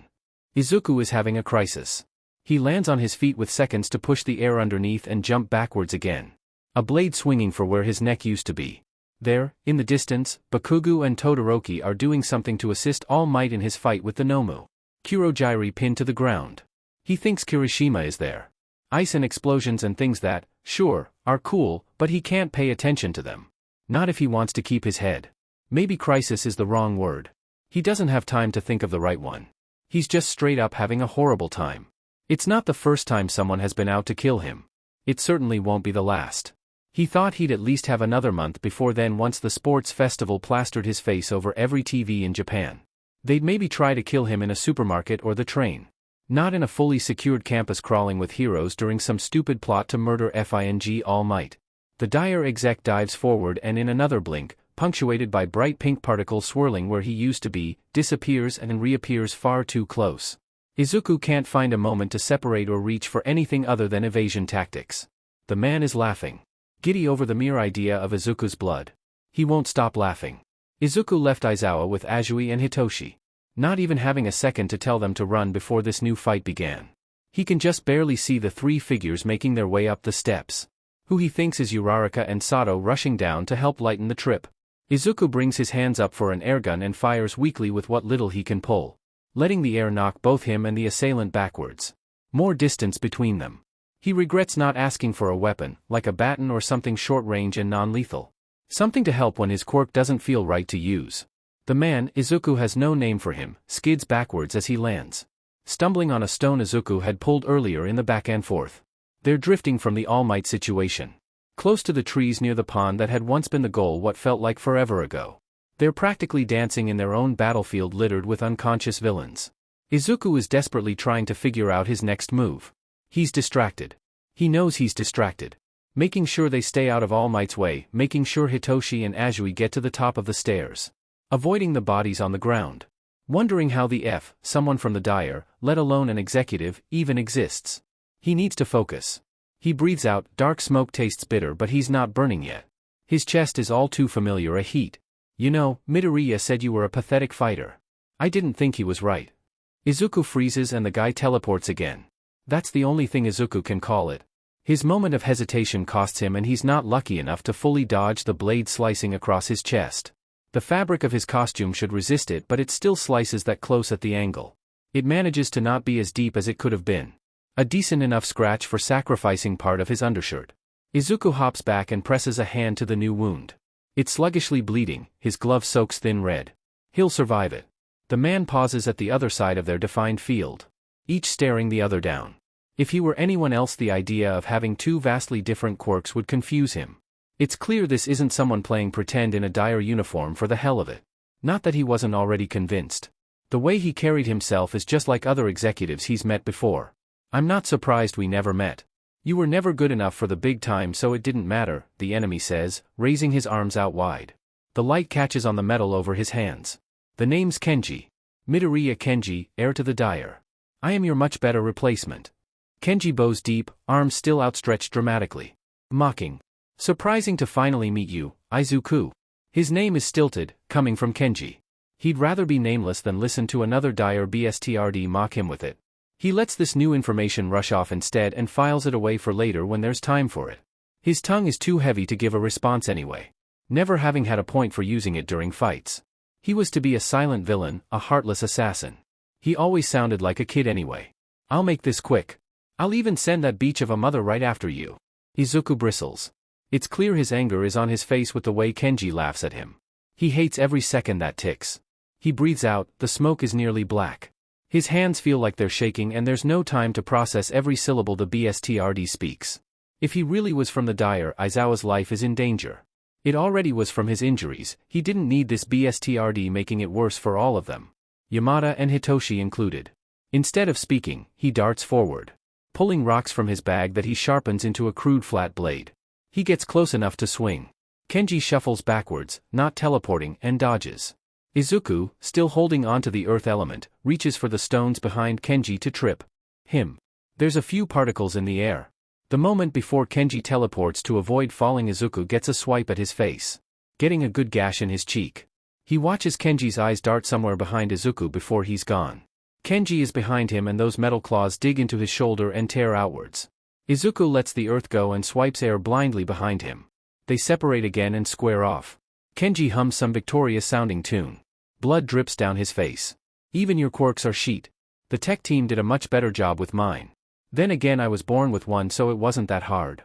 Izuku is having a crisis. He lands on his feet with seconds to push the air underneath and jump backwards again. A blade swinging for where his neck used to be. There, in the distance, Bakugo and Todoroki are doing something to assist All Might in his fight with the Nomu. Kurogiri pinned to the ground. He thinks Kirishima is there. Ice and explosions and things that, sure, are cool, but he can't pay attention to them. Not if he wants to keep his head. Maybe crisis is the wrong word. He doesn't have time to think of the right one. He's just straight up having a horrible time. It's not the first time someone has been out to kill him. It certainly won't be the last. He thought he'd at least have another month before then once the sports festival plastered his face over every TV in Japan. They'd maybe try to kill him in a supermarket or the train. Not in a fully secured campus crawling with heroes during some stupid plot to murder FING All Might. The dire exec dives forward and in another blink, punctuated by bright pink particles swirling where he used to be, disappears and reappears far too close. Izuku can't find a moment to separate or reach for anything other than evasion tactics. The man is laughing. Giddy over the mere idea of Izuku's blood. He won't stop laughing. Izuku left Aizawa with Azui and Hitoshi. Not even having a second to tell them to run before this new fight began. He can just barely see the three figures making their way up the steps. Who he thinks is Uraraka and Sato rushing down to help lighten the trip. Izuku brings his hands up for an airgun and fires weakly with what little he can pull, letting the air knock both him and the assailant backwards. More distance between them. He regrets not asking for a weapon, like a baton or something short-range and non-lethal. Something to help when his quirk doesn't feel right to use. The man, Izuku has no name for him, skids backwards as he lands. Stumbling on a stone Izuku had pulled earlier in the back and forth. They're drifting from the All Might situation. Close to the trees near the pond that had once been the goal what felt like forever ago. They're practically dancing in their own battlefield littered with unconscious villains. Izuku is desperately trying to figure out his next move. He's distracted. He knows he's distracted. Making sure they stay out of All Might's way, making sure Hitoshi and Azui get to the top of the stairs. Avoiding the bodies on the ground. Wondering how the someone from the dyer, let alone an executive, even exists. He needs to focus. He breathes out, dark smoke tastes bitter but he's not burning yet. His chest is all too familiar a heat. You know, Midoriya said you were a pathetic fighter. I didn't think he was right. Izuku freezes and the guy teleports again. That's the only thing Izuku can call it. His moment of hesitation costs him and he's not lucky enough to fully dodge the blade slicing across his chest. The fabric of his costume should resist it but it still slices that close at the angle. It manages to not be as deep as it could have been. A decent enough scratch for sacrificing part of his undershirt. Izuku hops back and presses a hand to the new wound. It's sluggishly bleeding, his glove soaks thin red. He'll survive it. The man pauses at the other side of their defined field. Each staring the other down. If he were anyone else the idea of having two vastly different quirks would confuse him. It's clear this isn't someone playing pretend in a dire uniform for the hell of it. Not that he wasn't already convinced. The way he carried himself is just like other executives he's met before. I'm not surprised we never met. You were never good enough for the big time so it didn't matter, the enemy says, raising his arms out wide. The light catches on the metal over his hands. The name's Kenji. Midoriya Kenji, heir to the dyer. I am your much better replacement. Kenji bows deep, arms still outstretched dramatically. Mocking. Surprising to finally meet you, Izuku. His name is stilted, coming from Kenji. He'd rather be nameless than listen to another dyer BSTRD mock him with it. He lets this new information rush off instead and files it away for later when there's time for it. His tongue is too heavy to give a response anyway, never having had a point for using it during fights. He was to be a silent villain, a heartless assassin. He always sounded like a kid anyway. I'll make this quick. I'll even send that beach of a mother right after you. Izuku bristles. It's clear his anger is on his face with the way Kenji laughs at him. He hates every second that ticks. He breathes out, the smoke is nearly black. His hands feel like they're shaking and there's no time to process every syllable the BSTRD speaks. If he really was from the Dire, Aizawa's life is in danger. It already was from his injuries, he didn't need this BSTRD making it worse for all of them. Yamada and Hitoshi included. Instead of speaking, he darts forward, pulling rocks from his bag that he sharpens into a crude flat blade. He gets close enough to swing. Kenji shuffles backwards, not teleporting, and dodges. Izuku, still holding onto the earth element, reaches for the stones behind Kenji to trip him. There's a few particles in the air. The moment before Kenji teleports to avoid falling, Izuku gets a swipe at his face, getting a good gash in his cheek. He watches Kenji's eyes dart somewhere behind Izuku before he's gone. Kenji is behind him and those metal claws dig into his shoulder and tear outwards. Izuku lets the earth go and swipes air blindly behind him. They separate again and square off. Kenji hums some victorious-sounding tune. Blood drips down his face. Even your quirks are shit. The tech team did a much better job with mine. Then again, I was born with one, so it wasn't that hard.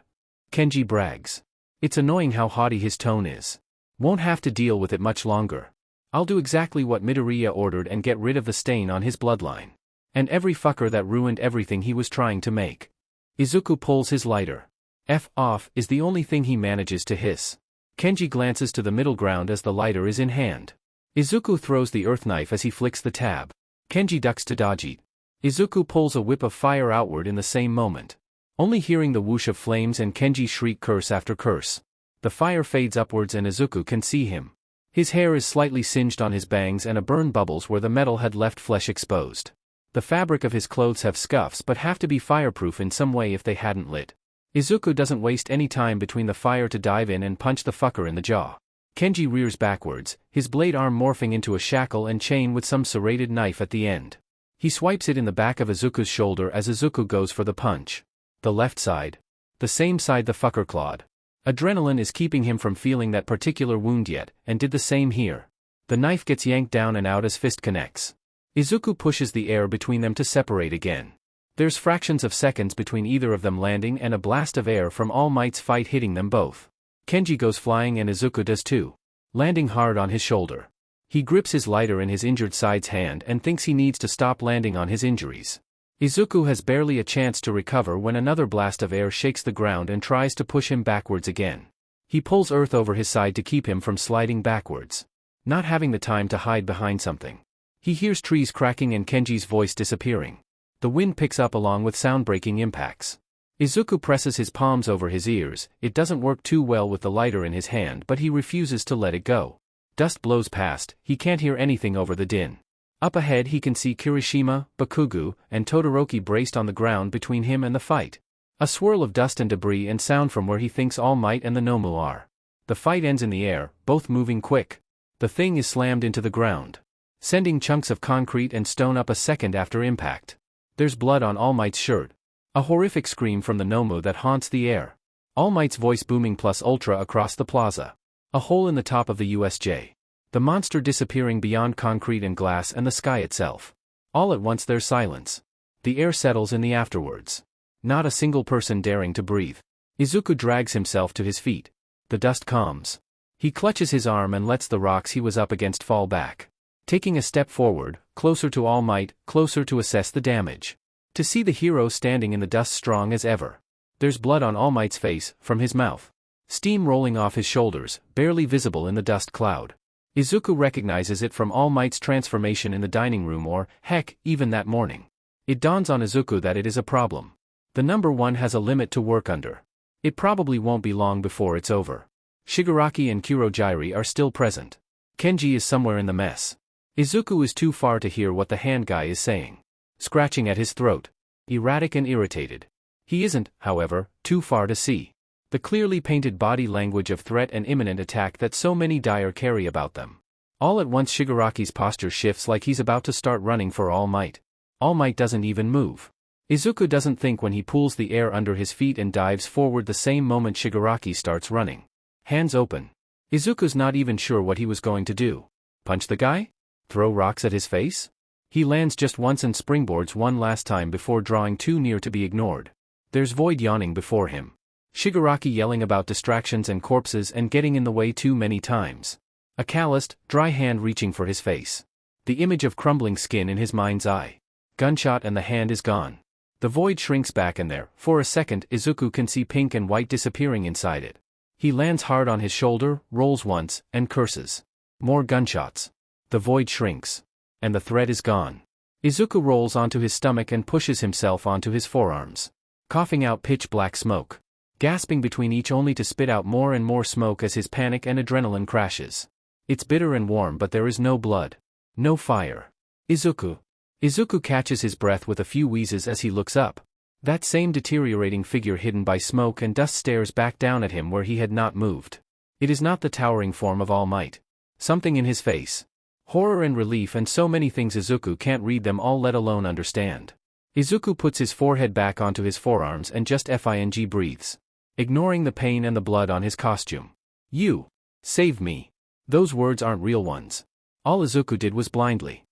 Kenji brags. It's annoying how haughty his tone is. Won't have to deal with it much longer. I'll do exactly what Midoriya ordered and get rid of the stain on his bloodline. And every fucker that ruined everything he was trying to make. Izuku pulls his lighter. F off is the only thing he manages to hiss. Kenji glances to the middle ground as the lighter is in hand. Izuku throws the earth knife as he flicks the tab. Kenji ducks to dodge it. Izuku pulls a whip of fire outward in the same moment. Only hearing the whoosh of flames and Kenji shriek curse after curse. The fire fades upwards and Izuku can see him. His hair is slightly singed on his bangs and a burn bubbles where the metal had left flesh exposed. The fabric of his clothes have scuffs but have to be fireproof in some way if they hadn't lit. Izuku doesn't waste any time between the fire to dive in and punch the fucker in the jaw. Kenji rears backwards, his blade arm morphing into a shackle and chain with some serrated knife at the end. He swipes it in the back of Izuku's shoulder as Izuku goes for the punch. The left side. The same side the fucker clawed. Adrenaline is keeping him from feeling that particular wound yet, and did the same here. The knife gets yanked down and out as fist connects. Izuku pushes the air between them to separate again. There's fractions of seconds between either of them landing and a blast of air from All Might's fight hitting them both. Kenji goes flying and Izuku does too, landing hard on his shoulder. He grips his lighter in his injured side's hand and thinks he needs to stop landing on his injuries. Izuku has barely a chance to recover when another blast of air shakes the ground and tries to push him backwards again. He pulls earth over his side to keep him from sliding backwards, not having the time to hide behind something. He hears trees cracking and Kenji's voice disappearing. The wind picks up along with sound-breaking impacts. Izuku presses his palms over his ears. It doesn't work too well with the lighter in his hand, but he refuses to let it go. Dust blows past, he can't hear anything over the din. Up ahead he can see Kirishima, Bakugo, and Todoroki braced on the ground between him and the fight. A swirl of dust and debris and sound from where he thinks All Might and the Nomu are. The fight ends in the air, both moving quick. The thing is slammed into the ground, sending chunks of concrete and stone up a second after impact. There's blood on All Might's shirt. A horrific scream from the Nomu that haunts the air. All Might's voice booming plus ultra across the plaza. A hole in the top of the USJ. The monster disappearing beyond concrete and glass and the sky itself. All at once there's silence. The air settles in the afterwards. Not a single person daring to breathe. Izuku drags himself to his feet. The dust calms. He clutches his arm and lets the rocks he was up against fall back. Taking a step forward, closer to All Might, closer to assess the damage. To see the hero standing in the dust strong as ever. There's blood on All Might's face, from his mouth. Steam rolling off his shoulders, barely visible in the dust cloud. Izuku recognizes it from All Might's transformation in the dining room or, heck, even that morning. It dawns on Izuku that it is a problem. The number one has a limit to work under. It probably won't be long before it's over. Shigaraki and Kurojiiri are still present. Kenji is somewhere in the mess. Izuku is too far to hear what the hand guy is saying. Scratching at his throat. Erratic and irritated. He isn't, however, too far to see the clearly painted body language of threat and imminent attack that so many Dire carry about them. All at once Shigaraki's posture shifts like he's about to start running for All Might. All Might doesn't even move. Izuku doesn't think when he pulls the air under his feet and dives forward the same moment Shigaraki starts running. Hands open. Izuku's not even sure what he was going to do. Punch the guy? Throw rocks at his face? He lands just once and springboards one last time before drawing too near to be ignored. There's void yawning before him. Shigaraki yelling about distractions and corpses and getting in the way too many times. A calloused, dry hand reaching for his face. The image of crumbling skin in his mind's eye. Gunshot and the hand is gone. The void shrinks back and there, for a second, Izuku can see pink and white disappearing inside it. He lands hard on his shoulder, rolls once, and curses. More gunshots. The void shrinks. And the thread is gone. Izuku rolls onto his stomach and pushes himself onto his forearms. Coughing out pitch black smoke. Gasping between each only to spit out more and more smoke as his panic and adrenaline crashes. It's bitter and warm but there is no blood. No fire. Izuku. Izuku catches his breath with a few wheezes as he looks up. That same deteriorating figure hidden by smoke and dust stares back down at him where he had not moved. It is not the towering form of All Might. Something in his face. Horror and relief and so many things Izuku can't read them all let alone understand. Izuku puts his forehead back onto his forearms and just FING breathes. Ignoring the pain and the blood on his costume. You. Save me. Those words aren't real ones. All Izuku did was blindly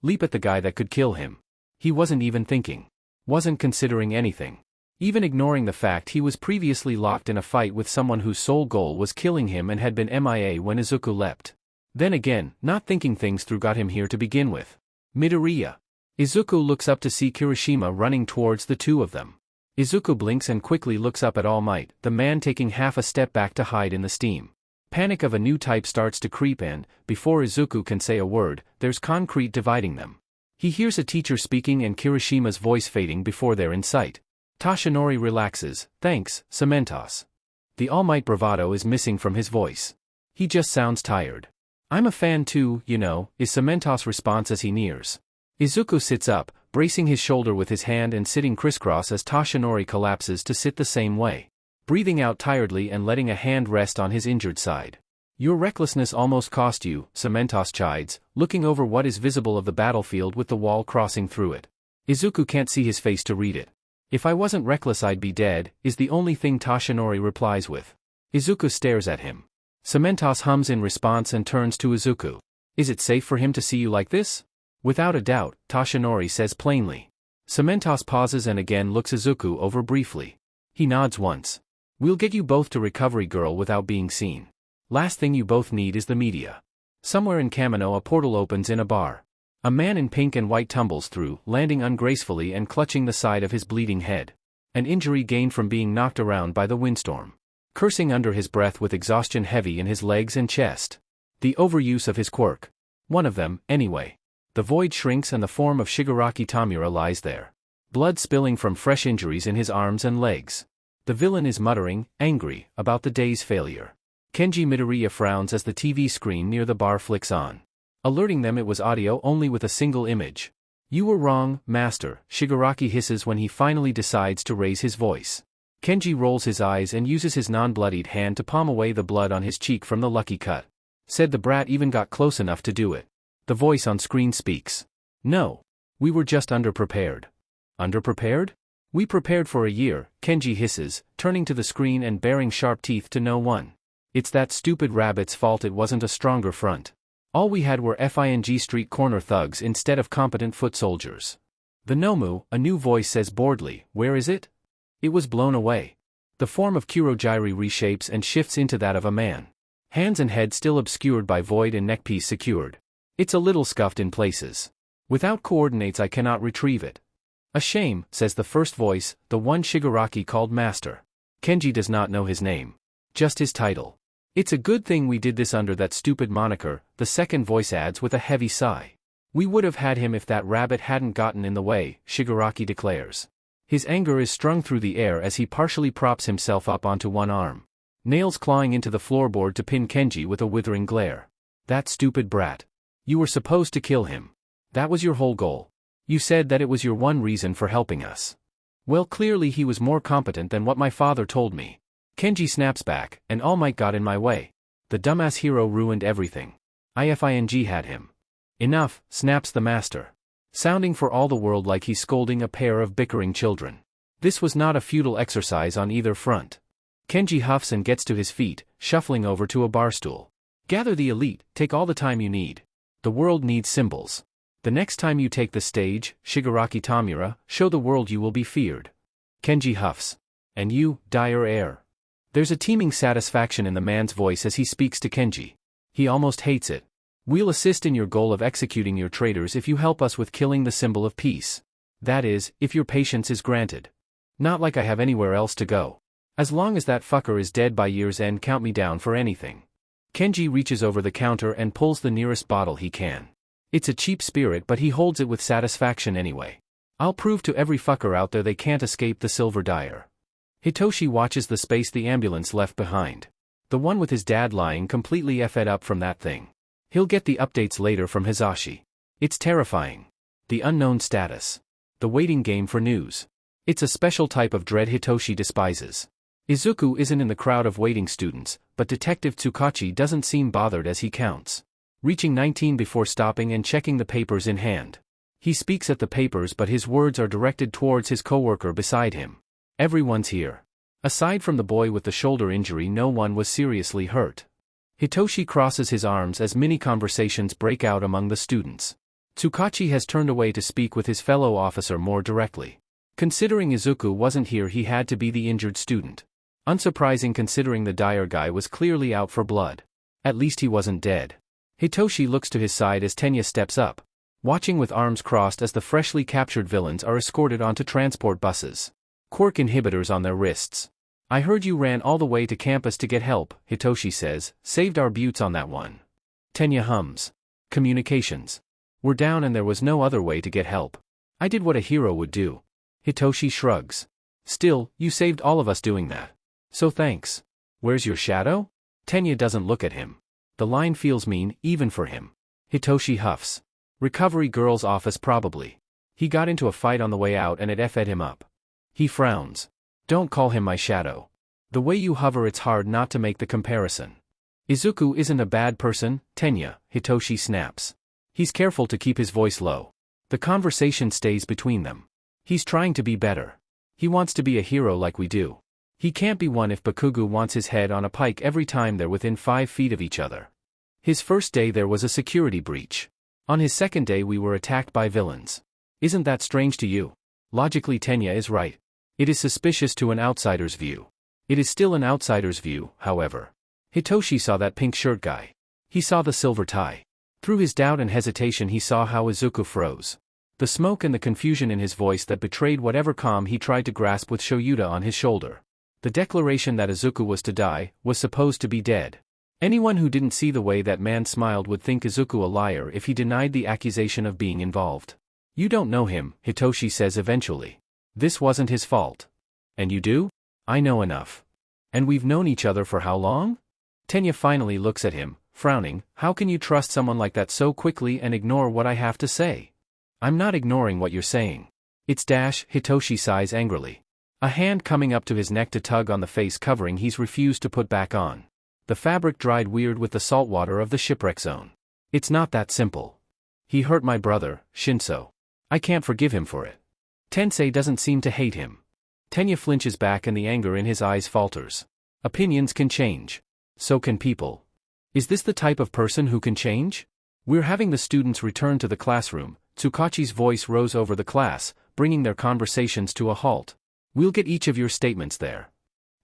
leap at the guy that could kill him. He wasn't even thinking. Wasn't considering anything. Even ignoring the fact he was previously locked in a fight with someone whose sole goal was killing him and had been MIA when Izuku leapt. Then again, not thinking things through got him here to begin with. Midoriya. Izuku looks up to see Kirishima running towards the two of them. Izuku blinks and quickly looks up at All Might, the man taking half a step back to hide in the steam. Panic of a new type starts to creep and, before Izuku can say a word, there's concrete dividing them. He hears a teacher speaking and Kirishima's voice fading before they're in sight. Toshinori relaxes, thanks, Cementos. The All Might bravado is missing from his voice. He just sounds tired. I'm a fan too, you know, is Cementos' response as he nears. Izuku sits up, bracing his shoulder with his hand and sitting crisscross as Toshinori collapses to sit the same way. Breathing out tiredly and letting a hand rest on his injured side. Your recklessness almost cost you, Cementos chides, looking over what is visible of the battlefield with the wall crossing through it. Izuku can't see his face to read it. If I wasn't reckless I'd be dead, is the only thing Toshinori replies with. Izuku stares at him. Cementos hums in response and turns to Izuku. Is it safe for him to see you like this? Without a doubt, Toshinori says plainly. Cementos pauses and again looks Izuku over briefly. He nods once. We'll get you both to Recovery Girl without being seen. Last thing you both need is the media. Somewhere in Kamino a portal opens in a bar. A man in pink and white tumbles through, landing ungracefully and clutching the side of his bleeding head. An injury gained from being knocked around by the windstorm. Cursing under his breath with exhaustion heavy in his legs and chest. The overuse of his quirk. One of them, anyway. The void shrinks and the form of Shigaraki Tamura lies there. Blood spilling from fresh injuries in his arms and legs. The villain is muttering, angry, about the day's failure. Kenji Midoriya frowns as the TV screen near the bar flicks on. Alerting them it was audio only with a single image. You were wrong, Master, Shigaraki hisses when he finally decides to raise his voice. Kenji rolls his eyes and uses his non-bloodied hand to palm away the blood on his cheek from the lucky cut. Said the brat even got close enough to do it. The voice on screen speaks. No. We were just underprepared. Underprepared? We prepared for a year, Kenji hisses, turning to the screen and baring sharp teeth to no one. It's that stupid rabbit's fault it wasn't a stronger front. All we had were FING street corner thugs instead of competent foot soldiers. The Nomu, a new voice says boredly, where is it? It was blown away. The form of Kurogiri reshapes and shifts into that of a man. Hands and head still obscured by void and neckpiece secured. It's a little scuffed in places. Without coordinates I cannot retrieve it. A shame, says the first voice, the one Shigaraki called Master. Kenji does not know his name. Just his title. It's a good thing we did this under that stupid moniker, the second voice adds with a heavy sigh. We would have had him if that rabbit hadn't gotten in the way, Shigaraki declares. His anger is strung through the air as he partially props himself up onto one arm. Nails clawing into the floorboard to pin Kenji with a withering glare. That stupid brat. You were supposed to kill him. That was your whole goal. You said that it was your one reason for helping us. Well, clearly he was more competent than what my father told me. Kenji snaps back, and All Might got in my way. The dumbass hero ruined everything. IFING had him. Enough, snaps the master. sounding for all the world like he's scolding a pair of bickering children. This was not a futile exercise on either front. Kenji huffs and gets to his feet, shuffling over to a bar stool. Gather the elite, take all the time you need. The world needs symbols. The next time you take the stage, Shigaraki Tamura, show the world you will be feared. Kenji huffs. And you, dire heir. There's a teeming satisfaction in the man's voice as he speaks to Kenji. He almost hates it. We'll assist in your goal of executing your traitors if you help us with killing the symbol of peace. That is, if your patience is granted. Not like I have anywhere else to go. As long as that fucker is dead by year's end, count me down for anything. Kenji reaches over the counter and pulls the nearest bottle he can. It's a cheap spirit, but he holds it with satisfaction anyway. I'll prove to every fucker out there they can't escape the silver dyer. Hitoshi watches the space the ambulance left behind. The one with his dad lying completely effed up from that thing. He'll get the updates later from Hisashi. It's terrifying. The unknown status. The waiting game for news. It's a special type of dread Hitoshi despises. Izuku isn't in the crowd of waiting students, but Detective Tsukachi doesn't seem bothered as he counts. Reaching 19 before stopping and checking the papers in hand. He speaks at the papers, but his words are directed towards his coworker beside him. Everyone's here. Aside from the boy with the shoulder injury, no one was seriously hurt. Hitoshi crosses his arms as mini conversations break out among the students. Tsukachi has turned away to speak with his fellow officer more directly. Considering Izuku wasn't here, he had to be the injured student. Unsurprising considering the dire guy was clearly out for blood. At least he wasn't dead. Hitoshi looks to his side as Tenya steps up, watching with arms crossed as the freshly captured villains are escorted onto transport buses. Quirk inhibitors on their wrists. I heard you ran all the way to campus to get help, Hitoshi says, saved our buttes on that one. Tenya hums. Communications. We're down and there was no other way to get help. I did what a hero would do. Hitoshi shrugs. Still, you saved all of us doing that. So thanks. Where's your shadow? Tenya doesn't look at him. The line feels mean, even for him. Hitoshi huffs. Recovery girl's office probably. He got into a fight on the way out and it effed him up. He frowns. Don't call him my shadow. The way you hover, it's hard not to make the comparison. Izuku isn't a bad person, Tenya, Hitoshi snaps. He's careful to keep his voice low. The conversation stays between them. He's trying to be better. He wants to be a hero like we do. He can't be one if Bakugo wants his head on a pike every time they're within 5 feet of each other. His first day there was a security breach. On his second day we were attacked by villains. Isn't that strange to you? Logically Tenya is right. It is suspicious to an outsider's view. It is still an outsider's view, however. Hitoshi saw that pink shirt guy. He saw the silver tie. Through his doubt and hesitation he saw how Izuku froze. The smoke and the confusion in his voice that betrayed whatever calm he tried to grasp with Shoyuta on his shoulder. The declaration that Izuku was to die, was supposed to be dead. Anyone who didn't see the way that man smiled would think Izuku a liar if he denied the accusation of being involved. You don't know him, Hitoshi says eventually. This wasn't his fault. And you do? I know enough. And we've known each other for how long? Tenya finally looks at him, frowning. How can you trust someone like that so quickly and ignore what I have to say? I'm not ignoring what you're saying. It's Hitoshi sighs angrily. A hand coming up to his neck to tug on the face covering he's refused to put back on. The fabric dried weird with the salt water of the shipwreck zone. It's not that simple. He hurt my brother, Shinso. I can't forgive him for it. Tensei doesn't seem to hate him. Tenya flinches back and the anger in his eyes falters. Opinions can change. So can people. Is this the type of person who can change? We're having the students return to the classroom. Tsukachi's voice rose over the class, bringing their conversations to a halt. We'll get each of your statements there.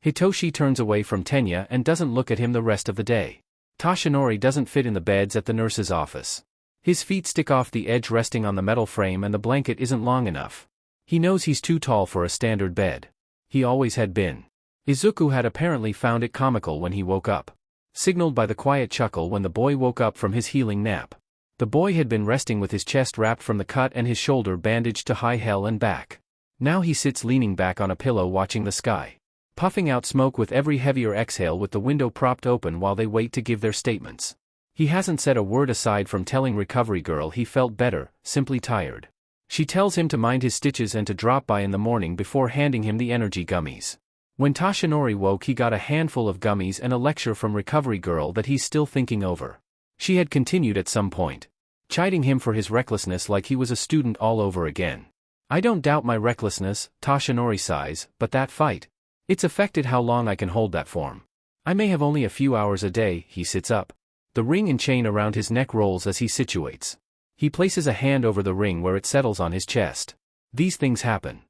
Hitoshi turns away from Tenya and doesn't look at him the rest of the day. Tashinori doesn't fit in the beds at the nurse's office. His feet stick off the edge resting on the metal frame and the blanket isn't long enough. He knows he's too tall for a standard bed. He always had been. Izuku had apparently found it comical when he woke up. Signaled by the quiet chuckle when the boy woke up from his healing nap. The boy had been resting with his chest wrapped from the cut and his shoulder bandaged to high hell and back. Now he sits leaning back on a pillow watching the sky. Puffing out smoke with every heavier exhale with the window propped open while they wait to give their statements. He hasn't said a word aside from telling Recovery Girl he felt better, simply tired. She tells him to mind his stitches and to drop by in the morning before handing him the energy gummies. When Tashinori woke he got a handful of gummies and a lecture from Recovery Girl that he's still thinking over. She had continued at some point. chiding him for his recklessness like he was a student all over again. I don't doubt my recklessness, Toshinori sighs, but that fight. It's affected how long I can hold that form. I may have only a few hours a day. He sits up. The ring and chain around his neck rolls as he situates. He places a hand over the ring where it settles on his chest. These things happen.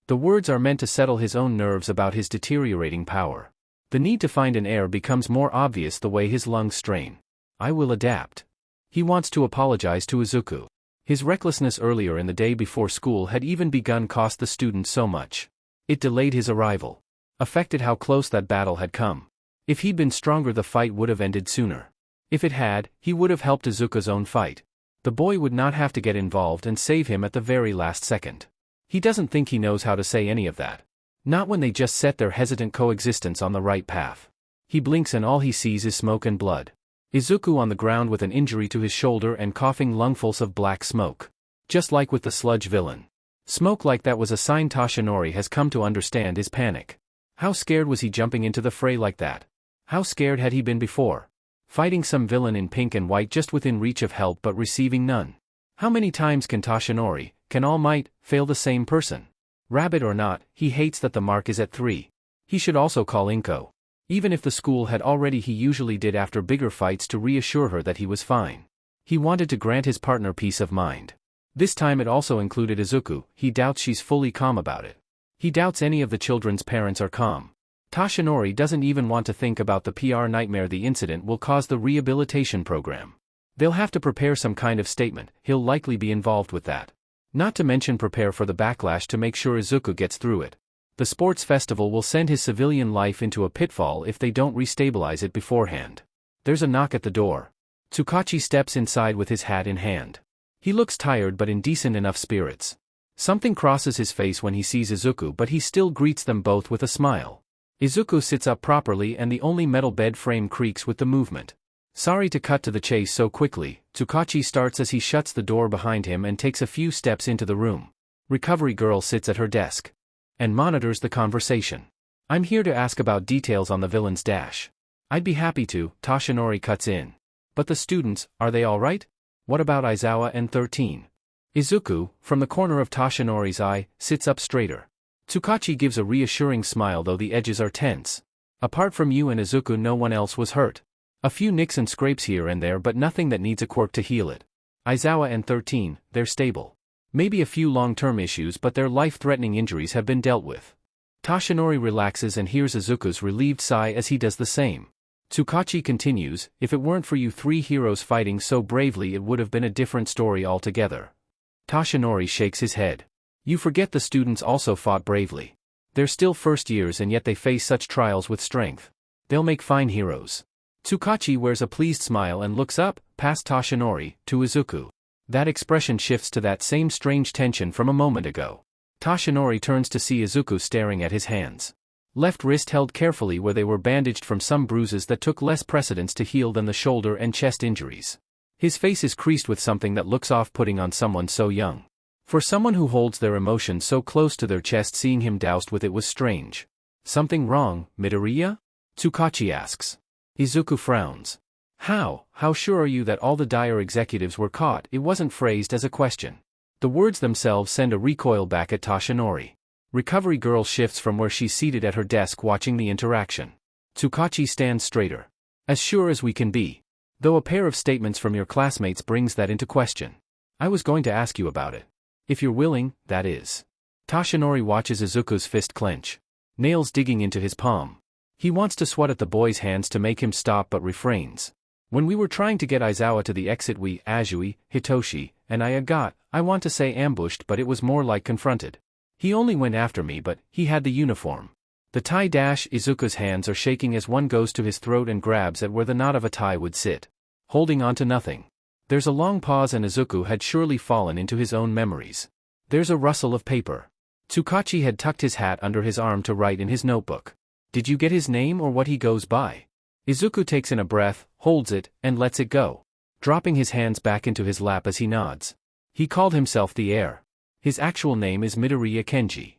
The words are meant to settle his own nerves about his deteriorating power. The need to find an heir becomes more obvious the way his lungs strain. I will adapt. He wants to apologize to Izuku. His recklessness earlier in the day before school had even begun cost the student so much. It delayed his arrival. Affected how close that battle had come. If he'd been stronger, the fight would have ended sooner. If it had, he would have helped Izuku's own fight. The boy would not have to get involved and save him at the very last second. He doesn't think he knows how to say any of that. Not when they just set their hesitant coexistence on the right path. He blinks and all he sees is smoke and blood. Izuku on the ground with an injury to his shoulder and coughing lungfuls of black smoke. Just like with the sludge villain. Smoke like that was a sign Toshinori has come to understand his panic. How scared was he jumping into the fray like that? How scared had he been before? Fighting some villain in pink and white just within reach of help but receiving none. How many times can Toshinori, can All Might, fail the same person? Rabbit or not, he hates that the mark is at 3. He should also call Inko. Even if the school had already, he usually did after bigger fights to reassure her that he was fine. He wanted to grant his partner peace of mind. This time it also included Izuku. He doubts she's fully calm about it. He doubts any of the children's parents are calm. Toshinori doesn't even want to think about the PR nightmare the incident will cause the rehabilitation program. They'll have to prepare some kind of statement. He'll likely be involved with that. Not to mention prepare for the backlash to make sure Izuku gets through it. The sports festival will send his civilian life into a pitfall if they don't restabilize it beforehand. There's a knock at the door. Tsukachi steps inside with his hat in hand. He looks tired but in decent enough spirits. Something crosses his face when he sees Izuku, but he still greets them both with a smile. Izuku sits up properly and the only metal bed frame creaks with the movement. Sorry to cut to the chase so quickly, Tsukachi starts as he shuts the door behind him and takes a few steps into the room. Recovery girl sits at her desk and monitors the conversation. I'm here to ask about details on the villain's dash. I'd be happy to, Toshinori cuts in. But the students, are they alright? What about Aizawa and 13? Izuku, from the corner of Toshinori's eye, sits up straighter. Tsukachi gives a reassuring smile though the edges are tense. Apart from you and Izuku, no one else was hurt. A few nicks and scrapes here and there, but nothing that needs a quirk to heal it. Aizawa and 13, they're stable. Maybe a few long-term issues, but their life-threatening injuries have been dealt with. Toshinori relaxes and hears Izuku's relieved sigh as he does the same. Tsukachi continues, if it weren't for you 3 heroes fighting so bravely, it would have been a different story altogether. Toshinori shakes his head. You forget the students also fought bravely. They're still first years and yet they face such trials with strength. They'll make fine heroes. Tsukachi wears a pleased smile and looks up, past Toshinori, to Izuku. That expression shifts to that same strange tension from a moment ago. Toshinori turns to see Izuku staring at his hands. Left wrist held carefully where they were bandaged from some bruises that took less precedence to heal than the shoulder and chest injuries. His face is creased with something that looks off-putting on someone so young. For someone who holds their emotions so close to their chest, seeing him doused with it was strange. Something wrong, Midoriya? Tsukachi asks. Izuku frowns. How sure are you that all the dire executives were caught? It wasn't phrased as a question. The words themselves send a recoil back at Toshinori. Recovery girl shifts from where she's seated at her desk watching the interaction. Tsukachi stands straighter. As sure as we can be. Though a pair of statements from your classmates brings that into question. I was going to ask you about it. If you're willing, that is. Toshinori watches Izuku's fist clench. Nails digging into his palm. He wants to swat at the boy's hands to make him stop but refrains. When we were trying to get Aizawa to the exit, we, Azui, Hitoshi, and I got, I want to say ambushed, but it was more like confronted. He only went after me, but he had the uniform. The tie dash. Izuku's hands are shaking as one goes to his throat and grabs at where the knot of a tie would sit. Holding on to nothing. There's a long pause and Izuku had surely fallen into his own memories. There's a rustle of paper. Tsukachi had tucked his hat under his arm to write in his notebook. Did you get his name or what he goes by? Izuku takes in a breath, holds it, and lets it go. Dropping his hands back into his lap as he nods. He called himself the heir. His actual name is Midoriya Kenji.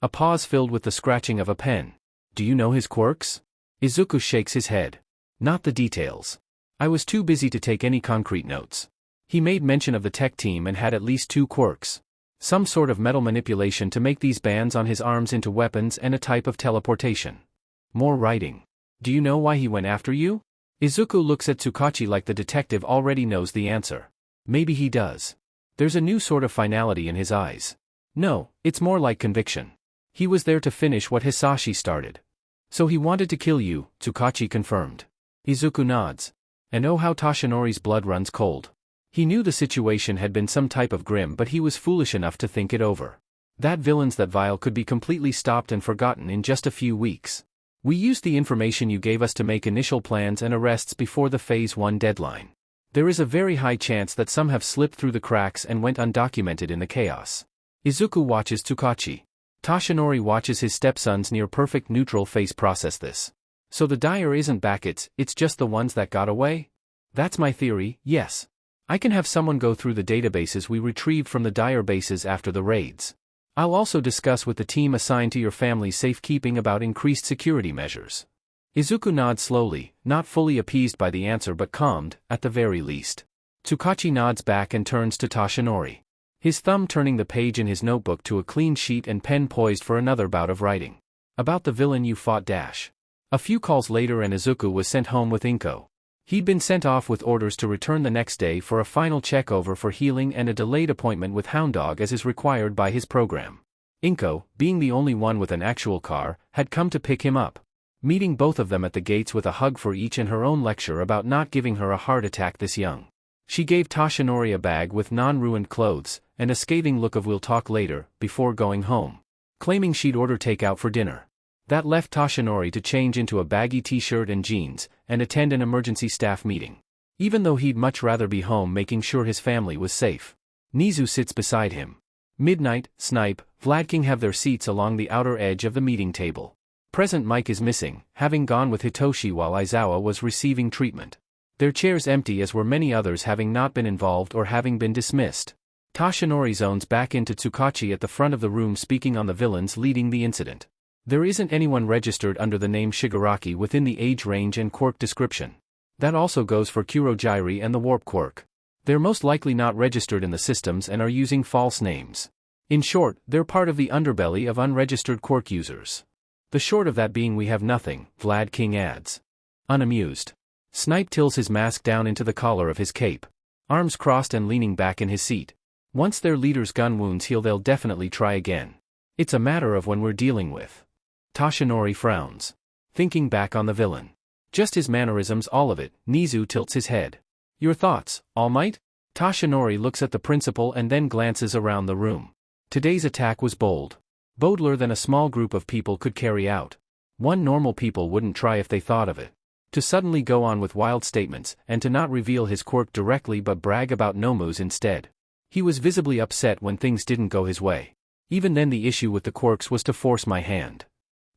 A pause filled with the scratching of a pen. Do you know his quirks? Izuku shakes his head. Not the details. I was too busy to take any concrete notes. He made mention of the tech team and had at least 2 quirks. Some sort of metal manipulation to make these bands on his arms into weapons and a type of teleportation. More writing. Do you know why he went after you? Izuku looks at Tsukachi like the detective already knows the answer. Maybe he does. There's a new sort of finality in his eyes. No, it's more like conviction. He was there to finish what Hisashi started. So he wanted to kill you, Tsukachi confirmed. Izuku nods. And oh how Toshinori's blood runs cold. He knew the situation had been some type of grim, but he was foolish enough to think it over. That villains that vile could be completely stopped and forgotten in just a few weeks. We used the information you gave us to make initial plans and arrests before the Phase 1 deadline. There is a very high chance that some have slipped through the cracks and went undocumented in the chaos. Izuku watches Tsukachi. Toshinori watches his stepson's near-perfect neutral face process this. So the dyer isn't back, it's just the ones that got away? That's my theory, yes. I can have someone go through the databases we retrieved from the dyer bases after the raids. I'll also discuss with the team assigned to your family's safekeeping about increased security measures. Izuku nods slowly, not fully appeased by the answer but calmed, at the very least. Tsukachi nods back and turns to Toshinori. His thumb turning the page in his notebook to a clean sheet and pen poised for another bout of writing. About the villain you fought dash. A few calls later and Izuku was sent home with Inko. He'd been sent off with orders to return the next day for a final check-over for healing and a delayed appointment with Hounddog as is required by his program. Inko, being the only one with an actual car, had come to pick him up. Meeting both of them at the gates with a hug for each and her own lecture about not giving her a heart attack this young. She gave Toshinori a bag with non-ruined clothes, and a scathing look of "we'll talk later," before going home. Claiming she'd order takeout for dinner. That left Toshinori to change into a baggy t-shirt and jeans, and attend an emergency staff meeting. Even though he'd much rather be home making sure his family was safe. Nizu sits beside him. Midnight, Snipe, Vladking have their seats along the outer edge of the meeting table. Present Mike is missing, having gone with Hitoshi while Aizawa was receiving treatment. Their chairs empty as were many others having not been involved or having been dismissed. Toshinori zones back into Tsukachi at the front of the room speaking on the villains leading the incident. There isn't anyone registered under the name Shigaraki within the age range and quirk description. That also goes for Kurogyri and the Warp Quirk. They're most likely not registered in the systems and are using false names. In short, they're part of the underbelly of unregistered quirk users. The short of that being we have nothing, Vlad King adds. Unamused. Snipe tilts his mask down into the collar of his cape. Arms crossed and leaning back in his seat. Once their leader's gun wounds heal they'll definitely try again. It's a matter of when we're dealing with. Toshinori frowns. Thinking back on the villain. Just his mannerisms, all of it. Nizu tilts his head. Your thoughts, All Might? Toshinori looks at the principal and then glances around the room. Today's attack was bold. Bolder than a small group of people could carry out. One normal people wouldn't try if they thought of it. To suddenly go on with wild statements, and to not reveal his quirk directly but brag about Nomu's instead. He was visibly upset when things didn't go his way. Even then the issue with the quirks was to force my hand.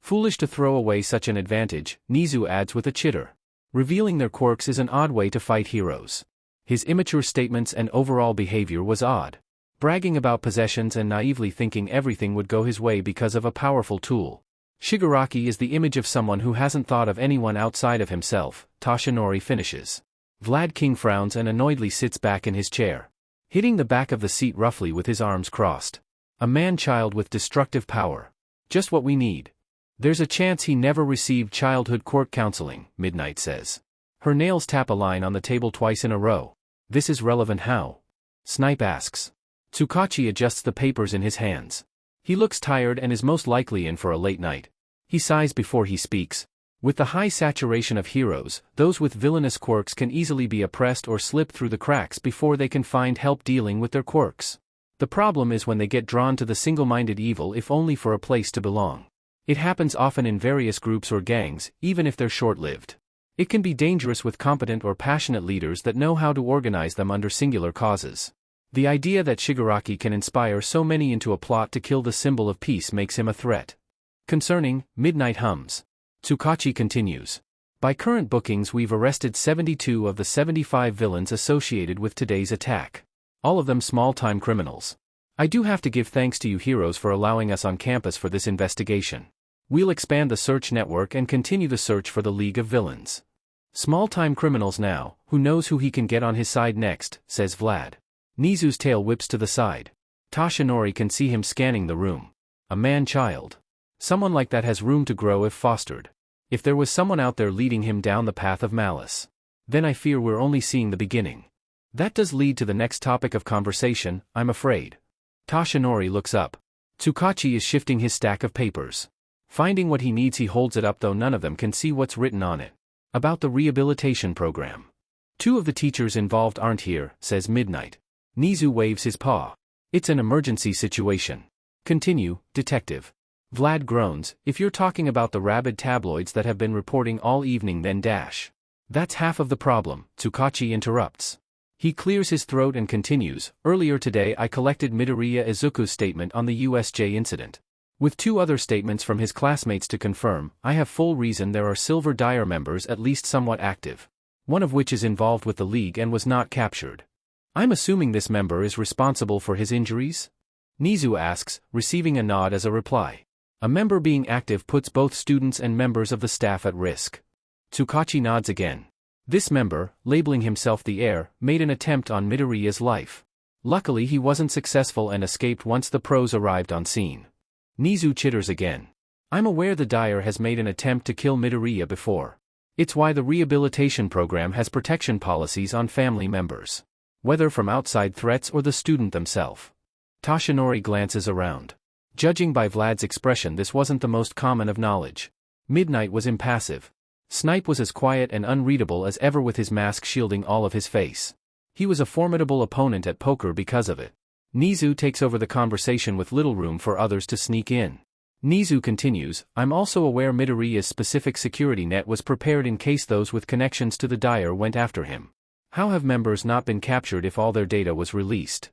Foolish to throw away such an advantage, Nizu adds with a chitter. Revealing their quirks is an odd way to fight heroes. His immature statements and overall behavior was odd. Bragging about possessions and naively thinking everything would go his way because of a powerful tool. Shigaraki is the image of someone who hasn't thought of anyone outside of himself, Toshinori finishes. Vlad King frowns and annoyedly sits back in his chair. Hitting the back of the seat roughly with his arms crossed. A man-child with destructive power. Just what we need. There's a chance he never received childhood quirk counseling, Midnight says. Her nails tap a line on the table twice in a row. This is relevant how? Snipe asks. Tsukachi adjusts the papers in his hands. He looks tired and is most likely in for a late night. He sighs before he speaks. With the high saturation of heroes, those with villainous quirks can easily be oppressed or slip through the cracks before they can find help dealing with their quirks. The problem is when they get drawn to the single-minded evil if only for a place to belong. It happens often in various groups or gangs, even if they're short-lived. It can be dangerous with competent or passionate leaders that know how to organize them under singular causes. The idea that Shigaraki can inspire so many into a plot to kill the symbol of peace makes him a threat. Concerning, Midnight hums. Tsukachi continues. By current bookings we've arrested 72 of the 75 villains associated with today's attack. All of them small-time criminals. I do have to give thanks to you heroes for allowing us on campus for this investigation. We'll expand the search network and continue the search for the League of Villains. Small-time criminals now, who knows who he can get on his side next, says Vlad. Nizu's tail whips to the side. Tashinori can see him scanning the room. A man-child. Someone like that has room to grow if fostered. If there was someone out there leading him down the path of malice, then I fear we're only seeing the beginning. That does lead to the next topic of conversation, I'm afraid. Tashinori looks up. Tsukachi is shifting his stack of papers. Finding what he needs, he holds it up, though none of them can see what's written on it. About the rehabilitation program. 2 of the teachers involved aren't here, says Midnight. Nizu waves his paw. It's an emergency situation. Continue, detective. Vlad groans. If you're talking about the rabid tabloids that have been reporting all evening, then dash. That's half of the problem, Tsukachi interrupts. He clears his throat and continues. Earlier today I collected Midoriya Izuku's statement on the USJ incident. With 2 other statements from his classmates to confirm, I have full reason there are Silver Dire members at least somewhat active. One of which is involved with the League and was not captured. I'm assuming this member is responsible for his injuries? Nizu asks, receiving a nod as a reply. A member being active puts both students and members of the staff at risk. Tsukachi nods again. This member, labeling himself the heir, made an attempt on Midoriya's life. Luckily he wasn't successful and escaped once the pros arrived on scene. Nizu chitters again. I'm aware the Dire has made an attempt to kill Midoriya before. It's why the rehabilitation program has protection policies on family members. Whether from outside threats or the student themselves. Tashinori glances around. Judging by Vlad's expression, this wasn't the most common of knowledge. Midnight was impassive. Snipe was as quiet and unreadable as ever with his mask shielding all of his face. He was a formidable opponent at poker because of it. Nizu takes over the conversation with little room for others to sneak in. Nizu continues, I'm also aware Midoriya's specific security net was prepared in case those with connections to the Dire went after him. How have members not been captured if all their data was released?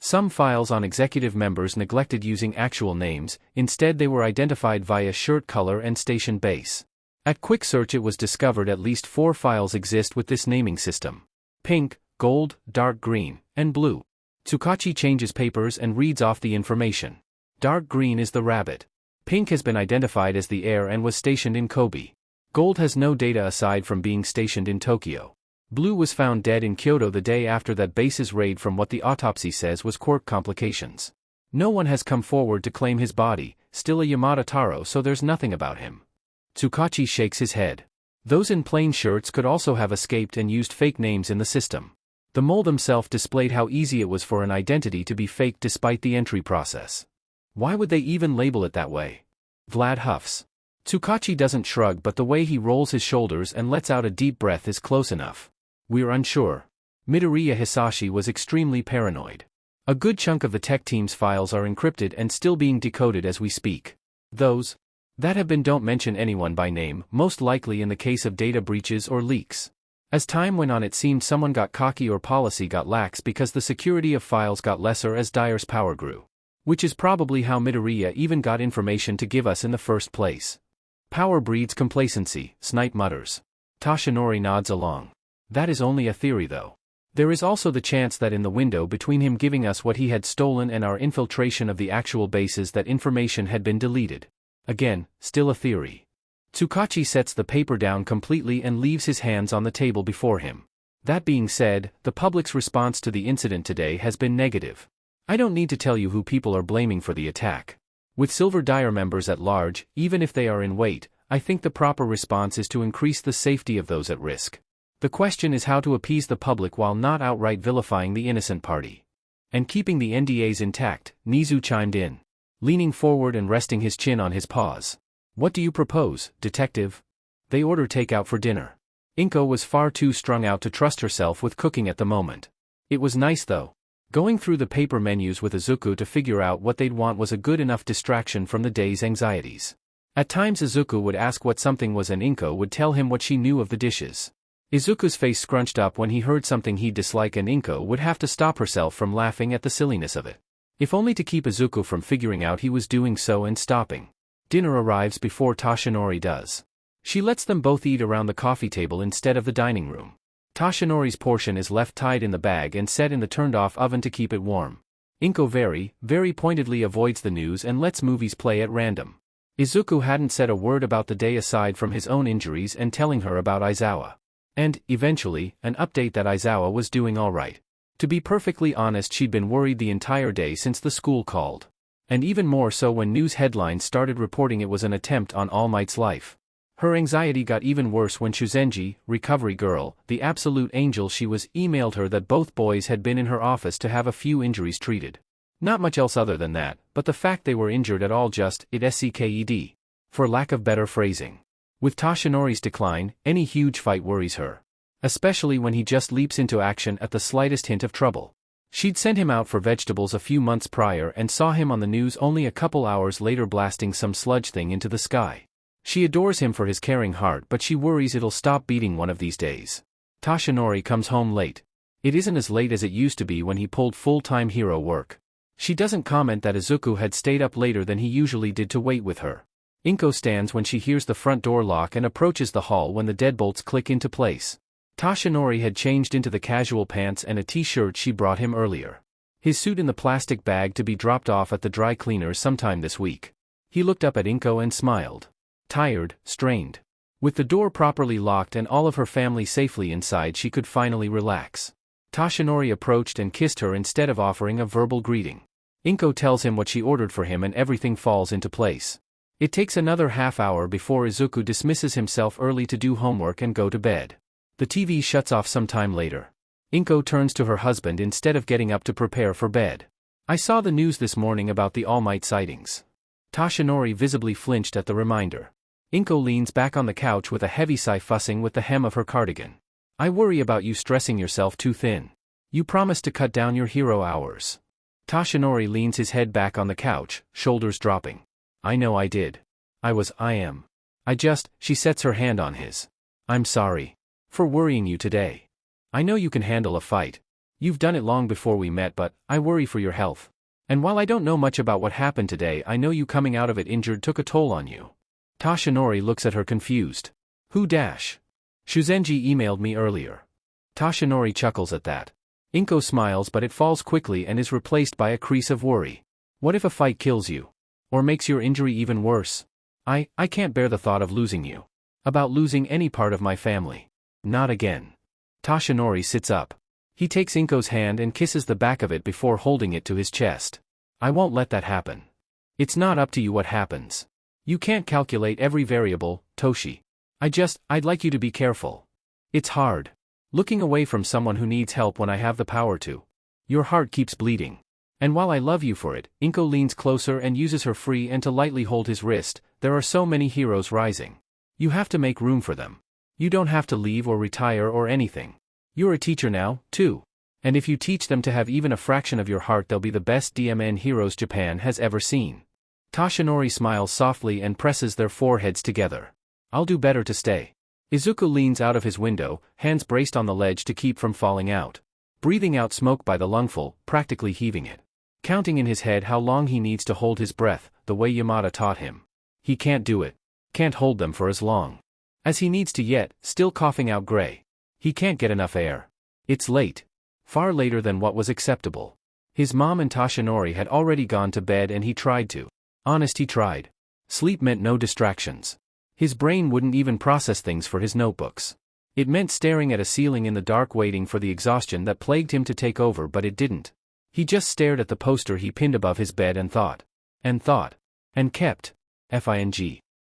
Some files on executive members neglected using actual names, instead they were identified via shirt color and station base. At quick search it was discovered at least 4 files exist with this naming system. Pink, gold, dark green, and blue. Tsukachi changes papers and reads off the information. Dark green is the rabbit. Pink has been identified as the heir and was stationed in Kobe. Gold has no data aside from being stationed in Tokyo. Blue was found dead in Kyoto the day after that base's raid from what the autopsy says was quirk complications. No one has come forward to claim his body, still a Yamada Taro, so there's nothing about him. Tsukachi shakes his head. Those in plain shirts could also have escaped and used fake names in the system. The mole himself displayed how easy it was for an identity to be faked despite the entry process. Why would they even label it that way? Vlad huffs. Tsukachi doesn't shrug, but the way he rolls his shoulders and lets out a deep breath is close enough. We're unsure. Midoriya Hisashi was extremely paranoid. A good chunk of the tech team's files are encrypted and still being decoded as we speak. Those that have been don't mention anyone by name, most likely in the case of data breaches or leaks. As time went on it seemed someone got cocky or policy got lax because the security of files got lesser as Dire's power grew. Which is probably how Midoriya even got information to give us in the first place. Power breeds complacency, Snipe mutters. Tashinori nods along. That is only a theory though. There is also the chance that in the window between him giving us what he had stolen and our infiltration of the actual bases that information had been deleted. Again, still a theory. Tsukachi sets the paper down completely and leaves his hands on the table before him. That being said, the public's response to the incident today has been negative. I don't need to tell you who people are blaming for the attack. With Silver Dire members at large, even if they are in wait, I think the proper response is to increase the safety of those at risk. The question is how to appease the public while not outright vilifying the innocent party. And keeping the NDAs intact, Nizu chimed in. Leaning forward and resting his chin on his paws. What do you propose, detective? They order takeout for dinner. Inko was far too strung out to trust herself with cooking at the moment. It was nice though. Going through the paper menus with Izuku to figure out what they'd want was a good enough distraction from the day's anxieties. At times Izuku would ask what something was and Inko would tell him what she knew of the dishes. Izuku's face scrunched up when he heard something he'd dislike and Inko would have to stop herself from laughing at the silliness of it. If only to keep Izuku from figuring out he was doing so and stopping. Dinner arrives before Tashinori does. She lets them both eat around the coffee table instead of the dining room. Tashinori's portion is left tied in the bag and set in the turned-off oven to keep it warm. Inko very pointedly avoids the news and lets movies play at random. Izuku hadn't said a word about the day aside from his own injuries and telling her about Aizawa. And, eventually, an update that Aizawa was doing alright. To be perfectly honest, she'd been worried the entire day since the school called. And even more so when news headlines started reporting it was an attempt on All Might's life. Her anxiety got even worse when Shuzenji, recovery girl, the absolute angel she was, emailed her that both boys had been in her office to have a few injuries treated. Not much else other than that, but the fact they were injured at all just, it SCKED. For lack of better phrasing. With Toshinori's decline, any huge fight worries her. Especially when he just leaps into action at the slightest hint of trouble. She'd sent him out for vegetables a few months prior and saw him on the news only a couple hours later blasting some sludge thing into the sky. She adores him for his caring heart, but she worries it'll stop beating one of these days. Toshinori comes home late. It isn't as late as it used to be when he pulled full-time hero work. She doesn't comment that Izuku had stayed up later than he usually did to wait with her. Inko stands when she hears the front door lock and approaches the hall when the deadbolts click into place. Toshinori had changed into the casual pants and a t-shirt she brought him earlier. His suit in the plastic bag to be dropped off at the dry cleaners sometime this week. He looked up at Inko and smiled. Tired, strained. With the door properly locked and all of her family safely inside, she could finally relax. Toshinori approached and kissed her instead of offering a verbal greeting. Inko tells him what she ordered for him and everything falls into place. It takes another half hour before Izuku dismisses himself early to do homework and go to bed. The TV shuts off some time later. Inko turns to her husband instead of getting up to prepare for bed. I saw the news this morning about the All Might sightings. Toshinori visibly flinched at the reminder. Inko leans back on the couch with a heavy sigh, fussing with the hem of her cardigan. I worry about you stressing yourself too thin. You promised to cut down your hero hours. Toshinori leans his head back on the couch, shoulders dropping. I know I did. She sets her hand on his. I'm sorry. For worrying you today. I know you can handle a fight. You've done it long before we met, but I worry for your health. And while I don't know much about what happened today, I know you coming out of it injured took a toll on you. Toshinori looks at her confused. Who dash? Shuzenji emailed me earlier. Toshinori chuckles at that. Inko smiles, but it falls quickly and is replaced by a crease of worry. What if a fight kills you? Or makes your injury even worse? I can't bear the thought of losing you. About losing any part of my family. Not again. Toshinori sits up. He takes Inko's hand and kisses the back of it before holding it to his chest. I won't let that happen. It's not up to you what happens. You can't calculate every variable, Toshi. I'd like you to be careful. It's hard. Looking away from someone who needs help when I have the power to. Your heart keeps bleeding. And while I love you for it, Inko leans closer and uses her free hand to lightly hold his wrist. There are so many heroes rising. You have to make room for them. You don't have to leave or retire or anything. You're a teacher now, too. And if you teach them to have even a fraction of your heart, they'll be the best DMN heroes Japan has ever seen. Toshinori smiles softly and presses their foreheads together. I'll do better to stay. Izuku leans out of his window, hands braced on the ledge to keep from falling out. Breathing out smoke by the lungful, practically heaving it. Counting in his head how long he needs to hold his breath, the way Yamada taught him. He can't do it. Can't hold them for as long as he needs to yet, still coughing out gray. He can't get enough air. It's late. Far later than what was acceptable. His mom and Toshinori had already gone to bed and he tried to. Honest, he tried. Sleep meant no distractions. His brain wouldn't even process things for his notebooks. It meant staring at a ceiling in the dark waiting for the exhaustion that plagued him to take over, but it didn't. He just stared at the poster he pinned above his bed and thought. And thought. And kept.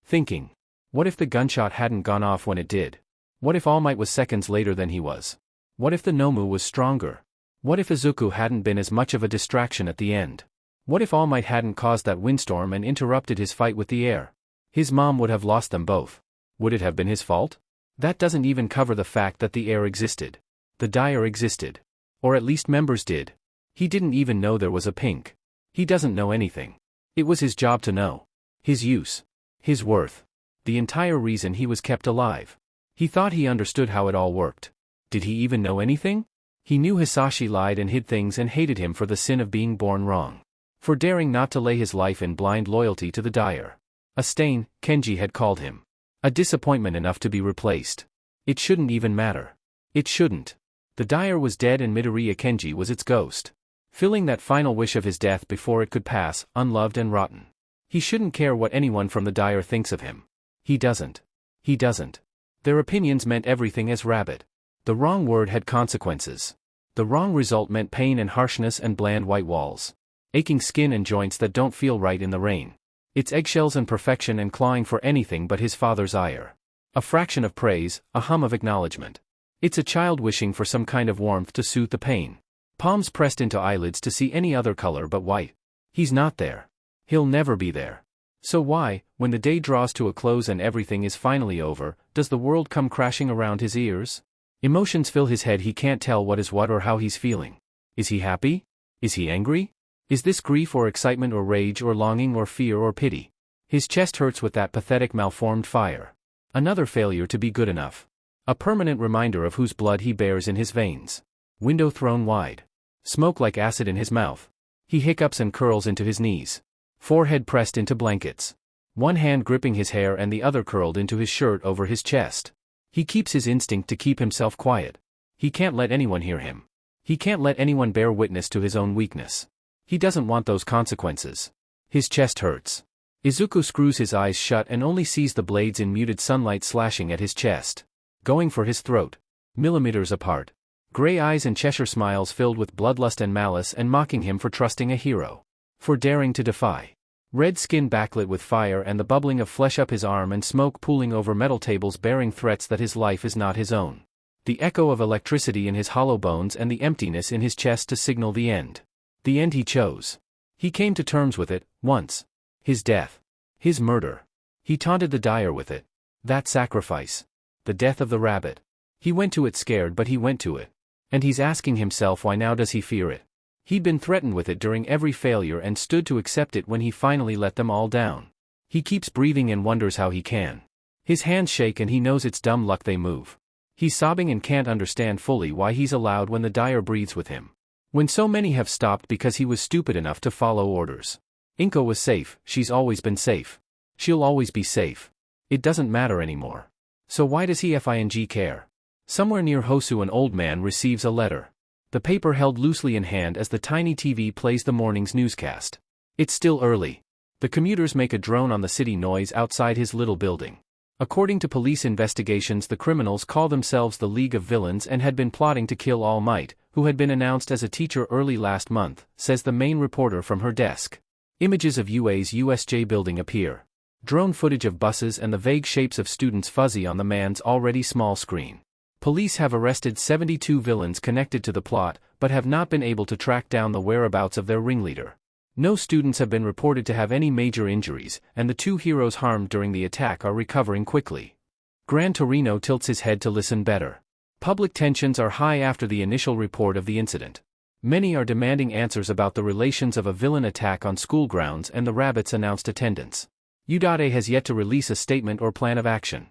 Thinking. What if the gunshot hadn't gone off when it did? What if All Might was seconds later than he was? What if the Nomu was stronger? What if Izuku hadn't been as much of a distraction at the end? What if All Might hadn't caused that windstorm and interrupted his fight with the air? His mom would have lost them both. Would it have been his fault? That doesn't even cover the fact that the air existed. The dire existed. Or at least members did. He didn't even know there was a pink. He doesn't know anything. It was his job to know. His use. His worth. The entire reason he was kept alive. He thought he understood how it all worked. Did he even know anything? He knew Hisashi lied and hid things and hated him for the sin of being born wrong. For daring not to lay his life in blind loyalty to the dire. A stain, Kenji had called him. A disappointment enough to be replaced. It shouldn't even matter. It shouldn't. The dire was dead and Midoriya Kenji was its ghost. Filling that final wish of his death before it could pass, unloved and rotten. He shouldn't care what anyone from the dire thinks of him. He doesn't. He doesn't. Their opinions meant everything as rabbit. The wrong word had consequences. The wrong result meant pain and harshness and bland white walls. Aching skin and joints that don't feel right in the rain. It's eggshells and perfection and clawing for anything but his father's ire. A fraction of praise, a hum of acknowledgement. It's a child wishing for some kind of warmth to soothe the pain. Palms pressed into eyelids to see any other color but white. He's not there. He'll never be there. So why, when the day draws to a close and everything is finally over, does the world come crashing around his ears? Emotions fill his head, he can't tell what is what or how he's feeling. Is he happy? Is he angry? Is this grief or excitement or rage or longing or fear or pity? His chest hurts with that pathetic malformed fire. Another failure to be good enough. A permanent reminder of whose blood he bears in his veins. Window thrown wide. Smoke like acid in his mouth. He hiccups and curls into his knees. Forehead pressed into blankets. One hand gripping his hair and the other curled into his shirt over his chest. He keeps his instinct to keep himself quiet. He can't let anyone hear him. He can't let anyone bear witness to his own weakness. He doesn't want those consequences. His chest hurts. Izuku screws his eyes shut and only sees the blades in muted sunlight slashing at his chest. Going for his throat. Millimeters apart. Gray eyes and Cheshire smiles filled with bloodlust and malice and mocking him for trusting a hero. For daring to defy. Red skin backlit with fire and the bubbling of flesh up his arm and smoke pooling over metal tables bearing threats that his life is not his own. The echo of electricity in his hollow bones and the emptiness in his chest to signal the end. The end he chose. He came to terms with it, once. His death. His murder. He taunted the dyer with it. That sacrifice. The death of the rabbit. He went to it scared, but he went to it. And he's asking himself, why now does he fear it? He'd been threatened with it during every failure and stood to accept it when he finally let them all down. He keeps breathing and wonders how he can. His hands shake and he knows it's dumb luck they move. He's sobbing and can't understand fully why he's allowed when the dyer breathes with him. When so many have stopped because he was stupid enough to follow orders. Inko was safe, she's always been safe. She'll always be safe. It doesn't matter anymore. So why does he care? Somewhere near Hosu an old man receives a letter. The paper held loosely in hand as the tiny TV plays the morning's newscast. It's still early. The commuters make a drone on the city noise outside his little building. According to police investigations, the criminals call themselves the League of Villains and had been plotting to kill All Might, who had been announced as a teacher early last month, says the main reporter from her desk. Images of UA's USJ building appear. Drone footage of buses and the vague shapes of students fuzzy on the man's already small screen. Police have arrested 72 villains connected to the plot, but have not been able to track down the whereabouts of their ringleader. No students have been reported to have any major injuries, and the two heroes harmed during the attack are recovering quickly. Gran Torino tilts his head to listen better. Public tensions are high after the initial report of the incident. Many are demanding answers about the relations of a villain attack on school grounds and the rabbit's announced attendance. Udade has yet to release a statement or plan of action.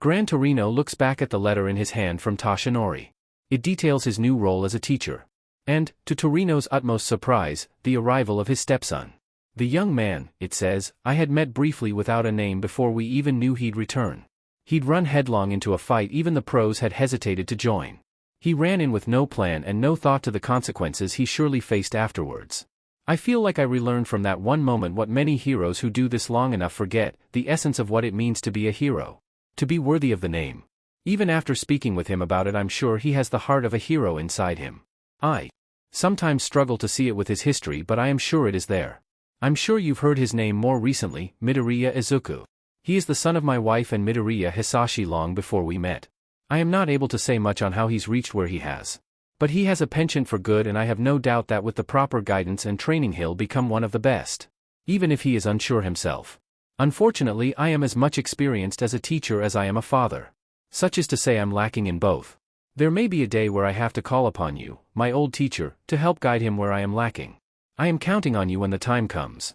Gran Torino looks back at the letter in his hand from Toshinori. It details his new role as a teacher. And, to Torino's utmost surprise, the arrival of his stepson. The young man, it says, I had met briefly without a name before we even knew he'd return. He'd run headlong into a fight even the pros had hesitated to join. He ran in with no plan and no thought to the consequences he surely faced afterwards. I feel like I relearned from that one moment what many heroes who do this long enough forget, the essence of what it means to be a hero. To be worthy of the name. Even after speaking with him about it, I'm sure he has the heart of a hero inside him. I sometimes struggle to see it with his history, but I am sure it is there. I'm sure you've heard his name more recently, Midoriya Izuku. He is the son of my wife and Midoriya Hisashi long before we met. I am not able to say much on how he's reached where he has. But he has a penchant for good, and I have no doubt that with the proper guidance and training he'll become one of the best. Even if he is unsure himself. Unfortunately, I am as much experienced as a teacher as I am a father. Such is to say I'm lacking in both. There may be a day where I have to call upon you, my old teacher, to help guide him where I am lacking. I am counting on you when the time comes.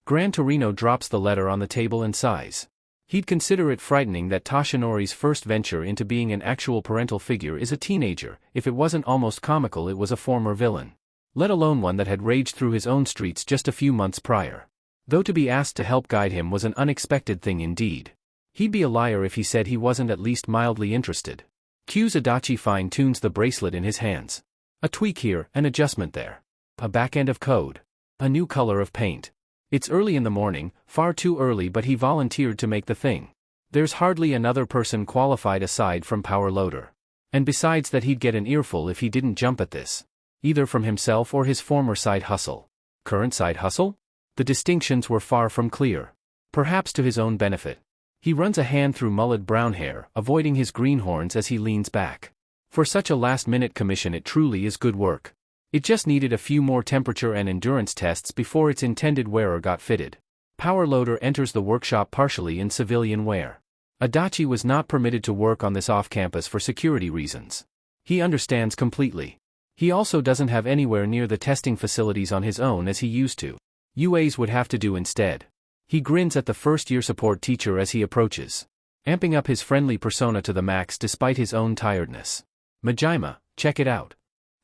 Gran Torino drops the letter on the table and sighs. He'd consider it frightening that Toshinori's first venture into being an actual parental figure is a teenager. If it wasn't almost comical, it was a former villain. Let alone one that had raged through his own streets just a few months prior. Though to be asked to help guide him was an unexpected thing indeed. He'd be a liar if he said he wasn't at least mildly interested. Q's Adachi fine-tunes the bracelet in his hands. A tweak here, an adjustment there. A back-end of code. A new color of paint. It's early in the morning, far too early, but he volunteered to make the thing. There's hardly another person qualified aside from Power Loader. And besides that, he'd get an earful if he didn't jump at this. Either from himself or his former side hustle. Current side hustle? The distinctions were far from clear. Perhaps to his own benefit. He runs a hand through mullet brown hair, avoiding his greenhorns as he leans back. For such a last-minute commission, it truly is good work. It just needed a few more temperature and endurance tests before its intended wearer got fitted. Power Loader enters the workshop partially in civilian wear. Adachi was not permitted to work on this off-campus for security reasons. He understands completely. He also doesn't have anywhere near the testing facilities on his own as he used to. UAs would have to do instead. He grins at the first-year support teacher as he approaches, amping up his friendly persona to the max despite his own tiredness. Majima, check it out.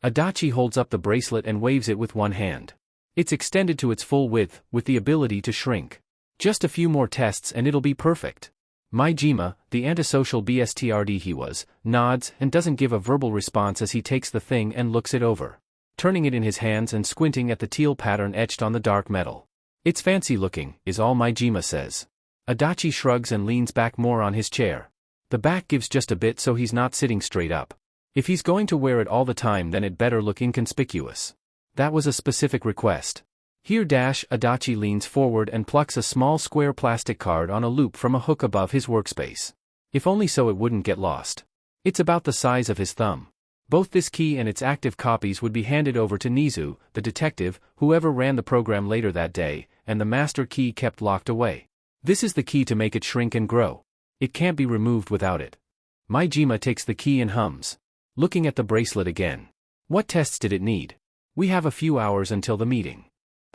Adachi holds up the bracelet and waves it with one hand. It's extended to its full width, with the ability to shrink. Just a few more tests and it'll be perfect. Majima, the antisocial BSTRD he was, nods and doesn't give a verbal response as he takes the thing and looks it over, turning it in his hands and squinting at the teal pattern etched on the dark metal. It's fancy looking, is all Majima says. Adachi shrugs and leans back more on his chair. The back gives just a bit so he's not sitting straight up. If he's going to wear it all the time, then it better look inconspicuous. That was a specific request. Here Adachi leans forward and plucks a small square plastic card on a loop from a hook above his workspace. If only so it wouldn't get lost. It's about the size of his thumb. Both this key and its active copies would be handed over to Nizu, the detective, whoever ran the program later that day, and the master key kept locked away. This is the key to make it shrink and grow. It can't be removed without it. Majima takes the key and hums, looking at the bracelet again. What tests did it need? We have a few hours until the meeting.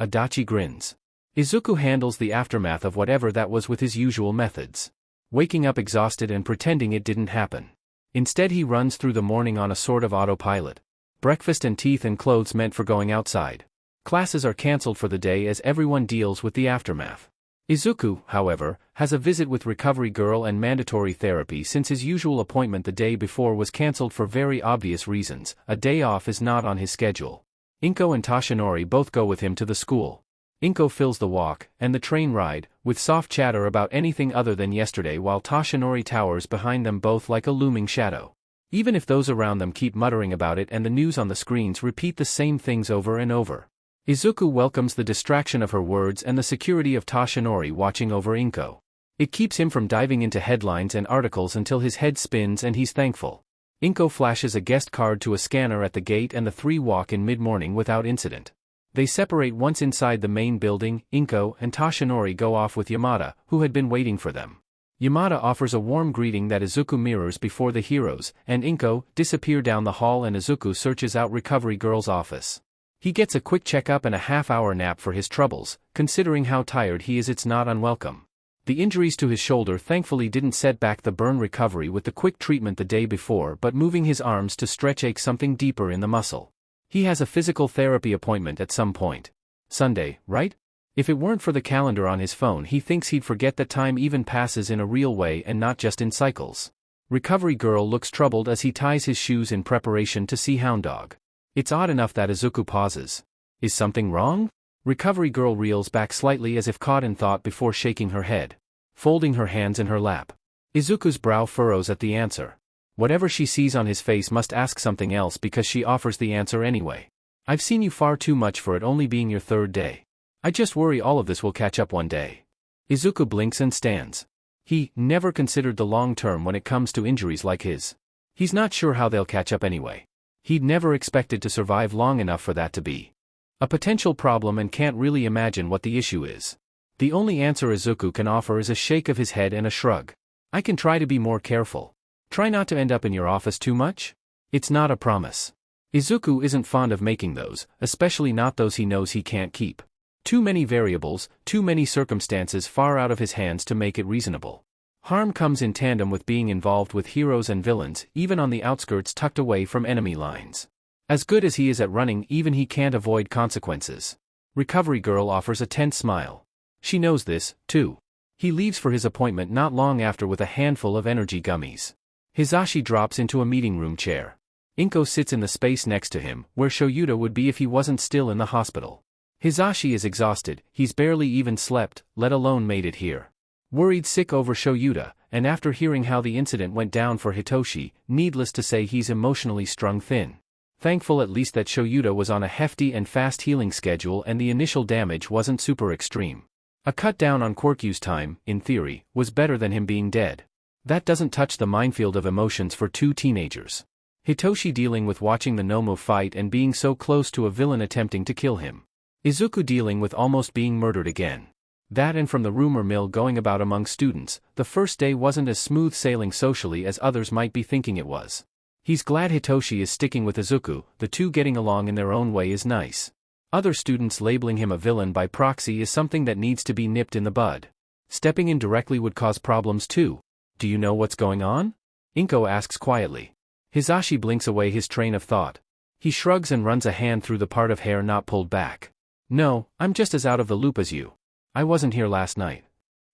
Adachi grins. Izuku handles the aftermath of whatever that was with his usual methods. Waking up exhausted and pretending it didn't happen. Instead he runs through the morning on a sort of autopilot. Breakfast and teeth and clothes meant for going outside. Classes are cancelled for the day as everyone deals with the aftermath. Izuku, however, has a visit with Recovery Girl and mandatory therapy since his usual appointment the day before was cancelled for very obvious reasons. A day off is not on his schedule. Inko and Tashinori both go with him to the school. Inko fills the walk, and the train ride, with soft chatter about anything other than yesterday while Tashinori towers behind them both like a looming shadow. Even if those around them keep muttering about it and the news on the screens repeat the same things over and over. Izuku welcomes the distraction of her words and the security of Tashinori watching over Inko. It keeps him from diving into headlines and articles until his head spins and he's thankful. Inko flashes a guest card to a scanner at the gate and the three walk in mid-morning without incident. They separate once inside the main building. Inko and Tashinori go off with Yamada, who had been waiting for them. Yamada offers a warm greeting that Izuku mirrors before the heroes, and Inko disappear down the hall and Izuku searches out Recovery Girl's office. He gets a quick checkup and a half-hour nap for his troubles. Considering how tired he is, it's not unwelcome. The injuries to his shoulder thankfully didn't set back the burn recovery with the quick treatment the day before, but moving his arms to stretch ache something deeper in the muscle. He has a physical therapy appointment at some point. Sunday, right? If it weren't for the calendar on his phone, he thinks he'd forget that time even passes in a real way and not just in cycles. Recovery Girl looks troubled as he ties his shoes in preparation to see Hound Dog. It's odd enough that Izuku pauses. Is something wrong? Recovery Girl reels back slightly as if caught in thought before shaking her head, folding her hands in her lap. Izuku's brow furrows at the answer. Whatever she sees on his face must ask something else because she offers the answer anyway. I've seen you far too much for it only being your third day. I just worry all of this will catch up one day. Izuku blinks and stands. He never considered the long term when it comes to injuries like his. He's not sure how they'll catch up anyway. He'd never expected to survive long enough for that to be a potential problem and can't really imagine what the issue is. The only answer Izuku can offer is a shake of his head and a shrug. I can try to be more careful. Try not to end up in your office too much? It's not a promise. Izuku isn't fond of making those, especially not those he knows he can't keep. Too many variables, too many circumstances far out of his hands to make it reasonable. Harm comes in tandem with being involved with heroes and villains, even on the outskirts tucked away from enemy lines. As good as he is at running, even he can't avoid consequences. Recovery Girl offers a tense smile. She knows this, too. He leaves for his appointment not long after with a handful of energy gummies. Hisashi drops into a meeting room chair. Inko sits in the space next to him, where Shoyuta would be if he wasn't still in the hospital. Hisashi is exhausted, he's barely even slept, let alone made it here. Worried sick over Shoyuta, and after hearing how the incident went down for Hitoshi, needless to say he's emotionally strung thin. Thankful at least that Shoyuta was on a hefty and fast healing schedule and the initial damage wasn't super extreme. A cut down on Quirkyu's time, in theory, was better than him being dead. That doesn't touch the minefield of emotions for two teenagers. Hitoshi dealing with watching the Nomu fight and being so close to a villain attempting to kill him. Izuku dealing with almost being murdered again. That and from the rumor mill going about among students, the first day wasn't as smooth sailing socially as others might be thinking it was. He's glad Hitoshi is sticking with Izuku, the two getting along in their own way is nice. Other students labeling him a villain by proxy is something that needs to be nipped in the bud. Stepping in directly would cause problems too. Do you know what's going on? Inko asks quietly. Hisashi blinks away his train of thought. He shrugs and runs a hand through the part of hair not pulled back. No, I'm just as out of the loop as you. I wasn't here last night.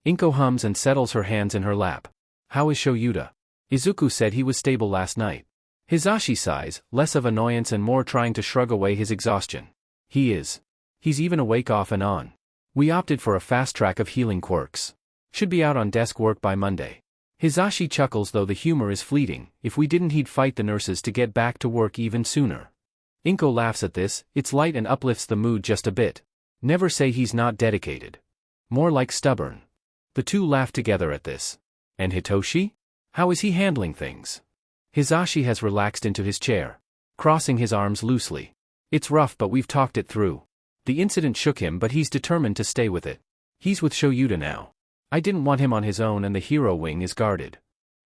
Inko hums and settles her hands in her lap. How is Shoyuta? Izuku said he was stable last night. Hisashi sighs, less of annoyance and more trying to shrug away his exhaustion. He is. He's even awake off and on. We opted for a fast track of healing quirks. Should be out on desk work by Monday. Hisashi chuckles though the humor is fleeting, if we didn't he'd fight the nurses to get back to work even sooner. Inko laughs at this, it's light and uplifts the mood just a bit. Never say he's not dedicated. More like stubborn. The two laugh together at this. And Hitoshi? How is he handling things? Hisashi has relaxed into his chair, crossing his arms loosely. It's rough but we've talked it through. The incident shook him but he's determined to stay with it. He's with Shoyuta now. I didn't want him on his own and the hero wing is guarded.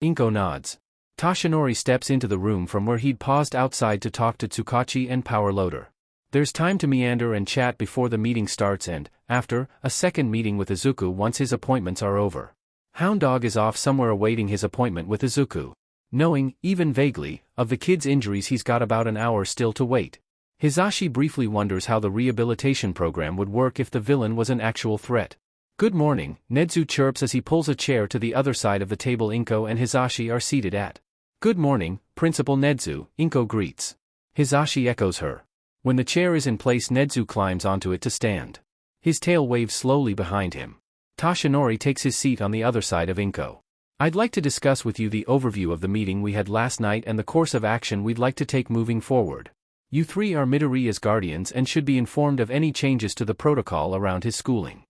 Inko nods. Tashinori steps into the room from where he'd paused outside to talk to Tsukachi and Power Loader. There's time to meander and chat before the meeting starts and, after, a second meeting with Izuku once his appointments are over. Hound Dog is off somewhere awaiting his appointment with Izuku. Knowing, even vaguely, of the kid's injuries he's got about an hour still to wait. Hisashi briefly wonders how the rehabilitation program would work if the villain was an actual threat. Good morning, Nedzu chirps as he pulls a chair to the other side of the table Inko and Hisashi are seated at. Good morning, Principal Nedzu, Inko greets. Hisashi echoes her. When the chair is in place Nedzu climbs onto it to stand. His tail waves slowly behind him. Tashinori takes his seat on the other side of Inko. I'd like to discuss with you the overview of the meeting we had last night and the course of action we'd like to take moving forward. You three are Midoriya's guardians and should be informed of any changes to the protocol around his schooling.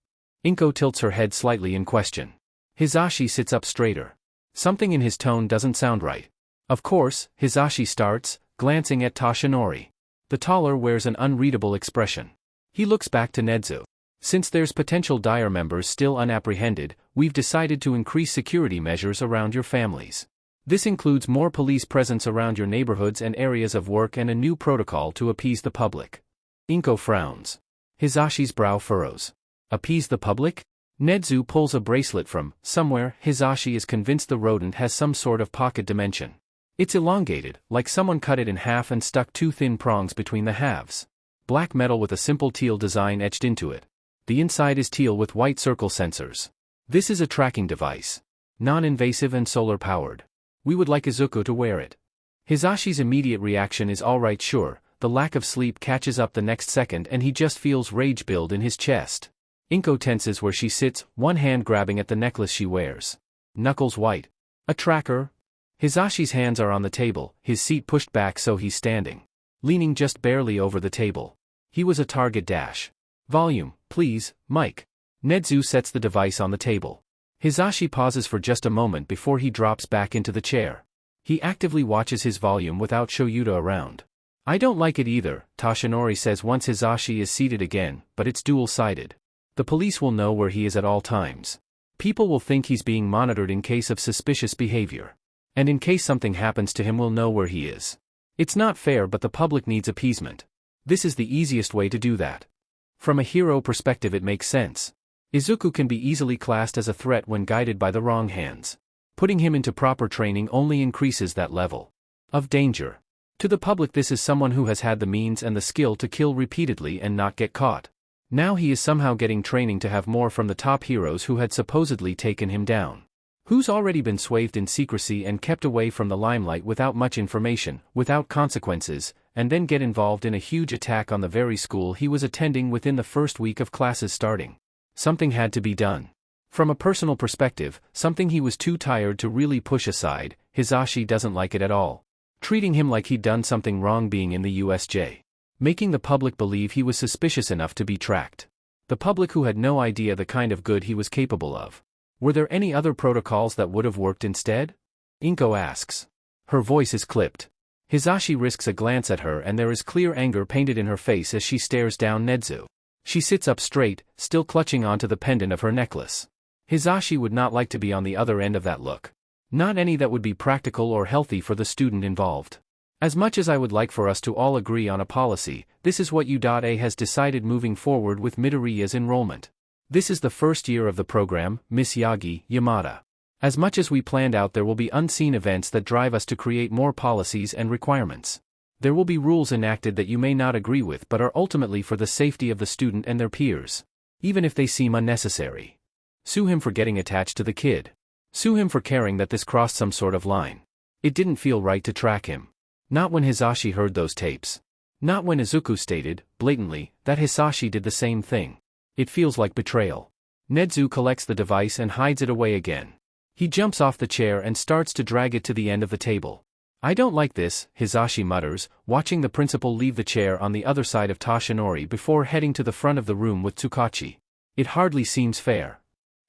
Inko tilts her head slightly in question. Hisashi sits up straighter. Something in his tone doesn't sound right. Of course, Hisashi starts, glancing at Tashinori. The taller wears an unreadable expression. He looks back to Nedzu. Since there's potential dire members still unapprehended, we've decided to increase security measures around your families. This includes more police presence around your neighborhoods and areas of work and a new protocol to appease the public. Inko frowns. Hisashi's brow furrows. Appease the public? Nedzu pulls a bracelet from somewhere. Hisashi is convinced the rodent has some sort of pocket dimension. It's elongated, like someone cut it in half and stuck two thin prongs between the halves. Black metal with a simple teal design etched into it. The inside is teal with white circle sensors. This is a tracking device. Non-invasive and solar-powered. We would like Izuku to wear it. Hisashi's immediate reaction is alright sure, the lack of sleep catches up the next second and he just feels rage build in his chest. Inko tenses where she sits, one hand grabbing at the necklace she wears. Knuckles white. A tracker? Hisashi's hands are on the table, his seat pushed back so he's standing. Leaning just barely over the table. He was a target dash. Volume, please, Mike. Nedzu sets the device on the table. Hisashi pauses for just a moment before he drops back into the chair. He actively watches his volume without Shoyuta around. I don't like it either, Tashinori says once Hisashi is seated again, but it's dual-sided. The police will know where he is at all times. People will think he's being monitored in case of suspicious behavior. And in case something happens to him we'll know where he is. It's not fair but the public needs appeasement. This is the easiest way to do that. From a hero perspective it makes sense. Izuku can be easily classed as a threat when guided by the wrong hands. Putting him into proper training only increases that level of danger. To the public this is someone who has had the means and the skill to kill repeatedly and not get caught. Now he is somehow getting training to have more from the top heroes who had supposedly taken him down. Who's already been swathed in secrecy and kept away from the limelight without much information, without consequences, and then get involved in a huge attack on the very school he was attending within the first week of classes starting. Something had to be done. From a personal perspective, something he was too tired to really push aside, Hisashi doesn't like it at all. Treating him like he'd done something wrong being in the USJ. Making the public believe he was suspicious enough to be tracked. The public who had no idea the kind of good he was capable of. Were there any other protocols that would have worked instead? Inko asks. Her voice is clipped. Hisashi risks a glance at her and there is clear anger painted in her face as she stares down Nezu. She sits up straight, still clutching onto the pendant of her necklace. Hisashi would not like to be on the other end of that look. Not any that would be practical or healthy for the student involved. As much as I would like for us to all agree on a policy, this is what U.A has decided moving forward with Midoriya's enrollment. This is the first year of the program, Miss Yamada. As much as we planned out, there will be unseen events that drive us to create more policies and requirements. There will be rules enacted that you may not agree with but are ultimately for the safety of the student and their peers. Even if they seem unnecessary. Sue him for getting attached to the kid. Sue him for caring that this crossed some sort of line. It didn't feel right to track him. Not when Hisashi heard those tapes. Not when Izuku stated, blatantly, that Hisashi did the same thing. It feels like betrayal. Nezu collects the device and hides it away again. He jumps off the chair and starts to drag it to the end of the table. I don't like this, Hisashi mutters, watching the principal leave the chair on the other side of Toshinori before heading to the front of the room with Tsukachi. It hardly seems fair.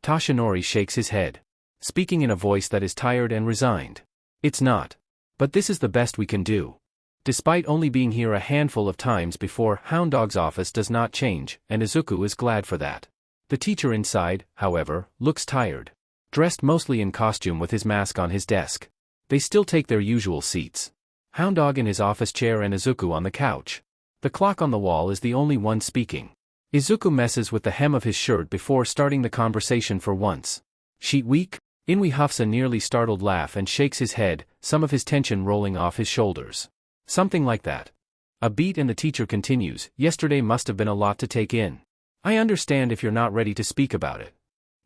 Toshinori shakes his head. Speaking in a voice that is tired and resigned. It's not. But this is the best we can do. Despite only being here a handful of times before, Hound Dog's office does not change, and Izuku is glad for that. The teacher inside, however, looks tired. Dressed mostly in costume with his mask on his desk. They still take their usual seats. Hound Dog in his office chair and Izuku on the couch. The clock on the wall is the only one speaking. Izuku messes with the hem of his shirt before starting the conversation for once. Sheet weak? Inui huffs a nearly startled laugh and shakes his head, some of his tension rolling off his shoulders. Something like that. A beat and the teacher continues, yesterday must have been a lot to take in. I understand if you're not ready to speak about it.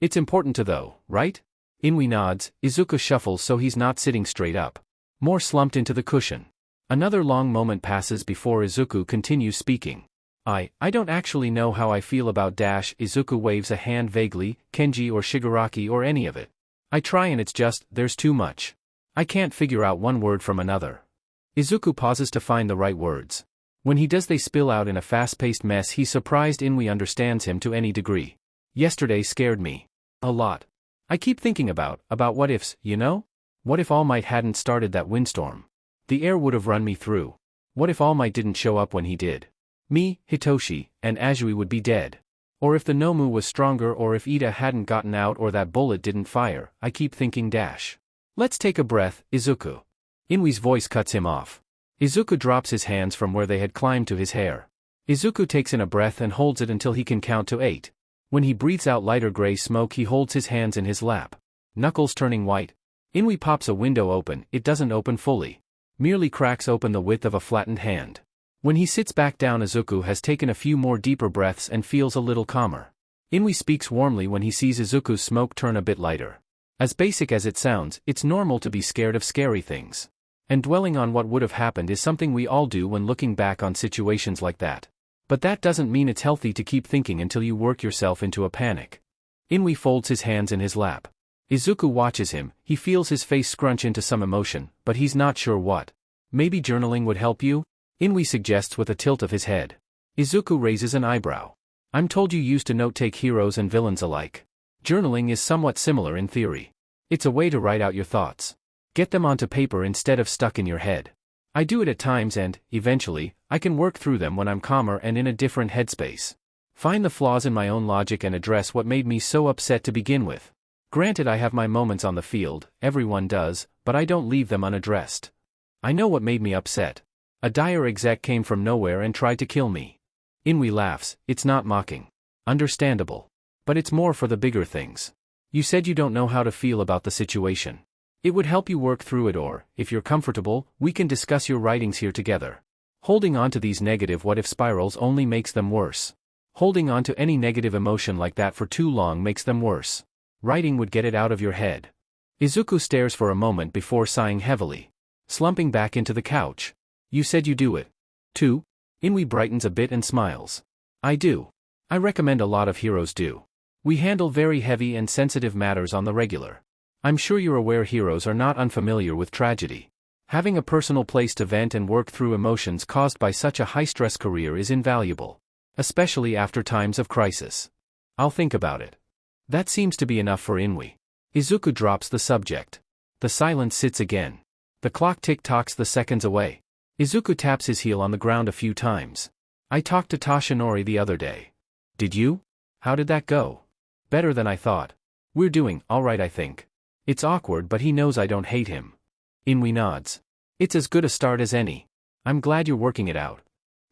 It's important to though, right? Inui nods, Izuku shuffles so he's not sitting straight up. More slumped into the cushion. Another long moment passes before Izuku continues speaking. I don't actually know how I feel about dash. Izuku waves a hand vaguely, Kenji or Shigaraki or any of it. I try and it's just, there's too much. I can't figure out one word from another. Izuku pauses to find the right words. When he does they spill out in a fast-paced mess. He's surprised Inui understands him to any degree. Yesterday scared me. A lot. I keep thinking about what ifs, you know? What if All Might hadn't started that windstorm? The air would have run me through. What if All Might didn't show up when he did? Me, Hitoshi, and Azui would be dead. Or if the Nomu was stronger, or if Ida hadn't gotten out, or that bullet didn't fire. I keep thinking dash. Let's take a breath, Izuku. Inui's voice cuts him off. Izuku drops his hands from where they had climbed to his hair. Izuku takes in a breath and holds it until he can count to 8. When he breathes out lighter gray smoke, he holds his hands in his lap. Knuckles turning white. Inui pops a window open. It doesn't open fully. Merely cracks open the width of a flattened hand. When he sits back down, Izuku has taken a few more deeper breaths and feels a little calmer. Inui speaks warmly when he sees Izuku's smoke turn a bit lighter. As basic as it sounds, it's normal to be scared of scary things. And dwelling on what would have happened is something we all do when looking back on situations like that. But that doesn't mean it's healthy to keep thinking until you work yourself into a panic. Inui folds his hands in his lap. Izuku watches him. He feels his face scrunch into some emotion, but he's not sure what. Maybe journaling would help you? Inui suggests with a tilt of his head. Izuku raises an eyebrow. I'm told you used to note-take heroes and villains alike. Journaling is somewhat similar in theory. It's a way to write out your thoughts. Get them onto paper instead of stuck in your head. I do it at times and, eventually, I can work through them when I'm calmer and in a different headspace. Find the flaws in my own logic and address what made me so upset to begin with. Granted, I have my moments on the field, everyone does, but I don't leave them unaddressed. I know what made me upset. A dire exec came from nowhere and tried to kill me. Inui laughs. It's not mocking. Understandable. But it's more for the bigger things. You said you don't know how to feel about the situation. It would help you work through it, or, if you're comfortable, we can discuss your writings here together. Holding on to these negative what-if spirals only makes them worse. Holding on to any negative emotion like that for too long makes them worse. Writing would get it out of your head. Izuku stares for a moment before sighing heavily. Slumping back into the couch. You said you do it. Too? Inui brightens a bit and smiles. I do. I recommend a lot of heroes do. We handle very heavy and sensitive matters on the regular. I'm sure you're aware heroes are not unfamiliar with tragedy. Having a personal place to vent and work through emotions caused by such a high-stress career is invaluable. Especially after times of crisis. I'll think about it. That seems to be enough for Inui. Izuku drops the subject. The silence sits again. The clock tick-tocks the seconds away. Izuku taps his heel on the ground a few times. I talked to Tashinori the other day. Did you? How did that go? Better than I thought. We're doing all right, I think. It's awkward, but he knows I don't hate him. Inui nods. It's as good a start as any. I'm glad you're working it out.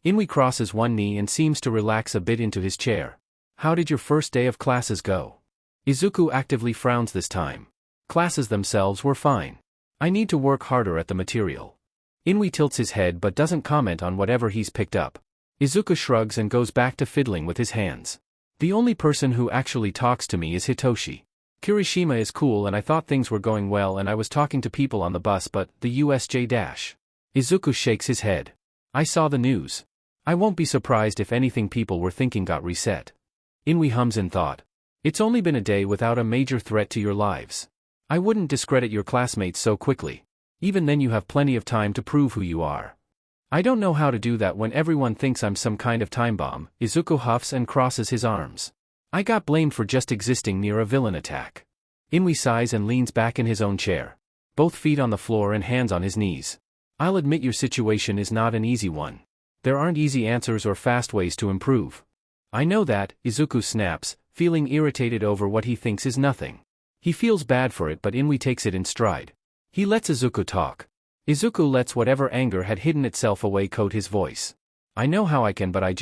Inui crosses one knee and seems to relax a bit into his chair. How did your first day of classes go? Izuku actively frowns this time. Classes themselves were fine. I need to work harder at the material. Inui tilts his head but doesn't comment on whatever he's picked up. Izuku shrugs and goes back to fiddling with his hands. The only person who actually talks to me is Hitoshi. Kirishima is cool and I thought things were going well and I was talking to people on the bus, but the USJ dash. Izuku shakes his head. I saw the news. I won't be surprised if anything people were thinking got reset. Inui hums in thought. It's only been a day without a major threat to your lives. I wouldn't discredit your classmates so quickly. Even then you have plenty of time to prove who you are. I don't know how to do that when everyone thinks I'm some kind of time bomb. Izuku huffs and crosses his arms. I got blamed for just existing near a villain attack. Inui sighs and leans back in his own chair. Both feet on the floor and hands on his knees. I'll admit your situation is not an easy one. There aren't easy answers or fast ways to improve. I know that, Izuku snaps, feeling irritated over what he thinks is nothing. He feels bad for it, but Inui takes it in stride. He lets Izuku talk. Izuku lets whatever anger had hidden itself away coat his voice. I know how I can, but I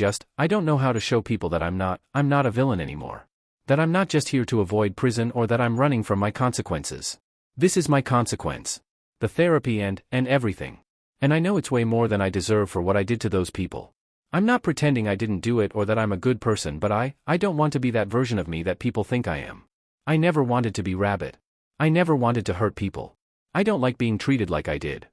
don't know how to show people that I'm not a villain anymore. That I'm not just here to avoid prison or that I'm running from my consequences. This is my consequence. The therapy and everything. And I know it's way more than I deserve for what I did to those people. I'm not pretending I didn't do it or that I'm a good person, but I don't want to be that version of me that people think I am. I never wanted to be Rabbit. I never wanted to hurt people. I don't like being treated like I did.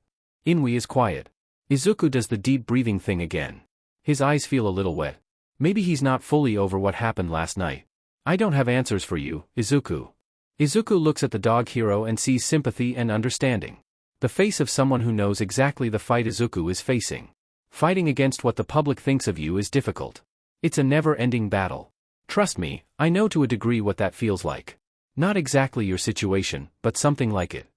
Inui is quiet. Izuku does the deep breathing thing again. His eyes feel a little wet. Maybe he's not fully over what happened last night. I don't have answers for you, Izuku. Izuku looks at the dog hero and sees sympathy and understanding. The face of someone who knows exactly the fight Izuku is facing. Fighting against what the public thinks of you is difficult. It's a never-ending battle. Trust me, I know to a degree what that feels like. Not exactly your situation, but something like it.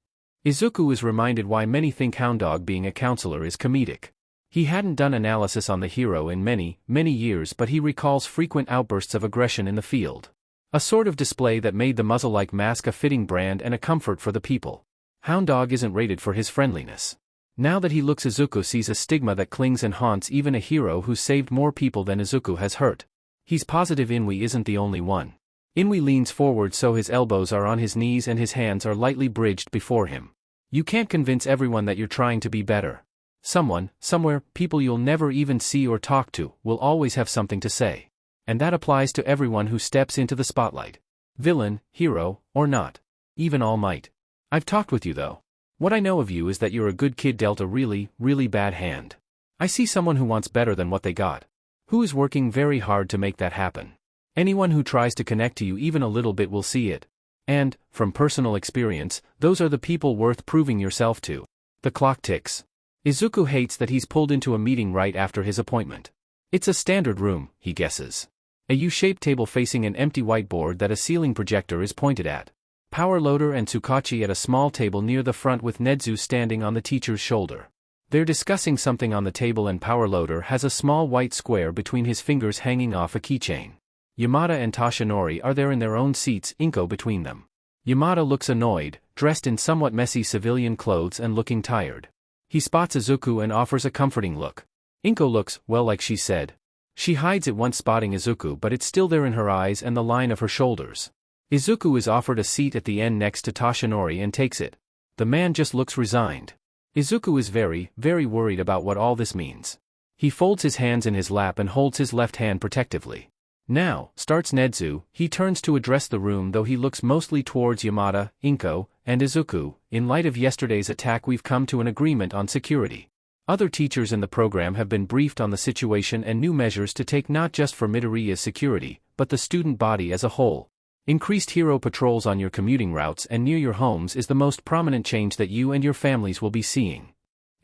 Izuku is reminded why many think Hound Dog being a counselor is comedic. He hadn't done analysis on the hero in many years, but he recalls frequent outbursts of aggression in the field. A sort of display that made the muzzle-like mask a fitting brand and a comfort for the people. Hound Dog isn't rated for his friendliness. Now that he looks, Izuku sees a stigma that clings and haunts even a hero who's saved more people than Izuku has hurt. He's positive Inui isn't the only one. Inui leans forward so his elbows are on his knees and his hands are lightly bridged before him. You can't convince everyone that you're trying to be better. Someone, somewhere, people you'll never even see or talk to, will always have something to say. And that applies to everyone who steps into the spotlight. Villain, hero, or not. Even All Might. I've talked with you though. What I know of you is that you're a good kid dealt a really bad hand. I see someone who wants better than what they got. Who is working very hard to make that happen. Anyone who tries to connect to you even a little bit will see it. And, from personal experience, those are the people worth proving yourself to. The clock ticks. Izuku hates that he's pulled into a meeting right after his appointment. It's a standard room, he guesses. A U-shaped table facing an empty whiteboard that a ceiling projector is pointed at. Power Loader and Tsukachi at a small table near the front with Nedzu standing on the teacher's shoulder. They're discussing something on the table and Power Loader has a small white square between his fingers hanging off a keychain. Yamada and Tashinori are there in their own seats, Inko between them. Yamada looks annoyed, dressed in somewhat messy civilian clothes and looking tired. He spots Izuku and offers a comforting look. Inko looks, well, like she said. She hides it once spotting Izuku, but it's still there in her eyes and the line of her shoulders. Izuku is offered a seat at the end next to Tashinori and takes it. The man just looks resigned. Izuku is very worried about what all this means. He folds his hands in his lap and holds his left hand protectively. Now, starts Nedzu, he turns to address the room though he looks mostly towards Yamada, Inko, and Izuku. In light of yesterday's attack, we've come to an agreement on security. Other teachers in the program have been briefed on the situation and new measures to take not just for Midoriya's security, but the student body as a whole. Increased hero patrols on your commuting routes and near your homes is the most prominent change that you and your families will be seeing.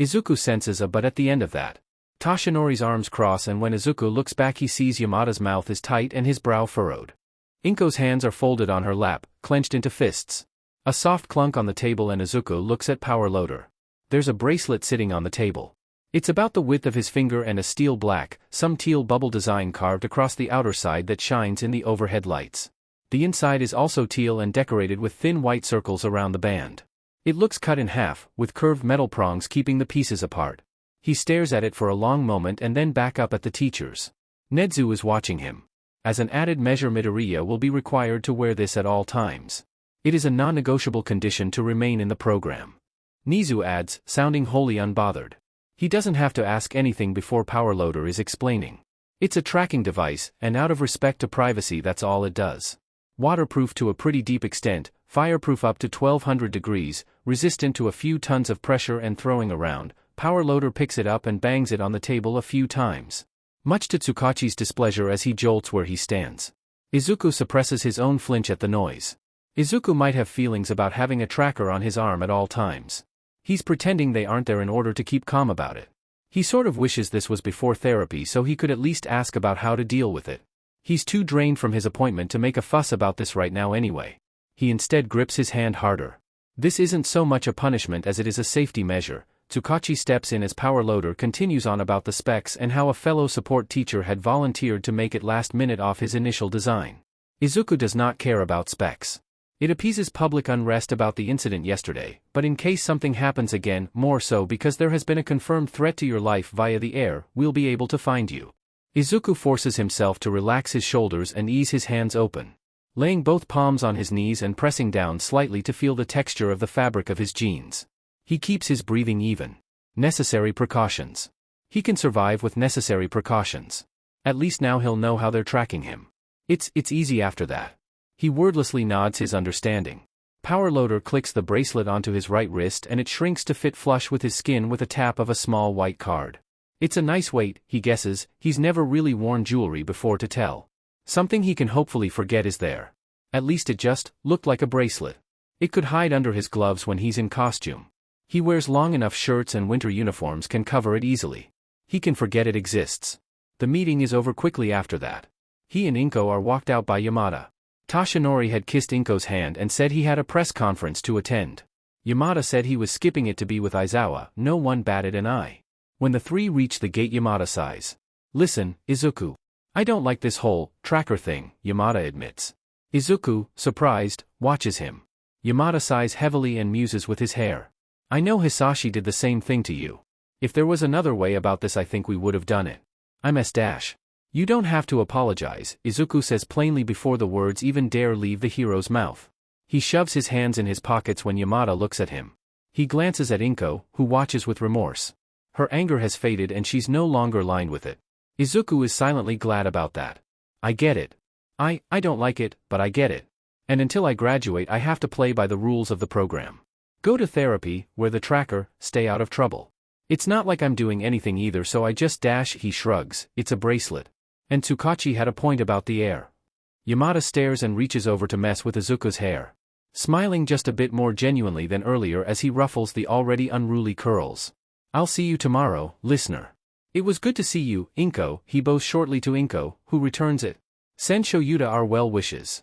Izuku senses a but at the end of that. Toshinori's arms cross, and when Izuku looks back he sees Yamada's mouth is tight and his brow furrowed. Inko's hands are folded on her lap, clenched into fists. A soft clunk on the table and Izuku looks at Power Loader. There's a bracelet sitting on the table. It's about the width of his finger and a steel black, some teal bubble design carved across the outer side that shines in the overhead lights. The inside is also teal and decorated with thin white circles around the band. It looks cut in half, with curved metal prongs keeping the pieces apart. He stares at it for a long moment and then back up at the teachers. Nezu is watching him. As an added measure, Midoriya will be required to wear this at all times. It is a non-negotiable condition to remain in the program. Nezu adds, sounding wholly unbothered. He doesn't have to ask anything before Power Loader is explaining. It's a tracking device, and out of respect to privacy that's all it does. Waterproof to a pretty deep extent, fireproof up to 1200 degrees, resistant to a few tons of pressure and throwing around, Power Loader picks it up and bangs it on the table a few times. Much to Tsukachi's displeasure as he jolts where he stands. Izuku suppresses his own flinch at the noise. Izuku might have feelings about having a tracker on his arm at all times. He's pretending they aren't there in order to keep calm about it. He sort of wishes this was before therapy so he could at least ask about how to deal with it. He's too drained from his appointment to make a fuss about this right now anyway. He instead grips his hand harder. This isn't so much a punishment as it is a safety measure. Tsukachi steps in as Power Loader continues on about the specs and how a fellow support teacher had volunteered to make it last minute off his initial design. Izuku does not care about specs. It appeases public unrest about the incident yesterday, but in case something happens again, more so because there has been a confirmed threat to your life via the air, we'll be able to find you. Izuku forces himself to relax his shoulders and ease his hands open. Laying both palms on his knees and pressing down slightly to feel the texture of the fabric of his jeans. He keeps his breathing even. Necessary precautions. He can survive with necessary precautions. At least now he'll know how they're tracking him. It's easy after that. He wordlessly nods his understanding. Power Loader clicks the bracelet onto his right wrist and it shrinks to fit flush with his skin with a tap of a small white card. It's a nice weight, he guesses. He's never really worn jewelry before to tell. Something he can hopefully forget is there. At least it just looked like a bracelet. It could hide under his gloves when he's in costume. He wears long enough shirts and winter uniforms can cover it easily. He can forget it exists. The meeting is over quickly after that. He and Inko are walked out by Yamada. Toshinori had kissed Inko's hand and said he had a press conference to attend. Yamada said he was skipping it to be with Aizawa. No one batted an eye. When the three reach the gate, Yamada sighs. Listen, Izuku. I don't like this whole tracker thing, Yamada admits. Izuku, surprised, watches him. Yamada sighs heavily and muses with his hair. I know Hisashi did the same thing to you. If there was another way about this I think we would have done it. I'm S-. You don't have to apologize, Izuku says plainly before the words even dare leave the hero's mouth. He shoves his hands in his pockets when Yamada looks at him. He glances at Inko, who watches with remorse. Her anger has faded and she's no longer lined with it. Izuku is silently glad about that. I get it. I don't like it, but I get it. And until I graduate I have to play by the rules of the program. Go to therapy, wear the tracker, stay out of trouble. It's not like I'm doing anything either so I just he shrugs, it's a bracelet. And Tsukachi had a point about the air. Yamada stares and reaches over to mess with Izuku's hair. Smiling just a bit more genuinely than earlier as he ruffles the already unruly curls. I'll see you tomorrow, listener. It was good to see you, Inko, he bows shortly to Inko, who returns it. Send Shoyuta our well wishes.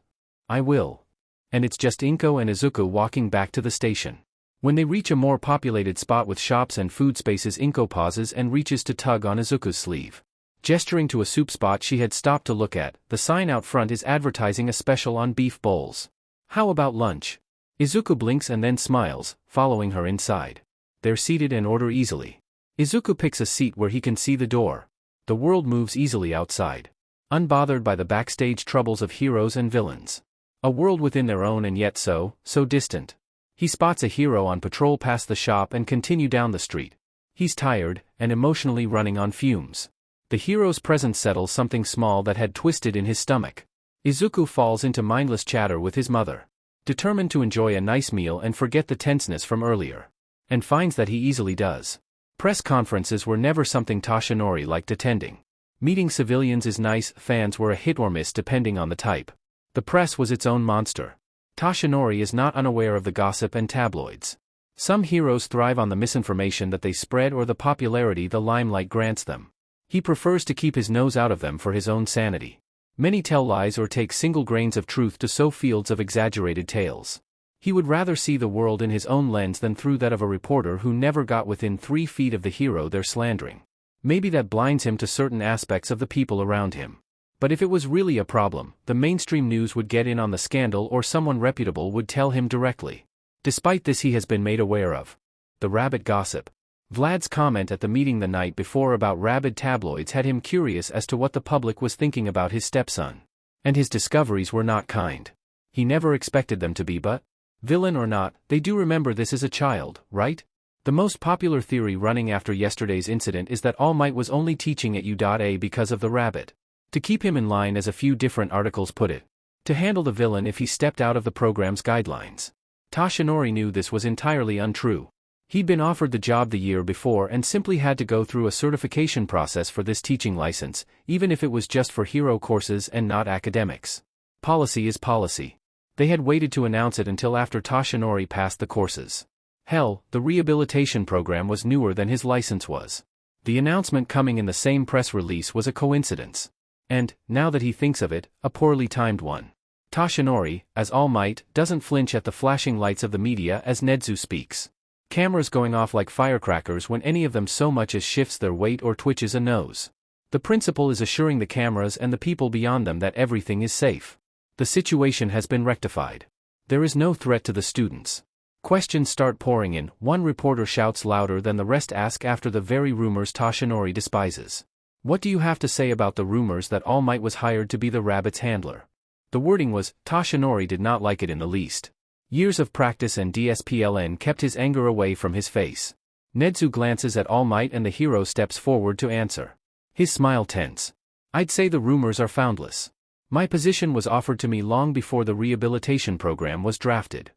I will. And it's just Inko and Izuku walking back to the station. When they reach a more populated spot with shops and food spaces, Inko pauses and reaches to tug on Izuku's sleeve. Gesturing to a soup spot she had stopped to look at, the sign out front is advertising a special on beef bowls. How about lunch? Izuku blinks and then smiles, following her inside. They're seated and order easily. Izuku picks a seat where he can see the door. The world moves easily outside. Unbothered by the backstage troubles of heroes and villains. A world within their own and yet so distant. He spots a hero on patrol past the shop and continue down the street. He's tired, and emotionally running on fumes. The hero's presence settles something small that had twisted in his stomach. Izuku falls into mindless chatter with his mother. Determined to enjoy a nice meal and forget the tenseness from earlier. And finds that he easily does. Press conferences were never something Toshinori liked attending. Meeting civilians is nice, fans were a hit or miss depending on the type. The press was its own monster. Toshinori is not unaware of the gossip and tabloids. Some heroes thrive on the misinformation that they spread or the popularity the limelight grants them. He prefers to keep his nose out of them for his own sanity. Many tell lies or take single grains of truth to sow fields of exaggerated tales. He would rather see the world in his own lens than through that of a reporter who never got within 3 feet of the hero they're slandering. Maybe that blinds him to certain aspects of the people around him. But if it was really a problem, the mainstream news would get in on the scandal or someone reputable would tell him directly. Despite this, he has been made aware of the rabbit gossip. Vlad's comment at the meeting the night before about rabid tabloids had him curious as to what the public was thinking about his stepson. And his discoveries were not kind. He never expected them to be, but, villain or not, they do remember this as a child, right? The most popular theory running after yesterday's incident is that All Might was only teaching at U.A because of the rabbit. To keep him in line, as a few different articles put it. To handle the villain if he stepped out of the program's guidelines. Toshinori knew this was entirely untrue. He'd been offered the job the year before and simply had to go through a certification process for this teaching license, even if it was just for hero courses and not academics. Policy is policy. They had waited to announce it until after Toshinori passed the courses. Hell, the rehabilitation program was newer than his license was. The announcement coming in the same press release was a coincidence. And, now that he thinks of it, a poorly timed one. Toshinori, as All Might, doesn't flinch at the flashing lights of the media as Nedzu speaks. Cameras going off like firecrackers when any of them so much as shifts their weight or twitches a nose. The principal is assuring the cameras and the people beyond them that everything is safe. The situation has been rectified. There is no threat to the students. Questions start pouring in. One reporter shouts louder than the rest, ask after the very rumors Toshinori despises. What do you have to say about the rumors that All Might was hired to be the rabbit's handler? The wording was, Toshinori did not like it in the least. Years of practice and DSPLN kept his anger away from his face. Nedzu glances at All Might and the hero steps forward to answer. His smile tense. I'd say the rumors are foundless. My position was offered to me long before the rehabilitation program was drafted.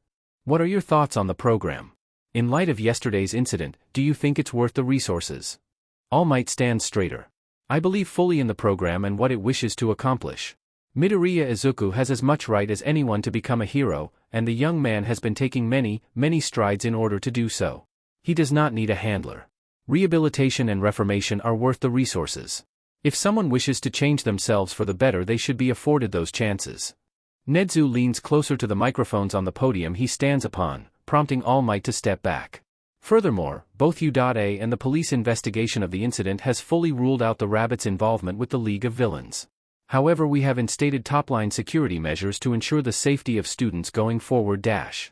What are your thoughts on the program? In light of yesterday's incident, do you think it's worth the resources? All Might stands straighter. I believe fully in the program and what it wishes to accomplish. Midoriya Izuku has as much right as anyone to become a hero, and the young man has been taking many, many strides in order to do so. He does not need a handler. Rehabilitation and reformation are worth the resources. If someone wishes to change themselves for the better, they should be afforded those chances. Nedzu leans closer to the microphones on the podium he stands upon, prompting All Might to step back. Furthermore, both U.A and the police investigation of the incident has fully ruled out the rabbit's involvement with the League of Villains. However, we have instated top-line security measures to ensure the safety of students going forward. Azui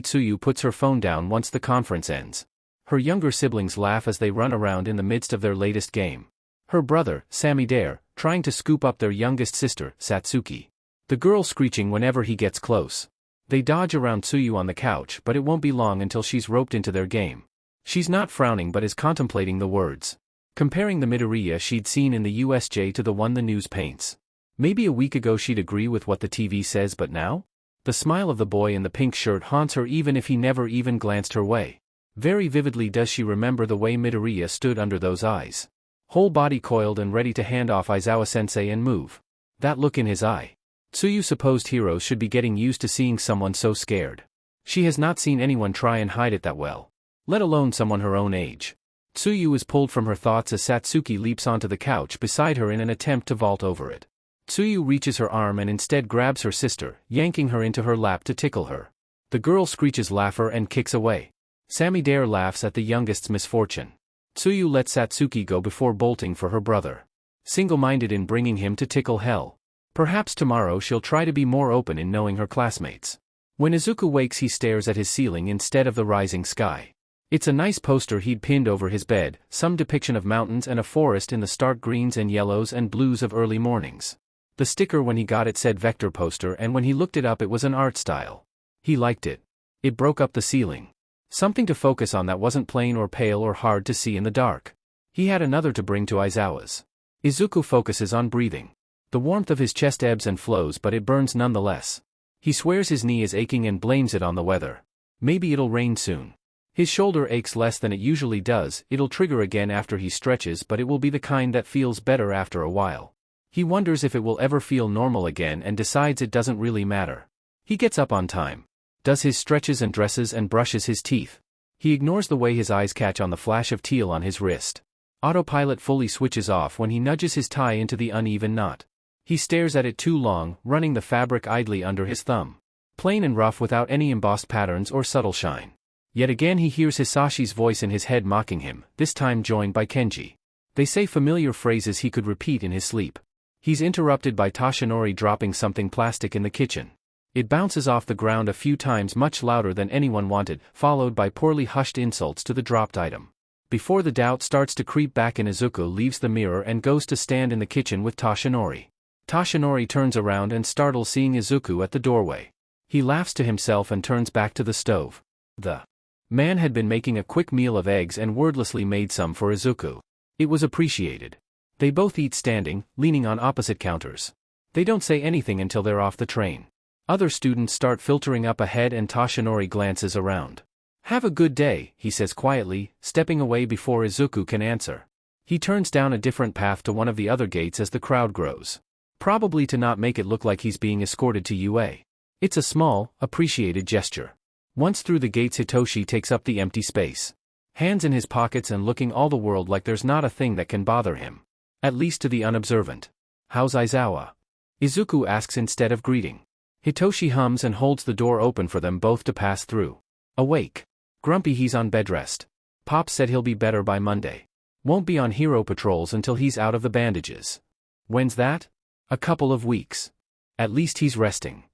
Tsuyu puts her phone down once the conference ends. Her younger siblings laugh as they run around in the midst of their latest game. Her brother, Samidare, trying to scoop up their youngest sister, Satsuki. The girl screeching whenever he gets close. They dodge around Tsuyu on the couch, but it won't be long until she's roped into their game. She's not frowning but is contemplating the words. Comparing the Midoriya she'd seen in the USJ to the one the news paints. Maybe a week ago she'd agree with what the TV says, but now? The smile of the boy in the pink shirt haunts her even if he never even glanced her way. Very vividly does she remember the way Midoriya stood under those eyes. Whole body coiled and ready to hand off Aizawa-sensei and move. That look in his eye. Tsuyu supposed heroes should be getting used to seeing someone so scared. She has not seen anyone try and hide it that well. Let alone someone her own age. Tsuyu is pulled from her thoughts as Satsuki leaps onto the couch beside her in an attempt to vault over it. Tsuyu reaches her arm and instead grabs her sister, yanking her into her lap to tickle her. The girl screeches laughter and kicks away. Samidare laughs at the youngest's misfortune. Tsuyu lets Satsuki go before bolting for her brother. Single-minded in bringing him to tickle hell. Perhaps tomorrow she'll try to be more open in knowing her classmates. When Izuku wakes, he stares at his ceiling instead of the rising sky. It's a nice poster he'd pinned over his bed, some depiction of mountains and a forest in the stark greens and yellows and blues of early mornings. The sticker when he got it said vector poster, and when he looked it up it was an art style. He liked it. It broke up the ceiling. Something to focus on that wasn't plain or pale or hard to see in the dark. He had another to bring to Aizawa's. Izuku focuses on breathing. The warmth of his chest ebbs and flows, but it burns nonetheless. He swears his knee is aching and blames it on the weather. Maybe it'll rain soon. His shoulder aches less than it usually does, it'll trigger again after he stretches, but it will be the kind that feels better after a while. He wonders if it will ever feel normal again and decides it doesn't really matter. He gets up on time, does his stretches and dresses and brushes his teeth. He ignores the way his eyes catch on the flash of teal on his wrist. Autopilot fully switches off when he nudges his tie into the uneven knot. He stares at it too long, running the fabric idly under his thumb. Plain and rough without any embossed patterns or subtle shine. Yet again he hears Hisashi's voice in his head mocking him, this time joined by Kenji. They say familiar phrases he could repeat in his sleep. He's interrupted by Toshinori dropping something plastic in the kitchen. It bounces off the ground a few times much louder than anyone wanted, followed by poorly hushed insults to the dropped item. Before the doubt starts to creep back in, Izuku leaves the mirror and goes to stand in the kitchen with Toshinori. Toshinori turns around and startles seeing Izuku at the doorway. He laughs to himself and turns back to the stove. The man had been making a quick meal of eggs and wordlessly made some for Izuku. It was appreciated. They both eat standing, leaning on opposite counters. They don't say anything until they're off the train. Other students start filtering up ahead and Toshinori glances around. "Have a good day," he says quietly, stepping away before Izuku can answer. He turns down a different path to one of the other gates as the crowd grows. Probably to not make it look like he's being escorted to UA. It's a small, appreciated gesture. Once through the gates, Hitoshi takes up the empty space. Hands in his pockets and looking all the world like there's not a thing that can bother him. At least to the unobservant. "How's Aizawa?" Izuku asks instead of greeting. Hitoshi hums and holds the door open for them both to pass through. Awake. Grumpy, he's on bed rest. Pop said he'll be better by Monday. Won't be on hero patrols until he's out of the bandages. When's that? A couple of weeks. At least he's resting.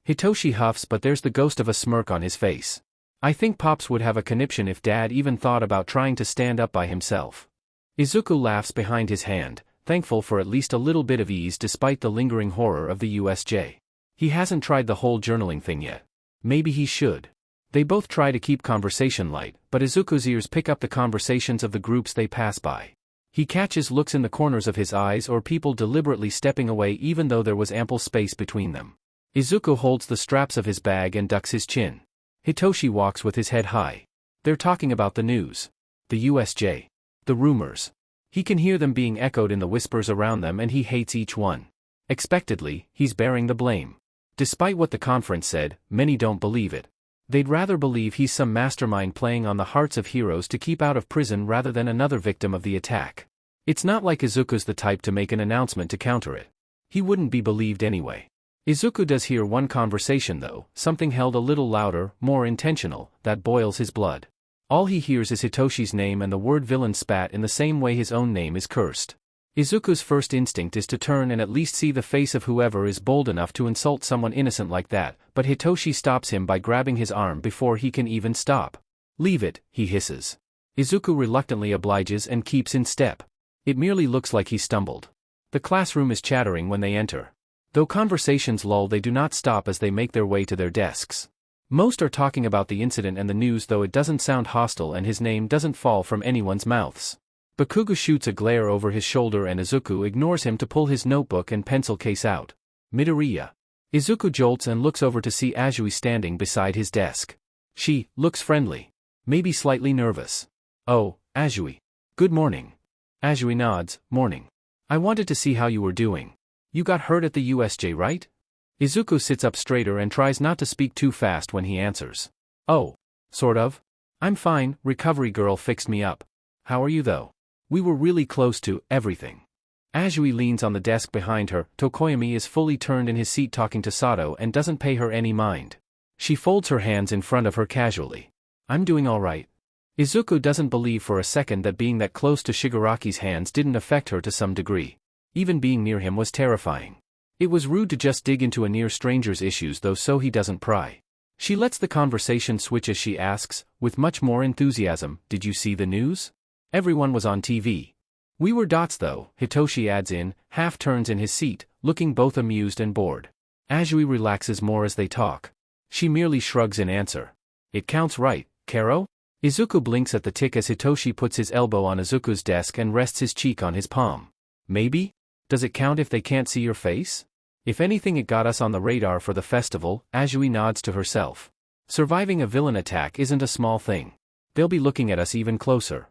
Hitoshi huffs, but there's the ghost of a smirk on his face. I think Pops would have a conniption if Dad even thought about trying to stand up by himself. Izuku laughs behind his hand, thankful for at least a little bit of ease despite the lingering horror of the USJ. He hasn't tried the whole journaling thing yet. Maybe he should. They both try to keep conversation light, but Izuku's ears pick up the conversations of the groups they pass by. He catches looks in the corners of his eyes or people deliberately stepping away even though there was ample space between them. Izuku holds the straps of his bag and ducks his chin. Hitoshi walks with his head high. They're talking about the news. The USJ. The rumors. He can hear them being echoed in the whispers around them and he hates each one. Expectedly, he's bearing the blame. Despite what the conference said, many don't believe it. They'd rather believe he's some mastermind playing on the hearts of heroes to keep out of prison rather than another victim of the attack. It's not like Izuku's the type to make an announcement to counter it. He wouldn't be believed anyway. Izuku does hear one conversation though, something held a little louder, more intentional, that boils his blood. All he hears is Hitoshi's name and the word villain spat in the same way his own name is cursed. Izuku's first instinct is to turn and at least see the face of whoever is bold enough to insult someone innocent like that, but Hitoshi stops him by grabbing his arm before he can even stop. "Leave it," he hisses. Izuku reluctantly obliges and keeps in step. It merely looks like he stumbled. The classroom is chattering when they enter. Though conversations lull, they do not stop as they make their way to their desks. Most are talking about the incident and the news, though it doesn't sound hostile and his name doesn't fall from anyone's mouths. Bakugo shoots a glare over his shoulder and Izuku ignores him to pull his notebook and pencil case out. "Midoriya." Izuku jolts and looks over to see Azui standing beside his desk. She looks friendly. Maybe slightly nervous. "Oh, Azui. Good morning." Azui nods. "Morning. I wanted to see how you were doing. You got hurt at the USJ, right?" Izuku sits up straighter and tries not to speak too fast when he answers. "Oh. Sort of. I'm fine, recovery girl fixed me up. How are you though? We were really close to everything." Azui leans on the desk behind her. Tokoyami is fully turned in his seat talking to Sato and doesn't pay her any mind. She folds her hands in front of her casually. "I'm doing all right." Izuku doesn't believe for a second that being that close to Shigaraki's hands didn't affect her to some degree. Even being near him was terrifying. It was rude to just dig into a near stranger's issues though, so he doesn't pry. She lets the conversation switch as she asks, with much more enthusiasm, "Did you see the news? Everyone was on TV. We were dots though," Hitoshi adds in, half turns in his seat, looking both amused and bored. Azui relaxes more as they talk. She merely shrugs in answer. "It counts, right, Karo?" Izuku blinks at the tick as Hitoshi puts his elbow on Izuku's desk and rests his cheek on his palm. "Maybe? Does it count if they can't see your face?" "If anything, it got us on the radar for the festival," Azui nods to herself. "Surviving a villain attack isn't a small thing. They'll be looking at us even closer."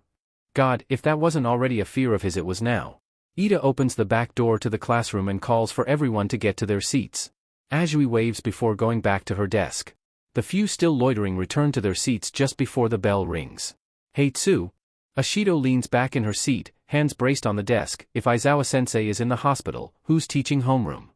God, if that wasn't already a fear of his, it was now. Ida opens the back door to the classroom and calls for everyone to get to their seats. Azui waves before going back to her desk. The few still loitering return to their seats just before the bell rings. "Hey Tsu." Ashido leans back in her seat, hands braced on the desk. "If Aizawa-sensei is in the hospital, who's teaching homeroom?"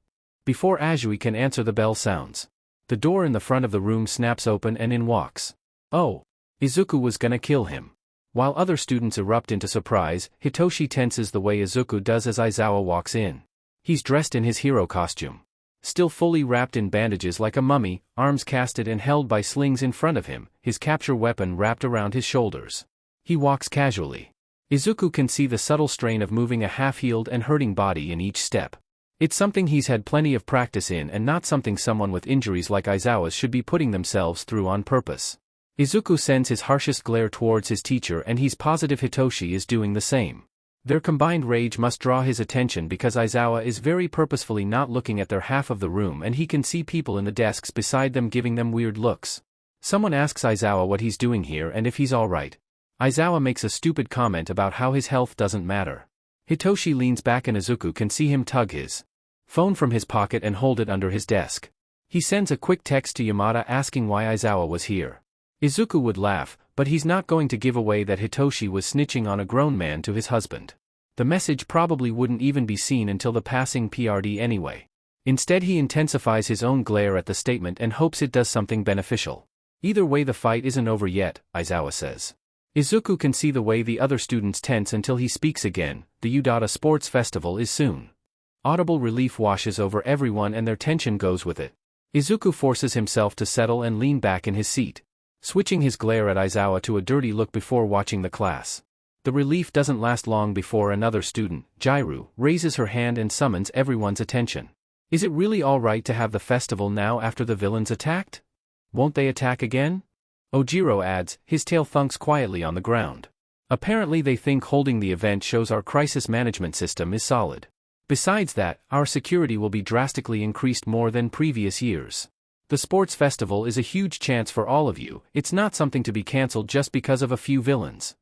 Before Azui can answer, the bell sounds. The door in the front of the room snaps open and in walks. Oh! Izuku was gonna kill him. While other students erupt into surprise, Hitoshi tenses the way Izuku does as Aizawa walks in. He's dressed in his hero costume. Still fully wrapped in bandages like a mummy, arms casted and held by slings in front of him, his capture weapon wrapped around his shoulders. He walks casually. Izuku can see the subtle strain of moving a half-healed and hurting body in each step. It's something he's had plenty of practice in and not something someone with injuries like Aizawa's should be putting themselves through on purpose. Izuku sends his harshest glare towards his teacher, and he's positive Hitoshi is doing the same. Their combined rage must draw his attention because Aizawa is very purposefully not looking at their half of the room, and he can see people in the desks beside them giving them weird looks. Someone asks Aizawa what he's doing here and if he's alright. Aizawa makes a stupid comment about how his health doesn't matter. Hitoshi leans back and Izuku can see him tug his phone from his pocket and hold it under his desk. He sends a quick text to Yamada asking why Aizawa was here. Izuku would laugh, but he's not going to give away that Hitoshi was snitching on a grown man to his husband. The message probably wouldn't even be seen until the passing PRD anyway. Instead, he intensifies his own glare at the statement and hopes it does something beneficial. Either way, the fight isn't over yet, Aizawa says. Izuku can see the way the other students tense until he speaks again. The Udata Sports Festival is soon. Audible relief washes over everyone and their tension goes with it. Izuku forces himself to settle and lean back in his seat, switching his glare at Aizawa to a dirty look before watching the class. The relief doesn't last long before another student, Jiru, raises her hand and summons everyone's attention. Is it really alright to have the festival now after the villains attacked? Won't they attack again? Ojiro adds, his tail thunks quietly on the ground. Apparently they think holding the event shows our crisis management system is solid. Besides that, our security will be drastically increased more than previous years. The sports festival is a huge chance for all of you. It's not something to be cancelled just because of a few villains.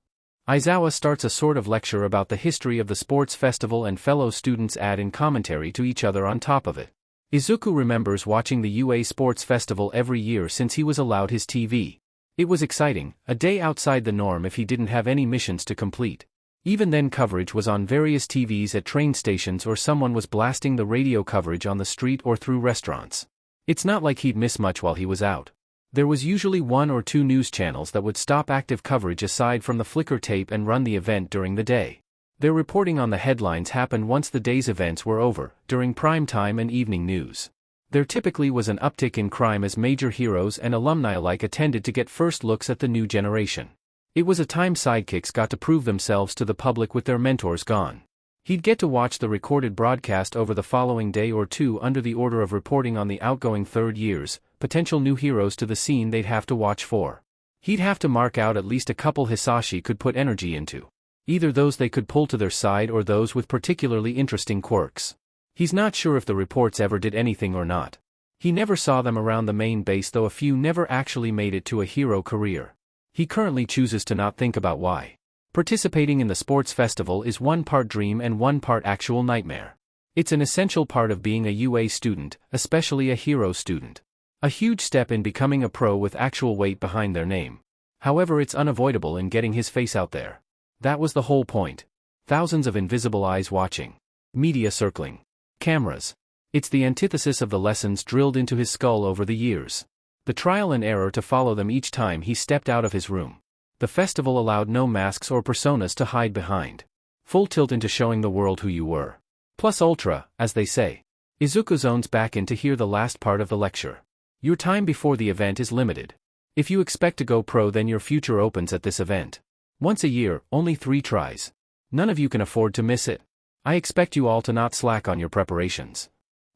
Aizawa starts a sort of lecture about the history of the sports festival and fellow students add in commentary to each other on top of it. Izuku remembers watching the UA Sports Festival every year since he was allowed his TV. It was exciting, a day outside the norm if he didn't have any missions to complete. Even then, coverage was on various TVs at train stations or someone was blasting the radio coverage on the street or through restaurants. It's not like he'd miss much while he was out. There was usually 1 or 2 news channels that would stop active coverage aside from the flicker tape and run the event during the day. Their reporting on the headlines happened once the day's events were over, during prime time and evening news. There typically was an uptick in crime as major heroes and alumni alike attended to get first looks at the new generation. It was a time sidekicks got to prove themselves to the public with their mentors gone. He'd get to watch the recorded broadcast over the following day or two under the order of reporting on the outgoing third years, potential new heroes to the scene they'd have to watch for. He'd have to mark out at least a couple Hisashi could put energy into. Either those they could pull to their side or those with particularly interesting quirks. He's not sure if the reports ever did anything or not. He never saw them around the main base, though a few never actually made it to a hero career. He currently chooses to not think about why. Participating in the sports festival is 1 part dream and 1 part actual nightmare. It's an essential part of being a UA student, especially a hero student. A huge step in becoming a pro with actual weight behind their name. However, it's unavoidable in getting his face out there. That was the whole point. Thousands of invisible eyes watching. Media circling. Cameras. It's the antithesis of the lessons drilled into his skull over the years. The trial and error to follow them each time he stepped out of his room. The festival allowed no masks or personas to hide behind. Full tilt into showing the world who you were. Plus ultra, as they say. Izuku zones back in to hear the last part of the lecture. Your time before the event is limited. If you expect to go pro, then your future opens at this event. Once a year, only 3 tries. None of you can afford to miss it. I expect you all to not slack on your preparations.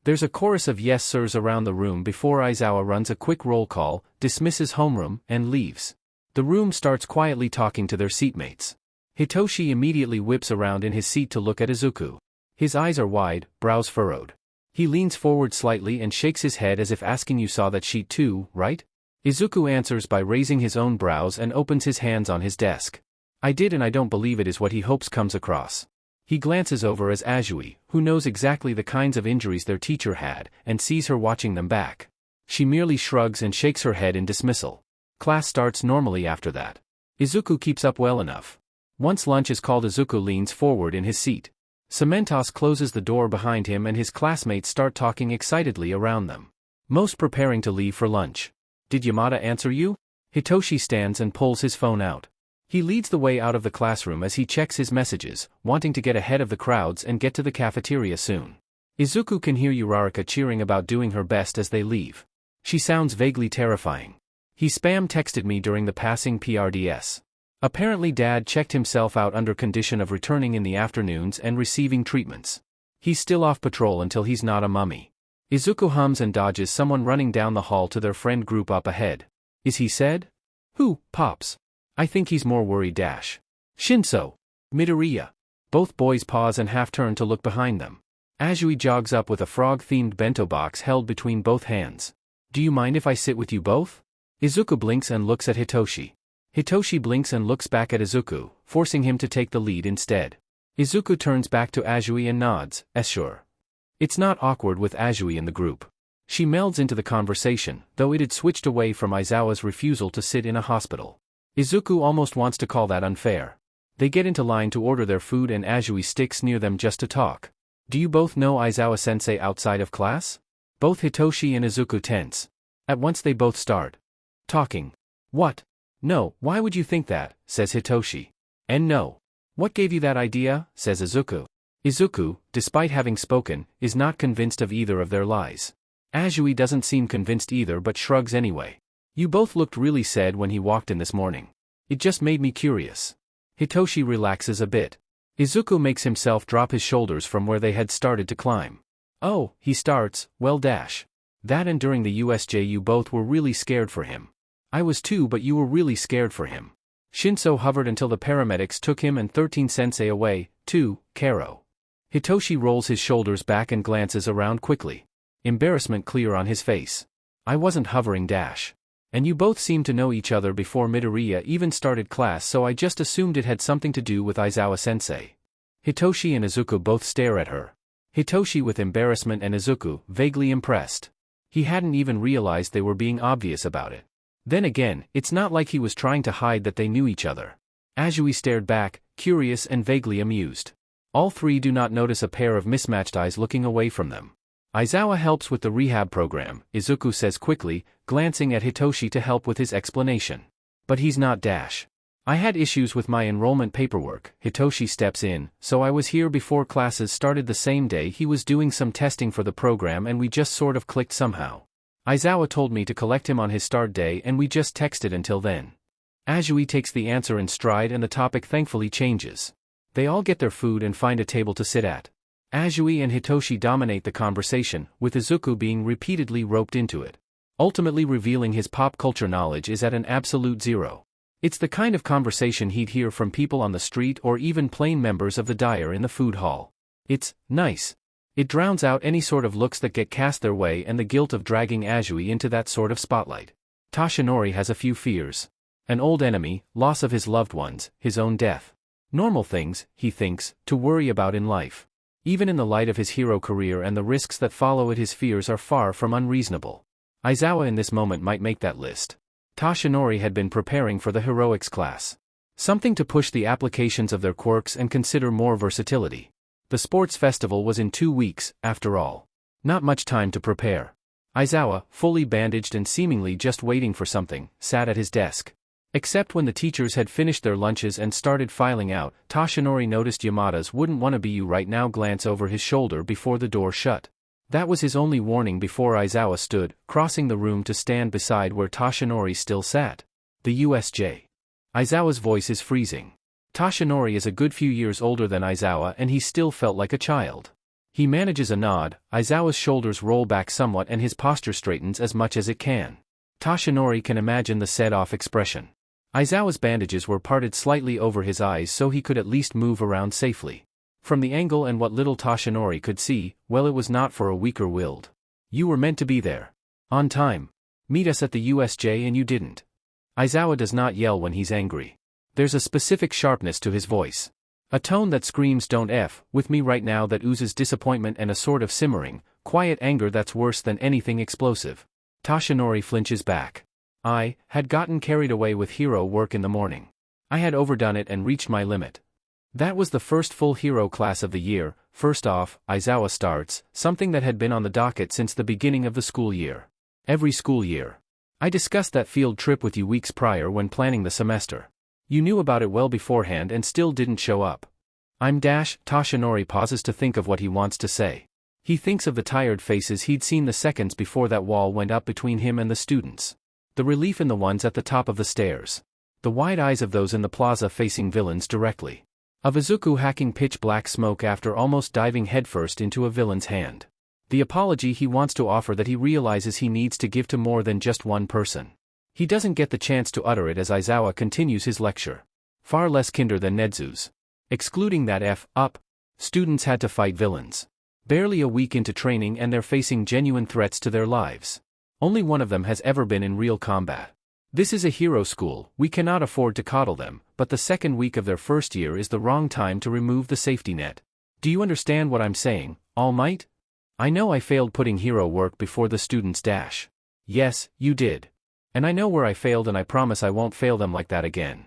There's a chorus of yes sirs around the room before Aizawa runs a quick roll call, dismisses homeroom, and leaves. The room starts quietly talking to their seatmates. Hitoshi immediately whips around in his seat to look at Izuku. His eyes are wide, brows furrowed. He leans forward slightly and shakes his head as if asking, you saw that sheet too, right? Izuku answers by raising his own brows and opens his hands on his desk. I did, and I don't believe it is what he hopes comes across. He glances over as Azui, who knows exactly the kinds of injuries their teacher had, and sees her watching them back. She merely shrugs and shakes her head in dismissal. Class starts normally after that. Izuku keeps up well enough. Once lunch is called, Izuku leans forward in his seat. Cementos closes the door behind him and his classmates start talking excitedly around them. Most preparing to leave for lunch. Did Yamada answer you? Hitoshi stands and pulls his phone out. He leads the way out of the classroom as he checks his messages, wanting to get ahead of the crowds and get to the cafeteria soon. Izuku can hear Uraraka cheering about doing her best as they leave. She sounds vaguely terrifying. He spam texted me during the passing PRDS. Apparently Dad checked himself out under condition of returning in the afternoons and receiving treatments. He's still off patrol until he's not a mummy. Izuku hums and dodges someone running down the hall to their friend group up ahead. Is he said? Who, Pops? I think he's more worried. Shinso. Midoriya. Both boys pause and half turn to look behind them. Azui jogs up with a frog-themed bento box held between both hands. Do you mind if I sit with you both? Izuku blinks and looks at Hitoshi. Hitoshi blinks and looks back at Izuku, forcing him to take the lead instead. Izuku turns back to Azui and nods, sure. It's not awkward with Azui in the group. She melds into the conversation, though it had switched away from Aizawa's refusal to sit in a hospital. Izuku almost wants to call that unfair. They get into line to order their food and Azui sticks near them just to talk. Do you both know Aizawa-sensei outside of class? Both Hitoshi and Izuku tense. At once they both start talking. What? No, why would you think that, says Hitoshi. And no. What gave you that idea, says Izuku. Izuku, despite having spoken, is not convinced of either of their lies. Azui doesn't seem convinced either but shrugs anyway. You both looked really sad when he walked in this morning. It just made me curious. Hitoshi relaxes a bit. Izuku makes himself drop his shoulders from where they had started to climb. Oh, he starts, well that and during the USJ you both were really scared for him. I was too, but you were really scared for him. Shinso hovered until the paramedics took him and 13-sensei away, too, Karo. Hitoshi rolls his shoulders back and glances around quickly. Embarrassment clear on his face. I wasn't hovering. And you both seemed to know each other before Midoriya even started class, so I just assumed it had something to do with Aizawa-sensei. Hitoshi and Izuku both stare at her. Hitoshi with embarrassment and Izuku vaguely impressed. He hadn't even realized they were being obvious about it. Then again, it's not like he was trying to hide that they knew each other. Azui stared back, curious and vaguely amused. All three do not notice a pair of mismatched eyes looking away from them. Aizawa helps with the rehab program, Izuku says quickly, glancing at Hitoshi to help with his explanation. But he's not. I had issues with my enrollment paperwork, Hitoshi steps in, so I was here before classes started the same day he was doing some testing for the program and we just sort of clicked somehow. Aizawa told me to collect him on his start day and we just texted until then. Azui takes the answer in stride and the topic thankfully changes. They all get their food and find a table to sit at. Azui and Hitoshi dominate the conversation, with Izuku being repeatedly roped into it. Ultimately revealing his pop culture knowledge is at an absolute zero. It's the kind of conversation he'd hear from people on the street or even plain members of the dyer in the food hall. It's nice. It drowns out any sort of looks that get cast their way and the guilt of dragging Azui into that sort of spotlight. Toshinori has a few fears. An old enemy, loss of his loved ones, his own death. Normal things, he thinks, to worry about in life. Even in the light of his hero career and the risks that follow it, his fears are far from unreasonable. Aizawa in this moment might make that list. Toshinori had been preparing for the heroics class. Something to push the applications of their quirks and consider more versatility. The sports festival was in 2 weeks, after all. Not much time to prepare. Aizawa, fully bandaged and seemingly just waiting for something, sat at his desk. Except when the teachers had finished their lunches and started filing out, Toshinori noticed Yamada's "wouldn't wanna be you right now" glance over his shoulder before the door shut. That was his only warning before Aizawa stood, crossing the room to stand beside where Toshinori still sat. The USJ. Aizawa's voice is freezing. Toshinori is a good few years older than Aizawa and he still felt like a child. He manages a nod, Aizawa's shoulders roll back somewhat and his posture straightens as much as it can. Toshinori can imagine the set-off expression. Aizawa's bandages were parted slightly over his eyes so he could at least move around safely. From the angle and what little Toshinori could see, well, it was not for a weaker-willed. You were meant to be there. On time. Meet us at the USJ and you didn't. Aizawa does not yell when he's angry. There's a specific sharpness to his voice. A tone that screams don't F with me right now, that oozes disappointment and a sort of simmering, quiet anger that's worse than anything explosive. Toshinori flinches back. I had gotten carried away with hero work in the morning. I had overdone it and reached my limit. That was the first full hero class of the year. First off, Aizawa starts, something that had been on the docket since the beginning of the school year. Every school year. I discussed that field trip with you weeks prior when planning the semester. You knew about it well beforehand and still didn't show up. Toshinori pauses to think of what he wants to say. He thinks of the tired faces he'd seen the seconds before that wall went up between him and the students. The relief in the ones at the top of the stairs. The wide eyes of those in the plaza facing villains directly. Of Izuku hacking pitch black smoke after almost diving headfirst into a villain's hand. The apology he wants to offer that he realizes he needs to give to more than just one person. He doesn't get the chance to utter it as Aizawa continues his lecture. Far less kinder than Nedzu's. Excluding that F-up, students had to fight villains. Barely a week into training and they're facing genuine threats to their lives. Only one of them has ever been in real combat. This is a hero school, we cannot afford to coddle them, but the second week of their first year is the wrong time to remove the safety net. Do you understand what I'm saying, All Might? I know I failed putting hero work before the students dash. Yes, you did. And I know where I failed and I promise I won't fail them like that again.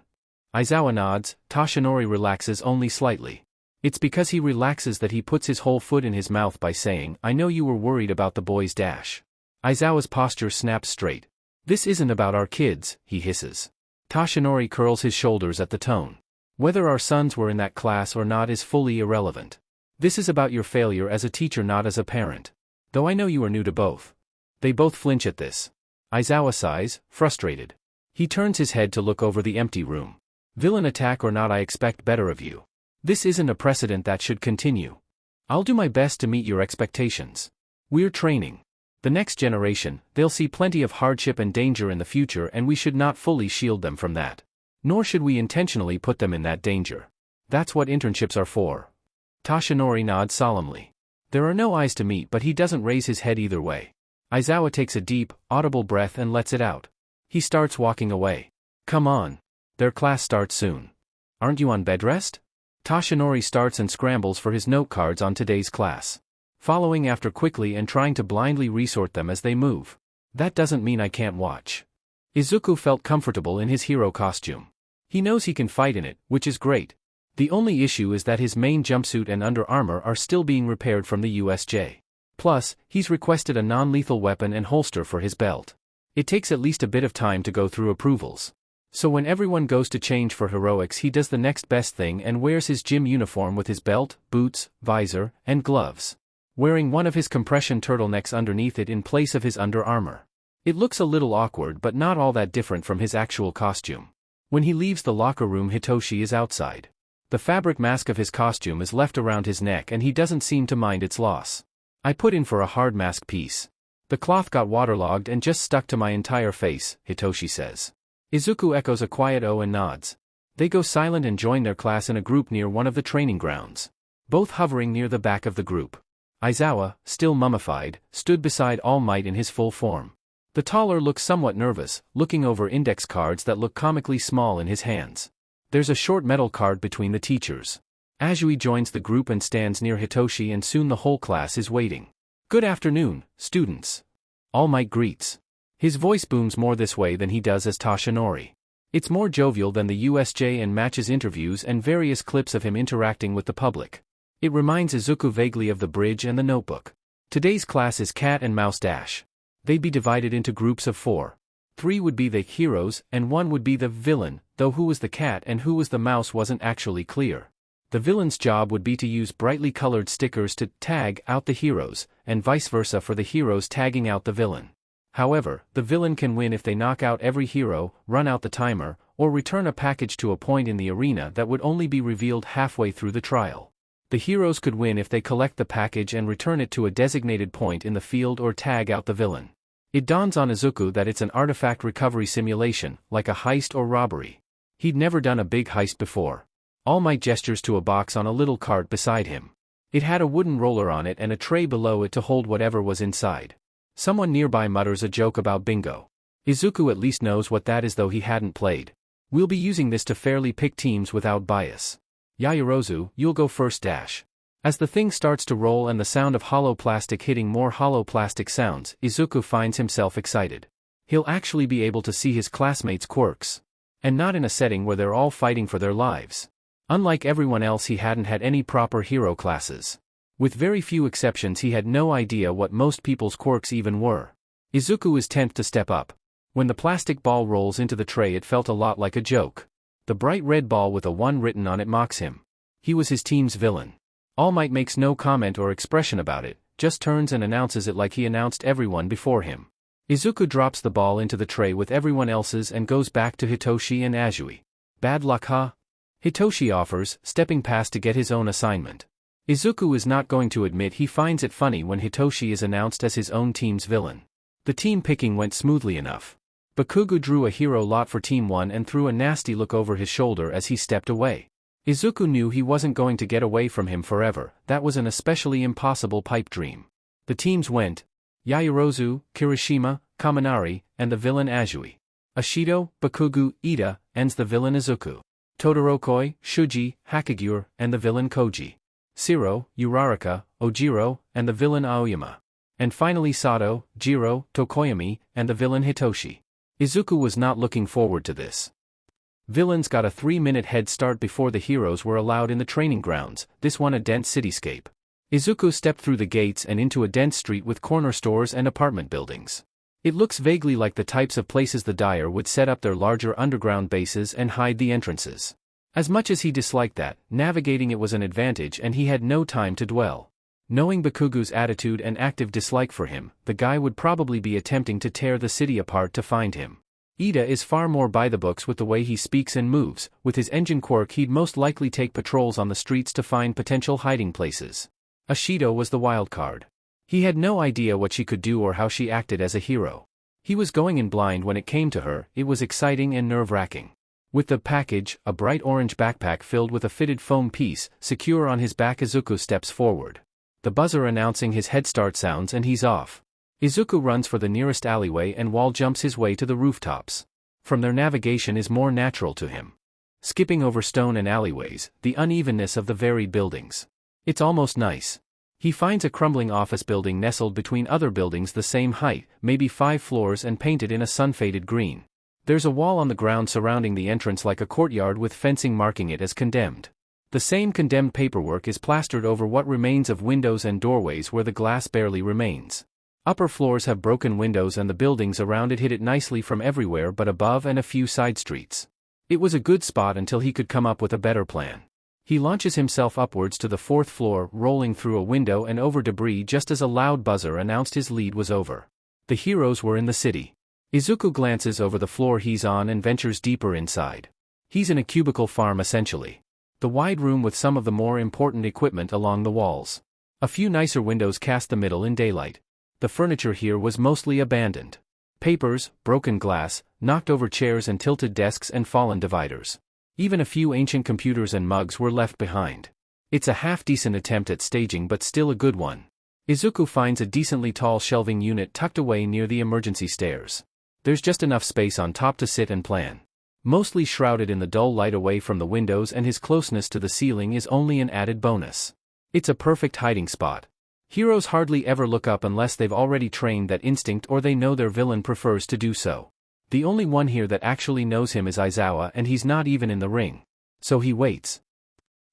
Aizawa nods. Toshinori relaxes only slightly. It's because he relaxes that he puts his whole foot in his mouth by saying, I know you were worried about the boys' dash. Aizawa's posture snaps straight. This isn't about our kids, he hisses. Toshinori curls his shoulders at the tone. Whether our sons were in that class or not is fully irrelevant. This is about your failure as a teacher, not as a parent. Though I know you are new to both. They both flinch at this. Aizawa sighs, frustrated. He turns his head to look over the empty room. Villain attack or not, I expect better of you. This isn't a precedent that should continue. I'll do my best to meet your expectations. We're training. The next generation, they'll see plenty of hardship and danger in the future, and we should not fully shield them from that. Nor should we intentionally put them in that danger. That's what internships are for. Toshinori nods solemnly. There are no eyes to meet, but he doesn't raise his head either way. Aizawa takes a deep, audible breath and lets it out. He starts walking away. Come on. Their class starts soon. Aren't you on bed rest? Toshinori starts and scrambles for his note cards on today's class. Following after quickly and trying to blindly resort them as they move. That doesn't mean I can't watch. Izuku felt comfortable in his hero costume. He knows he can fight in it, which is great. The only issue is that his main jumpsuit and under armor are still being repaired from the USJ. Plus, he's requested a non-lethal weapon and holster for his belt. It takes at least a bit of time to go through approvals. So when everyone goes to change for heroics, he does the next best thing and wears his gym uniform with his belt, boots, visor, and gloves. Wearing one of his compression turtlenecks underneath it in place of his under armor. It looks a little awkward but not all that different from his actual costume. When he leaves the locker room, Hitoshi is outside. The fabric mask of his costume is left around his neck and he doesn't seem to mind its loss. I put in for a hard mask piece. The cloth got waterlogged and just stuck to my entire face, Hitoshi says. Izuku echoes a quiet "oh" and nods. They go silent and join their class in a group near one of the training grounds. Both hovering near the back of the group. Aizawa, still mummified, stood beside All Might in his full form. The taller looks somewhat nervous, looking over index cards that look comically small in his hands. There's a short metal card between the teachers. Azui joins the group and stands near Hitoshi, and soon the whole class is waiting. Good afternoon, students. All Might greets. His voice booms more this way than he does as Toshinori. It's more jovial than the USJ and matches interviews and various clips of him interacting with the public. It reminds Izuku vaguely of The Bridge and The Notebook. Today's class is Cat and Mouse Dash. They'd be divided into groups of 4. 3 would be the heroes and 1 would be the villain, though who was the cat and who was the mouse wasn't actually clear. The villain's job would be to use brightly colored stickers to tag out the heroes, and vice versa for the heroes tagging out the villain. However, the villain can win if they knock out every hero, run out the timer, or return a package to a point in the arena that would only be revealed halfway through the trial. The heroes could win if they collect the package and return it to a designated point in the field or tag out the villain. It dawns on Izuku that it's an artifact recovery simulation, like a heist or robbery. He'd never done a big heist before. All Might gestures to a box on a little cart beside him. It had a wooden roller on it and a tray below it to hold whatever was inside. Someone nearby mutters a joke about bingo. Izuku at least knows what that is, though he hadn't played. We'll be using this to fairly pick teams without bias. Yaoyorozu, you'll go first dash. As the thing starts to roll and the sound of hollow plastic hitting more hollow plastic sounds, Izuku finds himself excited. He'll actually be able to see his classmates' quirks. And not in a setting where they're all fighting for their lives. Unlike everyone else, he hadn't had any proper hero classes. With very few exceptions, he had no idea what most people's quirks even were. Izuku is 10th to step up. When the plastic ball rolls into the tray, it felt a lot like a joke. The bright red ball with a 1 written on it mocks him. He was his team's villain. All Might makes no comment or expression about it, just turns and announces it like he announced everyone before him. Izuku drops the ball into the tray with everyone else's and goes back to Hitoshi and Azui. Bad luck, huh? Hitoshi offers, stepping past to get his own assignment. Izuku is not going to admit he finds it funny when Hitoshi is announced as his own team's villain. The team picking went smoothly enough. Bakugo drew a hero lot for Team 1 and threw a nasty look over his shoulder as he stepped away. Izuku knew he wasn't going to get away from him forever. That was an especially impossible pipe dream. The teams went Yaoyorozu, Kirishima, Kaminari, and the villain Azui. Ashido, Bakugo, Ida, ends the villain Izuku. Todorokoi, Shuji, Hakagure, and the villain Koji. Shiro, Uraraka, Ojiro, and the villain Aoyama. And finally Sato, Jiro, Tokoyami, and the villain Hitoshi. Izuku was not looking forward to this. Villains got a 3-minute head start before the heroes were allowed in the training grounds, this one a dense cityscape. Izuku stepped through the gates and into a dense street with corner stores and apartment buildings. It looks vaguely like the types of places the Dire would set up their larger underground bases and hide the entrances. As much as he disliked that, navigating it was an advantage and he had no time to dwell. Knowing Bakugo's attitude and active dislike for him, the guy would probably be attempting to tear the city apart to find him. Ida is far more by the books with the way he speaks and moves. With his engine quirk, he'd most likely take patrols on the streets to find potential hiding places. Ashido was the wild card. He had no idea what she could do or how she acted as a hero. He was going in blind when it came to her. It was exciting and nerve-wracking. With the package, a bright orange backpack filled with a fitted foam piece, secure on his back, Izuku steps forward. The buzzer announcing his head start sounds and he's off. Izuku runs for the nearest alleyway and wall jumps his way to the rooftops. From there, navigation is more natural to him. Skipping over stone and alleyways, the unevenness of the varied buildings. It's almost nice. He finds a crumbling office building nestled between other buildings the same height, maybe 5 floors, and painted in a sun-faded green. There's a wall on the ground surrounding the entrance like a courtyard with fencing marking it as condemned. The same condemned paperwork is plastered over what remains of windows and doorways where the glass barely remains. Upper floors have broken windows and the buildings around it hit it nicely from everywhere but above and a few side streets. It was a good spot until he could come up with a better plan. He launches himself upwards to the 4th floor, rolling through a window and over debris just as a loud buzzer announced his lead was over. The heroes were in the city. Izuku glances over the floor he's on and ventures deeper inside. He's in a cubicle farm essentially. The wide room with some of the more important equipment along the walls. A few nicer windows cast the middle in daylight. The furniture here was mostly abandoned. Papers, broken glass, knocked over chairs and tilted desks and fallen dividers. Even a few ancient computers and mugs were left behind. It's a half-decent attempt at staging but still a good one. Izuku finds a decently tall shelving unit tucked away near the emergency stairs. There's just enough space on top to sit and plan. Mostly shrouded in the dull light away from the windows, and his closeness to the ceiling is only an added bonus. It's a perfect hiding spot. Heroes hardly ever look up unless they've already trained that instinct or they know their villain prefers to do so. The only one here that actually knows him is Aizawa, and he's not even in the ring. So he waits.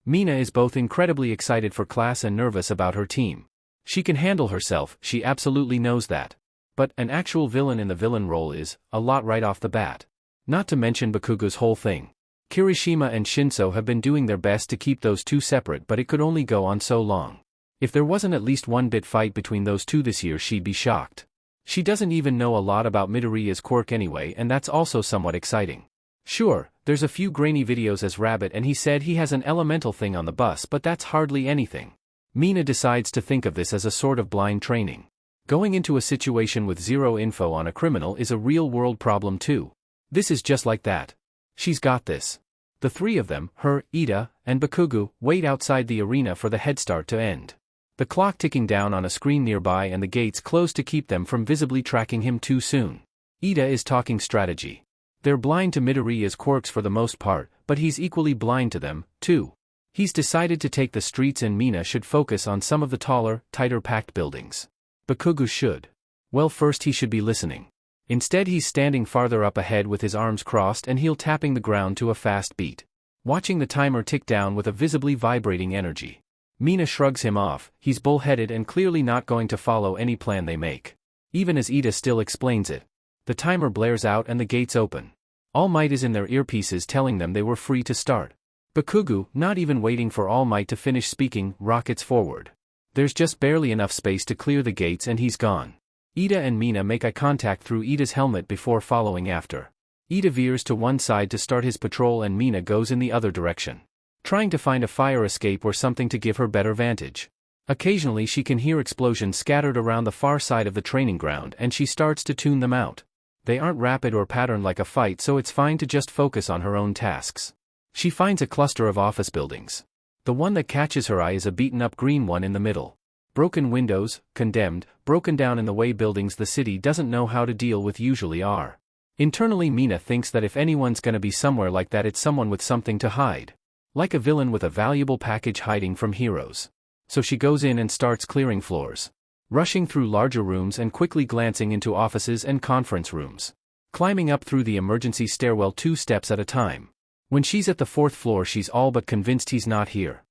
Mina is both incredibly excited for class and nervous about her team. She can handle herself, she absolutely knows that. But an actual villain in the villain role is a lot right off the bat. Not to mention Bakugo's whole thing. Kirishima and Shinso have been doing their best to keep those two separate, but it could only go on so long. If there wasn't at least one bit fight between those two this year, she'd be shocked. She doesn't even know a lot about Midoriya's quirk anyway, and that's also somewhat exciting. Sure, there's a few grainy videos as Rabbit and he said he has an elemental thing on the bus, but that's hardly anything. Mina decides to think of this as a sort of blind training. Going into a situation with zero info on a criminal is a real-world problem too. This is just like that. She's got this. The three of them, her, Ida, and Bakugo, wait outside the arena for the head start to end. The clock ticking down on a screen nearby and the gates closed to keep them from visibly tracking him too soon. Ida is talking strategy. They're blind to Midoriya's quirks for the most part, but he's equally blind to them, too. He's decided to take the streets and Mina should focus on some of the taller, tighter-packed buildings. Bakugo should. Well, first he should be listening. Instead he's standing farther up ahead with his arms crossed and heel tapping the ground to a fast beat, watching the timer tick down with a visibly vibrating energy. Mina shrugs him off. He's bullheaded and clearly not going to follow any plan they make. Even as Ida still explains it. The timer blares out and the gates open. All Might is in their earpieces telling them they were free to start. Bakugo, not even waiting for All Might to finish speaking, rockets forward. There's just barely enough space to clear the gates and he's gone. Ida and Mina make eye contact through Ida's helmet before following after. Ida veers to one side to start his patrol and Mina goes in the other direction, trying to find a fire escape or something to give her better vantage. Occasionally she can hear explosions scattered around the far side of the training ground and she starts to tune them out. They aren't rapid or patterned like a fight, so it's fine to just focus on her own tasks. She finds a cluster of office buildings. The one that catches her eye is a beaten-up green one in the middle. Broken windows, condemned, broken down in the way buildings the city doesn't know how to deal with usually are. Internally Mina thinks that if anyone's gonna be somewhere like that, it's someone with something to hide. Like a villain with a valuable package hiding from heroes. So she goes in and starts clearing floors. Rushing through larger rooms and quickly glancing into offices and conference rooms. Climbing up through the emergency stairwell 2 steps at a time. When she's at the 4th floor she's all but convinced he's not here.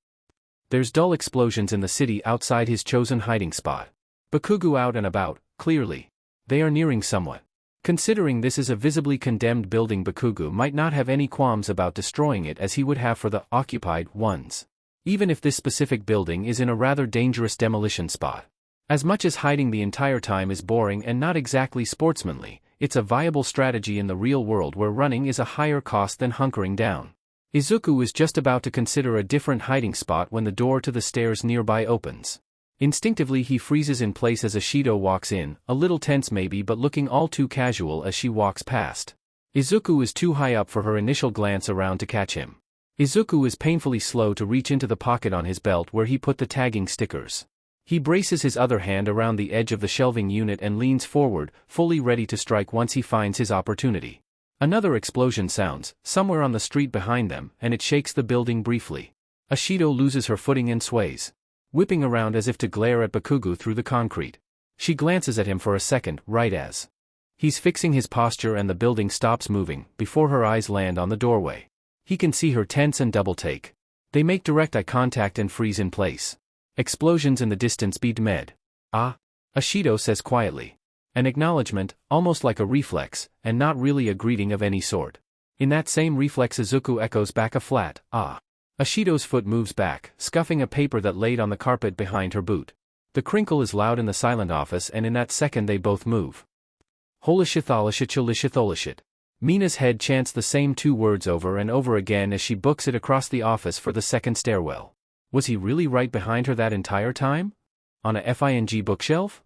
There's dull explosions in the city outside his chosen hiding spot. Bakugo out and about, clearly. They are nearing somewhat. Considering this is a visibly condemned building, Bakugo might not have any qualms about destroying it as he would have for the occupied ones. Even if this specific building is in a rather dangerous demolition spot. As much as hiding the entire time is boring and not exactly sportsmanly, it's a viable strategy in the real world where running is a higher cost than hunkering down. Izuku is just about to consider a different hiding spot when the door to the stairs nearby opens. Instinctively he freezes in place as Ashido walks in, a little tense maybe but looking all too casual as she walks past. Izuku is too high up for her initial glance around to catch him. Izuku is painfully slow to reach into the pocket on his belt where he put the tagging stickers. He braces his other hand around the edge of the shelving unit and leans forward, fully ready to strike once he finds his opportunity. Another explosion sounds, somewhere on the street behind them, and it shakes the building briefly. Ashido loses her footing and sways, whipping around as if to glare at Bakugo through the concrete. She glances at him for a second, right as he's fixing his posture, and the building stops moving, before her eyes land on the doorway. He can see her tense and double take. They make direct eye contact and freeze in place. Explosions in the distance beat med. Ah, Ashido says quietly. An acknowledgement, almost like a reflex, and not really a greeting of any sort. In that same reflex Izuku echoes back a flat, ah. Ashido's foot moves back, scuffing a paper that laid on the carpet behind her boot. The crinkle is loud in the silent office, and in that second they both move. Holishitholishitholishit. Mina's head chants the same 2 words over and over again as she books it across the office for the second stairwell. Was he really right behind her that entire time? On a FING bookshelf?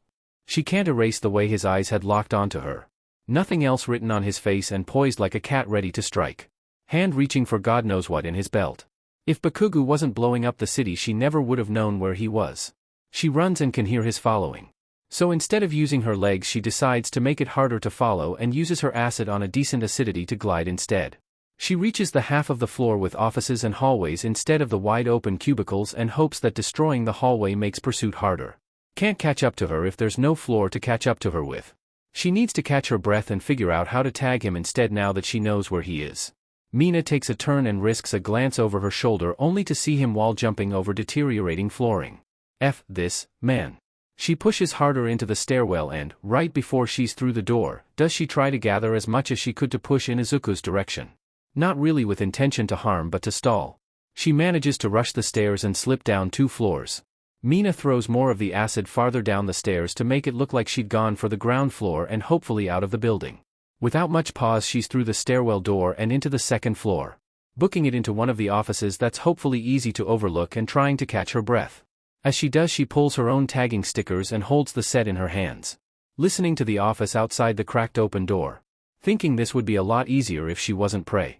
She can't erase the way his eyes had locked onto her. Nothing else written on his face and poised like a cat ready to strike. Hand reaching for God knows what in his belt. If Bakugo wasn't blowing up the city she never would have known where he was. She runs and can hear his following. So instead of using her legs she decides to make it harder to follow and uses her acid on a decent acidity to glide instead. She reaches the half of the floor with offices and hallways instead of the wide-open cubicles and hopes that destroying the hallway makes pursuit harder. Can't catch up to her if there's no floor to catch up to her with. She needs to catch her breath and figure out how to tag him instead now that she knows where he is. Mina takes a turn and risks a glance over her shoulder only to see him wall jumping over deteriorating flooring. F this, man. She pushes harder into the stairwell and, right before she's through the door, does she try to gather as much as she could to push in Izuku's direction. Not really with intention to harm but to stall. She manages to rush the stairs and slip down 2 floors. Mina throws more of the acid farther down the stairs to make it look like she'd gone for the ground floor and hopefully out of the building. Without much pause she's through the stairwell door and into the 2nd floor. Booking it into one of the offices that's hopefully easy to overlook and trying to catch her breath. As she does she pulls her own tagging stickers and holds the set in her hands. Listening to the office outside the cracked open door. Thinking this would be a lot easier if she wasn't prey.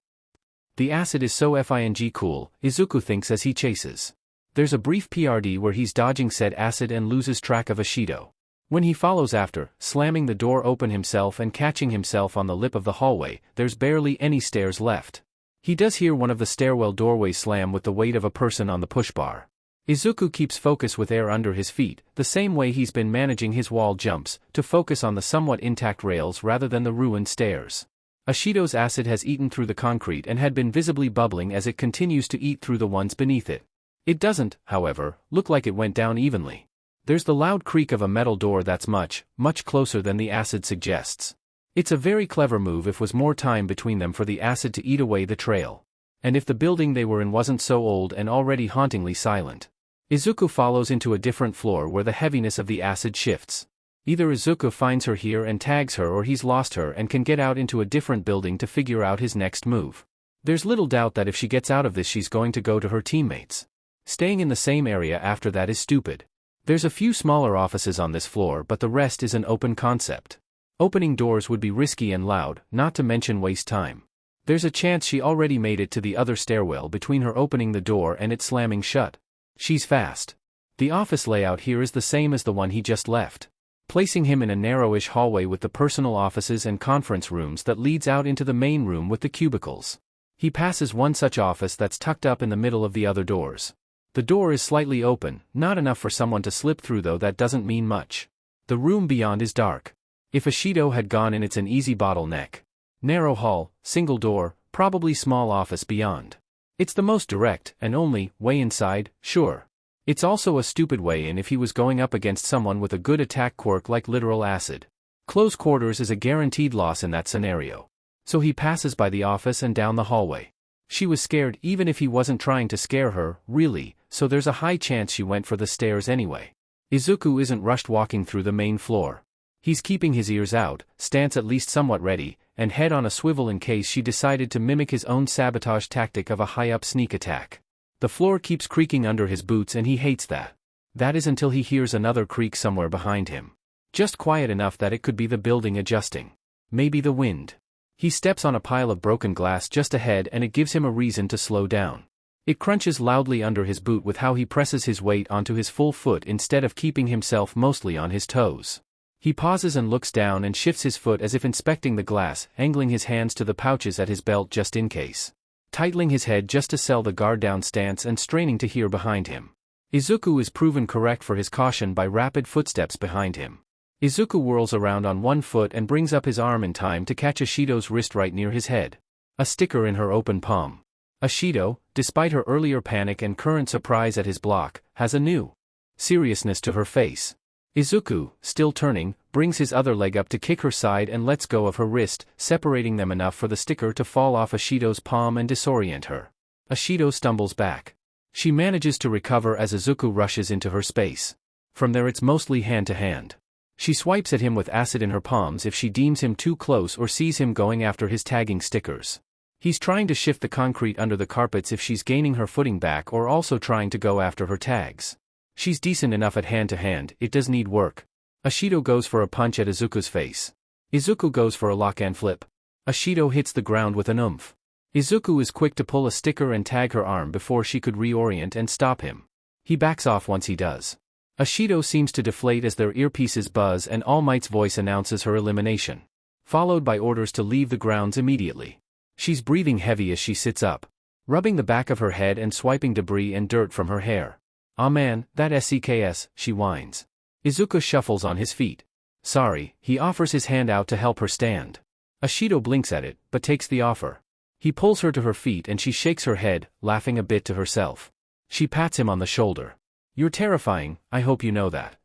The acid is so FING cool, Izuku thinks as he chases. There's a brief PRD where he's dodging said acid and loses track of Ashido. When he follows after, slamming the door open himself and catching himself on the lip of the hallway, there's barely any stairs left. He does hear one of the stairwell doorways slam with the weight of a person on the pushbar. Izuku keeps focus with air under his feet, the same way he's been managing his wall jumps, to focus on the somewhat intact rails rather than the ruined stairs. Ashido's acid has eaten through the concrete and had been visibly bubbling as it continues to eat through the ones beneath it. It doesn't, however, look like it went down evenly. There's the loud creak of a metal door that's much, much closer than the acid suggests. It's a very clever move if was more time between them for the acid to eat away the trail. And if the building they were in wasn't so old and already hauntingly silent. Izuku follows into a different floor where the heaviness of the acid shifts. Either Izuku finds her here and tags her, or he's lost her and can get out into a different building to figure out his next move. There's little doubt that if she gets out of this she's going to go to her teammates. Staying in the same area after that is stupid. There's a few smaller offices on this floor, but the rest is an open concept. Opening doors would be risky and loud, not to mention waste time. There's a chance she already made it to the other stairwell between her opening the door and it slamming shut. She's fast. The office layout here is the same as the one he just left, placing him in a narrowish hallway with the personal offices and conference rooms that leads out into the main room with the cubicles. He passes one such office that's tucked up in the middle of the other doors. The door is slightly open, not enough for someone to slip through, though that doesn't mean much. The room beyond is dark. If Ashido had gone in, it's an easy bottleneck. Narrow hall, single door, probably small office beyond. It's the most direct and only way inside, sure. It's also a stupid way in if he was going up against someone with a good attack quirk like literal acid. Close quarters is a guaranteed loss in that scenario. So he passes by the office and down the hallway. She was scared even if he wasn't trying to scare her, really, so there's a high chance she went for the stairs anyway. Izuku isn't rushed walking through the main floor. He's keeping his ears out, stance at least somewhat ready, and head on a swivel in case she decided to mimic his own sabotage tactic of a high-up sneak attack. The floor keeps creaking under his boots and he hates that. That is until he hears another creak somewhere behind him. Just quiet enough that it could be the building adjusting. Maybe the wind. He steps on a pile of broken glass just ahead and it gives him a reason to slow down. It crunches loudly under his boot with how he presses his weight onto his full foot instead of keeping himself mostly on his toes. He pauses and looks down and shifts his foot as if inspecting the glass, angling his hands to the pouches at his belt just in case. Tightening his head just to sell the guard down stance and straining to hear behind him. Izuku is proven correct for his caution by rapid footsteps behind him. Izuku whirls around on one foot and brings up his arm in time to catch Ashido's wrist right near his head. A sticker in her open palm. Ashido, despite her earlier panic and current surprise at his block, has a new seriousness to her face. Izuku, still turning, brings his other leg up to kick her side and lets go of her wrist, separating them enough for the sticker to fall off Ashido's palm and disorient her. Ashido stumbles back. She manages to recover as Izuku rushes into her space. From there it's mostly hand-to-hand. She swipes at him with acid in her palms if she deems him too close or sees him going after his tagging stickers. He's trying to shift the concrete under the carpets if she's gaining her footing back or also trying to go after her tags. She's decent enough at hand-to-hand, it does need work. Ashido goes for a punch at Izuku's face. Izuku goes for a lock and flip. Ashido hits the ground with an oomph. Izuku is quick to pull a sticker and tag her arm before she could reorient and stop him. He backs off once he does. Ashido seems to deflate as their earpieces buzz and All Might's voice announces her elimination, followed by orders to leave the grounds immediately. She's breathing heavy as she sits up, rubbing the back of her head and swiping debris and dirt from her hair. "Aw man, that SCKS," she whines. Izuku shuffles on his feet. "Sorry," he offers his hand out to help her stand. Ashido blinks at it, but takes the offer. He pulls her to her feet and she shakes her head, laughing a bit to herself. She pats him on the shoulder. "You're terrifying, I hope you know that."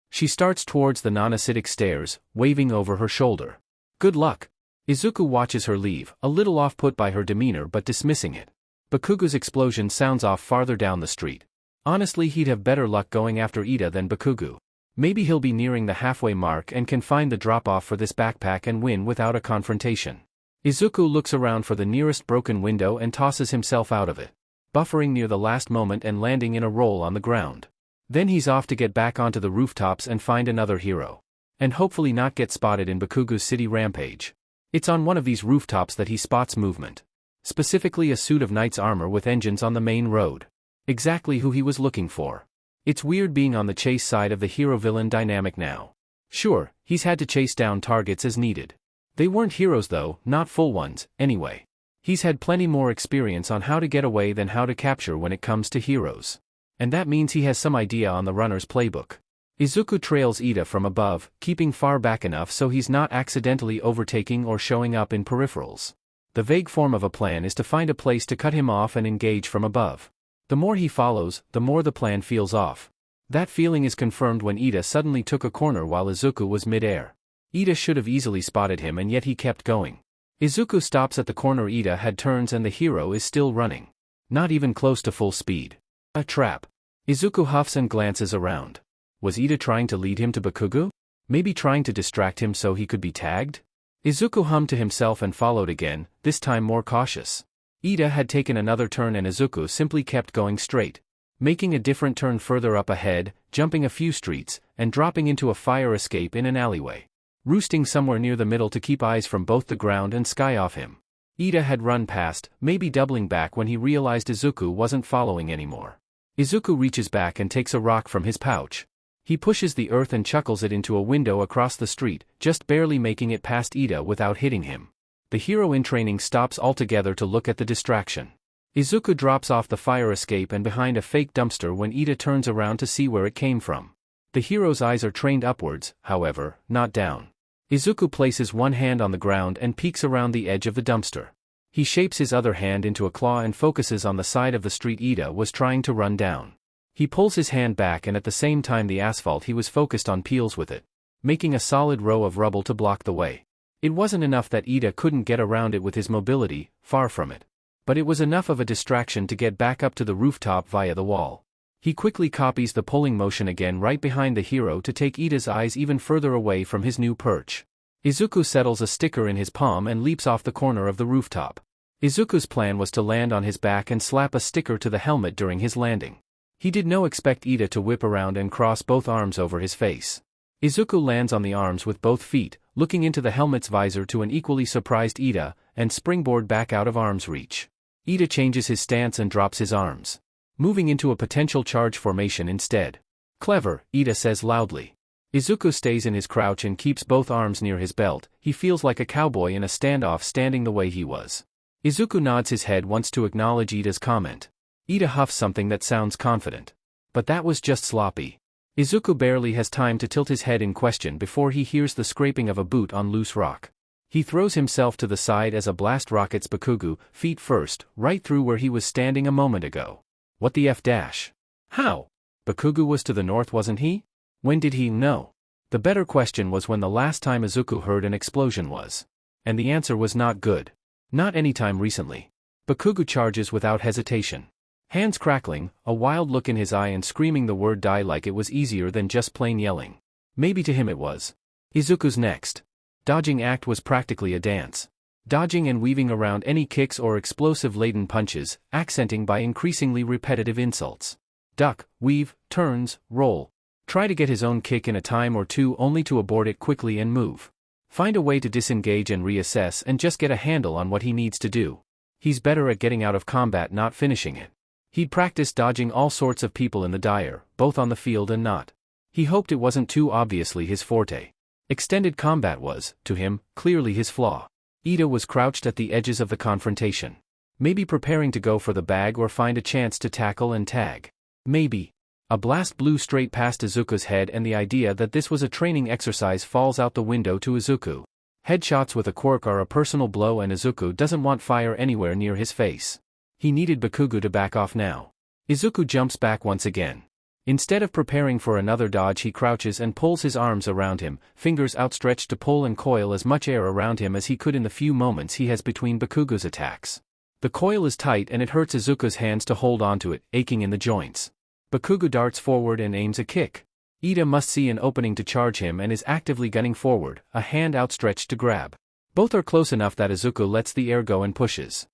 She starts towards the non-acidic stairs, waving over her shoulder. "Good luck." Izuku watches her leave, a little off-put by her demeanor but dismissing it. Bakugo's explosion sounds off farther down the street. Honestly, he'd have better luck going after Ida than Bakugo. Maybe he'll be nearing the halfway mark and can find the drop-off for this backpack and win without a confrontation. Izuku looks around for the nearest broken window and tosses himself out of it, buffering near the last moment and landing in a roll on the ground. Then he's off to get back onto the rooftops and find another hero. And hopefully not get spotted in Bakugo's city rampage. It's on one of these rooftops that he spots movement. Specifically a suit of knight's armor with engines on the main road. Exactly who he was looking for. It's weird being on the chase side of the hero-villain dynamic now. Sure, he's had to chase down targets as needed. They weren't heroes though, not full ones, anyway. He's had plenty more experience on how to get away than how to capture when it comes to heroes. And that means he has some idea on the runner's playbook. Izuku trails Ida from above, keeping far back enough so he's not accidentally overtaking or showing up in peripherals. The vague form of a plan is to find a place to cut him off and engage from above. The more he follows, the more the plan feels off. That feeling is confirmed when Ida suddenly took a corner while Izuku was mid-air. Ida should have easily spotted him and yet he kept going. Izuku stops at the corner Ida had turns and the hero is still running. Not even close to full speed. A trap. Izuku huffs and glances around. Was Ida trying to lead him to Bakugo? Maybe trying to distract him so he could be tagged? Izuku hummed to himself and followed again, this time more cautious. Ida had taken another turn and Izuku simply kept going straight. Making a different turn further up ahead, jumping a few streets, and dropping into a fire escape in an alleyway. Roosting somewhere near the middle to keep eyes from both the ground and sky off him. Ida had run past, maybe doubling back when he realized Izuku wasn't following anymore. Izuku reaches back and takes a rock from his pouch. He pushes the earth and chuckles it into a window across the street, just barely making it past Ida without hitting him. The hero in training stops altogether to look at the distraction. Izuku drops off the fire escape and behind a fake dumpster when Ida turns around to see where it came from. The hero's eyes are trained upwards, however, not down. Izuku places one hand on the ground and peeks around the edge of the dumpster. He shapes his other hand into a claw and focuses on the side of the street Ida was trying to run down. He pulls his hand back and at the same time the asphalt he was focused on peels with it, making a solid row of rubble to block the way. It wasn't enough that Ida couldn't get around it with his mobility, far from it. But it was enough of a distraction to get back up to the rooftop via the wall. He quickly copies the pulling motion again right behind the hero to take Ida's eyes even further away from his new perch. Izuku settles a sticker in his palm and leaps off the corner of the rooftop. Izuku's plan was to land on his back and slap a sticker to the helmet during his landing. He did not expect Ida to whip around and cross both arms over his face. Izuku lands on the arms with both feet, looking into the helmet's visor to an equally surprised Ida, and springboard back out of arm's reach. Ida changes his stance and drops his arms, moving into a potential charge formation instead. Clever, Ida says loudly. Izuku stays in his crouch and keeps both arms near his belt. He feels like a cowboy in a standoff standing the way he was. Izuku nods his head once to acknowledge Ida's comment. Ida huffs something that sounds confident. But that was just sloppy. Izuku barely has time to tilt his head in question before he hears the scraping of a boot on loose rock. He throws himself to the side as a blast rockets Bakugo, feet first, right through where he was standing a moment ago. What the F dash? How? Bakugo was to the north, wasn't he? When did he know? The better question was when the last time Izuku heard an explosion was. And the answer was not good. Not anytime recently. Bakugo charges without hesitation. Hands crackling, a wild look in his eye and screaming the word die like it was easier than just plain yelling. Maybe to him it was. Izuku's next dodging act was practically a dance. Dodging and weaving around any kicks or explosive-laden punches, accenting by increasingly repetitive insults. Duck, weave, turns, roll. Try to get his own kick in a time or two only to abort it quickly and move. Find a way to disengage and reassess and just get a handle on what he needs to do. He's better at getting out of combat, not finishing it. He'd practiced dodging all sorts of people in the dire, both on the field and not. He hoped it wasn't too obviously his forte. Extended combat was, to him, clearly his flaw. Ida was crouched at the edges of the confrontation. Maybe preparing to go for the bag or find a chance to tackle and tag. Maybe. A blast blew straight past Izuku's head and the idea that this was a training exercise falls out the window to Izuku. Headshots with a quirk are a personal blow and Izuku doesn't want fire anywhere near his face. He needed Bakugo to back off now. Izuku jumps back once again. Instead of preparing for another dodge, he crouches and pulls his arms around him, fingers outstretched to pull and coil as much air around him as he could in the few moments he has between Bakugo's attacks. The coil is tight and it hurts Izuku's hands to hold onto it, aching in the joints. Bakugo darts forward and aims a kick. Ida must see an opening to charge him and is actively gunning forward, a hand outstretched to grab. Both are close enough that Izuku lets the air go and pushes.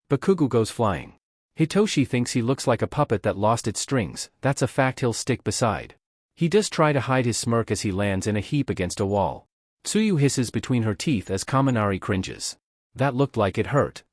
Bakugo goes flying. Hitoshi thinks he looks like a puppet that lost its strings. That's a fact he'll stick beside. He does try to hide his smirk as he lands in a heap against a wall. Tsuyu hisses between her teeth as Kaminari cringes. That looked like it hurt.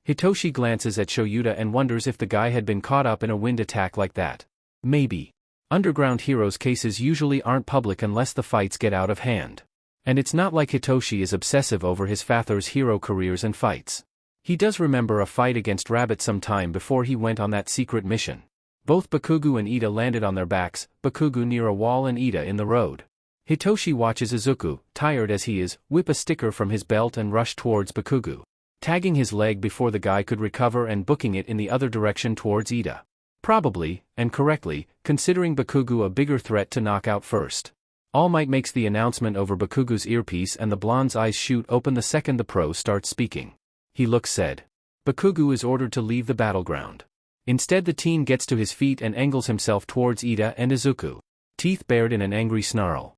Hitoshi glances at Shoyuta and wonders if the guy had been caught up in a wind attack like that. Maybe. Underground heroes' cases usually aren't public unless the fights get out of hand. And it's not like Hitoshi is obsessive over his father's hero careers and fights. He does remember a fight against Rabbit some time before he went on that secret mission. Both Bakugo and Ida landed on their backs, Bakugo near a wall and Ida in the road. Hitoshi watches Izuku, tired as he is, whip a sticker from his belt and rush towards Bakugo, tagging his leg before the guy could recover and booking it in the other direction towards Ida. Probably, and correctly, considering Bakugo a bigger threat to knock out first. All Might makes the announcement over Bakugo's earpiece and the blonde's eyes shoot open the second the pro starts speaking. He looks sad. Bakugo is ordered to leave the battleground. Instead the teen gets to his feet and angles himself towards Ida and Izuku, teeth bared in an angry snarl.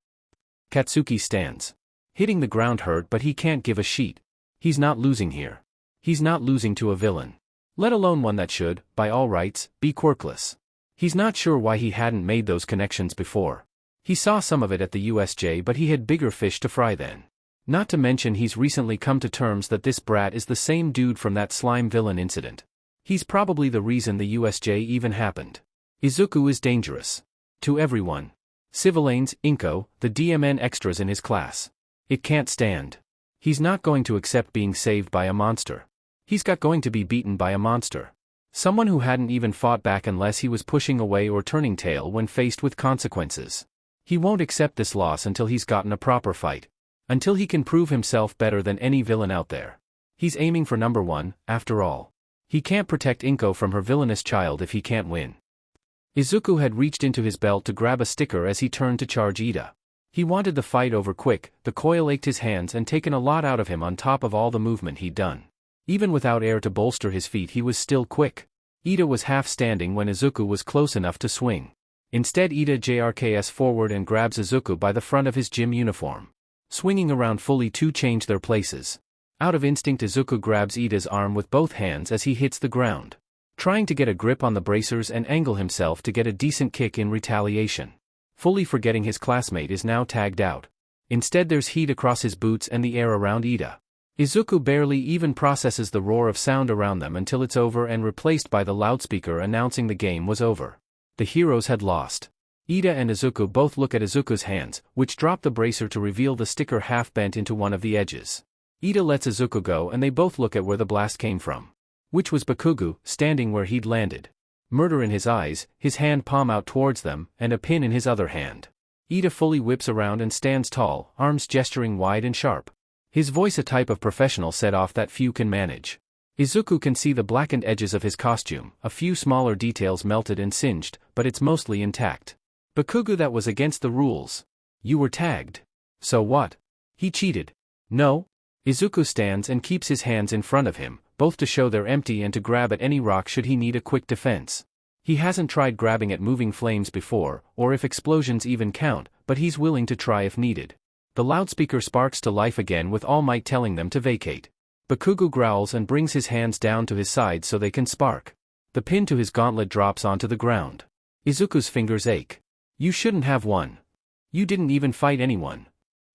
Katsuki stands. Hitting the ground hurt, but he can't give a shit. He's not losing here. He's not losing to a villain. Let alone one that should, by all rights, be quirkless. He's not sure why he hadn't made those connections before. He saw some of it at the USJ, but he had bigger fish to fry then. Not to mention he's recently come to terms that this brat is the same dude from that slime villain incident. He's probably the reason the USJ even happened. Izuku is dangerous. To everyone. Civilanes, Inko, the DMN extras in his class. It can't stand. He's not going to accept being saved by a monster. He's got going to be beaten by a monster. Someone who hadn't even fought back unless he was pushing away or turning tail when faced with consequences. He won't accept this loss until he's gotten a proper fight. Until he can prove himself better than any villain out there. He's aiming for number one, after all. He can't protect Inko from her villainous child if he can't win. Izuku had reached into his belt to grab a sticker as he turned to charge Ida. He wanted the fight over quick, the coil ached his hands and taken a lot out of him on top of all the movement he'd done. Even without air to bolster his feet he was still quick. Ida was half standing when Izuku was close enough to swing. Instead Ida JRKS forward and grabs Izuku by the front of his gym uniform. Swinging around fully to change their places. Out of instinct Izuku grabs Ida's arm with both hands as he hits the ground. Trying to get a grip on the bracers and angle himself to get a decent kick in retaliation. Fully forgetting his classmate is now tagged out. Instead there's heat across his boots and the air around Ida. Izuku barely even processes the roar of sound around them until it's over and replaced by the loudspeaker announcing the game was over. The heroes had lost. Ida and Izuku both look at Izuku's hands, which drop the bracer to reveal the sticker half bent into one of the edges. Ida lets Izuku go and they both look at where the blast came from. Which was Bakugo, standing where he'd landed. Murder in his eyes, his hand palm out towards them, and a pin in his other hand. Ida fully whips around and stands tall, arms gesturing wide and sharp. His voice a type of professional set off that few can manage. Izuku can see the blackened edges of his costume, a few smaller details melted and singed, but it's mostly intact. Bakugo, that was against the rules. You were tagged. So what? He cheated. No? Izuku stands and keeps his hands in front of him, both to show they're empty and to grab at any rock should he need a quick defense. He hasn't tried grabbing at moving flames before, or if explosions even count, but he's willing to try if needed. The loudspeaker sparks to life again with All Might telling them to vacate. Bakugo growls and brings his hands down to his sides so they can spark. The pin to his gauntlet drops onto the ground. Izuku's fingers ache. You shouldn't have won. You didn't even fight anyone.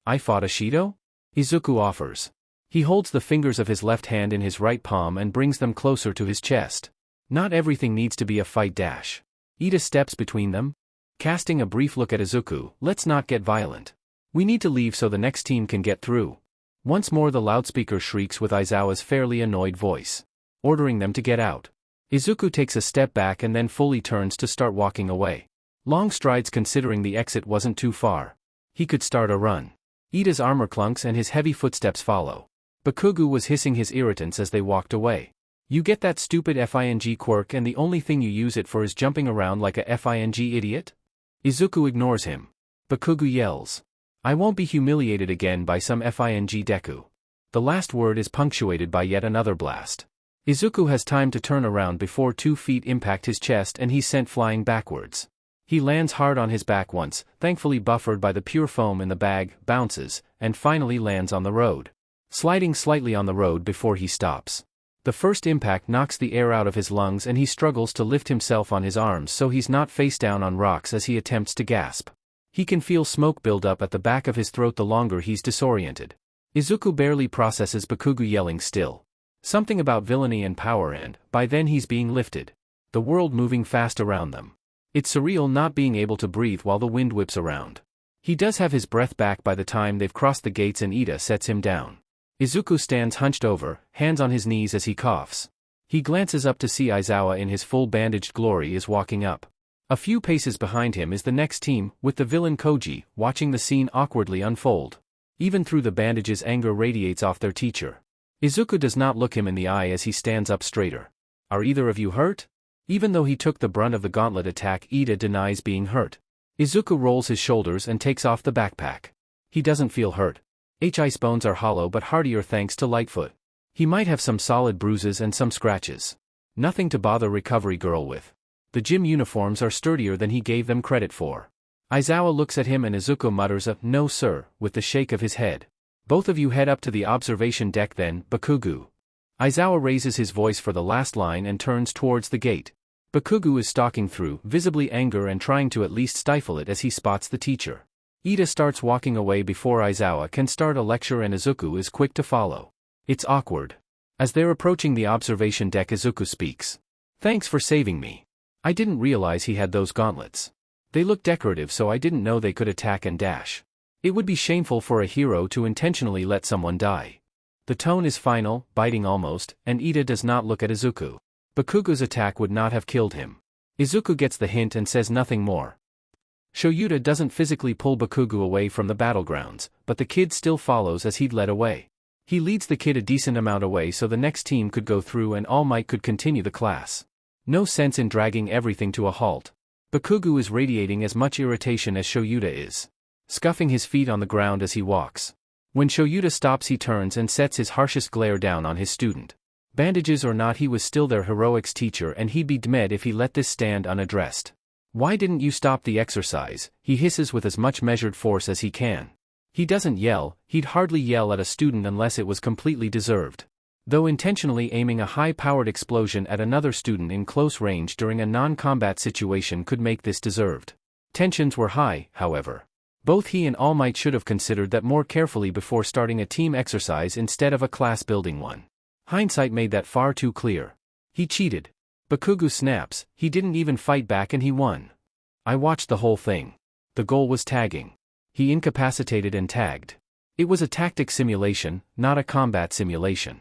I fought a Shido? Izuku offers. He holds the fingers of his left hand in his right palm and brings them closer to his chest. Not everything needs to be a fight dash. Ida steps between them. Casting a brief look at Izuku, let's not get violent. We need to leave so the next team can get through. Once more the loudspeaker shrieks with Aizawa's fairly annoyed voice. Ordering them to get out. Izuku takes a step back and then fully turns to start walking away. Long strides considering the exit wasn't too far. He could start a run. Ida's armor clunks and his heavy footsteps follow. Bakugo was hissing his irritants as they walked away. You get that stupid FING quirk and the only thing you use it for is jumping around like a FING idiot? Izuku ignores him. Bakugo yells. I won't be humiliated again by some FING Deku. The last word is punctuated by yet another blast. Izuku has time to turn around before 2 feet impact his chest and he's sent flying backwards. He lands hard on his back once, thankfully buffered by the pure foam in the bag, bounces, and finally lands on the road. Sliding slightly on the road before he stops. The first impact knocks the air out of his lungs and he struggles to lift himself on his arms so he's not face down on rocks as he attempts to gasp. He can feel smoke build up at the back of his throat the longer he's disoriented. Izuku barely processes Bakugo yelling still. Something about villainy and power and, by then he's being lifted. The world moving fast around them. It's surreal not being able to breathe while the wind whips around. He does have his breath back by the time they've crossed the gates and Ida sets him down. Izuku stands hunched over, hands on his knees as he coughs. He glances up to see Aizawa in his full bandaged glory is walking up. A few paces behind him is the next team, with the villain Koji, watching the scene awkwardly unfold. Even through the bandages, anger radiates off their teacher. Izuku does not look him in the eye as he stands up straighter. Are either of you hurt? Even though he took the brunt of the gauntlet attack, Ida denies being hurt. Izuku rolls his shoulders and takes off the backpack. He doesn't feel hurt. Ice bones are hollow but hardier thanks to Lightfoot. He might have some solid bruises and some scratches. Nothing to bother Recovery Girl with. The gym uniforms are sturdier than he gave them credit for. Aizawa looks at him and Izuku mutters a "no sir" with the shake of his head. Both of you head up to the observation deck then, Bakugu. Aizawa raises his voice for the last line and turns towards the gate. Bakugu is stalking through, visibly anger and trying to at least stifle it as he spots the teacher. Ida starts walking away before Aizawa can start a lecture and Izuku is quick to follow. It's awkward. As they're approaching the observation deck, Izuku speaks. Thanks for saving me. I didn't realize he had those gauntlets. They look decorative, so I didn't know they could attack and dash. It would be shameful for a hero to intentionally let someone die. The tone is final, biting almost, and Ida does not look at Izuku. Bakugu's attack would not have killed him. Izuku gets the hint and says nothing more. Shoyuta doesn't physically pull Bakugu away from the battlegrounds, but the kid still follows as he'd led away. He leads the kid a decent amount away so the next team could go through and All Might could continue the class. No sense in dragging everything to a halt. Bakugu is radiating as much irritation as Shoyuta is, scuffing his feet on the ground as he walks. When Shoyuta stops, he turns and sets his harshest glare down on his student. Bandages or not, he was still their heroics teacher and he'd be dead if he let this stand unaddressed. Why didn't you stop the exercise? He hisses with as much measured force as he can. He doesn't yell, he'd hardly yell at a student unless it was completely deserved. Though intentionally aiming a high-powered explosion at another student in close range during a non-combat situation could make this deserved. Tensions were high, however. Both he and All Might should have considered that more carefully before starting a team exercise instead of a class-building one. Hindsight made that far too clear. He cheated. Bakugu snaps, he didn't even fight back and he won. I watched the whole thing. The goal was tagging. He incapacitated and tagged. It was a tactic simulation, not a combat simulation.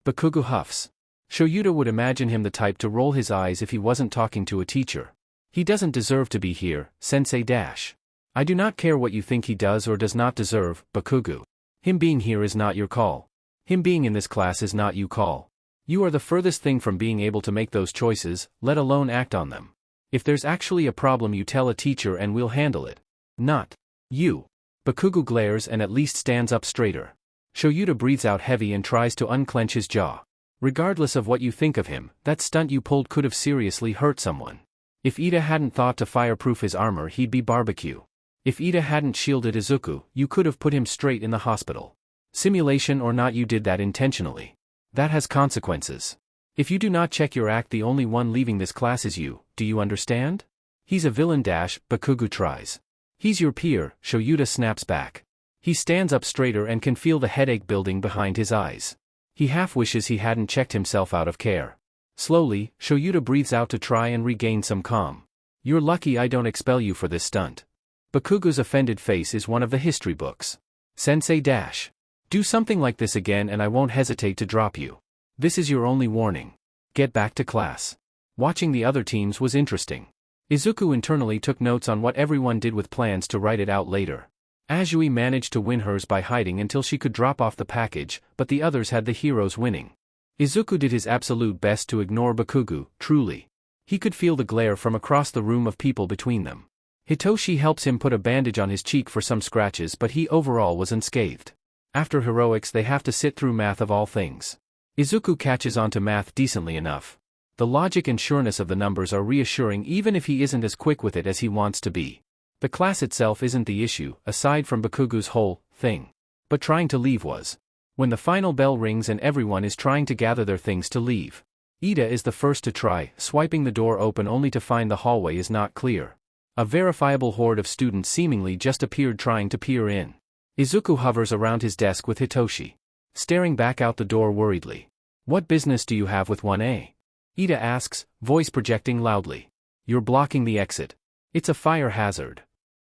Bakugu huffs. Shoyuta would imagine him the type to roll his eyes if he wasn't talking to a teacher. He doesn't deserve to be here, Sensei Dash. I do not care what you think he does or does not deserve, Bakugu. Him being here is not your call. Him being in this class is not your call. You are the furthest thing from being able to make those choices, let alone act on them. If there's actually a problem, you tell a teacher and we'll handle it. Not you. Bakugu glares and at least stands up straighter. Shoyuta breathes out heavy and tries to unclench his jaw. Regardless of what you think of him, that stunt you pulled could have seriously hurt someone. If Ida hadn't thought to fireproof his armor, he'd be barbecue. If Ida hadn't shielded Izuku, you could have put him straight in the hospital. Simulation or not, you did that intentionally. That has consequences. If you do not check your act, the only one leaving this class is you, do you understand? He's a villain Dash, Bakugu tries. He's your peer, Shoyuta snaps back. He stands up straighter and can feel the headache building behind his eyes. He half wishes he hadn't checked himself out of care. Slowly, Shoyuta breathes out to try and regain some calm. You're lucky I don't expel you for this stunt. Bakugu's offended face is one of the history books. Sensei Dash. Do something like this again and I won't hesitate to drop you. This is your only warning. Get back to class. Watching the other teams was interesting. Izuku internally took notes on what everyone did with plans to write it out later. Azui managed to win hers by hiding until she could drop off the package, but the others had the heroes winning. Izuku did his absolute best to ignore Bakugu, truly. He could feel the glare from across the room of people between them. Hitoshi helps him put a bandage on his cheek for some scratches, but he overall was unscathed. After heroics they have to sit through math of all things. Izuku catches on to math decently enough. The logic and sureness of the numbers are reassuring even if he isn't as quick with it as he wants to be. The class itself isn't the issue, aside from Bakugu's whole thing. But trying to leave was. When the final bell rings and everyone is trying to gather their things to leave. Ida is the first to try, swiping the door open only to find the hallway is not clear. A verifiable horde of students seemingly just appeared trying to peer in. Izuku hovers around his desk with Hitoshi, staring back out the door worriedly. What business do you have with 1A? Ida asks, voice projecting loudly. You're blocking the exit. It's a fire hazard.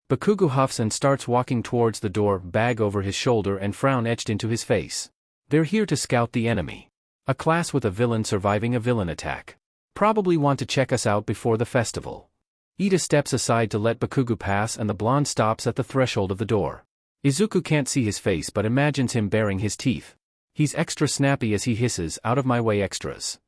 Bakugu huffs and starts walking towards the door, bag over his shoulder and frown etched into his face. They're here to scout the enemy. A class with a villain surviving a villain attack. Probably want to check us out before the festival. Ida steps aside to let Bakugo pass and the blonde stops at the threshold of the door. Izuku can't see his face but imagines him baring his teeth. He's extra snappy as he hisses, "Out of my way, extras.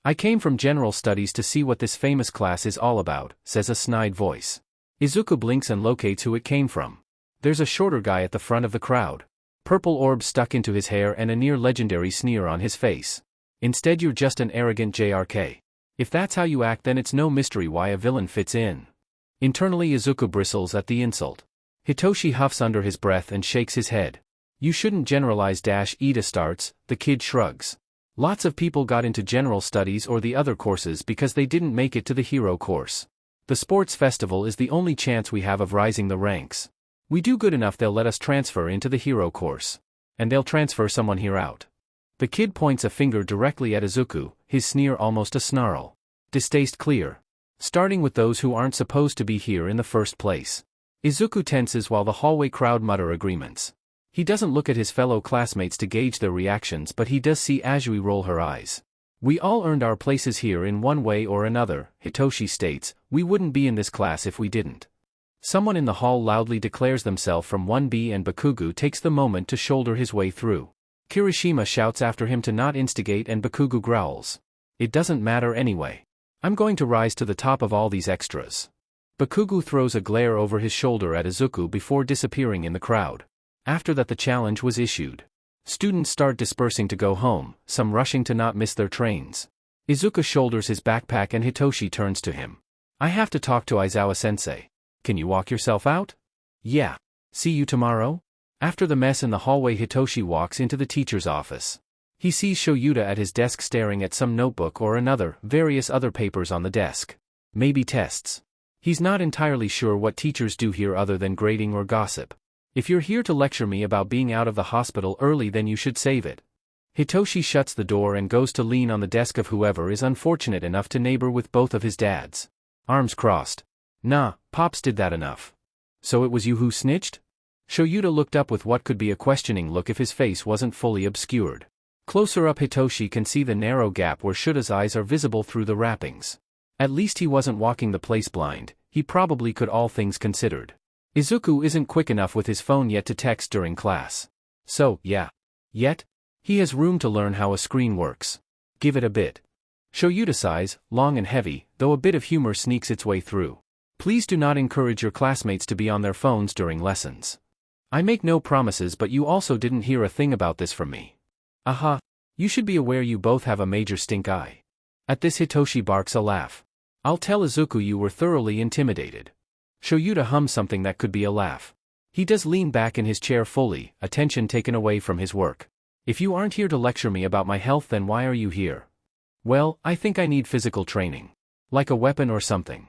I came from general studies to see what this famous class is all about," says a snide voice. Izuku blinks and locates who it came from. There's a shorter guy at the front of the crowd. Purple orbs stuck into his hair and a near-legendary sneer on his face. "Instead you're just an arrogant JRK. If that's how you act then it's no mystery why a villain fits in." Internally Izuku bristles at the insult. Hitoshi huffs under his breath and shakes his head. "You shouldn't generalize." Ida starts, the kid shrugs. "Lots of people got into general studies or the other courses because they didn't make it to the hero course. The sports festival is the only chance we have of rising the ranks. We do good enough they'll let us transfer into the hero course. And they'll transfer someone here out." The kid points a finger directly at Izuku, his sneer almost a snarl. Distaste clear. "Starting with those who aren't supposed to be here in the first place." Izuku tenses while the hallway crowd mutter agreements. He doesn't look at his fellow classmates to gauge their reactions but he does see Azui roll her eyes. "We all earned our places here in one way or another," Hitoshi states. "We wouldn't be in this class if we didn't." Someone in the hall loudly declares themselves from 1B and Bakugo takes the moment to shoulder his way through. Kirishima shouts after him to not instigate and Bakugo growls. "It doesn't matter anyway. I'm going to rise to the top of all these extras." Bakugo throws a glare over his shoulder at Izuku before disappearing in the crowd. After that the challenge was issued. Students start dispersing to go home, some rushing to not miss their trains. Izuku shoulders his backpack and Hitoshi turns to him. "I have to talk to Aizawa-sensei. Can you walk yourself out?" "Yeah. See you tomorrow?" After the mess in the hallway Hitoshi walks into the teacher's office. He sees Shoyuta at his desk staring at some notebook or another, various other papers on the desk. Maybe tests. He's not entirely sure what teachers do here other than grading or gossip. "If you're here to lecture me about being out of the hospital early then you should save it." Hitoshi shuts the door and goes to lean on the desk of whoever is unfortunate enough to neighbor with both of his dads. Arms crossed. "Nah, Pops did that enough." "So it was you who snitched?" Shoyuta looked up with what could be a questioning look if his face wasn't fully obscured. Closer up Hitoshi can see the narrow gap where Shuta's eyes are visible through the wrappings. At least he wasn't walking the place blind, he probably could all things considered. Izuku isn't quick enough with his phone yet to text during class. So, yeah. Yet? He has room to learn how a screen works. Give it a bit. Shoyuta sighs, long and heavy, though a bit of humor sneaks its way through. "Please do not encourage your classmates to be on their phones during lessons. I make no promises but you also didn't hear a thing about this from me. Aha. You should be aware you both have a major stink eye." At this Hitoshi barks a laugh. "I'll tell Izuku you were thoroughly intimidated." Shoyuta hums something that could be a laugh. He does lean back in his chair fully, attention taken away from his work. "If you aren't here to lecture me about my health then why are you here?" "Well, I think I need physical training. Like a weapon or something."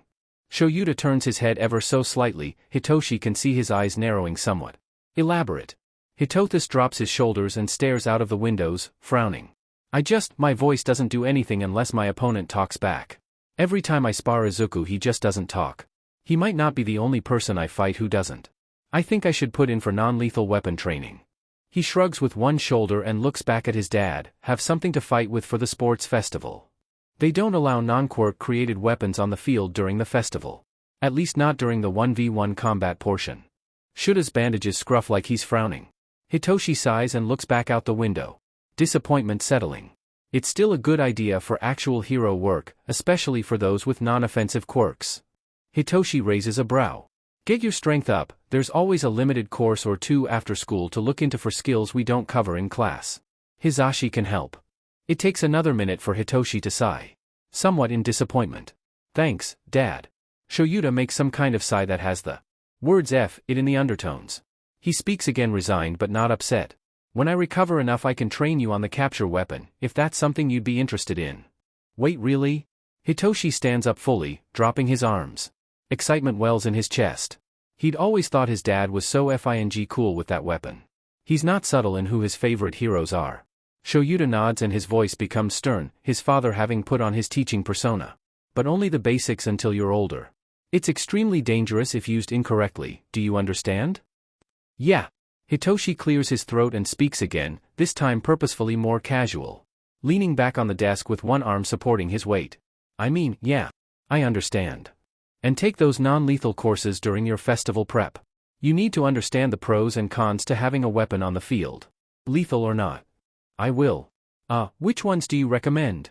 Shoyuta turns his head ever so slightly, Hitoshi can see his eyes narrowing somewhat. "Elaborate." Hitothis drops his shoulders and stares out of the windows, frowning. My voice doesn't do anything unless my opponent talks back. Every time I spar Izuku he just doesn't talk. He might not be the only person I fight who doesn't. I think I should put in for non-lethal weapon training." He shrugs with one shoulder and looks back at his dad, "Have something to fight with for the sports festival. They don't allow non-quirk created weapons on the field during the festival. At least not during the 1v1 combat portion." Shuta's bandages scruff like he's frowning. Hitoshi sighs and looks back out the window. Disappointment settling. It's still a good idea for actual hero work, especially for those with non-offensive quirks. Hitoshi raises a brow. "Get your strength up, there's always a limited course or two after school to look into for skills we don't cover in class. Hisashi can help." It takes another minute for Hitoshi to sigh. Somewhat in disappointment. "Thanks, Dad." Shoyuta makes some kind of sigh that has the words F it in the undertones. He speaks again resigned but not upset. "When I recover enough I can train you on the capture weapon, if that's something you'd be interested in." "Wait, really?" Hitoshi stands up fully, dropping his arms. Excitement wells in his chest. He'd always thought his dad was so fing cool with that weapon. He's not subtle in who his favorite heroes are. Shoyuta nods and his voice becomes stern, his father having put on his teaching persona. "But only the basics until you're older. It's extremely dangerous if used incorrectly, do you understand?" "Yeah." Hitoshi clears his throat and speaks again, this time purposefully more casual. Leaning back on the desk with one arm supporting his weight. I mean, yeah. I understand. And take those non-lethal courses during your festival prep. You need to understand the pros and cons to having a weapon on the field. Lethal or not. I will. Which ones do you recommend?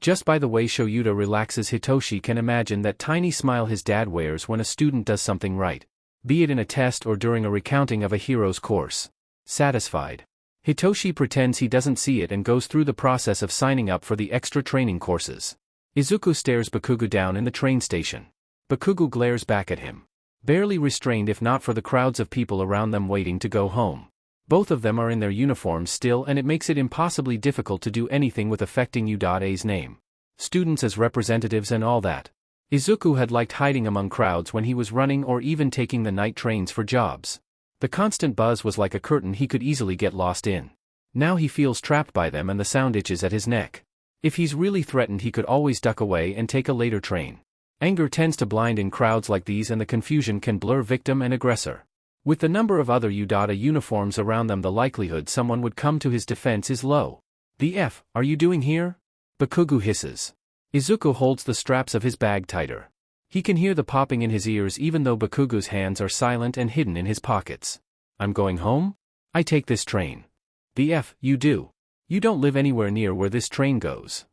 Just by the way Shoyuta relaxes, Hitoshi can imagine that tiny smile his dad wears when a student does something right. Be it in a test or during a recounting of a hero's course. Satisfied. Hitoshi pretends he doesn't see it and goes through the process of signing up for the extra training courses. Izuku stares Bakugo down in the train station. Bakugo glares back at him. Barely restrained if not for the crowds of people around them waiting to go home. Both of them are in their uniforms still, and it makes it impossibly difficult to do anything with affecting Udate's name. Students as representatives and all that. Izuku had liked hiding among crowds when he was running or even taking the night trains for jobs. The constant buzz was like a curtain he could easily get lost in. Now he feels trapped by them and the sound itches at his neck. If he's really threatened he could always duck away and take a later train. Anger tends to blind in crowds like these, and the confusion can blur victim and aggressor. With the number of other Udate uniforms around them, the likelihood someone would come to his defense is low. The F are you doing here? Bakugo hisses. Izuku holds the straps of his bag tighter. He can hear the popping in his ears even though Bakugo's hands are silent and hidden in his pockets. I'm going home? I take this train. The F you do. You don't live anywhere near where this train goes.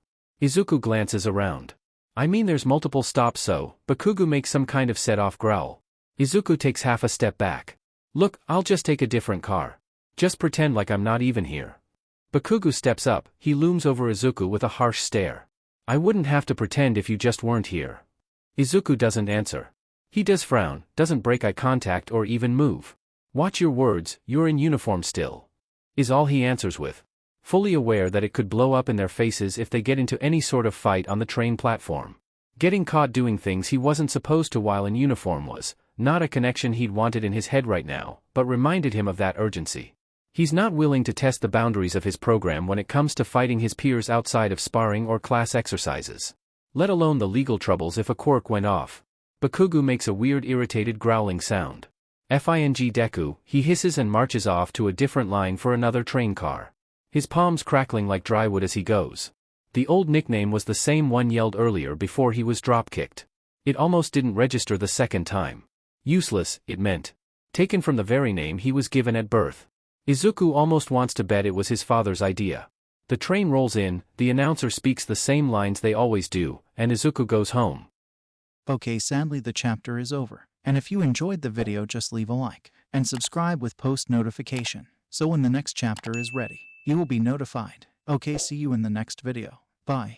Izuku glances around. I mean, there's multiple stops, so. Bakugo makes some kind of set-off growl. Izuku takes half a step back. Look, I'll just take a different car. Just pretend like I'm not even here. Bakugo steps up, he looms over Izuku with a harsh stare. I wouldn't have to pretend if you just weren't here. Izuku doesn't answer. He does frown, doesn't break eye contact or even move. Watch your words, you're in uniform still. Is all he answers with. Fully aware that it could blow up in their faces if they get into any sort of fight on the train platform. Getting caught doing things he wasn't supposed to while in uniform was not a connection he'd wanted in his head right now, but reminded him of that urgency. He's not willing to test the boundaries of his program when it comes to fighting his peers outside of sparring or class exercises. Let alone the legal troubles if a quirk went off. Bakugo makes a weird irritated growling sound. Fing Deku, he hisses and marches off to a different line for another train car. His palms crackling like dry wood as he goes. The old nickname was the same one yelled earlier before he was drop-kicked. It almost didn't register the second time. Useless, it meant. Taken from the very name he was given at birth. Izuku almost wants to bet it was his father's idea. The train rolls in, the announcer speaks the same lines they always do, and Izuku goes home. Okay, sadly the chapter is over. And if you enjoyed the video, just leave a like and subscribe with post notification, so when the next chapter is ready, you will be notified. Okay, see you in the next video. Bye.